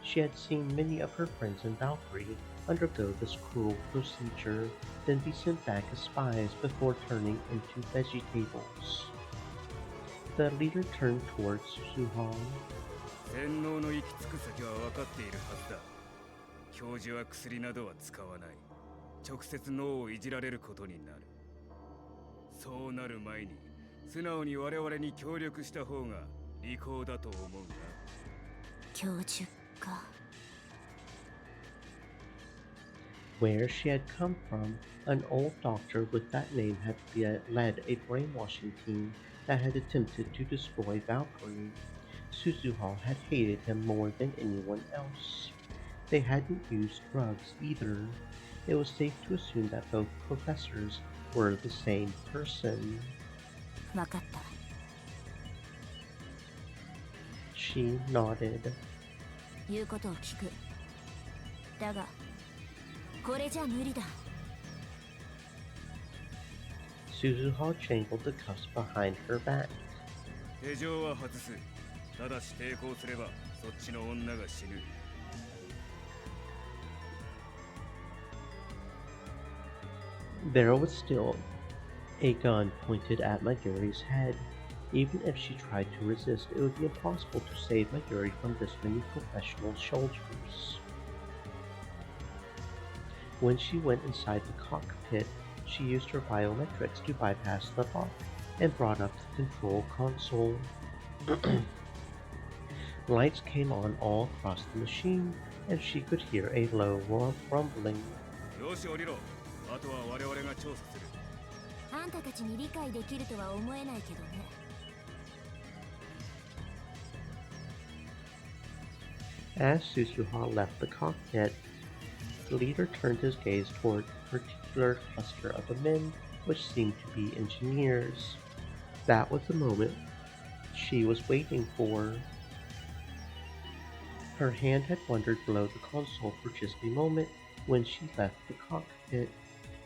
S1: She had seen many of her friends in Valkyrie undergo this cruel procedure, then be sent back as spies before turning into vegetables. The leader turned towards Susuha.
S12: 洗脳の行き着く先は分かっているはずだ。教授は薬などは使わない。直接脳をいじられることになる。そうなる前に素直に我々に協力した方が利口だと思うんだ。
S9: 教授か。
S1: Where she had come from, an old doctor with that name had led a brainwashing team that had attempted to destroy Valkyrie. Suzuha had hated him more than anyone else. They hadn't used drugs either. It was safe to assume that both professors were the same person.
S9: わかった。
S1: She nodded.
S9: 言うことを聞く。だが、これじゃ無理だ。
S1: Suzuha jangled the cuffs behind her back.
S12: 手錠は外す。ただし抵抗すればそっちの女が死ぬ。
S1: There was still a gun pointed at Mayuri's head. Even if she tried to resist, it would be impossible to save Mayuri from this many professional soldiers. When she went inside the cockpit, she used her biometrics to bypass the lock and brought up the control console. Lights came on all across the machine, and she could hear a low rumbling.
S12: よし降りろ。あとは我々が調査する。
S9: あんたたちに理解できるとは思えないけどね。
S1: As Susuha left the cockpit, the leader turned his gaze toward a particular cluster of the men, which seemed to be engineers. That was the moment she was waiting for. Her hand had wandered below the console for just a moment when she left the cockpit.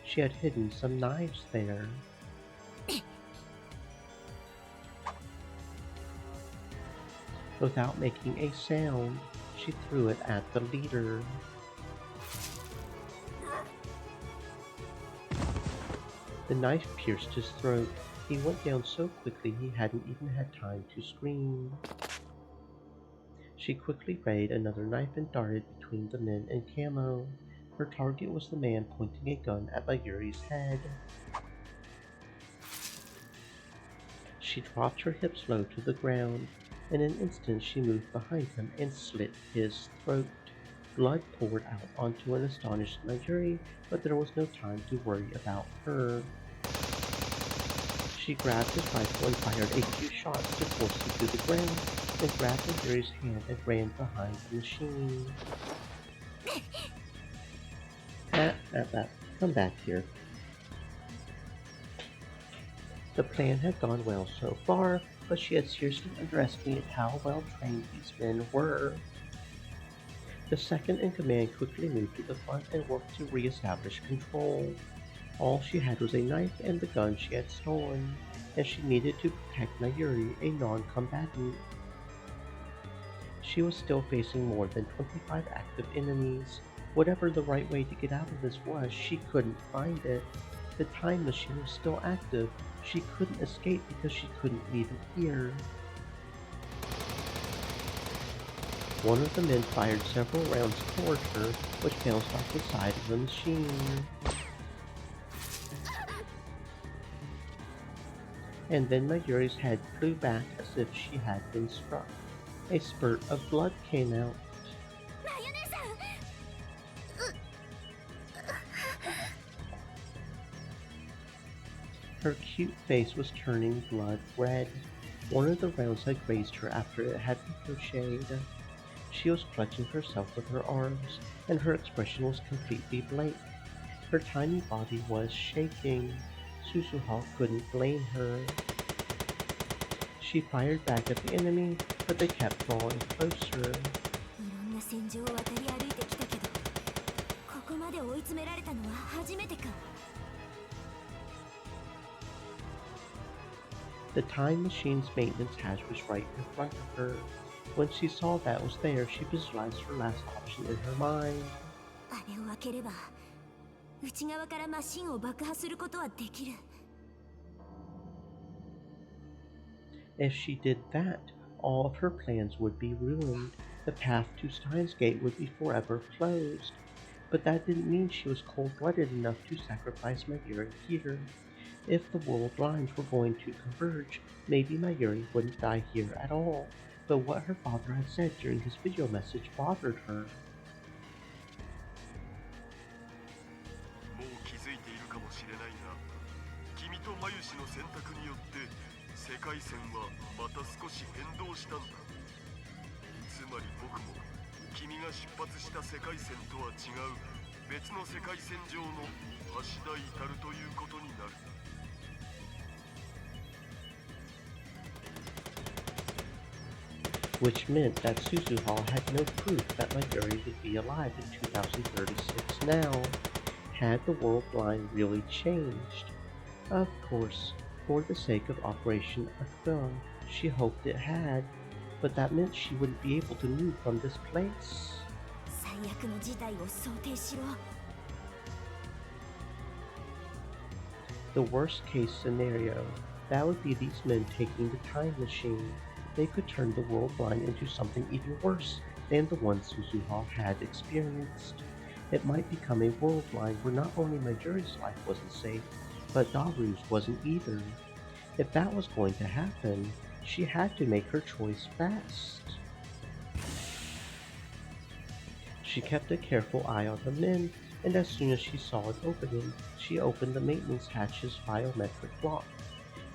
S1: She had hidden some knives there. Without making a sound, she threw it at the leader. The knife pierced his throat. He went down so quickly he hadn't even had time to scream. She quickly readied another knife and darted between the men in camo. Her target was the man pointing a gun at Mayuri's head. She dropped her hips low to the ground. In an instant she moved behind him and slit his throat. Blood poured out onto an astonished Mayuri, but there was no time to worry about her. She grabbed his rifle and fired a few shots to force him to the ground, then grabbed Mayuri's hand and ran behind the machine. Come back here. The plan had gone well so far, but she had seriously underestimated how well trained these men were. The second in command quickly moved to the front and worked to re-establish control. All she had was a knife and the gun she had stolen, and she needed to protect Mayuri, a non-combatant. She was still facing more than 25 active enemies. Whatever the right way to get out of this was, she couldn't find it. The time machine was still active. She couldn't escape because she couldn't leave it here. One of the men fired several rounds toward her, which bounced off the side of the machine. And then Mayuri's head flew back as if she had been struck. A spurt of blood came out. Her cute face was turning blood red. One of the rounds had grazed her after it had ricocheted. She was clutching herself with her arms, and her expression was completely blank. Her tiny body was shaking. Susuha couldn't blame her. She fired back at the enemy, but they kept drawing closer.
S9: いろんな戦場を渡り歩いてきたけど、ここまで追い詰められたのは初めてか。
S1: The time machine's maintenance hatch was right in front of her. When she saw that was there, she visualized her last option in her mind.
S9: あれを開ければ、内側からマシンを爆破することはできる。
S1: If she did that, all of her plans would be ruined. The path to Steins Gate would be forever closed. But that didn't mean she was cold-blooded enough to sacrifice Mayuri here. If the world lines were going to converge, maybe Mayuri wouldn't die here at all. But what her father had said during his video message bothered her.
S8: もう気づいているかもしれないが、君とマユシの選択によって世界線はまた少し変動したんだ。つまり僕も君が出発した世界線とは違う別の世界線上の橋田至るということになる。
S1: Which meant that Suzuha had no proof that Mayuri would be alive in 2036 now. Had the world line really changed? Of course, for the sake of Operation Aquila, she hoped it had, but that meant she wouldn't be able to move from this place.
S9: 最悪の事態を想定しろ。
S1: The worst case scenario, that would be these men taking the time machine. They could turn the world line into something even worse than the one Suzuha had experienced. It might become a world line where not only Mayuri's life wasn't safe, but Daru's wasn't either. If that was going to happen, she had to make her choice fast. She kept a careful eye on the men, and as soon as she saw an opening, she opened the maintenance hatch's biometric lock.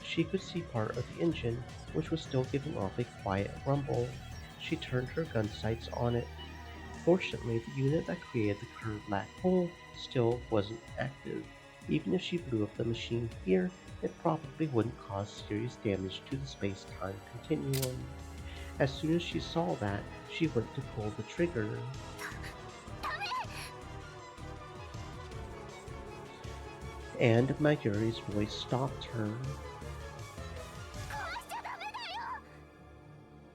S1: She could see part of the engine, which was still giving off a quiet rumble. She turned her gun sights on it. Fortunately, the unit that created the curved black hole still wasn't active. Even if she blew up the machine here, it probably wouldn't cause serious damage to the space-time continuum. As soon as she saw that, she went to pull the trigger. And Mayuri's voice stopped her.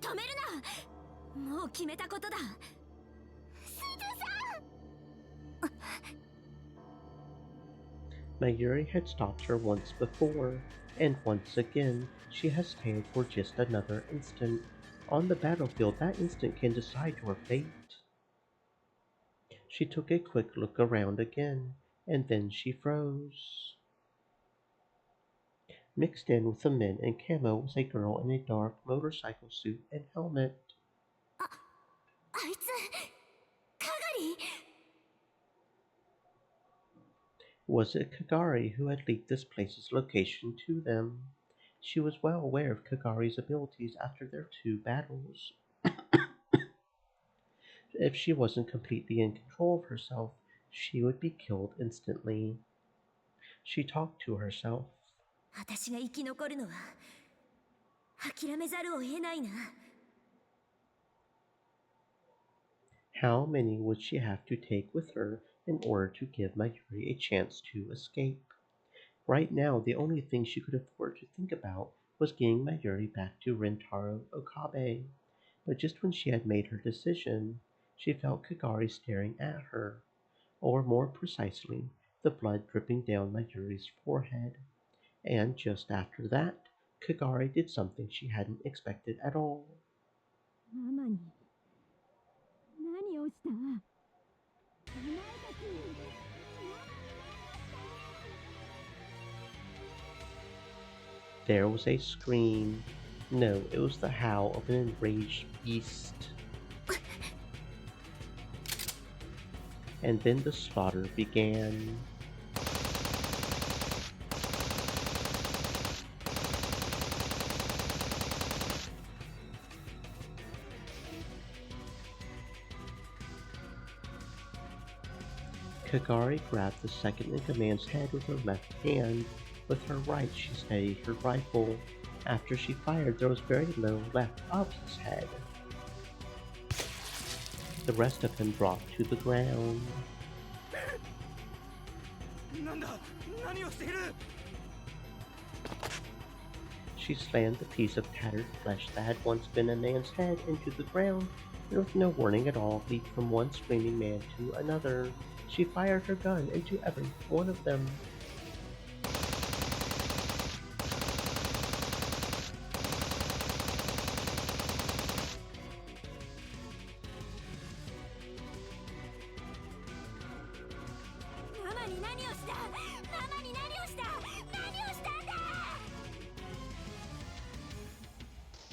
S9: 止めるな。もう決めたことだ。
S1: Mayuri had stopped her once before, and once again, she hesitated for just another instant. On the battlefield, that instant can decide your fate. She took a quick look around again, and then she froze. Mixed in with the men in camo was a girl in a dark motorcycle suit and helmet.
S9: あいつ、かがり。
S1: Was it Kagari who had leaked this place's location to them? She was well aware of Kagari's abilities after their 2 battles. If she wasn't completely in control of herself, she would be killed instantly. She talked to herself.
S9: 私が生き残るのは諦めざるを得ないな。
S1: How many would she have to take with her in order to give Mayuri a chance to escape? Right now, the only thing she could afford to think about was getting Mayuri back to Rentaro Okabe. But just when she had made her decision, she felt Kagari staring at her, or more precisely, the blood dripping down Mayuri's forehead. And just after that, Kagari did something she hadn't expected at all.
S9: ママに何をした？お前たちに。
S1: There was a scream. No, it was the howl of an enraged beast. And then the slaughter began. Kagari grabbed the second-in-command's head with her left hand. With her right, she steadied her rifle. After she fired, there was very little left of his head. The rest of him dropped to the ground. She slammed the piece of tattered flesh that had once been a man's head into the ground, and with no warning at all leaped from one screaming man to another. She fired her gun into every one of them.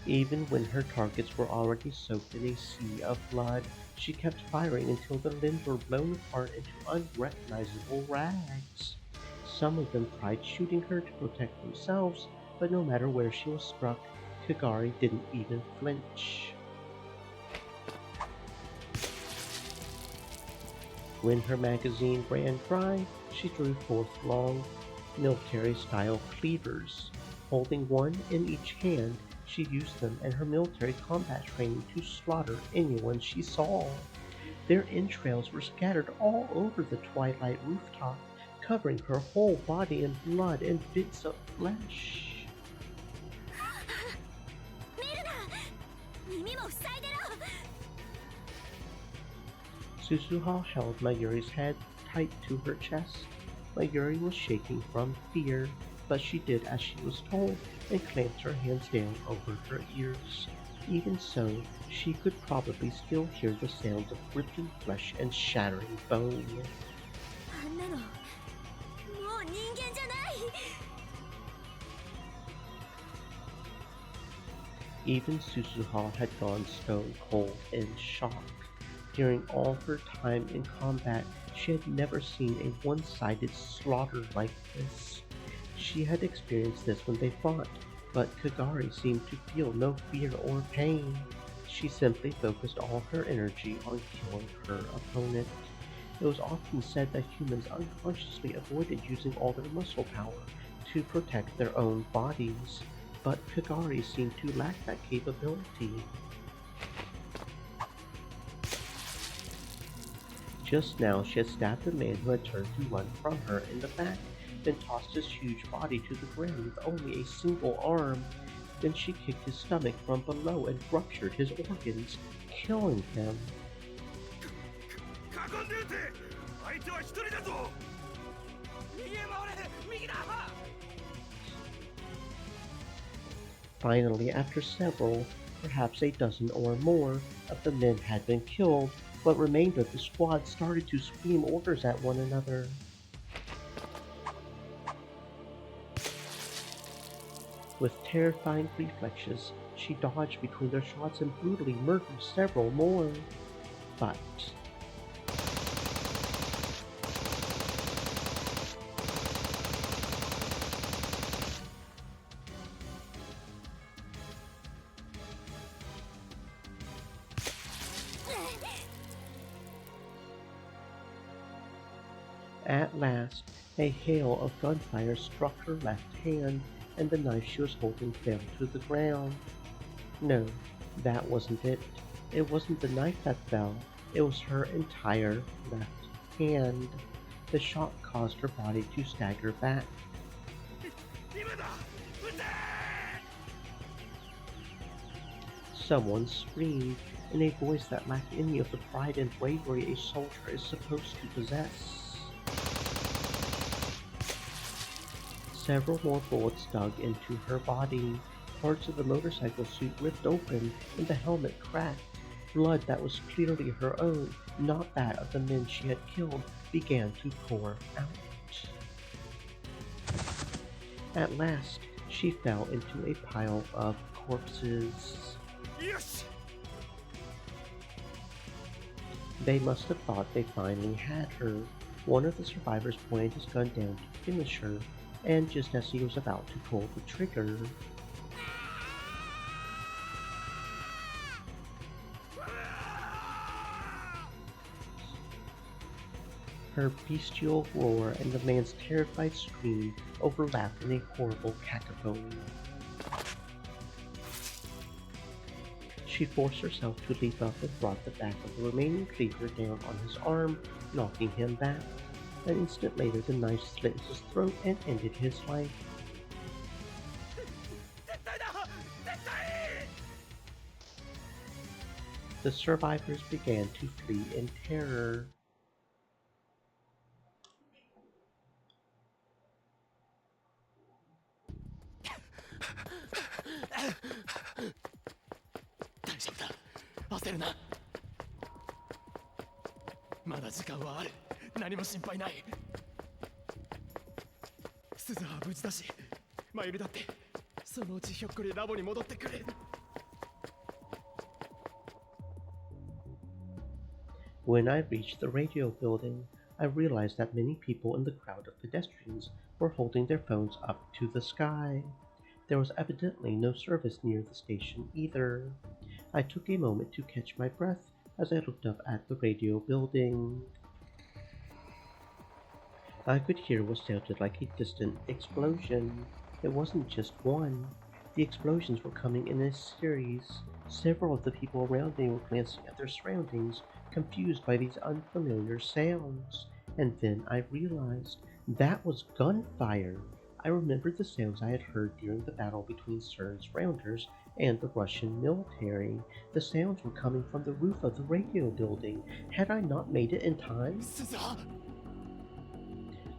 S1: Even when her targets were already soaked in a sea of blood, she kept firing until their limbs were blown apart into unrecognizable rags. Some of them tried shooting her to protect themselves, but no matter where she was struck, Kagari didn't even flinch. When her magazine ran dry, she drew forth long, military-style cleavers. Holding one in each hand, she used them and her military combat training to slaughter anyone she saw. Their entrails were scattered all over the twilight rooftop, covering her whole body in blood and bits of flesh. Susuha held Mayuri's head tight to her chest. Mayuri was shaking from fear, but she did as she was told and clamped her hands down over her ears. Even so, she could probably still hear the sounds of ripping flesh and shattering bone. Even Susuha had gone stone cold in shock. During all her time in combat, she had never seen a one-sided slaughter like this. She had experienced this when they fought, but Kagari seemed to feel no fear or pain. She simply focused all her energy on killing her opponent. It was often said that humans unconsciously avoided using all their muscle power to protect their own bodies, but Kagari seemed to lack that capability. Just now she had stabbed a man who had turned to run from her in the back, then tossed his huge body to the ground with only a single arm. Then she kicked his stomach from below and ruptured his organs, killing him. Finally, after several, perhaps a dozen or more, of the men had been killed, what remained of the squad started to scream orders at one another. With terrifying reflexes, she dodged between their shots and brutally murdered several more. But at last, a hail of gunfire struck her left hand, and the knife she was holding fell to the ground. No, that wasn't it. It wasn't the knife that fell, it was her entire left hand. The shock caused her body to stagger back. Someone screamed, in a voice that lacked any of the pride and bravery a soldier is supposed to possess. Several more bullets dug into her body. Parts of the motorcycle suit ripped open, and the helmet cracked. Blood that was clearly her own, not that of the men she had killed, began to pour out. At last, she fell into a pile of corpses. Yes! They must have thought they finally had her. One of the survivors pointed his gun down to finish her, and just as he was about to pull the trigger, her bestial roar and the man's terrified scream overlapped in a horrible cacophony. She forced herself to leap up and brought the back of the remaining cleaver down on his arm, knocking him back. An instant later, the knife slit his throat and ended his life. The survivors began to flee in terror. When I reached the radio building, I realized that many people in the crowd of pedestrians were holding their phones up to the sky. There was evidently no service near the station either. I took a moment to catch my breath as I looked up at the radio building. I could hear what sounded like a distant explosion. It wasn't just one. The explosions were coming in a series. Several of the people around me were glancing at their surroundings, confused by these unfamiliar sounds. And then I realized that was gunfire. I remembered the sounds I had heard during the battle between CERN's rounders and the Russian military. The sounds were coming from the roof of the radio building. Had I not made it in time?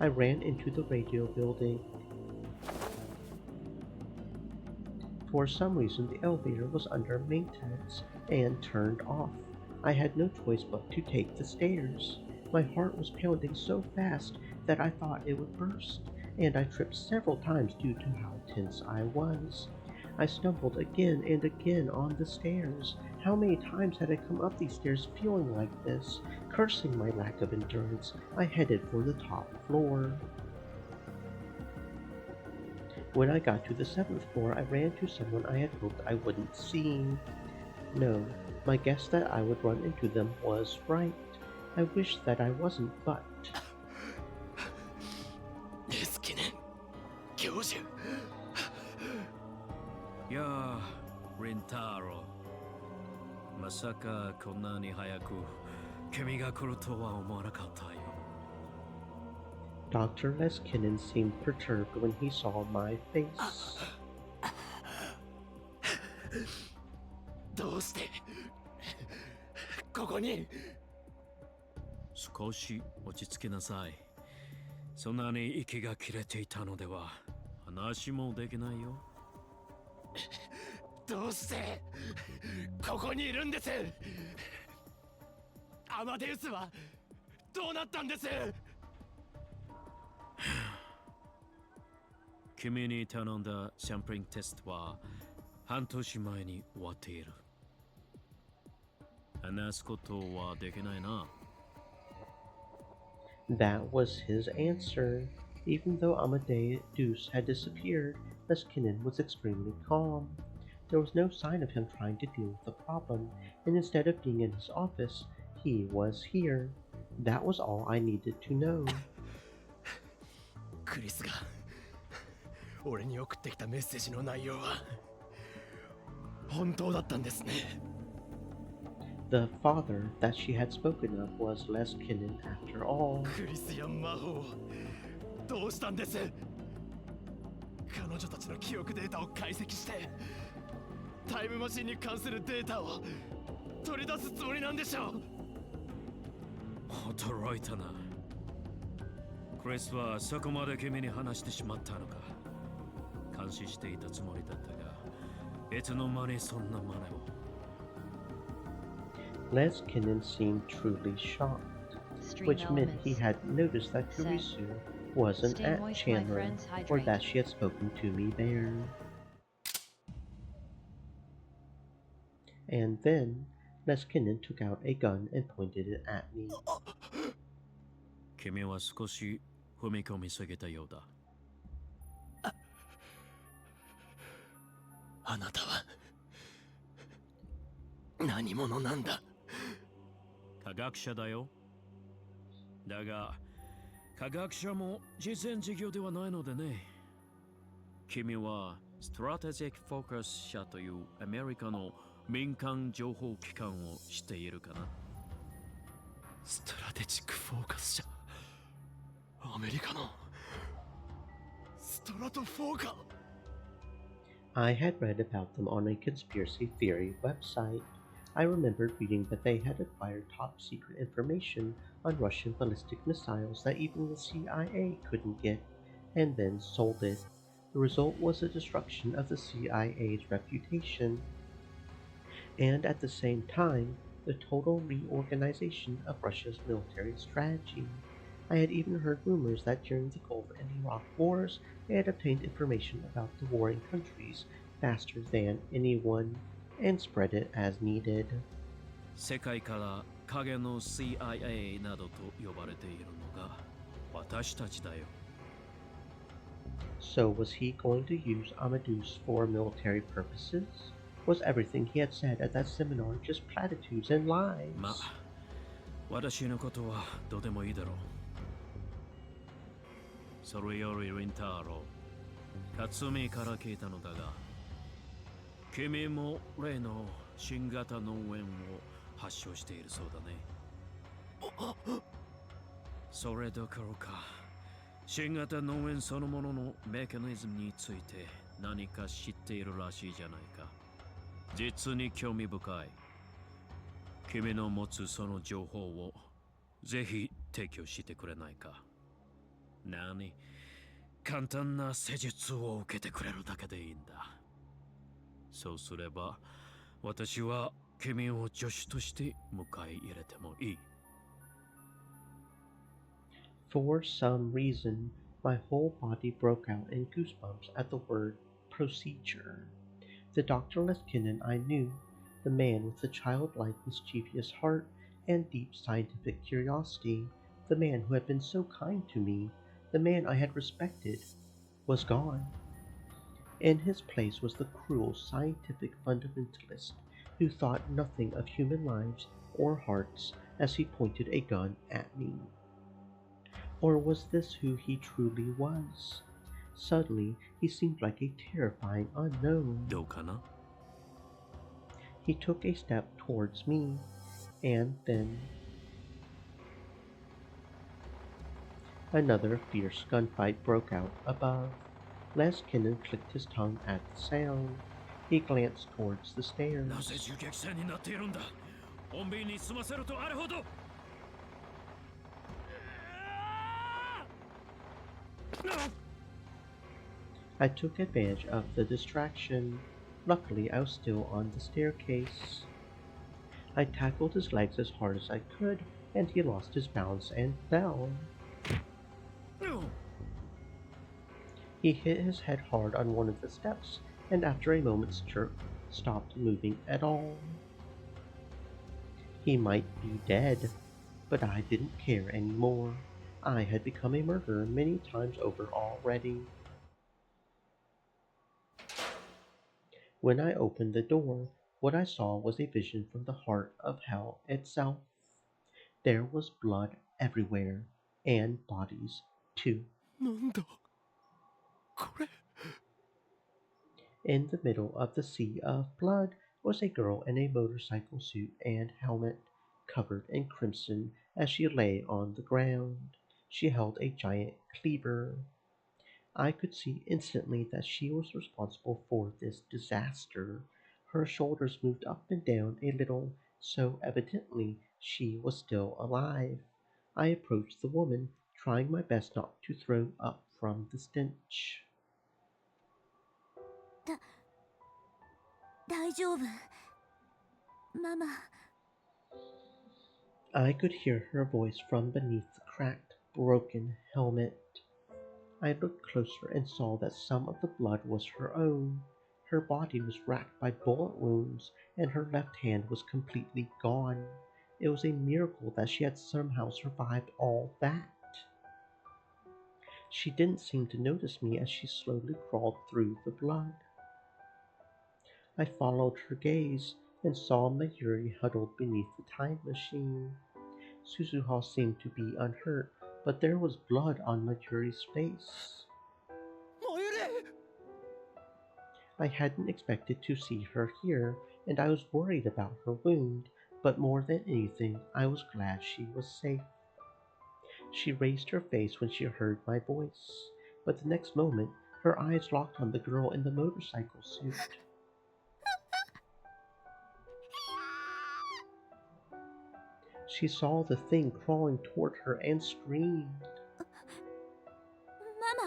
S1: I ran into the radio building. For some reason, the elevator was under maintenance and turned off. I had no choice but to take the stairs. My heart was pounding so fast that I thought it would burst, and I tripped several times due to how tense I was. I stumbled again and again on the stairs. How many times had I come up these stairs feeling like this? Cursing my lack of endurance, I headed for the top floor. When I got to the 7th floor, I ran to someone I had hoped I wouldn't see. No, my guess that I would run into them was right. I wish that I wasn't, but...
S5: Yeah, Rintaro. まさかこんなに早く君が来るとは思わなかったよ。
S1: Dr. Leskinen seemed perturbed when he saw my face.
S7: どうしてここに？
S5: 少し落ち着きなさい。そんなに息が切れていたのでは話もできないよ。
S7: どうしてここにいるんです？アマデウスはどうなったんです？
S5: 君に頼んだサンプリングテストは半年前に終わっている。話すことはできないな。
S1: That was his answer. Even though Amadeus had disappeared, Leskinen was extremely calm. There was no sign of him trying to deal with the problem, and instead of being in his office, he was here. That was all I needed to know.
S7: クリスが俺に送ってきたメッセージの内容は本当だったんですね。
S1: The father that she had spoken of was Leskinen after all.
S7: クリスや魔法どうしたんです？彼女たちの記憶データを解析してタイムマシンに関するデータを取り出すつもりなんでしょう。
S5: 驚いたな。クリスはそこまで君に話してしまったのか。監視していたつもりだったが、いつの間にそんな真似を。
S1: Leskinen seemed truly shocked, which meant he had noticed that Kurisu wasn't at Chandler, or that she had spoken to me there. And then, Leskinen took out a gun and pointed it at me.
S5: 君は少し踏み込みすぎたようだ。
S7: あなたは何者なんだ？
S5: 科学者だよ。だが、科学者も実践授業ではないのでね。君はストラテジックフォーカス社というアメリカの民間情報機関を知っているかな？
S7: ストラテジックフォーカス社、アメリカのストラトフォーカ。
S1: I had read about them on a conspiracy theory website. I remembered reading that they had acquired top secret information on Russian ballistic missiles that even the CIA couldn't get, and then sold it. The result was the destruction of the CIA's reputation, and at the same time, the total reorganization of Russia's military strategy. I had even heard rumors that during the Gulf and Iraq wars, they had obtained information about the warring countries faster than anyone, and spread it as needed.
S5: 世界から影の CIA などと呼ばれているのが私たちだよ。
S1: So was he going to use Amadeus for military purposes? Was everything he had said at that seminar just platitudes and lies?
S5: まあ、私のことはどうでもいいだろう。それよりリンタロウ、勝美から聞いたのだが、君も例の新型脳炎を発症しているそうだね。それどころか、新型脳炎そのもののメカニズムについて何か知っているらしいじゃないか。実に興味深い。君の持つその情報をぜひ提供してくれないか。何？簡単な施術を受けてくれるだけでいいんだ。そうすれば、私は君を助手として迎え入れてもいい。
S1: For some reason, my whole body broke out in goosebumps at the word procedure. The Dr. Leskinen I knew, the man with the childlike mischievous heart and deep scientific curiosity, the man who had been so kind to me, the man I had respected, was gone. In his place was the cruel scientific fundamentalist who thought nothing of human lives or hearts as he pointed a gun at me. Or was this who he truly was? Suddenly, he seemed like a terrifying unknown.
S5: どうかな？
S1: He took a step towards me, and then another fierce gunfight broke out above. Leskinen clicked his tongue at the sound. He glanced towards the stairs.
S5: なぜ銃撃戦になっているんだ？穏便に済ませるとあれほど。
S1: I took advantage of the distraction. Luckily, I was still on the staircase. I tackled his legs as hard as I could, and he lost his balance and fell. He hit his head hard on one of the steps, and after a moment's jerk, stopped moving at all. He might be dead, but I didn't care anymore. I had become a murderer many times over already. When I opened the door, what I saw was a vision from the heart of hell itself. There was blood everywhere, and bodies too.
S7: なんだこれ。
S1: In the middle of the sea of blood was a girl in a motorcycle suit and helmet, covered in crimson as she lay on the ground. She held a giant cleaver. I could see instantly that she was responsible for this disaster. Her shoulders moved up and down a little, so evidently she was still alive. I approached the woman, trying my best not to throw up from the stench.
S9: 大丈夫ママ。
S1: I could hear her voice from beneath the cracked, broken helmet. I looked closer and saw that some of the blood was her own. Her body was racked by bullet wounds, and her left hand was completely gone. It was a miracle that she had somehow survived all that. She didn't seem to notice me as she slowly crawled through the blood. I followed her gaze and saw Mayuri huddled beneath the time machine. Suzuha seemed to be unhurt, but there was blood on Mayuri's face. I hadn't expected to see her here, and I was worried about her wound, but more than anything, I was glad she was safe. She raised her face when she heard my voice, but the next moment, her eyes locked on the girl in the motorcycle suit. She saw the thing crawling toward her and screamed.
S10: ママ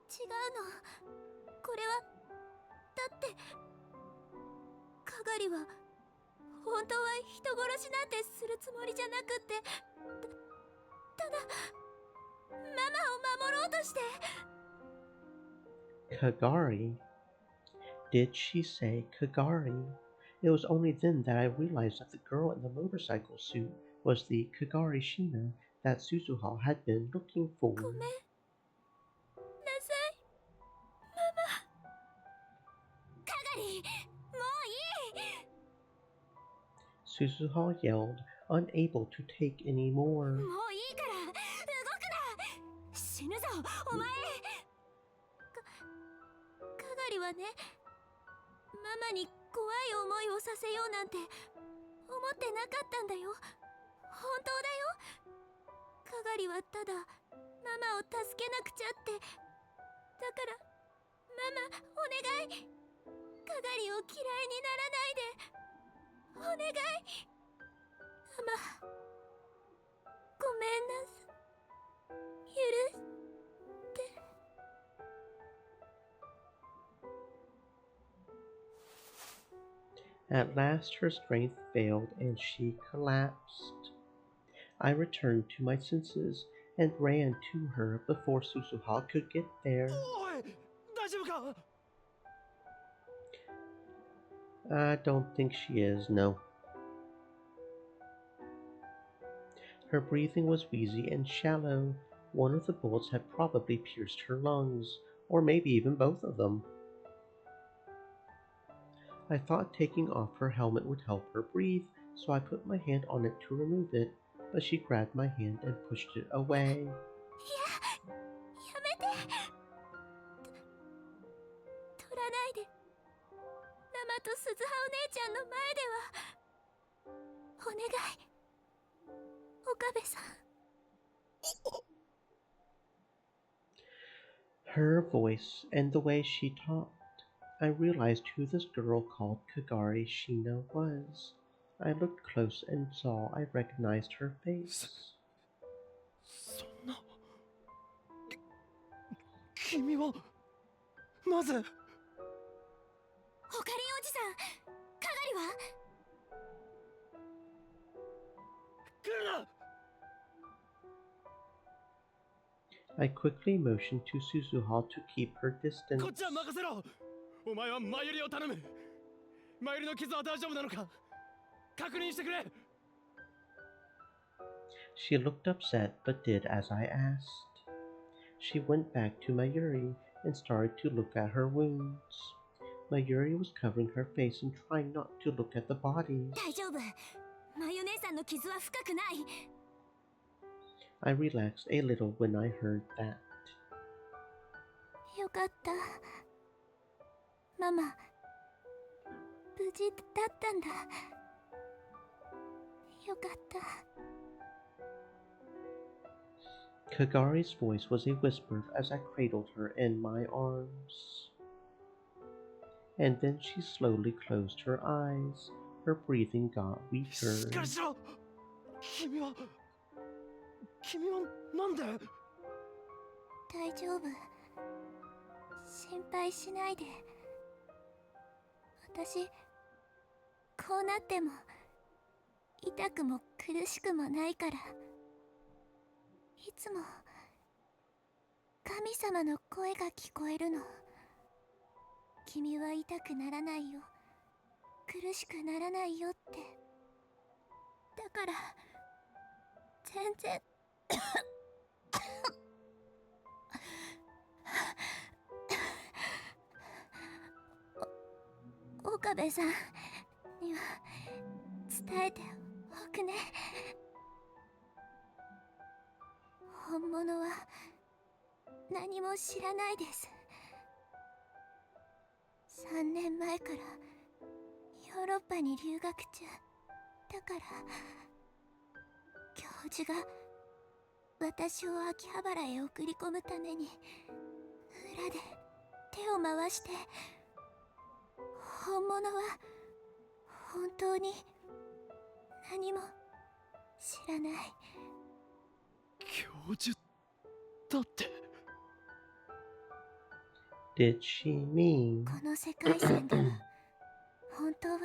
S10: 違うの。これはだってかがりは本当は人殺しなんてするつもりじゃなくってただママを守ろうとして。
S1: Kagari? Did she say Kagari? It was only then that I realized that the girl in the motorcycle suit was the Kagari Shina that Suzuha had been looking for.
S10: ごめんなさいママ。かがり、もういい。
S1: Suzuha yelled, unable to take any more.
S10: もういいから動くな。死ぬぞお前。かがりはね、ママに怖い思いをさせようなんて思ってなかったんだよ。本当だよ。かがりはただママを助けなくちゃって。だからママお願い、かがりを嫌いにならないでお願い。ママごめんなさい。許して。
S1: At last her strength failed and she collapsed. I returned to my senses and ran to her before Suzuha could get there.
S7: おい、大丈夫か？
S1: I don't think she is, no. Her breathing was wheezy and shallow. One of the bullets had probably pierced her lungs, or maybe even both of them. I thought taking off her helmet would help her breathe, so I put my hand on it to remove it, but she grabbed my hand and pushed it away.
S10: やめて。取らないで。ママと鈴葉お姉ちゃんの前ではお願い。岡部さん。
S1: Her voice and the way she talked. I realized who this girl called Kagari Shina was. I looked close and saw I recognized her face.
S7: そんな。君はなぜ？
S10: オカリンおじさん、かがりは？
S7: 来るな！
S1: I quickly motioned to Suzuha to keep her distance.
S7: こっちは任せろ。お前は前よりを頼む。前よりの傷は大丈夫なのか？確認してくれ。
S1: She looked upset but did as I asked. She went back to Mayuri and started to look at her wounds. Mayuri was covering her face and trying not to look at the bodies.
S10: 大丈夫。マユ姉さんの傷は深くない。
S1: I relaxed a little when I heard that.
S10: よかった。ママ、無事だったんだ。よかった。
S1: Kagari's voice was a whisper as I cradled her in my arms. And then she slowly closed her eyes. Her breathing got
S7: し
S1: weaker.
S7: っかりしろ。君はなんで？
S10: 大丈夫。心配しないで。私、こうなっても痛くも苦しくもないから。いつも神様の声が聞こえるの。君は痛くならないよ、苦しくならないよって。だから全然岡部さんには伝えておくね。本物は何も知らないです。3年前からヨーロッパに留学中だから、教授が私を秋葉原へ送り込むために裏で手を回して、本物は本当に何も知らない。
S7: 教授だって。
S1: Did she mean?
S10: この世界線では本当は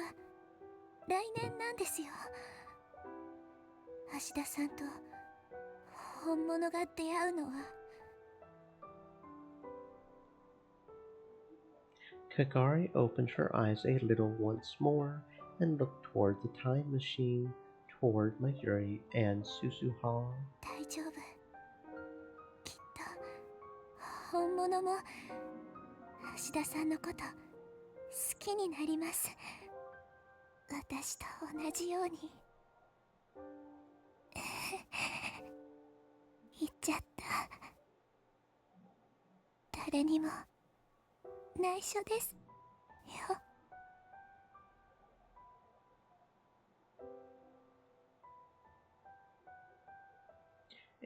S10: 来年なんですよ。芦田さんと本物が出会うのは。
S1: Kagari opened her eyes a little once more and looked toward the time machine, toward Mayuri and Susuha.
S10: 大丈夫。きっと本物も芦田さんのこと好きになります。私と同じように。言っちゃった。誰にも内緒ですよ。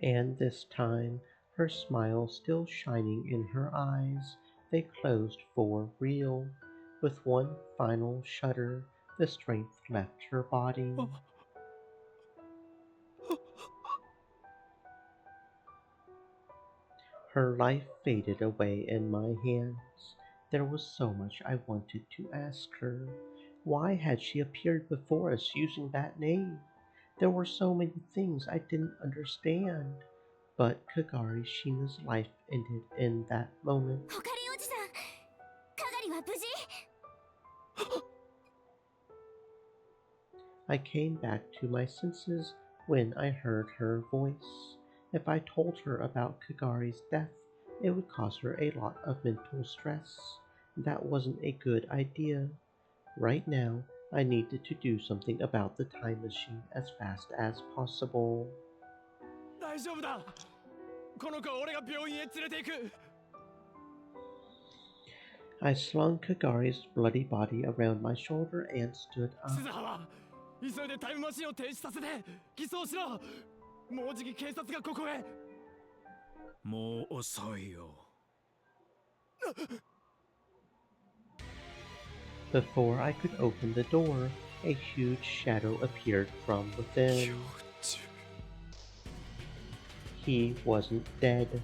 S1: And this time, her smile still shining in her eyes, they closed for real. With one final shudder, the strength left her body. Her life faded away in my hands. There was so much I wanted to ask her. Why had she appeared before us using that name? There were so many things I didn't understand. But Kagari Shina's life ended in that moment.
S10: ホカリおじさん、カガリは無事？
S1: I came back to my senses when I heard her voice. If I told her about Kagari's death, it would cause her a lot of mental stress. That wasn't a good idea. Right now, I needed to do something about the time machine as fast as possible.
S7: 大丈夫だ。この子は俺が病院へ連れて行く。
S1: I slung Kagari's bloody body around my shoulder and stood up.
S7: 鈴葉、急いでタイムマシンを停止させて偽装しろ。もうじき警察がここへ。
S5: もう遅いよ。
S1: Before I could open the door, a huge shadow appeared from within. He wasn't dead,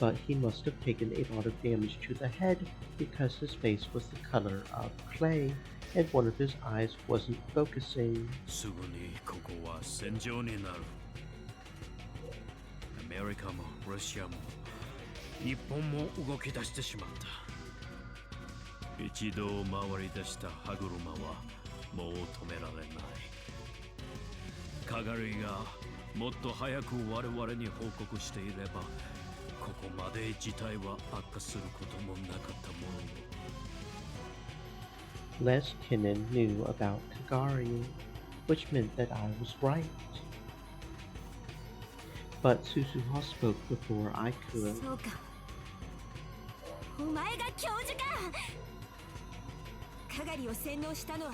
S1: but he must have taken a lot of damage to the head because his face was the color of clay and one of his eyes wasn't focusing.
S5: すぐにここは戦場になる。アメリカもロシアも日本も動き出してしまった。一度回り出した歯車はもう止められない。カガリがもっと早く我々に報告していれば、ここまで事態は悪化することもなかったもの。
S1: Leskinen knew about Kagari, which meant that I was right. But Susuha spoke before I could.
S9: そうか。お前が教授か。カガリを洗脳したのは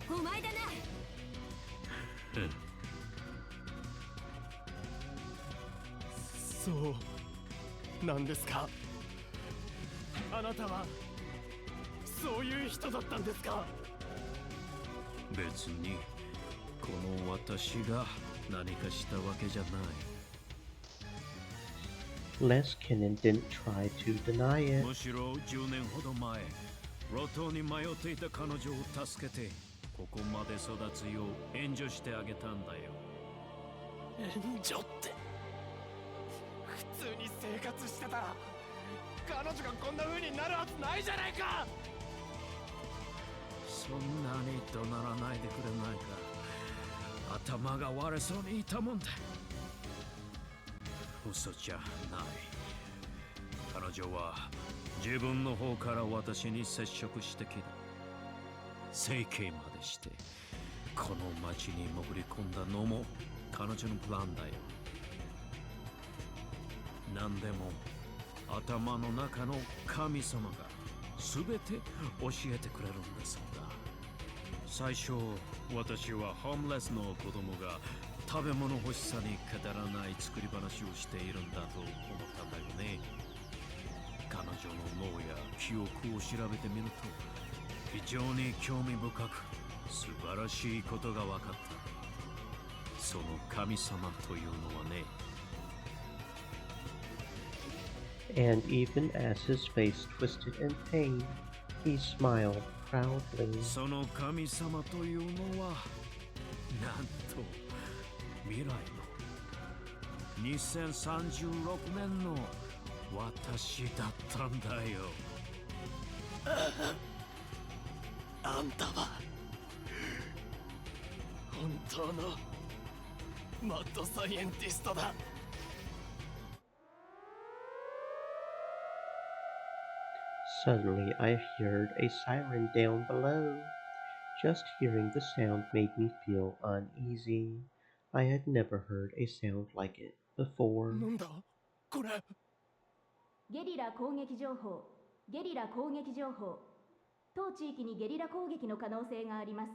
S9: お前だな。
S7: そうなんですか。あなたはそういう人だったんですか。
S5: 別にこの私が何かしたわけじゃない。
S1: Leskinen didn't try to deny it.
S5: むしろ10年ほど前、路頭に迷っていた彼女を助けて、ここまで育つよう援助してあげたんだよ。
S7: 援助って。普通に生活してたら彼女がこんな風になるはずないじゃないか。
S5: そんなに怒鳴らないでくれないか。頭が割れそうにいたもんだ。嘘じゃない。彼女は自分の方から私に接触してきた。整形までしてこの町に潜り込んだのも彼女のプランだよ。何でも頭の中の神様が全て教えてくれるんだそうだ。最初私はホームレスの子供が食べ物欲しさにくだらない作り話をしているんだと思ったんだよね。彼女の脳や記憶を調べてみると非常に興味深く素晴らしいことが分かった。その神様というのはね。
S1: And even as his face twisted in pain, he smiled proudly.
S5: その神様というのはなんと未来の2036年の私だったんだよ。
S7: あんたは本当のマッドサイエンティストだ。
S1: Suddenly I heard a siren down below. Just hearing the sound made me feel uneasy. I had never heard a sound like it before.
S7: なんだこれ。
S13: ゲリラ攻撃情報、ゲリラ攻撃情報。当地域にゲリラ攻撃の可能性があります。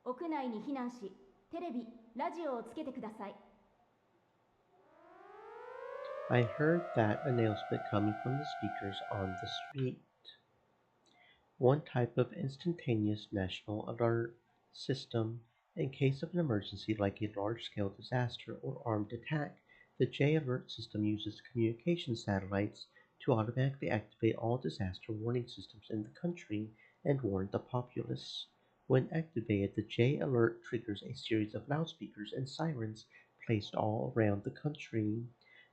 S13: 屋内に避難し、テレビ、ラジオをつけてください。
S1: I heard that announcement coming from the speakers on the street. One type of instantaneous national alert system. In case of an emergency like a large-scale disaster or armed attack, the J Alert system uses communication satellites to automatically activate all disaster warning systems in the country and warn the populace. When activated, the J Alert triggers a series of loudspeakers and sirens placed all around the country.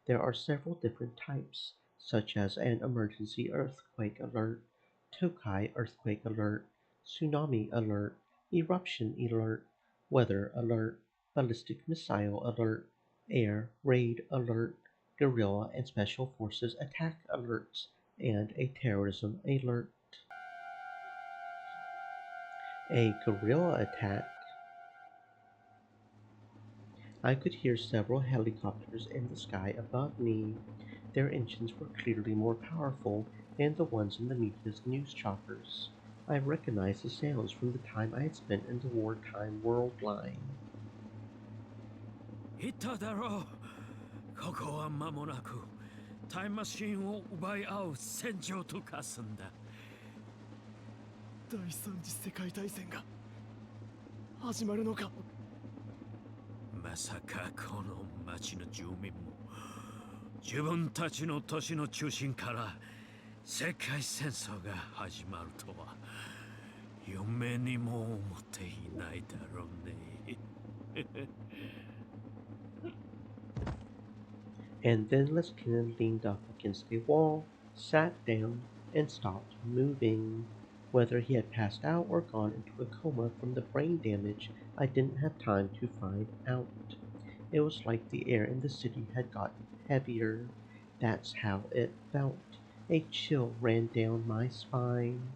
S1: There are several different types, such as an emergency earthquake alert, Tokai earthquake alert, tsunami alert, eruption alert, weather alert, ballistic missile alert, air raid alert, guerrilla and special forces attack alerts, and a terrorism alert. A guerrilla attack. I could hear several helicopters in the sky above me. Their engines were clearly more powerful than the ones in the media's news choppers. I recognized the sounds from the time I had spent in the wartime world line.
S5: 言っただろう。ここは間もなくタイムマシンを奪い合う戦場と化すんだ。
S7: 第三次世界大戦が始まるのか。
S5: まさかこの町の住民も自分たちの都市の中心から世界戦争が始まるとは夢にも思っていないだろうね。
S1: And then Lieutenant leaned up against a wall, sat down, and stopped moving. Whether he had passed out or gone into a coma from the brain damage, I didn't have time to find out. It was like the air in the city had gotten heavier. That's how it felt. A chill ran down my spine.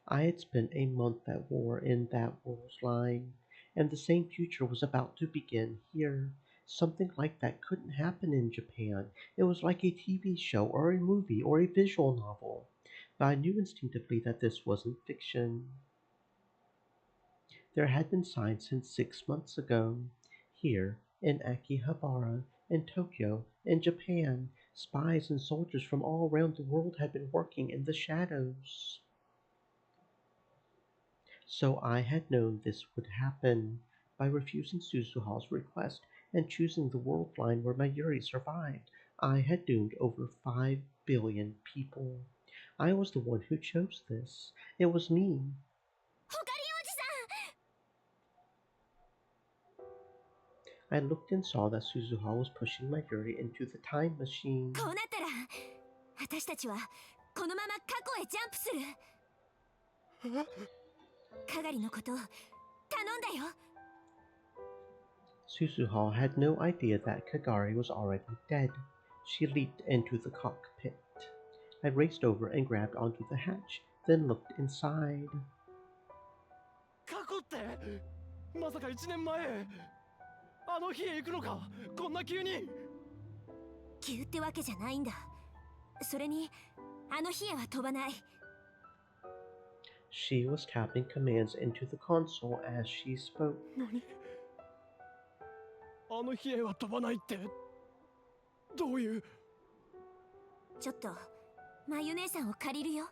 S1: I had spent a month at war in that world's line, and the same future was about to begin here. Something like that couldn't happen in Japan. It was like a TV show or a movie or a visual novel. But I knew instinctively that this wasn't fiction. There had been signs since 6 months ago. Here, in Akihabara, in Tokyo, in Japan, spies and soldiers from all around the world had been working in the shadows. So I had known this would happen. By refusing Suzuha's request and choosing the world line where Mayuri survived, I had doomed over 5 billion people. I was the one who chose this. It was me. I looked and saw that Suzuha was pushing Mayuri into the time machine.
S9: こうなったら私たちはこのまま過去へジャンプする。かがりのこと頼んだよ。
S1: Suzuha had no idea that Kagari was already dead. She leaped into the cockpit. I raced over and grabbed onto the hatch, then looked inside.
S7: 過去ってまさか1年前あの日へ行くのか。こんな急に。
S9: 急ってわけじゃないんだ。それにあのヒエは飛ばない。
S1: She was tapping commands into the console as she spoke.
S7: 何？あのヒエは飛ばないって、どういう？
S9: ちょっとまゆ姉さんを借りるよ。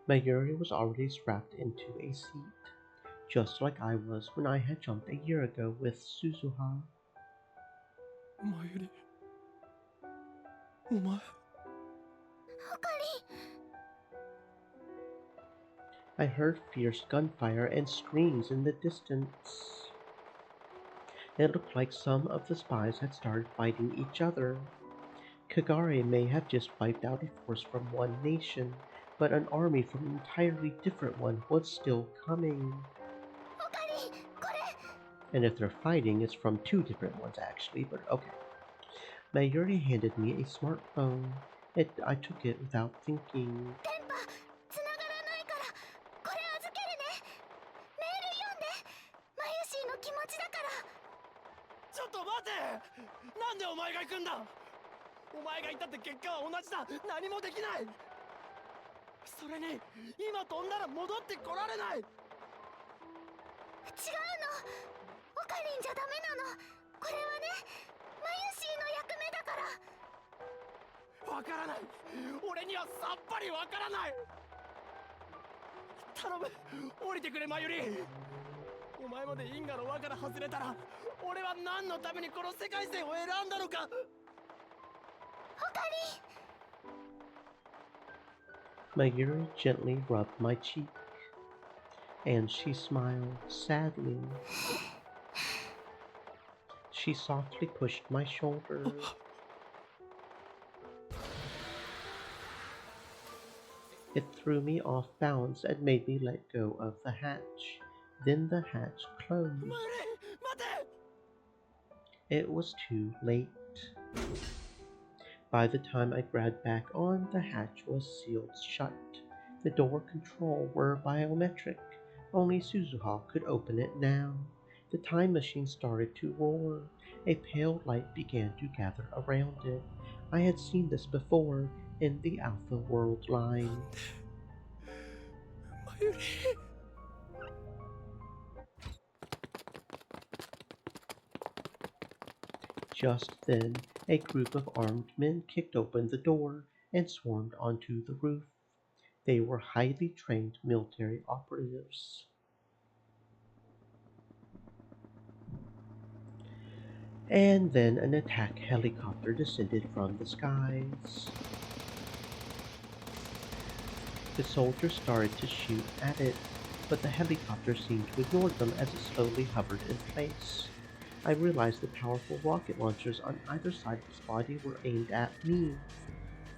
S1: Mayuri was already strapped into a seat, just like I was when I had jumped a year ago with Suzuha.
S7: まゆり、お前。
S10: あかり。
S1: I heard fierce gunfire and screams in the distance. It looked like some of the spies had started fighting each other. Kagare may have just wiped out a force from one nation, but an army from an entirely different one was still coming. And if they're fighting, it's from two different ones actually, but okay. Mayuri handed me a smartphone. I took it without thinking.
S10: つながらないからこれ預けるね。メール読んで。マユシーの気持ちだから。
S7: ちょっと待て。なんでお前が行くんだ。お前がいたって結果は同じだ。何もできない。それに今飛んだら戻ってこられない。違うの。
S10: オカリンじゃダメなの。これはね、マユシーの役目だから。
S7: わからない。俺にはさっぱりわからない。頼む、降りてくれマユリ。お前まで因果の輪から外れたら、俺は何のためにこの世界線を選んだのか。
S10: オカ
S1: リン。Mayuri gently rubbed my cheek, and she smiled sadly. She softly pushed my shoulder. It threw me off balance and made me let go of the hatch. Then the hatch closed. It was too late. By the time I grabbed back on, the hatch was sealed shut. The door controls were biometric. Only Suzuha could open it now. The time machine started to roar. A pale light began to gather around it. I had seen this before in the Alpha World line. Just then, a group of armed men kicked open the door and swarmed onto the roof. They were highly trained military operatives. And then an attack helicopter descended from the skies. The soldiers started to shoot at it, but the helicopter seemed to ignore them as it slowly hovered in place. I realized the powerful rocket launchers on either side of its body were aimed at me.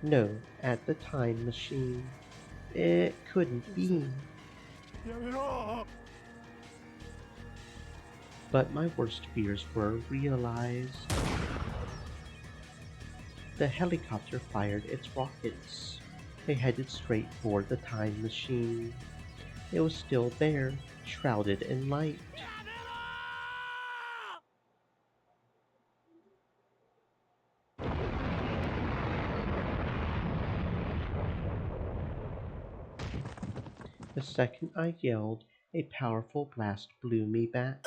S1: No, at the time machine. It couldn't be. But my worst fears were realized. The helicopter fired its rockets. They headed straight for the time machine. It was still there, shrouded in light. The second I yelled, a powerful blast blew me back.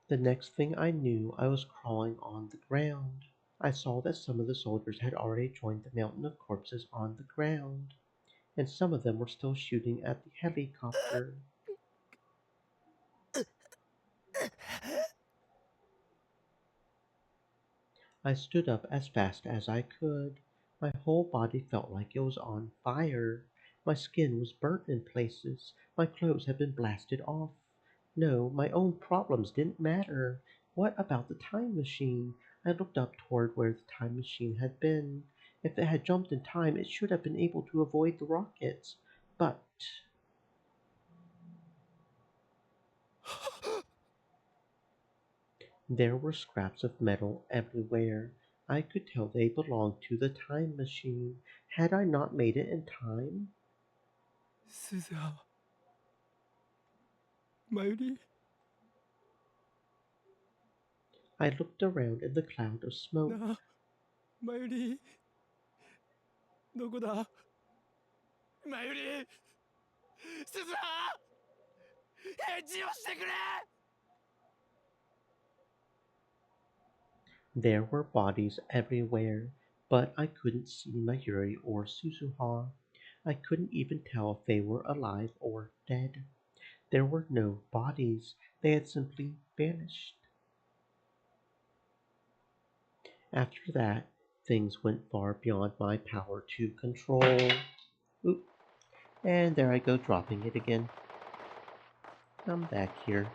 S1: The next thing I knew, I was crawling on the ground. I saw that some of the soldiers had already joined the mountain of corpses on the ground, and some of them were still shooting at the helicopter. I stood up as fast as I could. My whole body felt like it was on fire. My skin was burnt in places. My clothes had been blasted off. No, my own problems didn't matter. What about the time machine? I looked up toward where the time machine had been. If it had jumped in time, it should have been able to avoid the rockets. But... There were scraps of metal everywhere. I could tell they belonged to the time machine. Had I not made it in time?
S7: Mayuri?
S1: I looked around in the cloud of smoke.
S7: なあ、マユリ、どこだ？マユリ、鈴葉、返事をしてくれ！
S1: There were bodies everywhere, but I couldn't see Mayuri or Suzuha. I couldn't even tell if they were alive or dead. There were no bodies, they had simply vanished. After that, things went far beyond my power to control. Oop. And there I go dropping it again. I'm back here.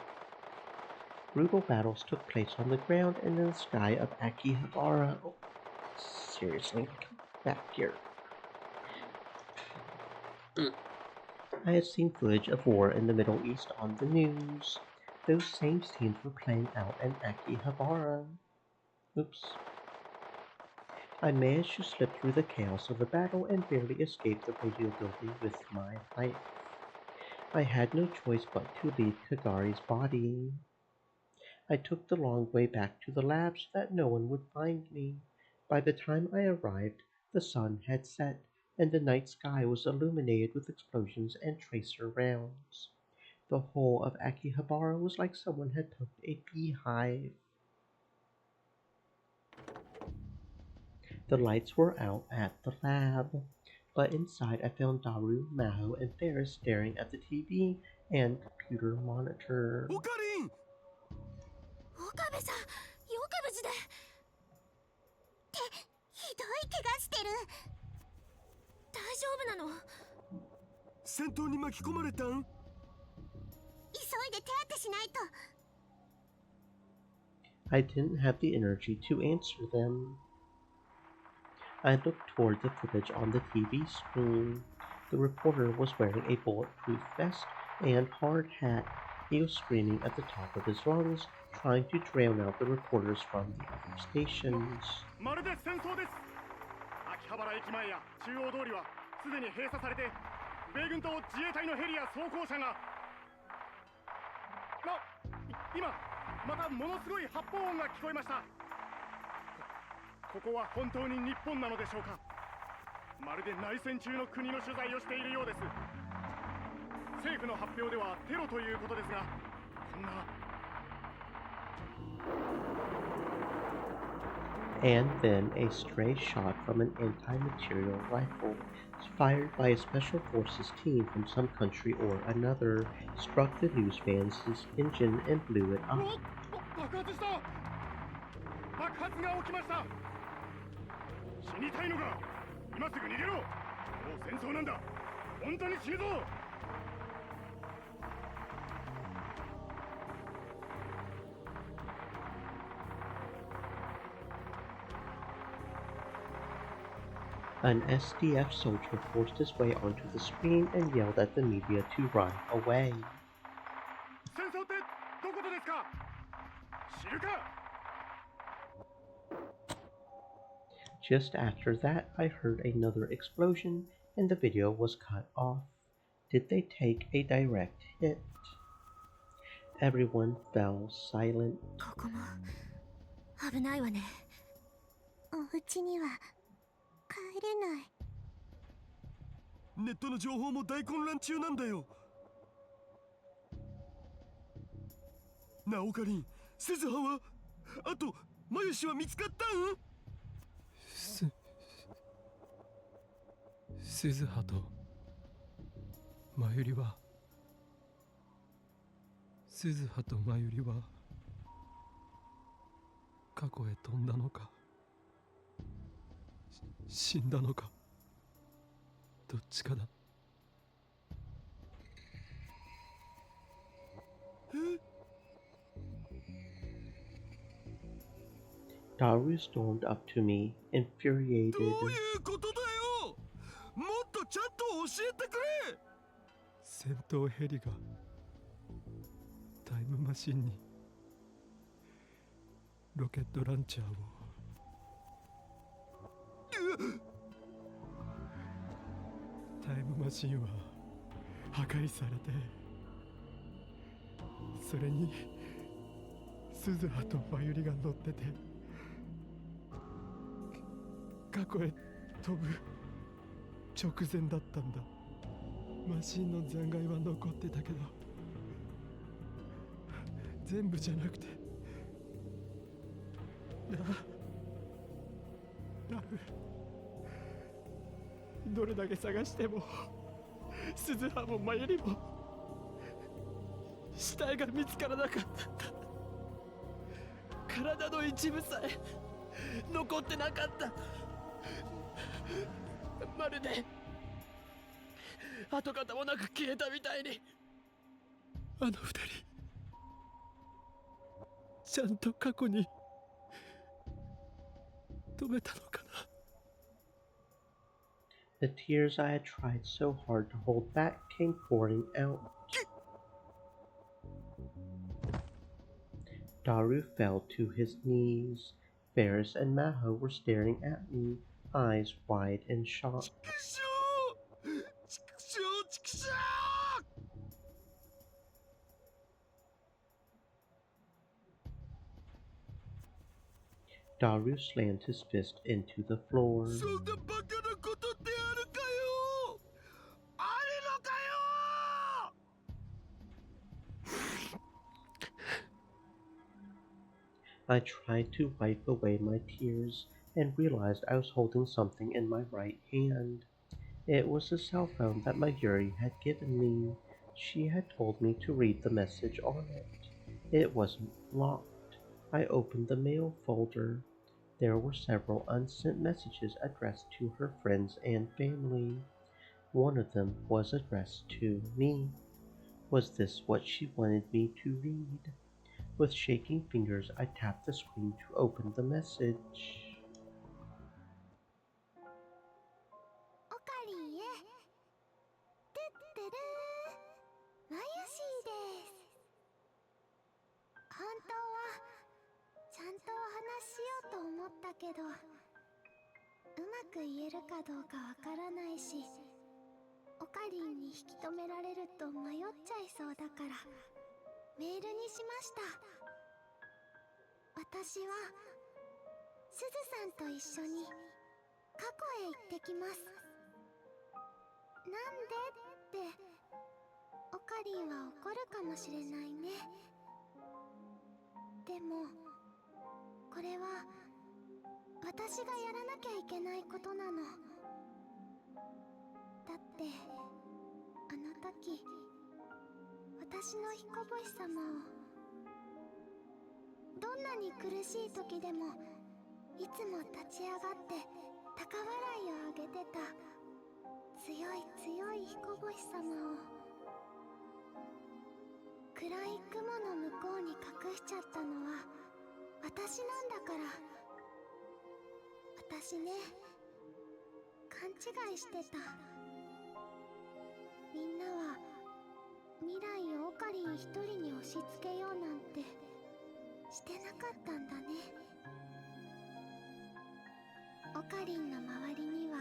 S1: Brutal battles took place on the ground and in the sky of Akihabara. Oh, seriously, come back here. I had seen footage of war in the Middle East on the news. Those same scenes were playing out in Akihabara. Oops. I managed to slip through the chaos of the battle and barely escape the radio building with my life. I had no choice but to leave Kagari's body. I took the long way back to the lab so that no one would find me. By the time I arrived, the sun had set, and the night sky was illuminated with explosions and tracer rounds. The whole of Akihabara was like someone had poked a beehive. The lights were out at the lab, but inside I found Daru, Maho, and Ferris staring at the TV and computer monitor.
S8: オカリン、
S10: 岡部さん、よく無事で。ってひどい怪我してる。大丈夫なの？
S8: 戦闘に巻き込まれたん？
S10: 急いで手当てしないと。
S1: I didn't have the energy to answer them. I looked toward the footage on the TV screen. The reporter was wearing a bulletproof vest and hard hat. He was screaming at the top of his lungs, trying to drown out the reporters from the other stations.
S11: まるで戦争です。秋葉原駅前や中央通りはすでに閉鎖されて、米軍と自衛隊のヘリや装甲車が今またものすごい発砲音が聞こえました。ここは本当に日本なのでしょうか。まるで内戦中の国の取材をしているようです。政府の発表ではテロということですが、こんな。
S1: And then a stray shot from an anti-material rifle, fired by a special forces team from some country or another, struck the news van's engine and blew it up.
S11: 爆発した！爆発が起きました！死にたいのか？今すぐ逃げろ！もう戦争なんだ！本当に死ぬぞ！
S1: An SDF soldier forced his way onto the screen and yelled at the media to run away.
S11: 戦争ってどことですか？知るか？
S1: Just after that, I heard another explosion and the video was cut off. Did they take a direct hit? Everyone fell silent.
S10: ここも危ないわね。お家には帰れない。
S8: ネットの情報も大混乱中なんだよ。なあオカリン、鈴葉は？あとマユシは見つかったん？
S7: 鈴葉とマユリは鈴葉とマユリは過去へ飛んだのか死んだのかどっちかだ。
S1: Daru stormed up to me, infuriated.
S8: どういうことだよ！もっとちゃんと教えてくれ！
S7: 戦闘ヘリがタイムマシンにロケットランチャーをタイムマシンは破壊されて、それに鈴葉とまゆりが乗ってて過去へ飛ぶ直前だったんだ。マシンの残骸は残ってたけど全部じゃなくてラブどれだけ探しても鈴葉もまゆりも死体が見つからなかったんだ。体の一部さえ残ってなかった。まるで跡形もなく消えたみたいに。あの二人ちゃんと過去に止めたのかな。
S1: The tears I had tried so hard to hold back came pouring out. Daru fell to his knees. Ferris and Maho were staring at me, eyes wide in shock. Daru slammed his fist into the floor. I tried to wipe away my tears and realized I was holding something in my right hand. It was the cell phone that Mayuri had given me. She had told me to read the message on it. It wasn't locked. I opened the mail folder. There were several unsent messages addressed to her friends and family. One of them was addressed to me. Was this what she wanted me to read? With shaking fingers, I tapped the screen to open the message.
S10: おかりんへ。てってるー。まゆしーです。本当はちゃんとお話ししようと思ったけど、うまく言えるかどうかわからないし、おかりんに引き止められると迷っちゃいそうだからメールにしました。私はすずさんと一緒に過去へ行ってきます。なんでっておかりんは怒るかもしれないね。でもこれは私がやらなきゃいけないことなの。だってあの時私の彦星様をどんなに苦しい時でもいつも立ち上がって高笑いをあげてた強い強い彦星様を暗い雲の向こうに隠しちゃったのは私なんだから。私ね、勘違いしてた。みんなは未来をオカリン一人に押し付けようなんてしてなかったんだね。オカリンの周りには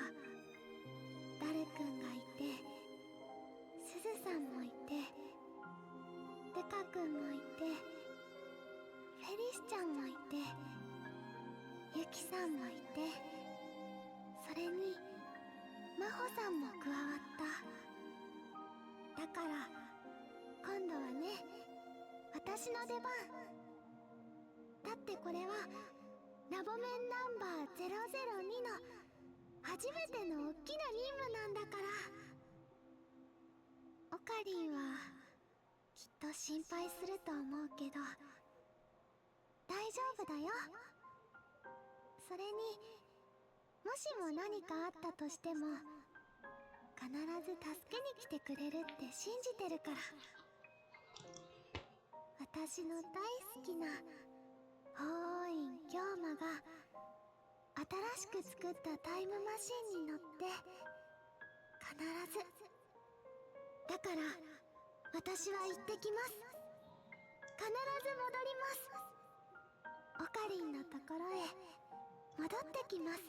S10: ダルくんがいて、すずさんもいて、デカくんもいて、フェリスちゃんもいて、ユキさんもいて、それにマホさんも加わった。だから今度はね、私の出番。だってこれはラボメンナンバー002の初めての大きな任務なんだから。オカリンはきっと心配すると思うけど大丈夫だよ。それにもしも何かあったとしても必ず助けに来てくれるって信じてるから。私の大好きな法王院京馬が新しく作ったタイムマシンに乗って必ず。だから私は行ってきます。必ず戻ります。オカリンのところへ戻ってきます。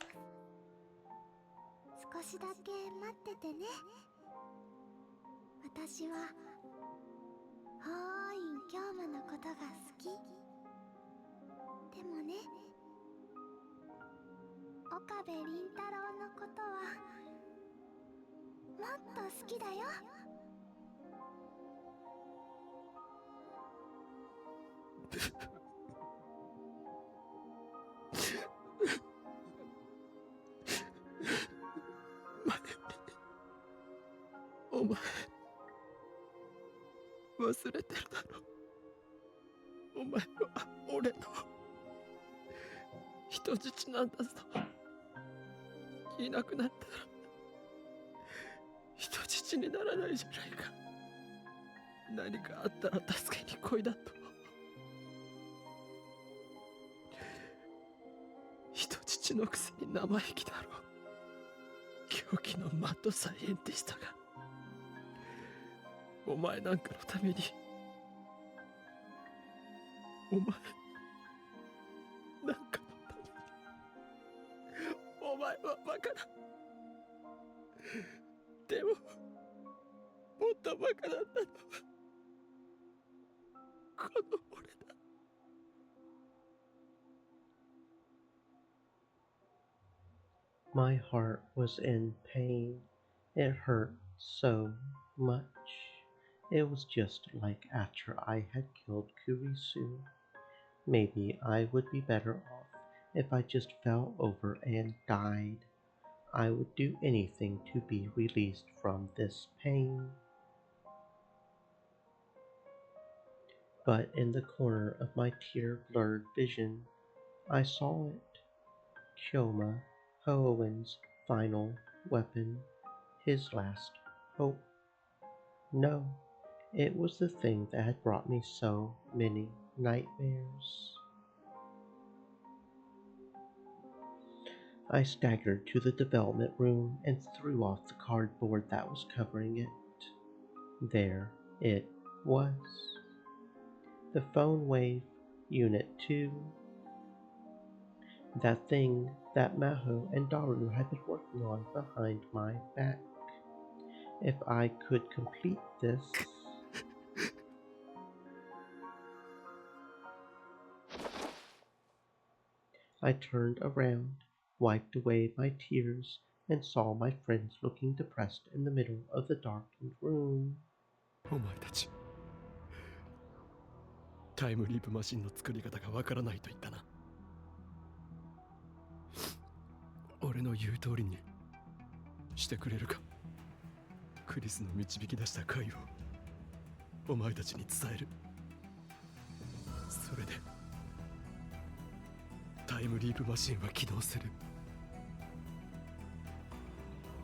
S10: 少しだけ待っててね。私は法王院京馬のことが好き。岡部倫太郎のことはもっと好きだよ。
S7: お前忘れてるだろ。お前は俺の人質なんだぞ。いなくなったら人質にならないじゃないか。何かあったら助けに来いだと。人質のくせに生意気だろ。狂気のマッドサイエンティストがお前なんかのために。お前なんかのために。お前はバカだ。でももっとバカだったのはこの俺だ。
S1: My heart was in pain. It hurt so much. It was just like after I had killed Kurisu. Maybe I would be better off if I just fell over and died. I would do anything to be released from this pain. But in the corner of my tear-blurred vision, I saw it. Kyoma, Hoen's final weapon, his last hope. No, it was the thing that had brought me so many nightmares. I staggered to the development room and threw off the cardboard that was covering it. There it was. The phone wave, Unit 2. That thing that Maho and Daru had been working on behind my back. If I could complete this... I turned around, wiped away my tears, and saw my friends looking depressed in the middle of the darkened room.
S7: お前たち、タイムリープマシンの作り方がわからないと言ったな。俺の言う通りにしてくれるか。クリスの導き出した回をお前たちに伝える。それでタイムリープマシンは起動する。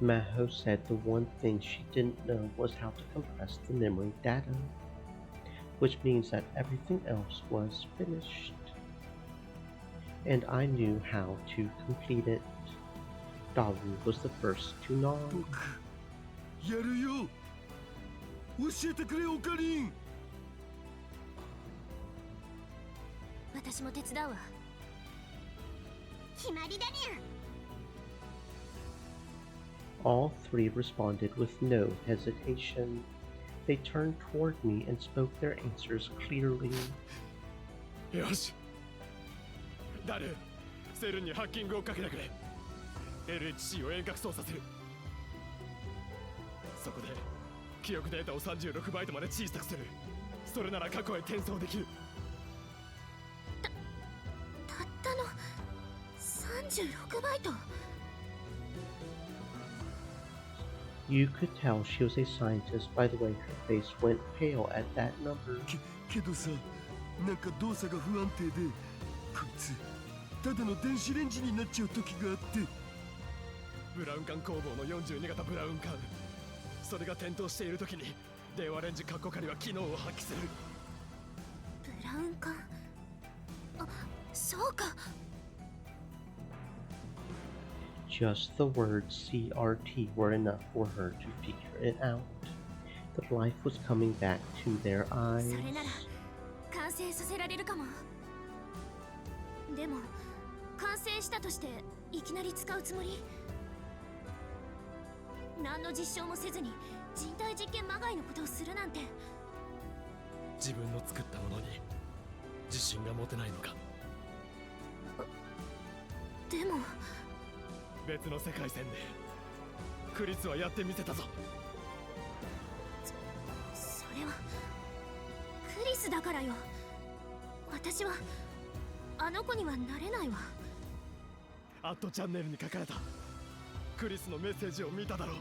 S1: Maho said the one thing she didn't know was how to compress the memory data, which means that everything else was finished. And I knew how to complete it. Daru was the first to nod.
S8: やるよ。教えてくれ、オカリン。
S10: 私も手伝うわ。決まりだにゃ。
S1: All three responded with no hesitation. They turned toward me and spoke their answers clearly.
S7: よし。ダル、セルにハッキングをかけてくれ。LHC を遠隔操作する。そこで記憶データを36バイトまで小さくする。それなら過去へ転送できる。
S10: たったの36バイト。
S1: You could tell she was a scientist by the way her face went pale at that number.
S8: けどさ、なんか動作が不安定で、こいつただの電子レンジになっちゃう時があって。
S7: ブラウン管工房の42型ブラウン管。それが点灯している時に電話レンジカッコ仮は機能を発揮する。
S10: ブラウン管。あ、そうか。
S1: Just the words CRT were enough for her to figure it out. The life was coming back to their eyes.
S10: それなら完成させられるかも。でも完成したとしていきなり使うつもり？何の実証もせずに人体実験まがいのことをするなんて。
S7: 自分の作ったものに自信が持てないのか。
S10: でも
S7: 別の世界線でクリスはやってみせたぞ。
S10: それはクリスだからよ。私はあの子にはなれないわ。
S7: アットチャンネルに書かれたクリスのメッセージを見ただろう。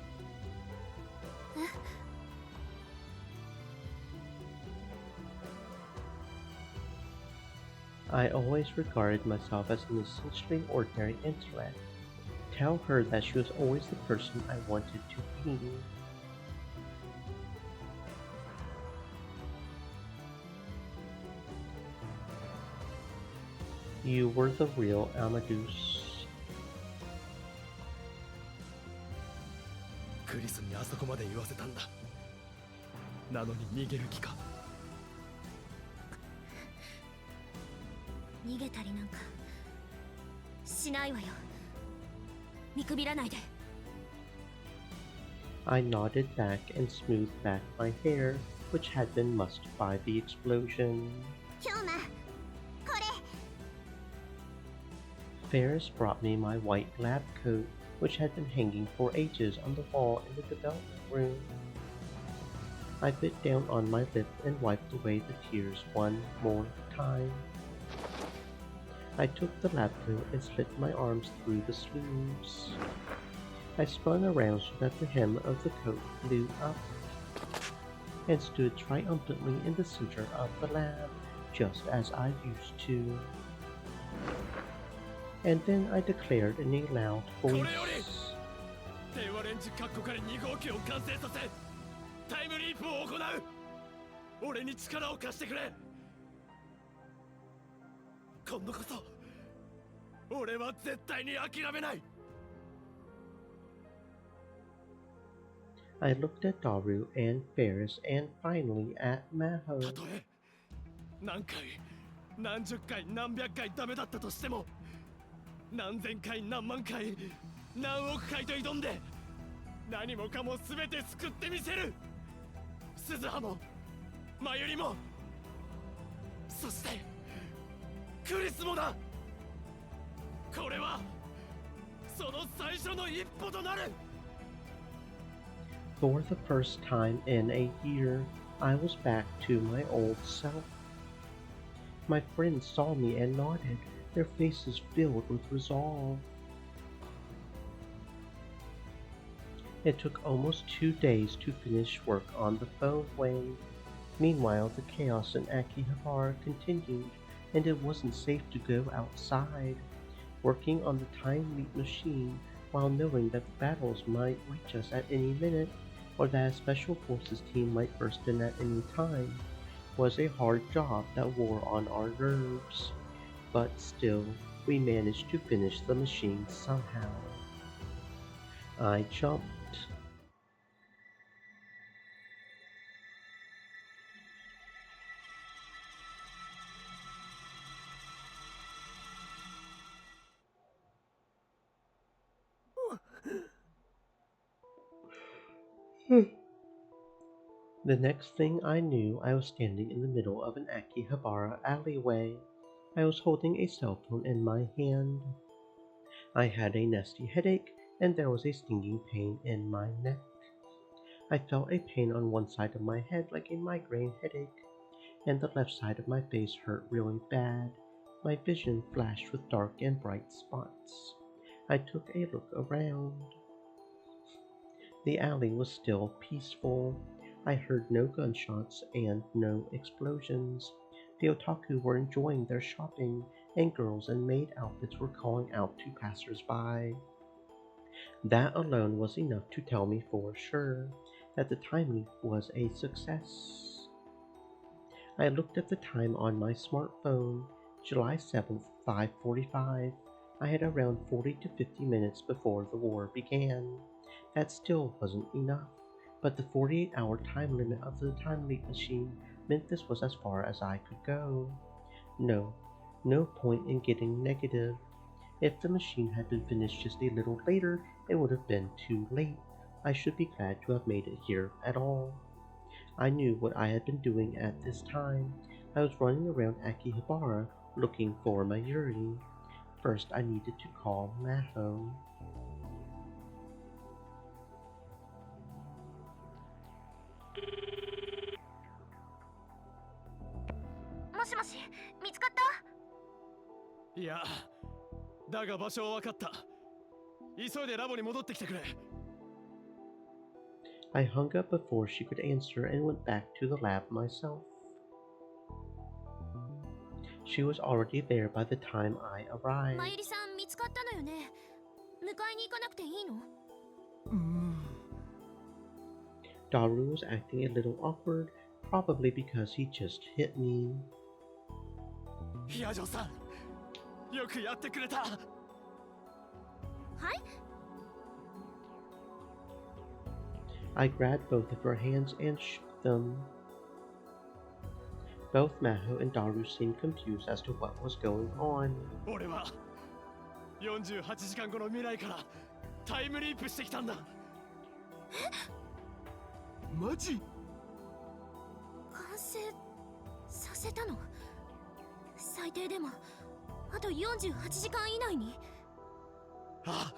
S1: I always regarded myself as an essentially ordinary intellect. Tell her that she was always the person I wanted to be. You were the real Amadeus.
S7: クリスにあそこまで言わせたんだ。なのに逃げる気か。
S10: 逃げたりなんかしないわよ。見くびらないで。
S1: I nodded back and smoothed back my hair, which had been mussed by the explosion.
S10: 今日これ。
S1: Ferris brought me my white lab coat, which had been hanging for ages on the wall in the development room. I bit down on my lip and wiped away the tears one more time. I took the lab coat and slipped my arms through the sleeves. I spun around so that the hem of the coat flew up and stood triumphantly in the center of the lab, just as I used to. And then I declared in a loud voice,
S7: 電話レンジカッコ仮2号機を完成させタイムリープを行う。俺に力を貸してくれ。今度こそ俺は絶対に諦めない。
S1: I looked at Daru and Ferris and finally at Maho.
S7: たとえ何回何十回何百回ダメだったとしても、何千回何万回何億回と挑んで何もかも全て救ってみせる。鈴葉もマユリも、そしてクリスもだ。これはその最初の一歩となる。
S1: For the first time in a year, I was back to my old self. My friends saw me and nodded, their faces filled with resolve. It took almost 2 days to finish work on the phone wave. Meanwhile, the chaos in Akihabara continued, and it wasn't safe to go outside. Working on the time leap machine while knowing that the battles might reach us at any minute, or that a special forces team might burst in at any time, was a hard job that wore on our nerves. But still, we managed to finish the machine somehow. I jumped. The next thing I knew, I was standing in the middle of an Akihabara alleyway. I was holding a cell phone in my hand. I had a nasty headache, and there was a stinging pain in my neck. I felt a pain on one side of my head like a migraine headache, and the left side of my face hurt really bad. My vision flashed with dark and bright spots. I took a look around. The alley was still peaceful. I heard no gunshots and no explosions. The otaku were enjoying their shopping, and girls in maid outfits were calling out to passers-by. That alone was enough to tell me for sure that the time leap was a success. I looked at the time on my smartphone, July 7th, 5:45. I had around 40 to 50 minutes before the war began. That still wasn't enough, but the 48-hour time limit of the time leap machine meant this was as far as I could go. No point in getting negative. If the machine had been finished just a little later, it would have been too late. I should be glad to have made it here at all. I knew what I had been doing at this time. I was running around Akihabara looking for Mayuri. First, I needed to call Maho.
S10: 見つかった？
S7: いや、だが場所は分かった。急いでラボに戻ってきてくれ。
S1: I hung up before she could answer and went back to the lab myself. She was already there by the time I
S10: ま
S1: arrived.
S10: ゆりさん見つかったのよね。迎えに行かなくていいの
S1: Daru was acting a little awkward, probably because he just hit me.
S7: ヒアジョさん、よくやってくれた。
S10: はい？
S1: I grabbed both of her hands and shook them. Both Maho and Daru seemed confused as to what was going on.
S7: 俺は48時間後の未来からタイムリープしてきたんだ。
S8: マジ？
S10: 完成させたの？最低でもあと48時間以内に？
S7: ああ、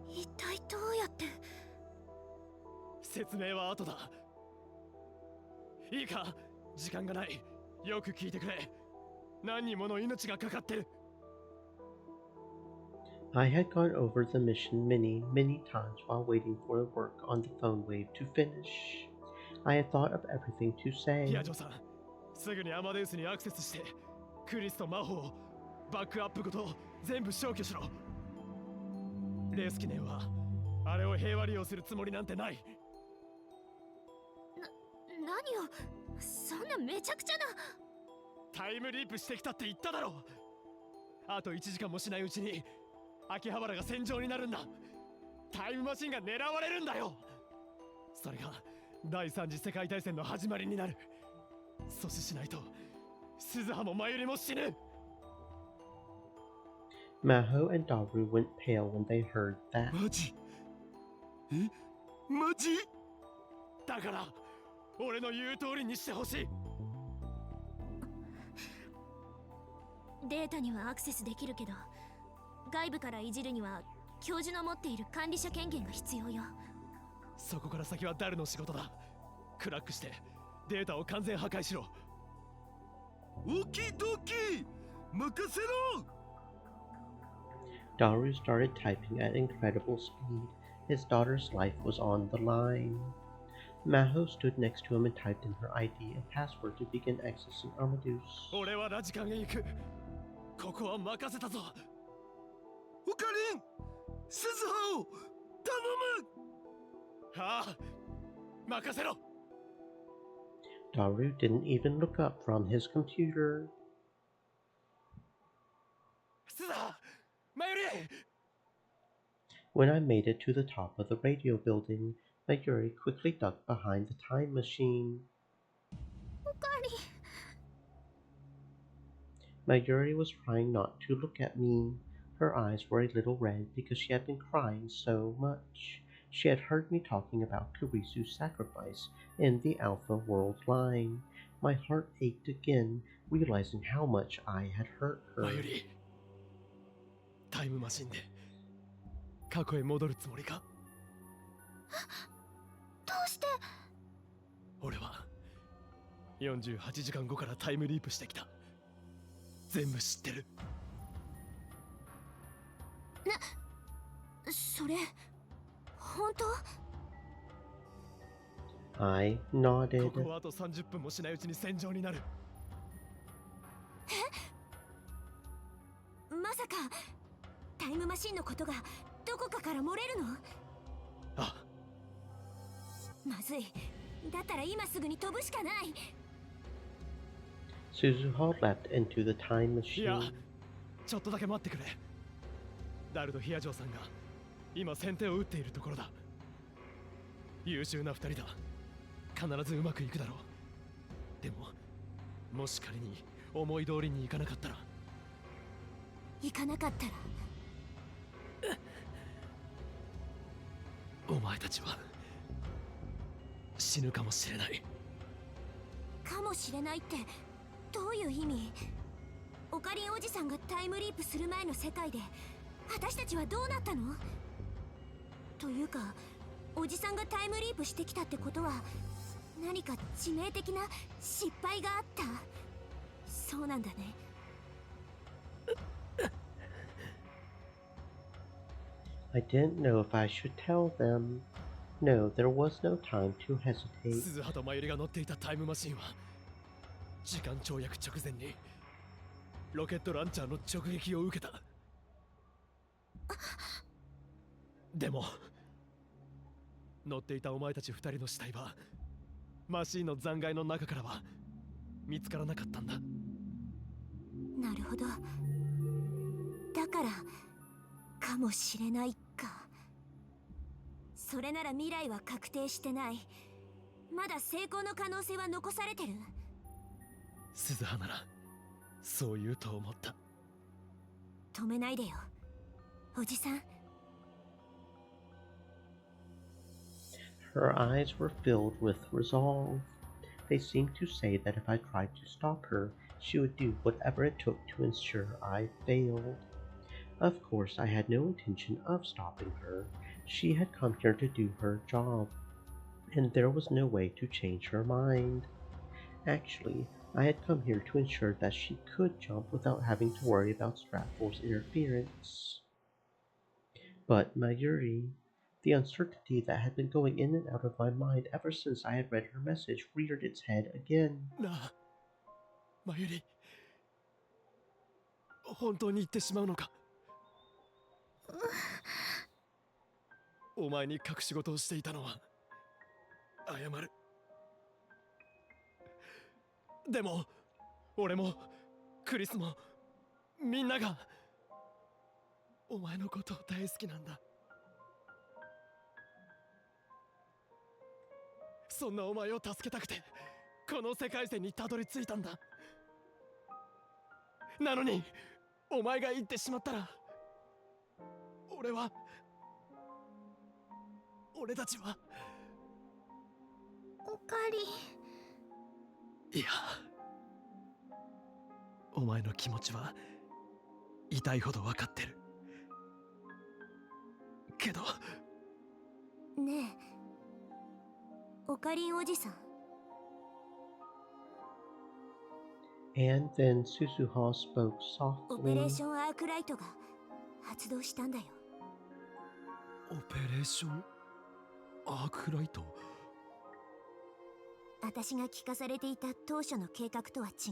S10: 一体どうやって？
S7: 説明は後だ。いいか、時間がない。よく聞いてくれ。何人もの命がかかってる。
S1: I had gone over the mission many times while waiting for the work on the phone wave to finish. I had thought of everything to
S7: ヒ
S1: say.
S7: アジョさん、すぐにアマデウスにアクセスして、クリスと魔法をバックアップごと全部消去しろ。レース記念はあれを平和利用するつもりなんてない。
S10: 何を？そんなめちゃくちゃな。
S7: タイムリープしてきたって言っただろう。あと1時間もしないうちに秋葉原が戦場になるんだ。タイムマシンが狙われるんだよ。それが第3次世界大戦の始まりになる。阻止しないと鈴葉もマユリも死ぬ。
S1: Maho and Daru went pale when they heard that.
S8: マジ？え？マジ？
S7: だから俺の言う通りにしてほしい。
S10: データにはアクセスできるけど、外部からいじるには教授の持っている管理者権限が必要よ。
S7: そこから先はダルの仕事だ。クラックしてデータを完全破壊しろ。
S8: オキドキ！任せろ！
S1: Daru started typing at incredible speed. His daughter's life was on the line. Maho stood next to him and typed in her ID and password to begin accessing Amadeus.
S7: 俺はラジカンへ行く。ここは任せたぞ。
S8: オカリン！鈴葉を頼む！
S7: はあ、任せろ。
S1: Daru didn't even look up from his computer.
S7: 鈴葉、マユリ！
S1: When I made it to the top of the radio building, Mayuri quickly ducked behind the time machine.
S10: おかわり。
S1: Mayuri was trying not to look at me. Her eyes were a little red because she had been crying so much. She had heard me talking about Kurisu's sacrifice in the Alpha World line. My heart ached again, realizing how much I had hurt her.
S7: マユリ、タイムマシンで過去へ戻るつもりか？
S10: どうして？
S7: 俺は48時間後からタイムリープしてきた。全部知ってる。
S10: それ本当？
S1: I nodded.
S7: ここはあと30分もしないうちに戦場になる。
S10: まさかタイムマシンのことがどこかから漏れるの？
S7: あ、
S10: まずい。だったら今すぐに飛ぶしかない。
S1: Suzuha leapt into the time
S7: いや、
S1: machine.
S7: ちょっとだけ待ってくれ。ダルとヒアジョーさんが今先手を打っているところだ。優秀な2人だ。必ずうまくいくだろう。でももし仮に思い通りにいかなかったら。
S10: 行かなかったら
S7: お前たちは死ぬかもしれない。
S10: かもしれないってどういう意味？オカリンおじさんがタイムリープする前の世界で私たちはどうなったの？というかおじさんがタイムリープしてきたってことは何か致命的な失敗があった？
S9: そうなんだね。
S1: I didn't know if I should tell them. No, there was no time to hesitate.
S7: 鈴葉と真由里が乗っていたタイムマシンは時間跳躍直前にロケットランチャーの直撃を受けた。でも乗っていたお前たち2人の死体はマシンの残骸の中からは見つからなかったんだ。
S9: なるほど。だからかもしれないか。それなら未来は確定してない。まだ成功の可能性は残されてる。
S7: 鈴葉ならそう言うと思った。
S9: 止めないでよ、おじさん。
S1: Her eyes were filled with resolve. They seemed to say that if I tried to stop her, she would do whatever it took to ensure I failed. Of course, I had no intention of stopping her. She had come here to do her job, and there was no way to change her mind. Actually, I had come here to ensure that she could jump without having to worry about Stratfor's interference. But Mayuri, the uncertainty that had been going in and out of my mind ever since I had read her message, reared its head again.
S7: なあ、真由里、本当に言ってしまうのか。お前に隠し事をしていたのは謝る。でも俺もクリスもみんながお前のことを大好きなんだ。そんなお前を助けたくてこの世界線にたどり着いたんだ。なのにお前が言ってしまったら俺たちは。
S10: おか
S7: り。いや、お前の気持ちは痛いほど分かってるけど。
S9: ねえ、オカリンおじさん。
S1: And then Susuha spoke
S9: オペレー
S1: softly.
S9: ションアークライトが発動したんだよ。
S7: オペレーションアークライト。
S9: 私が聞かされていた当初の計画とは違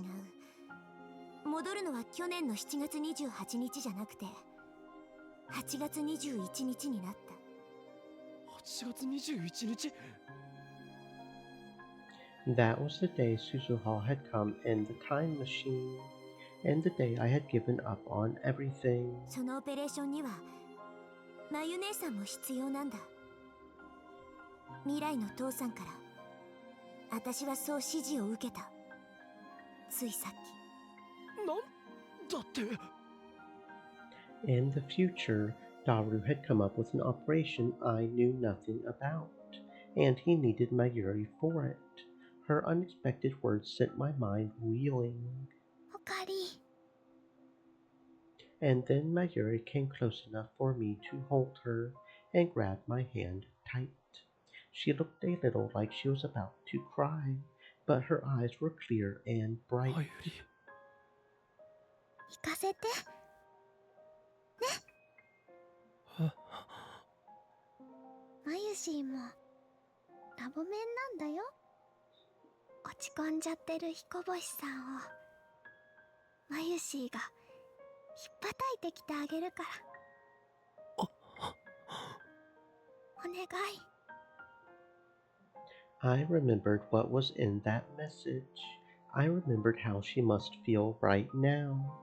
S9: う。戻るのは去年の7月28日じゃなくて8月21日になった。
S7: 8月21日。
S1: That was the day Susuha had come in the time machine, and the day I had given up on everything.
S9: そのオペレーションにはまゆ姉さんも必要なんだ。未来の父さんから私はそう指示を受けた。ついさっき。
S7: なんだって。
S1: In the future, Daru had come up with an operation I knew nothing about, and he needed Mayuri for it. Her unexpected words sent my mind reeling.
S10: おかり。
S1: And then Mayuri came close enough for me to hold her and grab my hand tight. She looked a little like she was about to cry, but her eyes were clear and bright.
S10: 行かせてね。マユシーもラボメンなんだよ。落ち込んじゃってる彦星さんをマユシーが引っ叩いてきてあげるから。お願い。
S1: I remembered what was in that message. I remembered how she must feel right now.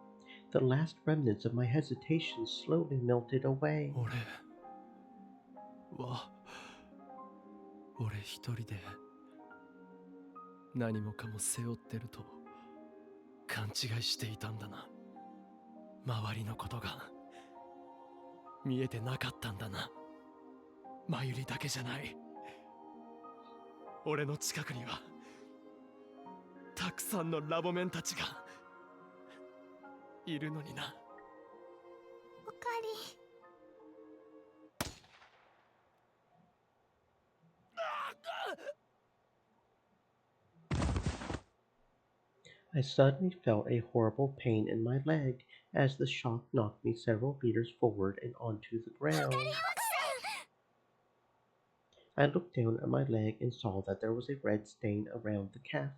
S1: The last remnants of my hesitation slowly melted away.
S7: 俺一人で何もかも背負ってると勘違いしていたんだな。周りのことが見えてなかったんだな。真由里だけじゃない。俺の近くにはたくさんのラボメンたちがいるのにな。
S10: おかり。
S1: I suddenly felt a horrible pain in my leg as the shock knocked me several meters forward and onto the ground. I looked down at my leg and saw that there was a red stain around the calf.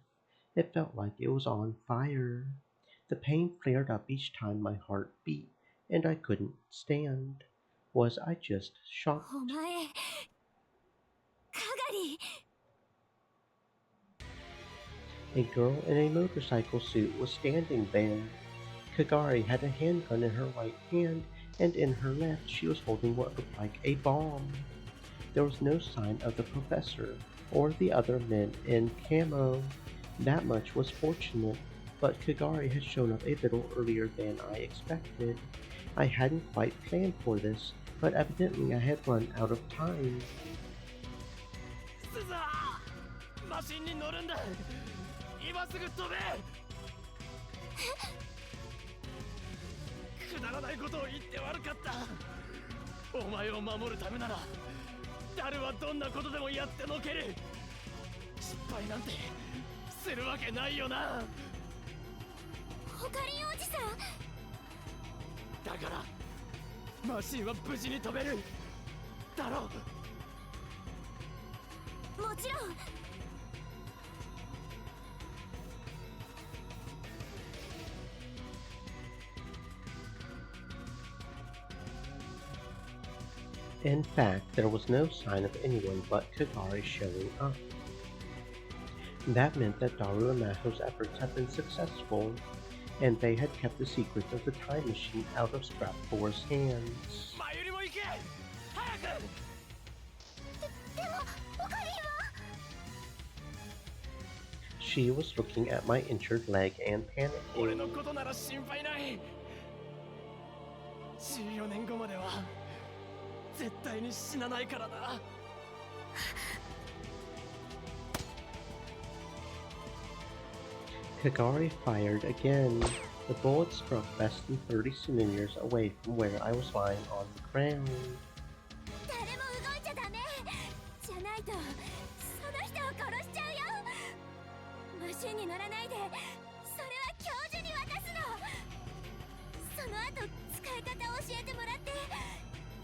S1: It felt like it was on fire. The pain flared up each time my heart beat, and I couldn't stand. Was I just shocked?
S9: お前かがり
S1: A girl in a motorcycle suit was standing there. Kagari had a handgun in her right hand, and in her left she was holding what looked like a bomb. There was no sign of the professor or the other men in camo. That much was fortunate, but Kagari had shown up a little earlier than I expected. I hadn't quite planned for this, but evidently I had run out of time.
S7: スザーマシンに乗るんだ今すぐ飛べくだらないことを言って悪かったお前を守るためなら誰はどんなことでもやってのける失敗なんてするわけないよな
S9: オカリンおじさん
S7: だからマシンは無事に飛べるだろ
S9: もちろん
S1: In fact, there was no sign of anyone but Kagari showing up. That meant that Daru and Maho's efforts had been successful, and they had kept the secrets of the time machine out of Scrap 4's hands.
S7: 前よりも行け早く
S9: でもオカリンは
S1: She was looking at my injured leg and
S7: 俺の
S1: panicking.
S7: ことなら心配ない14年後までは絶対に死なないからな
S1: Kagari fired again. The bullet struck less than 30 centimeters away from where I was lying on the ground.
S9: 誰も動いちゃダメじゃないとその人を殺しちゃうよマシンに乗らないでそれは教授に渡すのその後使い方を教えてもらって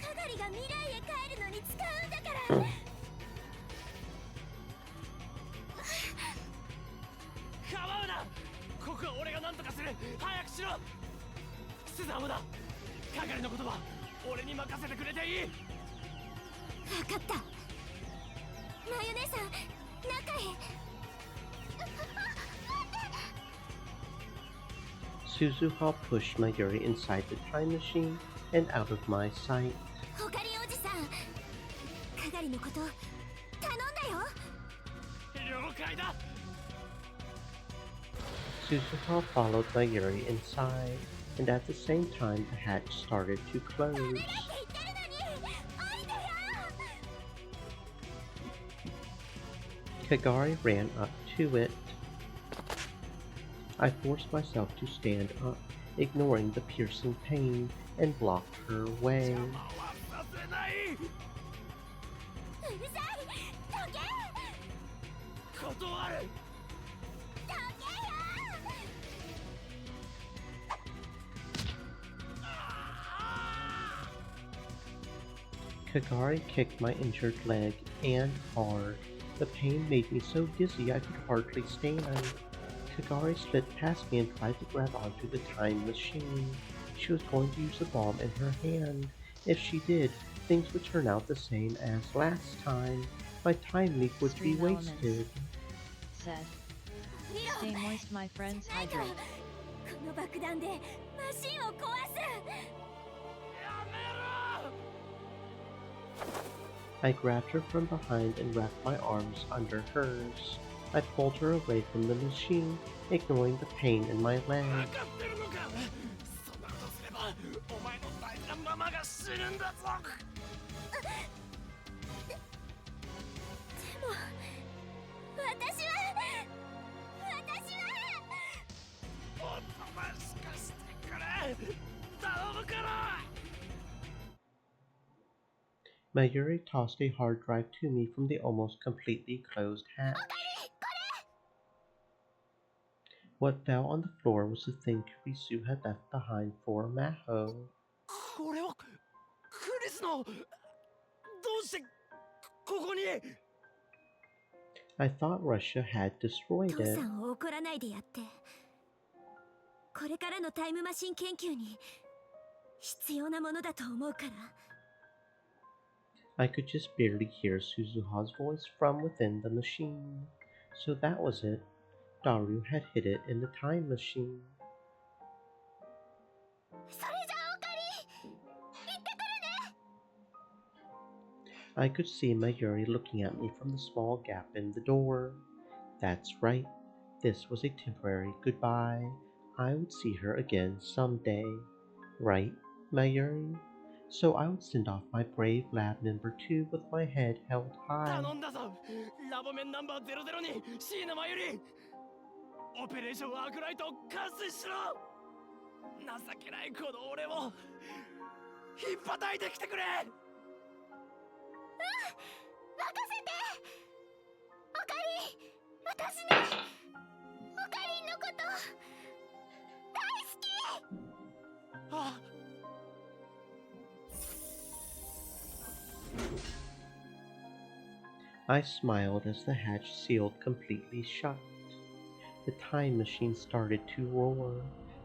S9: かがりが未来へ帰るのに使うんだから
S7: 構うなここは俺が何とかする早くしろスザーもだ係のことは俺に任せてくれていい
S9: 分かったマヨ姉さん中へ
S1: Suzuha pushed Mayuri inside the time machine and out of my sight.
S9: オカリンおじさんかがりのこと頼んだよ
S7: 了解だ
S1: Suzuha followed Mayuri inside, and at the same time the hatch started to close.
S9: ダメだって言ってるのにおいでよ
S1: Kagari ran up to it. I forced myself to stand up, ignoring the piercing pain, and blocked her way.
S7: 邪魔はさせないう
S9: るさいどけ
S7: 断る
S9: どけよ
S1: Kagari kicked my injured leg, and hard. The pain made me so dizzy I could hardly stand. Kagari slid past me and tried to grab onto the time machine. She was going to use the bomb in her hand. If she did, things would turn out the same as last time. My time leak would be
S4: Stream elements.
S1: wasted.
S4: Said.
S9: 見ろ
S4: Stay moist, my friends.
S9: ないと
S4: Hydrate.
S9: この爆弾でマシンを壊す
S1: I grabbed her from behind and wrapped my arms under hers. I pulled her away from the machine, ignoring the pain in my leg.
S7: 分かってるのかそんなことすればお前の大事なママが死ぬんだぞ
S9: でも私は
S7: おとなしくしてくれ頼むから
S1: Mayuri tossed a hard drive to me from the almost completely closed hatch. What fell on the floor was the thing Kurisu had left behind for Maho.
S7: これはクリスのどうしてここに
S1: I thought Russia had destroyed
S9: 父
S1: it.
S9: さんを怒らないでやって。これからのタイムマシン研究に必要なものだと思うから。
S1: I could just barely hear Suzuha's voice from within the machine. So that was it. Daru had hid it in the time machine.
S10: それじゃあオカリ、行ってくるね。
S1: I could see Mayuri looking at me from the small gap in the door. That's right. This was a temporary goodbye. I would see her again someday. Right, Mayuri? So I would send off my brave lab member 2 with my head held high.
S7: 頼んだぞラボメンナンバー00に椎名真由里オペレーションアークライトを完遂しろ情けないこの俺をひっぱたいてきてくれ
S10: 任せて。オカリ、私ね、オカリンのこと大好き。
S7: あ
S1: I smiled as the hatch sealed completely shut. The time machine started to roar.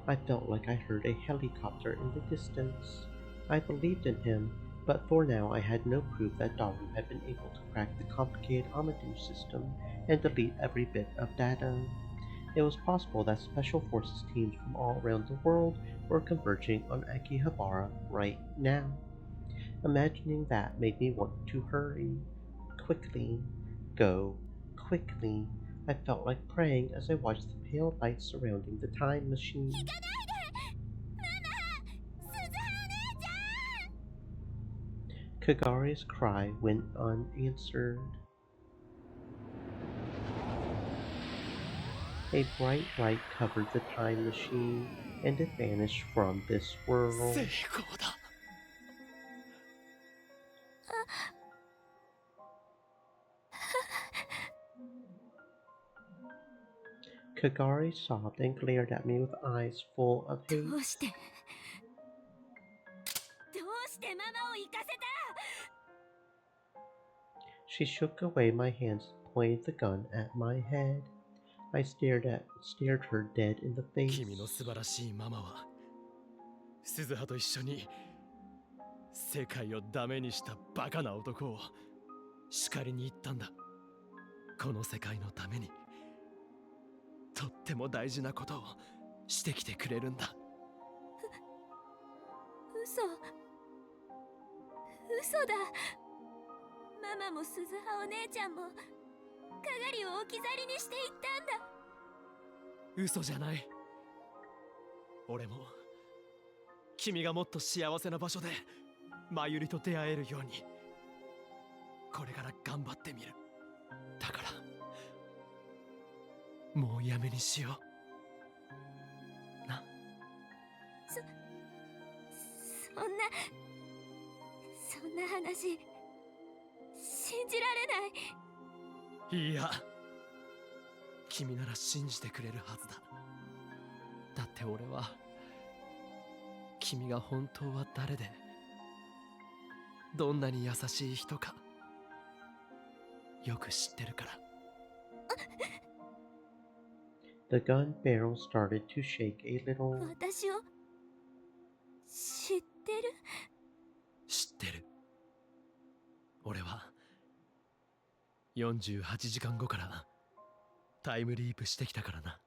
S1: I felt like I heard a helicopter in the distance. I believed in him, but for now I had no proof that Daru had been able to crack the complicated Amadou system and delete every bit of data. It was possible that Special Forces teams from all around the world were converging on Akihabara right now. Imagining that made me want to hurry. Quickly. Go. Quickly. I felt like praying as I watched the pale light surrounding the time machine.
S10: 行かないで。ママ、鈴葉お姉ちゃん。
S1: Kagari's cry went unanswered. A bright light covered the time machine, and it vanished from this world.
S7: 成功だ
S1: Kagari sobbed and glared at me with eyes full of hate.
S9: どうしてママを行かせた
S1: She shook away my hands and pointed the gun at my head. I stared her dead in the face.
S7: 君の素晴らしいママは鈴葉と一緒に世界をダメにしたバカな男を叱りに行ったんだこの世界のためにとっても大事なことをしてきてくれるんだ
S9: 嘘だママも鈴葉お姉ちゃんもかがりを置き去りにしていったんだ
S7: 嘘じゃない俺も君がもっと幸せな場所で真由里と出会えるようにこれから頑張ってみるだからもうやめにしような
S9: そんな話信じられない
S7: いや君なら信じてくれるはずだだって俺は君が本当は誰でどんなに優しい人かよく知ってるから
S1: The gun barrel started to shake a little.
S9: 私を知ってる
S7: 知ってる俺は48時間後からタイムリープしてきたからな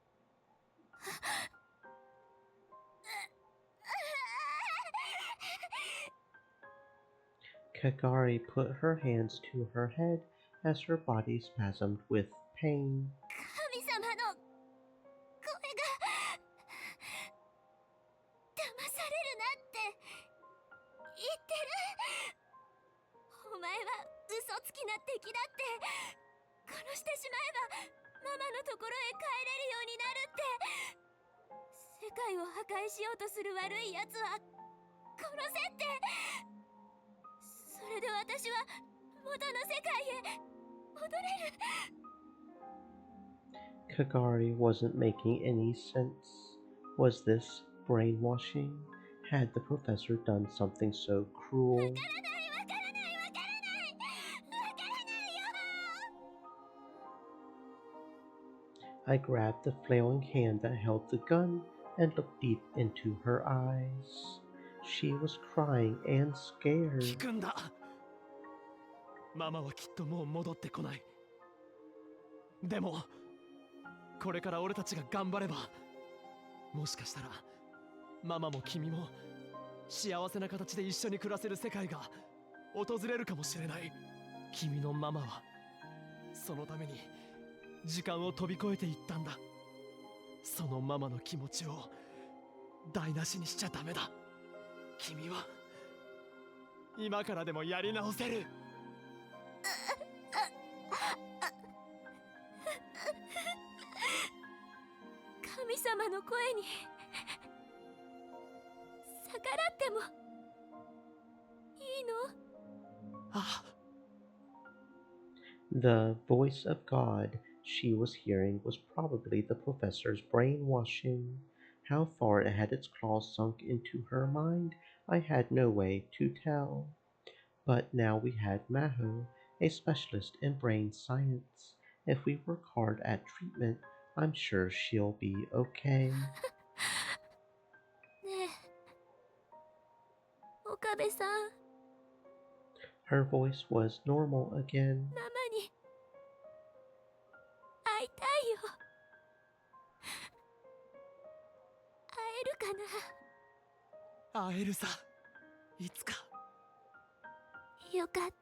S1: Kagari put her hands to her head as her body spasmed with pain.
S10: 神様の声が騙されるなって言ってるお前は嘘つきな敵だって殺してしまえばママのところへ帰れるようになるって世界を破壊しようとする悪い奴は殺せってそれで私は元の世界へ戻れる
S1: Kagari wasn't making any sense. Was this brainwashing? Had the professor done something so cruel? I grabbed the flailing hand that held the gun and looked deep into her eyes. She was crying and scared.
S7: 聞くんだ。ママはきっともう戻ってこない。でもこれから俺たちが頑張れば、もしかしたらママも君も幸せな形で一緒に暮らせる世界が訪れるかもしれない。君のママはそのために時間を飛び越えていったんだ。そのママの気持ちを台無しにしちゃダメだ。君は今からでもやり直せる。
S9: 神様の声に逆らってもいいの？
S7: あ。
S1: The voice of God she was hearing was probably the professor's brainwashing. How far it had its claws sunk into her mind, I had no way to tell. But now we had Maho, a specialist in brain science. If we work hard at treatment, I'm sure she'll be okay.
S9: ねえ、岡部さん。
S1: Her voice was normal again.
S9: ママに会いたいよ。会えるかな？
S7: 会えるさ、いつか。
S9: よかった。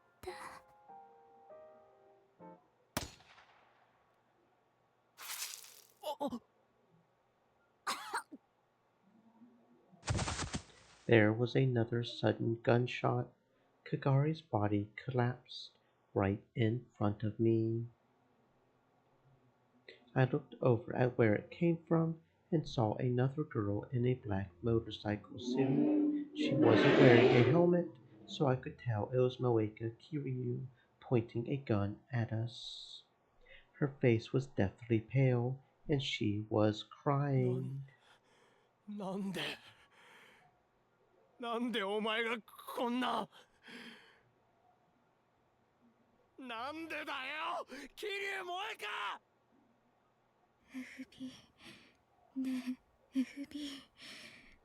S1: There was another sudden gunshot. Kagari's body collapsed right in front of me. I looked over at where it came from and saw another girl in a black motorcycle suit. She wasn't wearing a helmet, so I could tell it was Moeka Kiryu pointing a gun at us. Her face was deathly pale, and she was crying.
S7: なんでお前がこんな。なんでだよ、桐生萌か。
S2: FB ねえ FB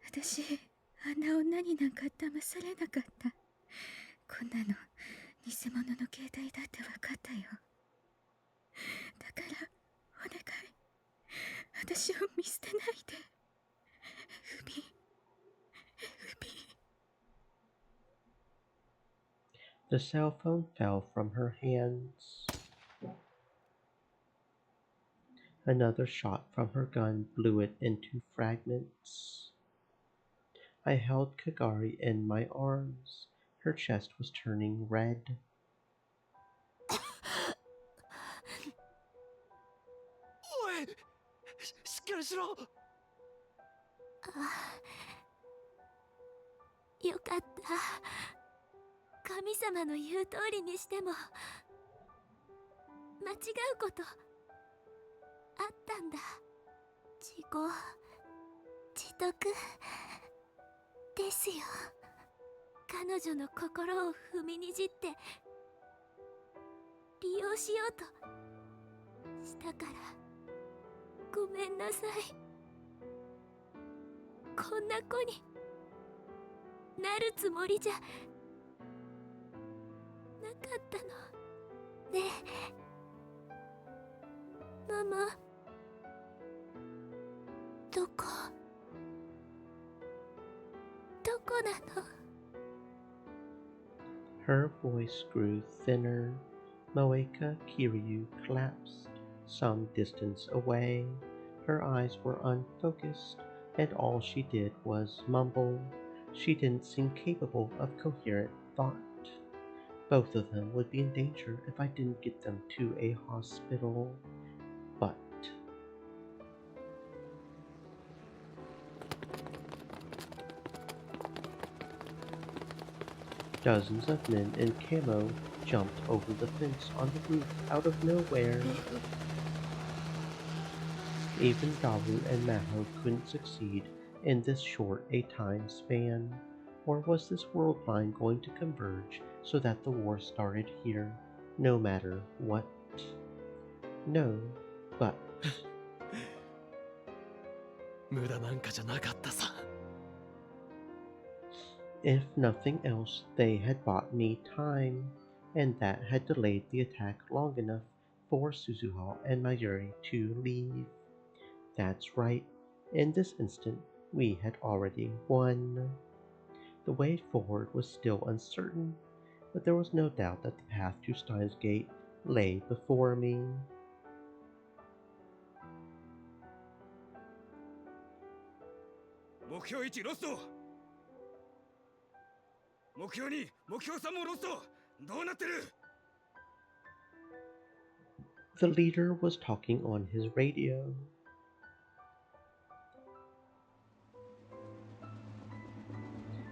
S2: 私あんな女になんか騙されなかった。こんなの偽物の携帯だって分かったよ。だからお願い、私を見捨てないで FB。
S1: The cell phone fell from her hands. Another shot from her gun blew it into fragments. I held Kagari in my arms. Her chest was turning red.
S7: おい、しっかりしろ。
S9: よかった。神様の言う通りにしても間違うことあったんだ。自業自得ですよ。彼女の心を踏みにじって利用しようとしたからごめんなさい。こんな子になるつもりじゃなかったのねえ。ママ、どこなの？
S1: Her voice grew thinner. Moeka Kiryu collapsed some distance away. Her eyes were unfocused, and all she did was mumble. She didn't seem capable of coherent thought. Both of them would be in danger if I didn't get them to a hospital. But dozens of men in camo jumped over the fence on the roof out of nowhere. Even Daru and Maho couldn't succeed in this short a time span. Or was this world line going to converge so that the war started here, no matter what? No, but
S7: 無駄なんかじゃなかったさ。
S1: if nothing else, they had bought me time, and that had delayed the attack long enough for Suzuha and Mayuri to leave. That's right, in this instant, we had already won. The way forward was still uncertain, but there was no doubt that the path to Steins Gate lay before me.
S12: 目標1ロスト。目標2、目標3もロスト。どうなってる？
S1: The leader was talking on his radio.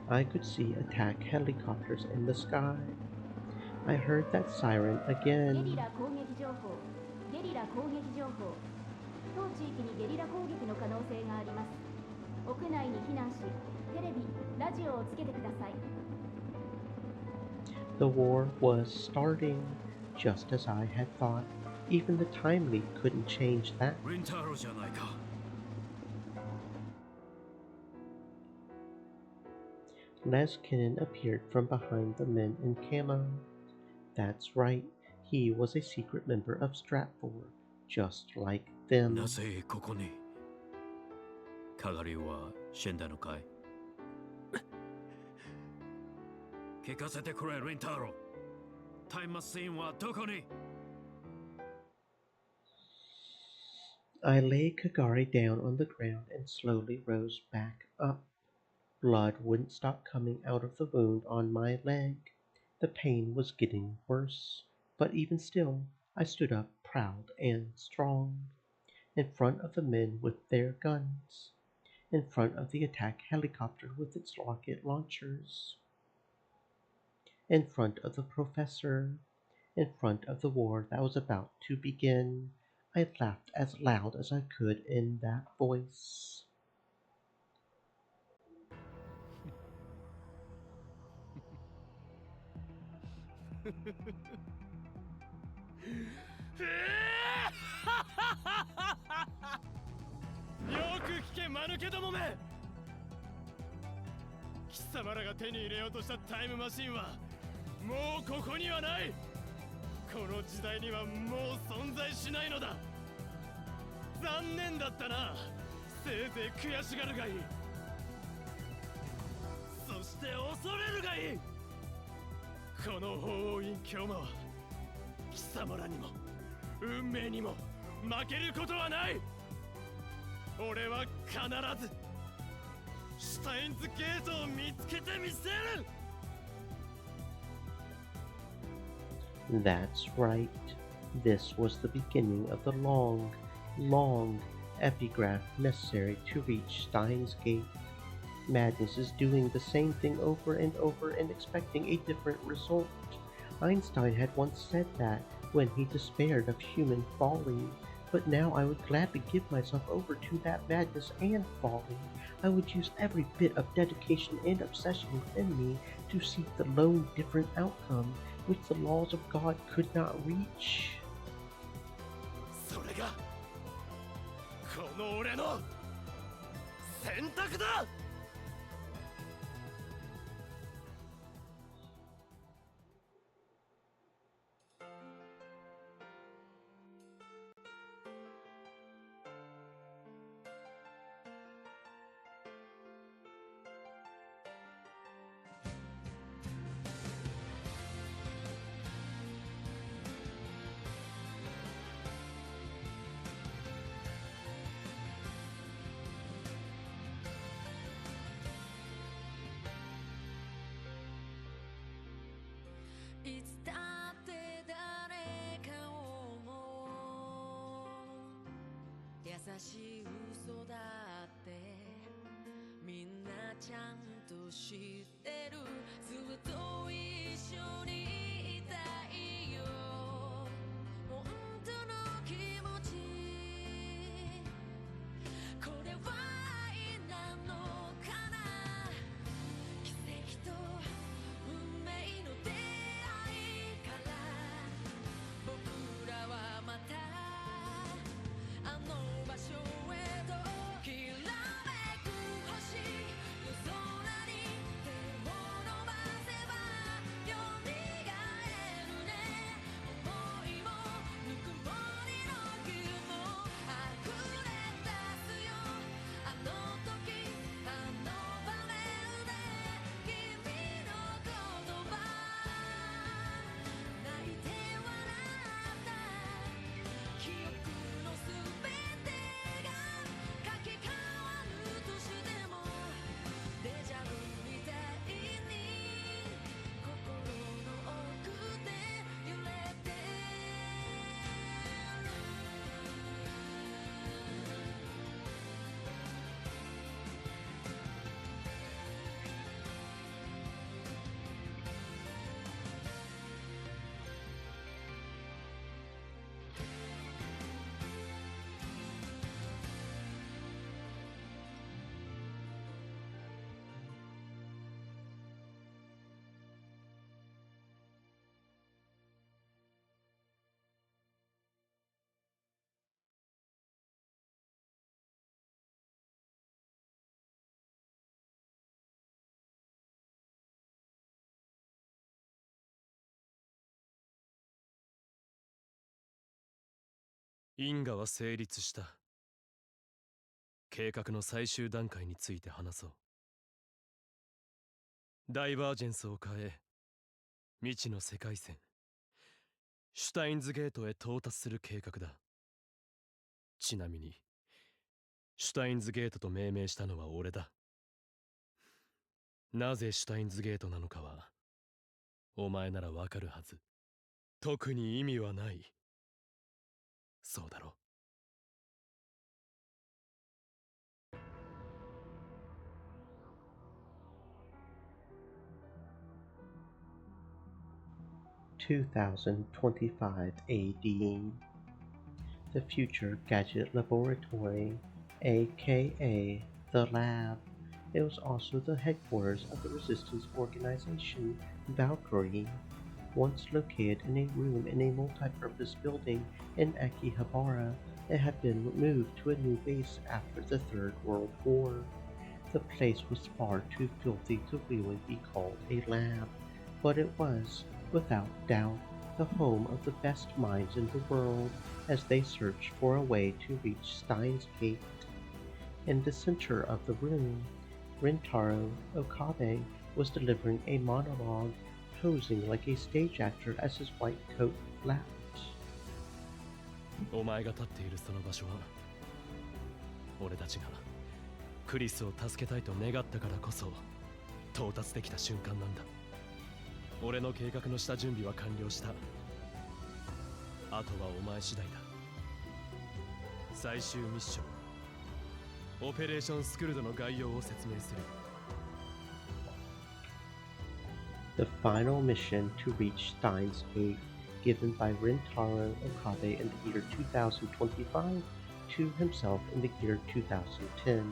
S1: I could see attack helicopters in the sky. I heard that siren
S13: ゲ
S1: again.
S13: リラ攻撃情報ゲリラ攻撃情報当地域にゲリラ攻撃の可能性があります屋内に避難しテレビラジオをつけてください
S1: The war was starting, just as I had thought. Even the time leap couldn't change that.
S5: リンタロじゃないか。
S1: Leskinen appeared from behind the men in camo. That's right, he was a secret member of Stratfor, just like them.
S5: なぜここに？カガリは死んだのかい？聞かせてくれ、リンタロ。タイムマシーンはどこに？
S1: I lay Kagari down on the ground and slowly rose back up. Blood wouldn't stop coming out of the wound on my leg. The pain was getting worse, but even still, I stood up proud and strong, in front of the men with their guns, in front of the attack helicopter with its rocket launchers, in front of the professor, in front of the war that was about to begin. I laughed as loud as I could in that voice.
S7: Yoく聞け、間抜けどもめ。貴様らが手に入れようとしたタイムマシンはもうここにはない。この時代にはもう存在しないのだ。残念だったな。せいぜい悔しがるがいい。そして恐れるがいい。この法王院教魔は貴様らにも運命にも負けることはない。俺は必ずシュタインズゲートを見つけてみせる。
S1: That's right. This was the beginning of the long, long epigraph necessary to reach Steins Gate. Madness is doing the same thing over and over and expecting a different result. Einstein had once said that when he despaired of human folly, but now I would gladly give myself over to that madness and folly. I would use every bit of dedication and obsession within me to seek the lone different outcome which the laws of God could not reach.
S7: それがこの俺の選択だ。
S14: いつだって誰かを思う優しい嘘だってみんなちゃんと知ってるずっと一緒にいたいよ本当の気持ち
S7: 因果は成立した。計画の最終段階について話そう。ダイバージェンスを変え、未知の世界線、シュタインズゲートへ到達する計画だ。ちなみに、シュタインズゲートと命名したのは俺だ。なぜシュタインズゲートなのかは、お前ならわかるはず。特に意味はない。そうだろ。
S1: 2025 AD. The Future Gadget Laboratory, aka the Lab. It was also the headquarters of the resistance organization Valkyrie, once located in a room in a multi-purpose building in Akihabara. It had been moved to a new base after the Third World War. The place was far too filthy to really be called a lab, but it was, without doubt, the home of the best minds in the world as they searched for a way to reach Steins Gate. In the center of the room, Rintaro Okabe was delivering a monologue, posing like a stage actor as his white coat flapped.
S7: お前が立っているその場所は、俺たちがクリスを助けたいと願ったからこそ到達できた瞬間なんだ。俺の計画の下準備は完了した。あとはお前次第だ。最終ミッション、オペレーションスクルドの概要を説明する。
S1: The final mission to reach Steins Gate, given by Rintaro Okabe in the year 2025 to himself in the year 2010.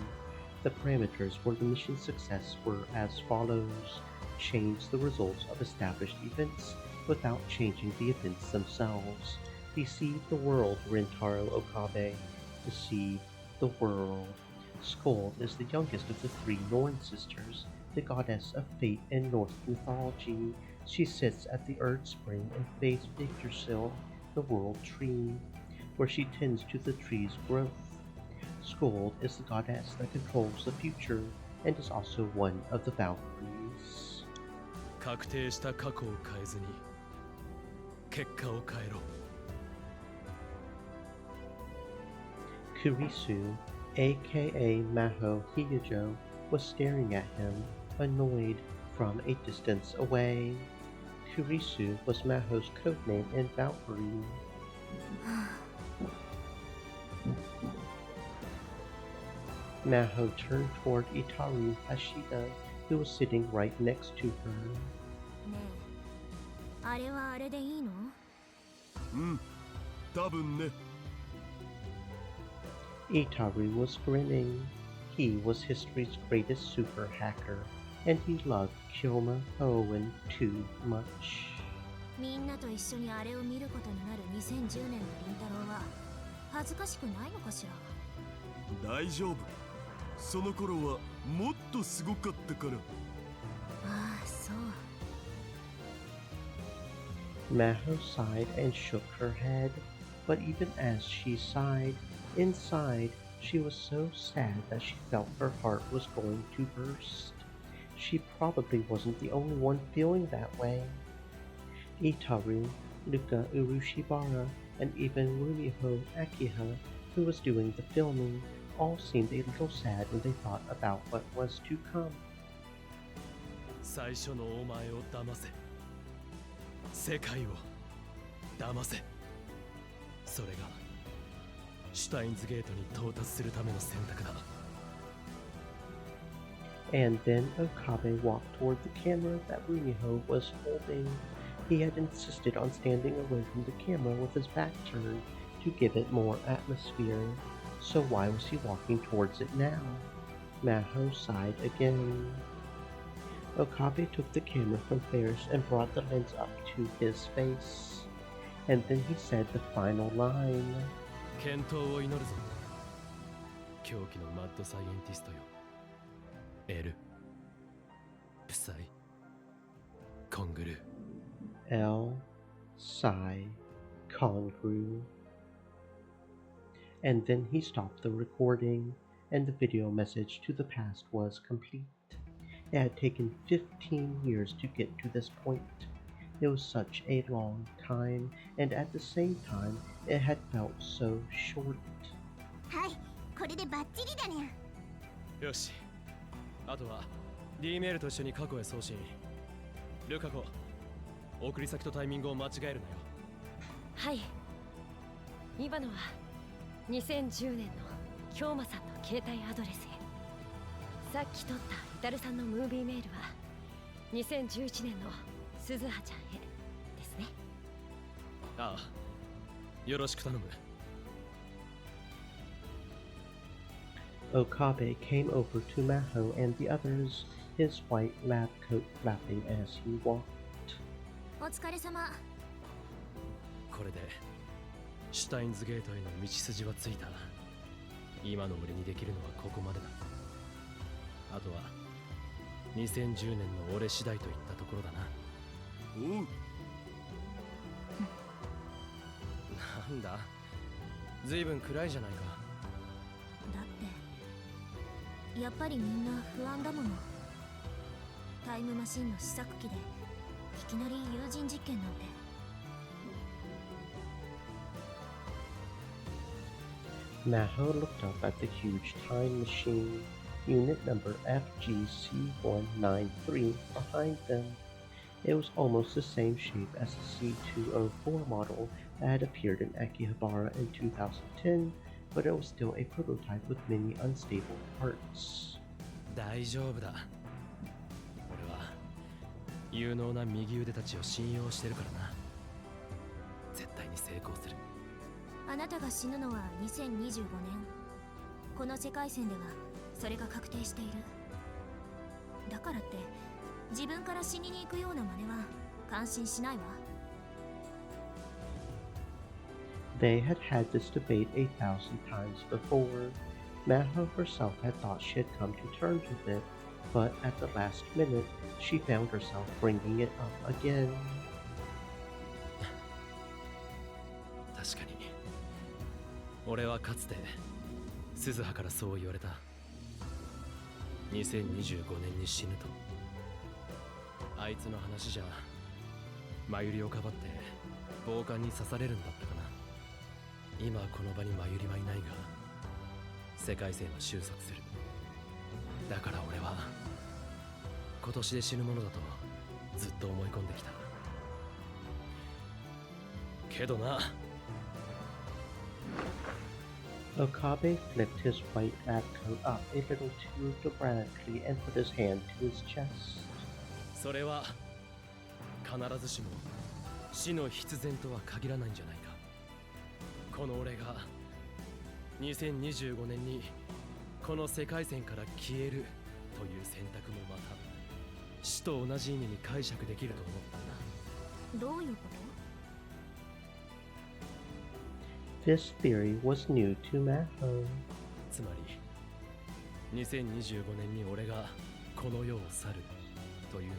S1: The parameters for the mission's success were as follows: change the results of established events without changing the events themselves. Deceive the world, Rintaro Okabe. Deceive the world. Skuld is the youngest of the three Norn sisters, the goddess of fate in Norse mythology. She sits at the Erd Spring and face Yggdrasil, the world tree, where she tends to the tree's growth. Skuld is the goddess that controls the future and is also one of the Valkyries.
S7: 確定した過去を変えずに結果を変えろ。
S1: Kurisu, aka Maho Higajo, was staring at him, annoyed, from a distance away. Kurisu was Maho's codename in Valkyrie. Maho turned toward Itaru Hashida, who was sitting right next to her.
S9: ねえ、あれはあれでいいの？
S8: うん、多分ね。
S1: Itaru was grinning. He was history's greatest super hacker, and he loved Kyoma Hoenn too much.
S9: みんなと一緒にあれを見ることになる2010年の凛太郎は恥ずかしくないのかしら？
S8: 大丈夫。その頃はもっとすごかったから。
S9: ああ、そう。
S1: Maho sighed and shook her head, but even as she sighed, inside she was so sad that she felt her heart was going to burst. She probably wasn't the only one feeling that way. Itaru, Luka Urushibara, and even Rumiho Akiha, who was doing the filming, all seemed a little sad when they thought about what was to come.
S7: 最初のお前を騙せ。世界を騙せ。それがシュタインズゲートに到達するための選択だ。
S1: And then Okabe walked toward the camera that Rumiho was holding. He had insisted on standing away from the camera with his back turned to give it more atmosphere. So why was he walking towards it now? Maho sighed again. Okabe took the camera from Ferris and brought the lens up to his face. And then he said the final line.
S7: 健闘を祈るぞ。狂気のマッドサイエンティストよ。L、プサイ、コングルー。
S1: L, Psi, Congru. And then he stopped the recording, and the video message to the past was complete. It had taken 15 years to get to this point. It was such a long time, and at the same time, it had felt so short.
S10: はい、これでバッチリだにゃ。
S7: よし、あとは D メールと一緒に過去へ送信。ルカ子、送り先とタイミングを間違えるなよ。
S9: はい。今のは2010年の京馬さんの携帯アドレスへ。さっき撮ったイタルさんのムービーメールは2011年の鈴葉ちゃんへですね。
S7: ああ、よろしく頼む。
S1: Okabe came over to Maho and the others, his white lab coat flapping as he walked.
S10: お疲れ様。
S7: これでシュタインズゲートへの道筋はついた。今の俺にできるのはここまでだ。あとは2010年の俺次第といったところだな。
S8: おう。
S7: なんだ、ずいぶん暗いじゃないか。
S10: だってやっぱりみんな不安だもの。タイムマシンの試作機でいきなり有人実験なんて。
S1: Maho looked up at the huge time machine, unit number FGC-193, behind them. It was almost the same shape as the C-204 model that had appeared in Akihabara in 2010, but it was still a prototype with many unstable parts.
S7: 大丈夫だ。俺は有能な右腕たちを信用してるからな。絶対に成功する。
S10: あなたが死ぬのは2025年。この世界線ではそれが確定している。だからって自分から死にに行くような真似は感心しないわ。
S1: They had had this debate 1,000 times before. Maho herself had thought she had come to terms with it, but at the last minute, she found herself bringing it up again.
S7: 確かに俺はかつて鈴葉からそう言われた。2025年に死ぬと。あいつの話じゃ真由里をかばって暴漢に刺されるんだったかな。今この場に真由里はいないが世界線は収束する。だから俺は今年で死ぬものだとずっと思い込んできた。けどな。
S1: Okabe flipped his white lab coat up a little too dramatically and put his hand to his chest.
S7: それは必ずしも死の必然とは限らないんじゃないか。この俺が2025年にこの世界線から消えるという選択もまた死と同じ意味に解釈できると思ったんだ。
S10: どういうこと？
S1: This theory was new to Maho.
S7: つまり2025年に俺がこの世を去るというのは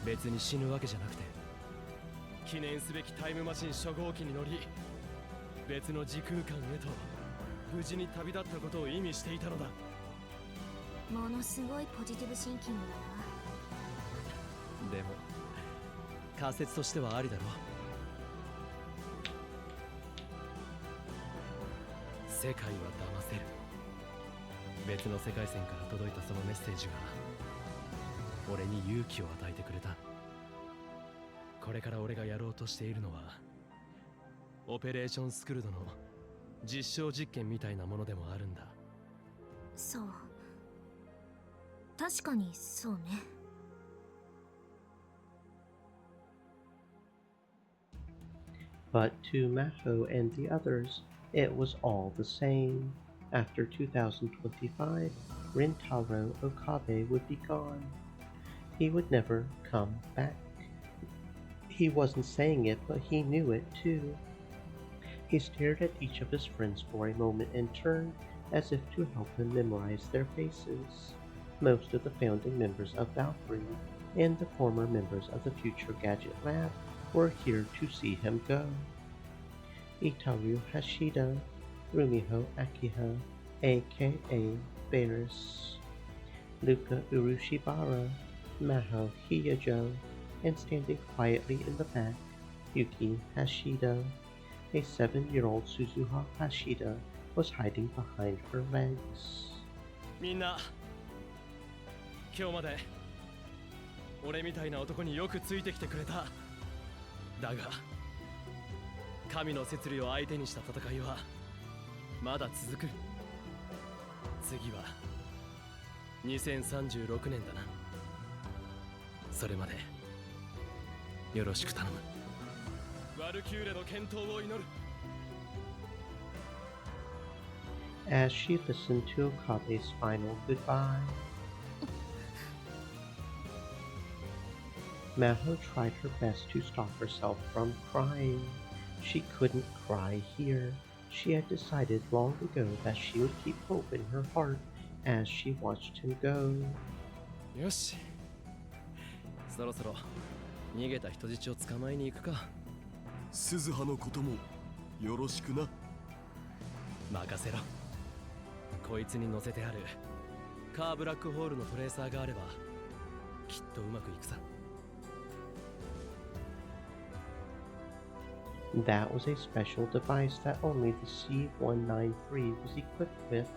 S7: 別に死ぬわけじゃなくて、記念すべきタイムマシン初号機に乗り別の時空間へと無事に旅立ったことを意味していたのだ。
S10: ものすごいポジティブシンキングだな。
S7: でも仮説としてはありだろう。世界は騙せる。別の世界線から届いたそのメッセージが俺に勇気を与えてくれた。これから俺がやろうとしているのはオペレーションスクルドの実証実験みたいなものでもあるんだ。
S10: そう、確かにそうね。
S1: But to Maho and the others, it was all the same. After 2025, Rintaro Okabe would be gone. He would never come back. He wasn't saying it, but he knew it too. He stared at each of his friends for a moment and turned as if to help him memorize their faces. Most of the founding members of Valkyrie and the former members of the Future Gadget Lab were here to see him go. Itaru Hashida, Rumiho Akiha, aka Beerus, Luka Urushibara, Maho Hiyajo, and standing quietly in the back, Yuki Hashida. A 7-year-old Suzuha Hashida was hiding behind her legs.
S7: みんな今日まで俺みたいな男によくついてきてくれた。だが神の摂理を相手にした戦いはまだ続く。次は2036年だな。それまでよろしく頼む。ワルキューレの健闘を祈る。
S1: As she listened to Okabe's final goodbye, Maho tried her best to stop herself from crying. She couldn't cry here. She had decided long ago that she would keep hope in her heart as she watched him go.
S7: よし、そろそろ逃げた人質を捕まえに行くか。
S8: 鈴葉のこともよろしくな。
S7: 任せろ。こいつに乗せてあるカーブラックホールのトレーサーがあればきっとうまくいくさ。
S1: That was a special device that only the C-193 was equipped with.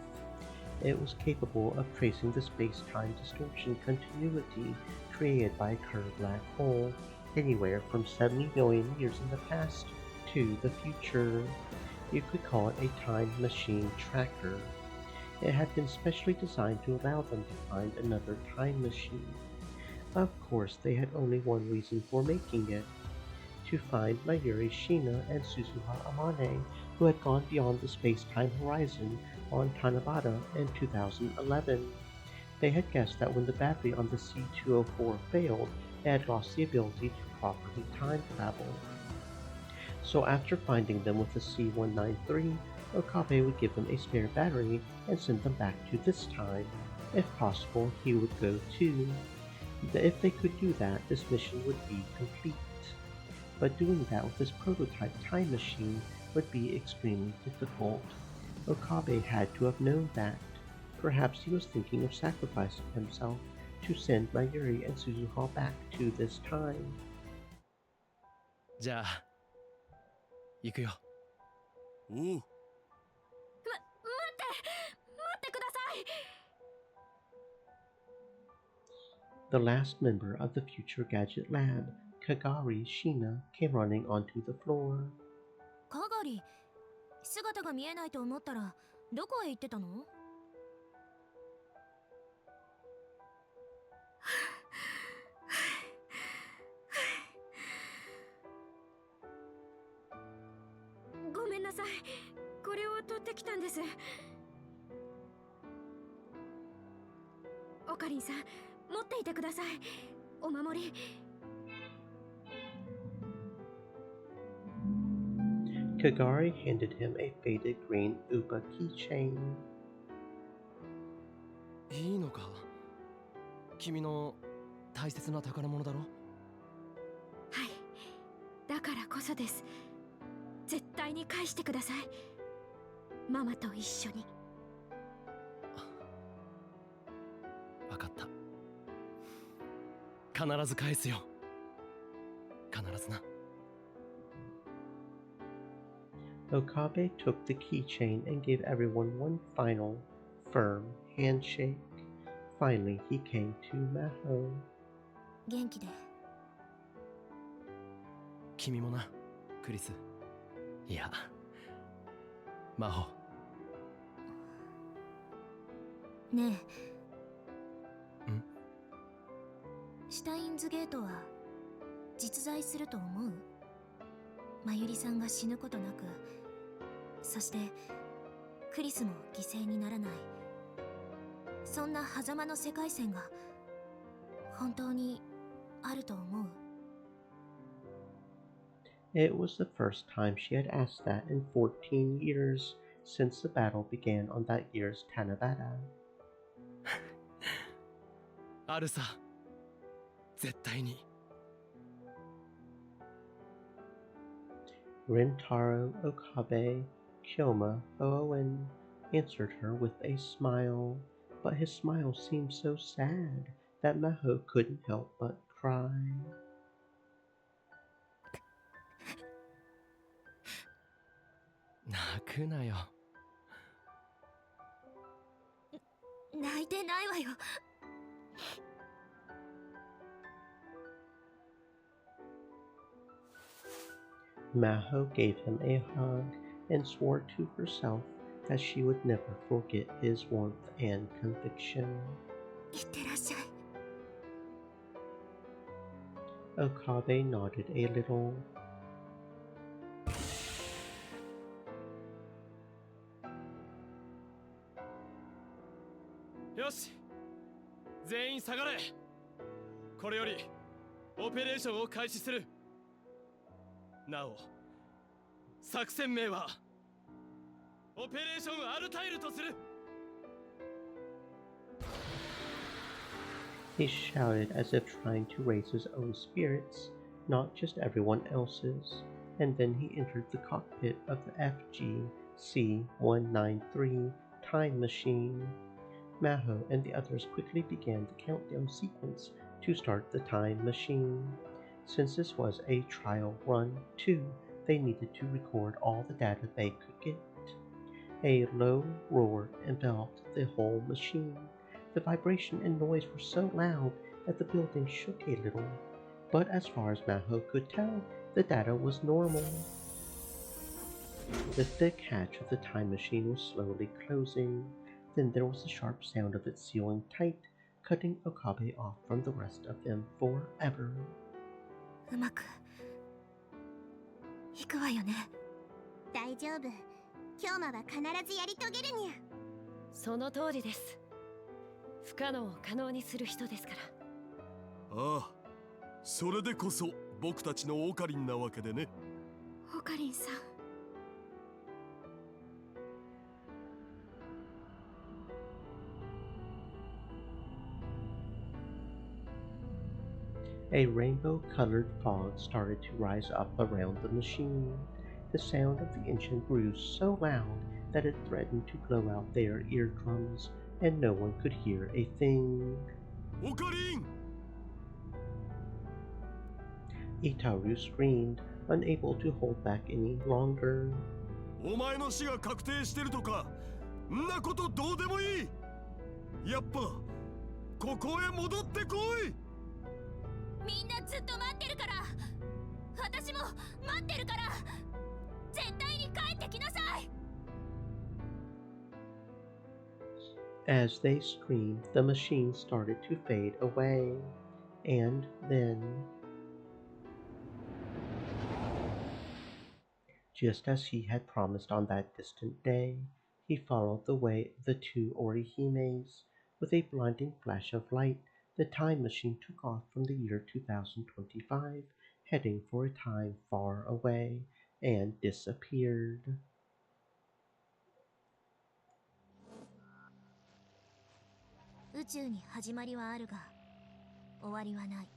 S1: It was capable of tracing the space-time distortion continuity created by a curved black hole anywhere from 70 million years in the past to the future. You could call it a time machine tracker. It had been specially designed to allow them to find another time machine. Of course, they had only one reason for making it: to find Mayuri Shina and Suzuha Amane, who had gone beyond the space-time horizon on Tanabata in 2011. They had guessed that when the battery on the C-204 failed, it had lost the ability to properly time travel. So after finding them with the C-193, Okabe would give them a spare battery and send them back to this time. If possible, he would go too. If they could do that, this mission would be complete. But doing that with this prototype time machine would be extremely difficult. Okabe had to have known that. Perhaps he was thinking of sacrificing himself to send Mayuri and Suzuha back to this time.
S7: じゃあ行くよ。
S8: おう。
S9: 待ってください。
S1: The last member of the Future Gadget Lab, Kagari Shina, came running onto the floor.
S9: カガリ、姿が見えないと思ったらどこへ行ってたの？ごめんなさい。これを取ってきたんです。オカリンさん、持っていてください。お守り。
S1: Kagari handed him a faded green Upa keychain.
S7: いいのか？君の大切な宝物だろ？
S9: はい。だからこそです。絶対に返してください。ママと一緒に。
S7: わかった。必ず返すよ。必ずな。
S1: Okabe took the keychain and gave everyone one final, firm handshake. Finally, he came to Maho.
S9: 元気で。
S7: 君もな、クリス。いや、マホ。
S9: ねえ。
S7: ん？
S9: シュタインズゲートは実在すると思う？まゆりさんが死ぬことなく、そしてクリスも犠牲にならない、そんな狭間の世界線が本当にあると思う？
S1: It was the first time she had asked that in 14 years since the battle began on that year's Tanabata.
S7: あるさ、絶対に。
S1: Rintaro Okabe Kyoma Owen answered her with a smile, but his smile seemed so sad that Maho couldn't help but cry.
S7: 泣くなよ。
S9: 泣いてないわよ。
S1: Maho gave him a hug and swore to herself that she would never forget his warmth and conviction.
S9: いってらっしゃい。
S1: Okabe nodded a little.
S7: よし、全員下がれ。これよりオペレーションを開始する。なお、作戦名はオペレーションアルタイルとする。
S1: He shouted as if trying to raise his own spirits, not just everyone else's, and then he entered the cockpit of the FG-C-193 time machine. Maho and the others quickly began the countdown sequence to start the time machine. Since this was a trial run, too, they needed to record all the data they could get. A low roar enveloped the whole machine. The vibration and noise were so loud that the building shook a little, but as far as Maho could tell, the data was normal. The thick hatch of the time machine was slowly closing. Then there was the sharp sound of it sealing tight, cutting Okabe off from the rest of them forever.
S9: うまくいくわよね。
S10: 大丈夫。京馬は必ずやり遂げるにゃ。
S15: その通りです。不可能を可能にする人ですから。
S8: ああ、それでこそ僕たちのオカリンなわけでね。
S9: オカリンさん。
S1: A rainbow-colored fog started to rise up around the machine. The sound of the engine grew so loud that it threatened to blow out their eardrums, and no one could hear a thing.
S8: Okarin!
S1: Itaru screamed, unable to hold back any longer.
S8: お前の死が確定してるとか、んなことどうでもいい。やっぱここへ戻ってこい。
S9: みんなずっと待ってるから。私も待ってるから。絶対に帰ってきなさい。
S1: As they screamed, the machine started to fade away, and then, just as he had promised on that distant day, he followed the way of the two Orihimes. With a blinding flash of light, the time machine took off from the year 2025, heading for a time far away, and disappeared.
S9: 宇宙に始まりはあるが、終わりはない。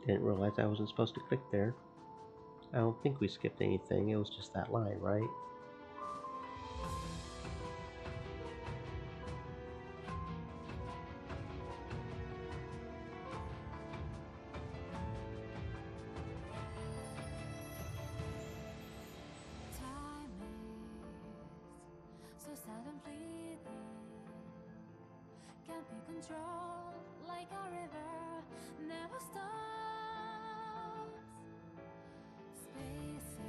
S1: Didn't realize I wasn't supposed to click there. I don't think we skipped anything, it was just that line, right?
S2: Like a river, never stops. Spaces,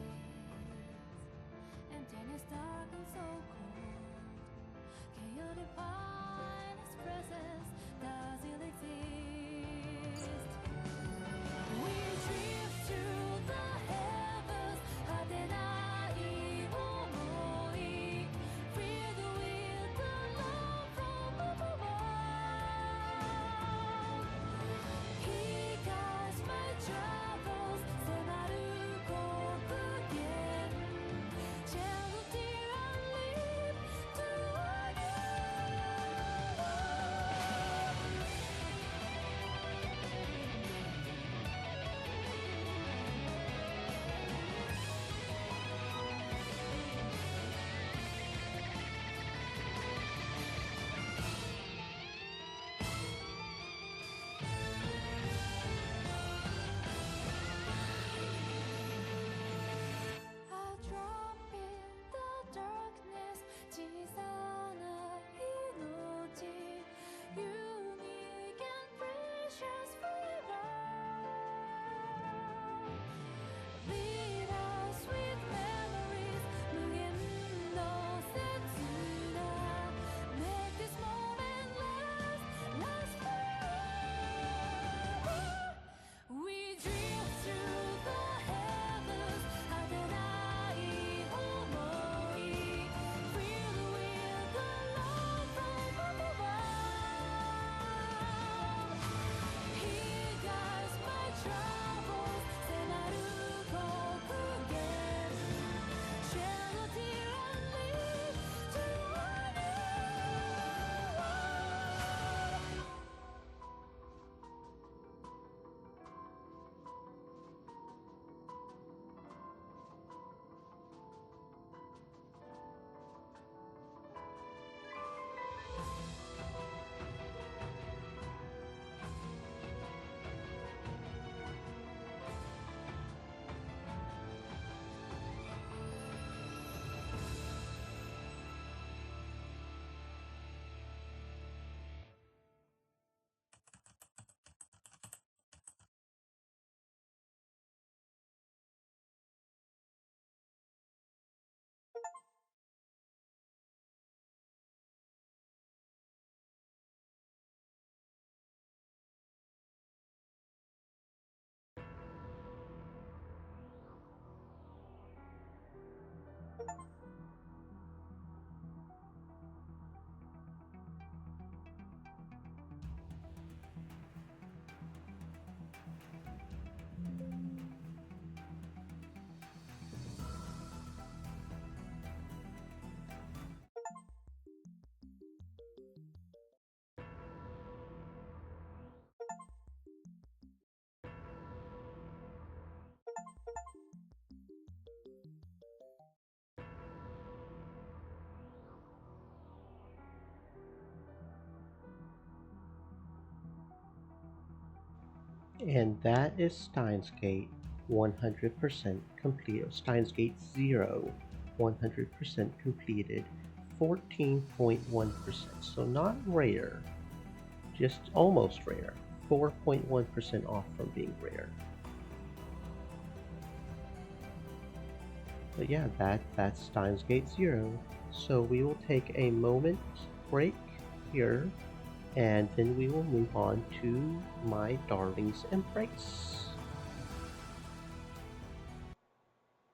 S2: emptiness dark and so cold. Can you define its presence? Does it exist? We drift through the heavens, 果てない想い Filled with the love from above. 光
S1: And that is Steins Gate 100% completed. Steins Gate 0, 100% completed. 14.1%. So not rare, just almost rare. 4.1% off from being rare. But yeah, that's Steins Gate 0. So we will take a moment break here, and then we will move on to My Darling's Embrace.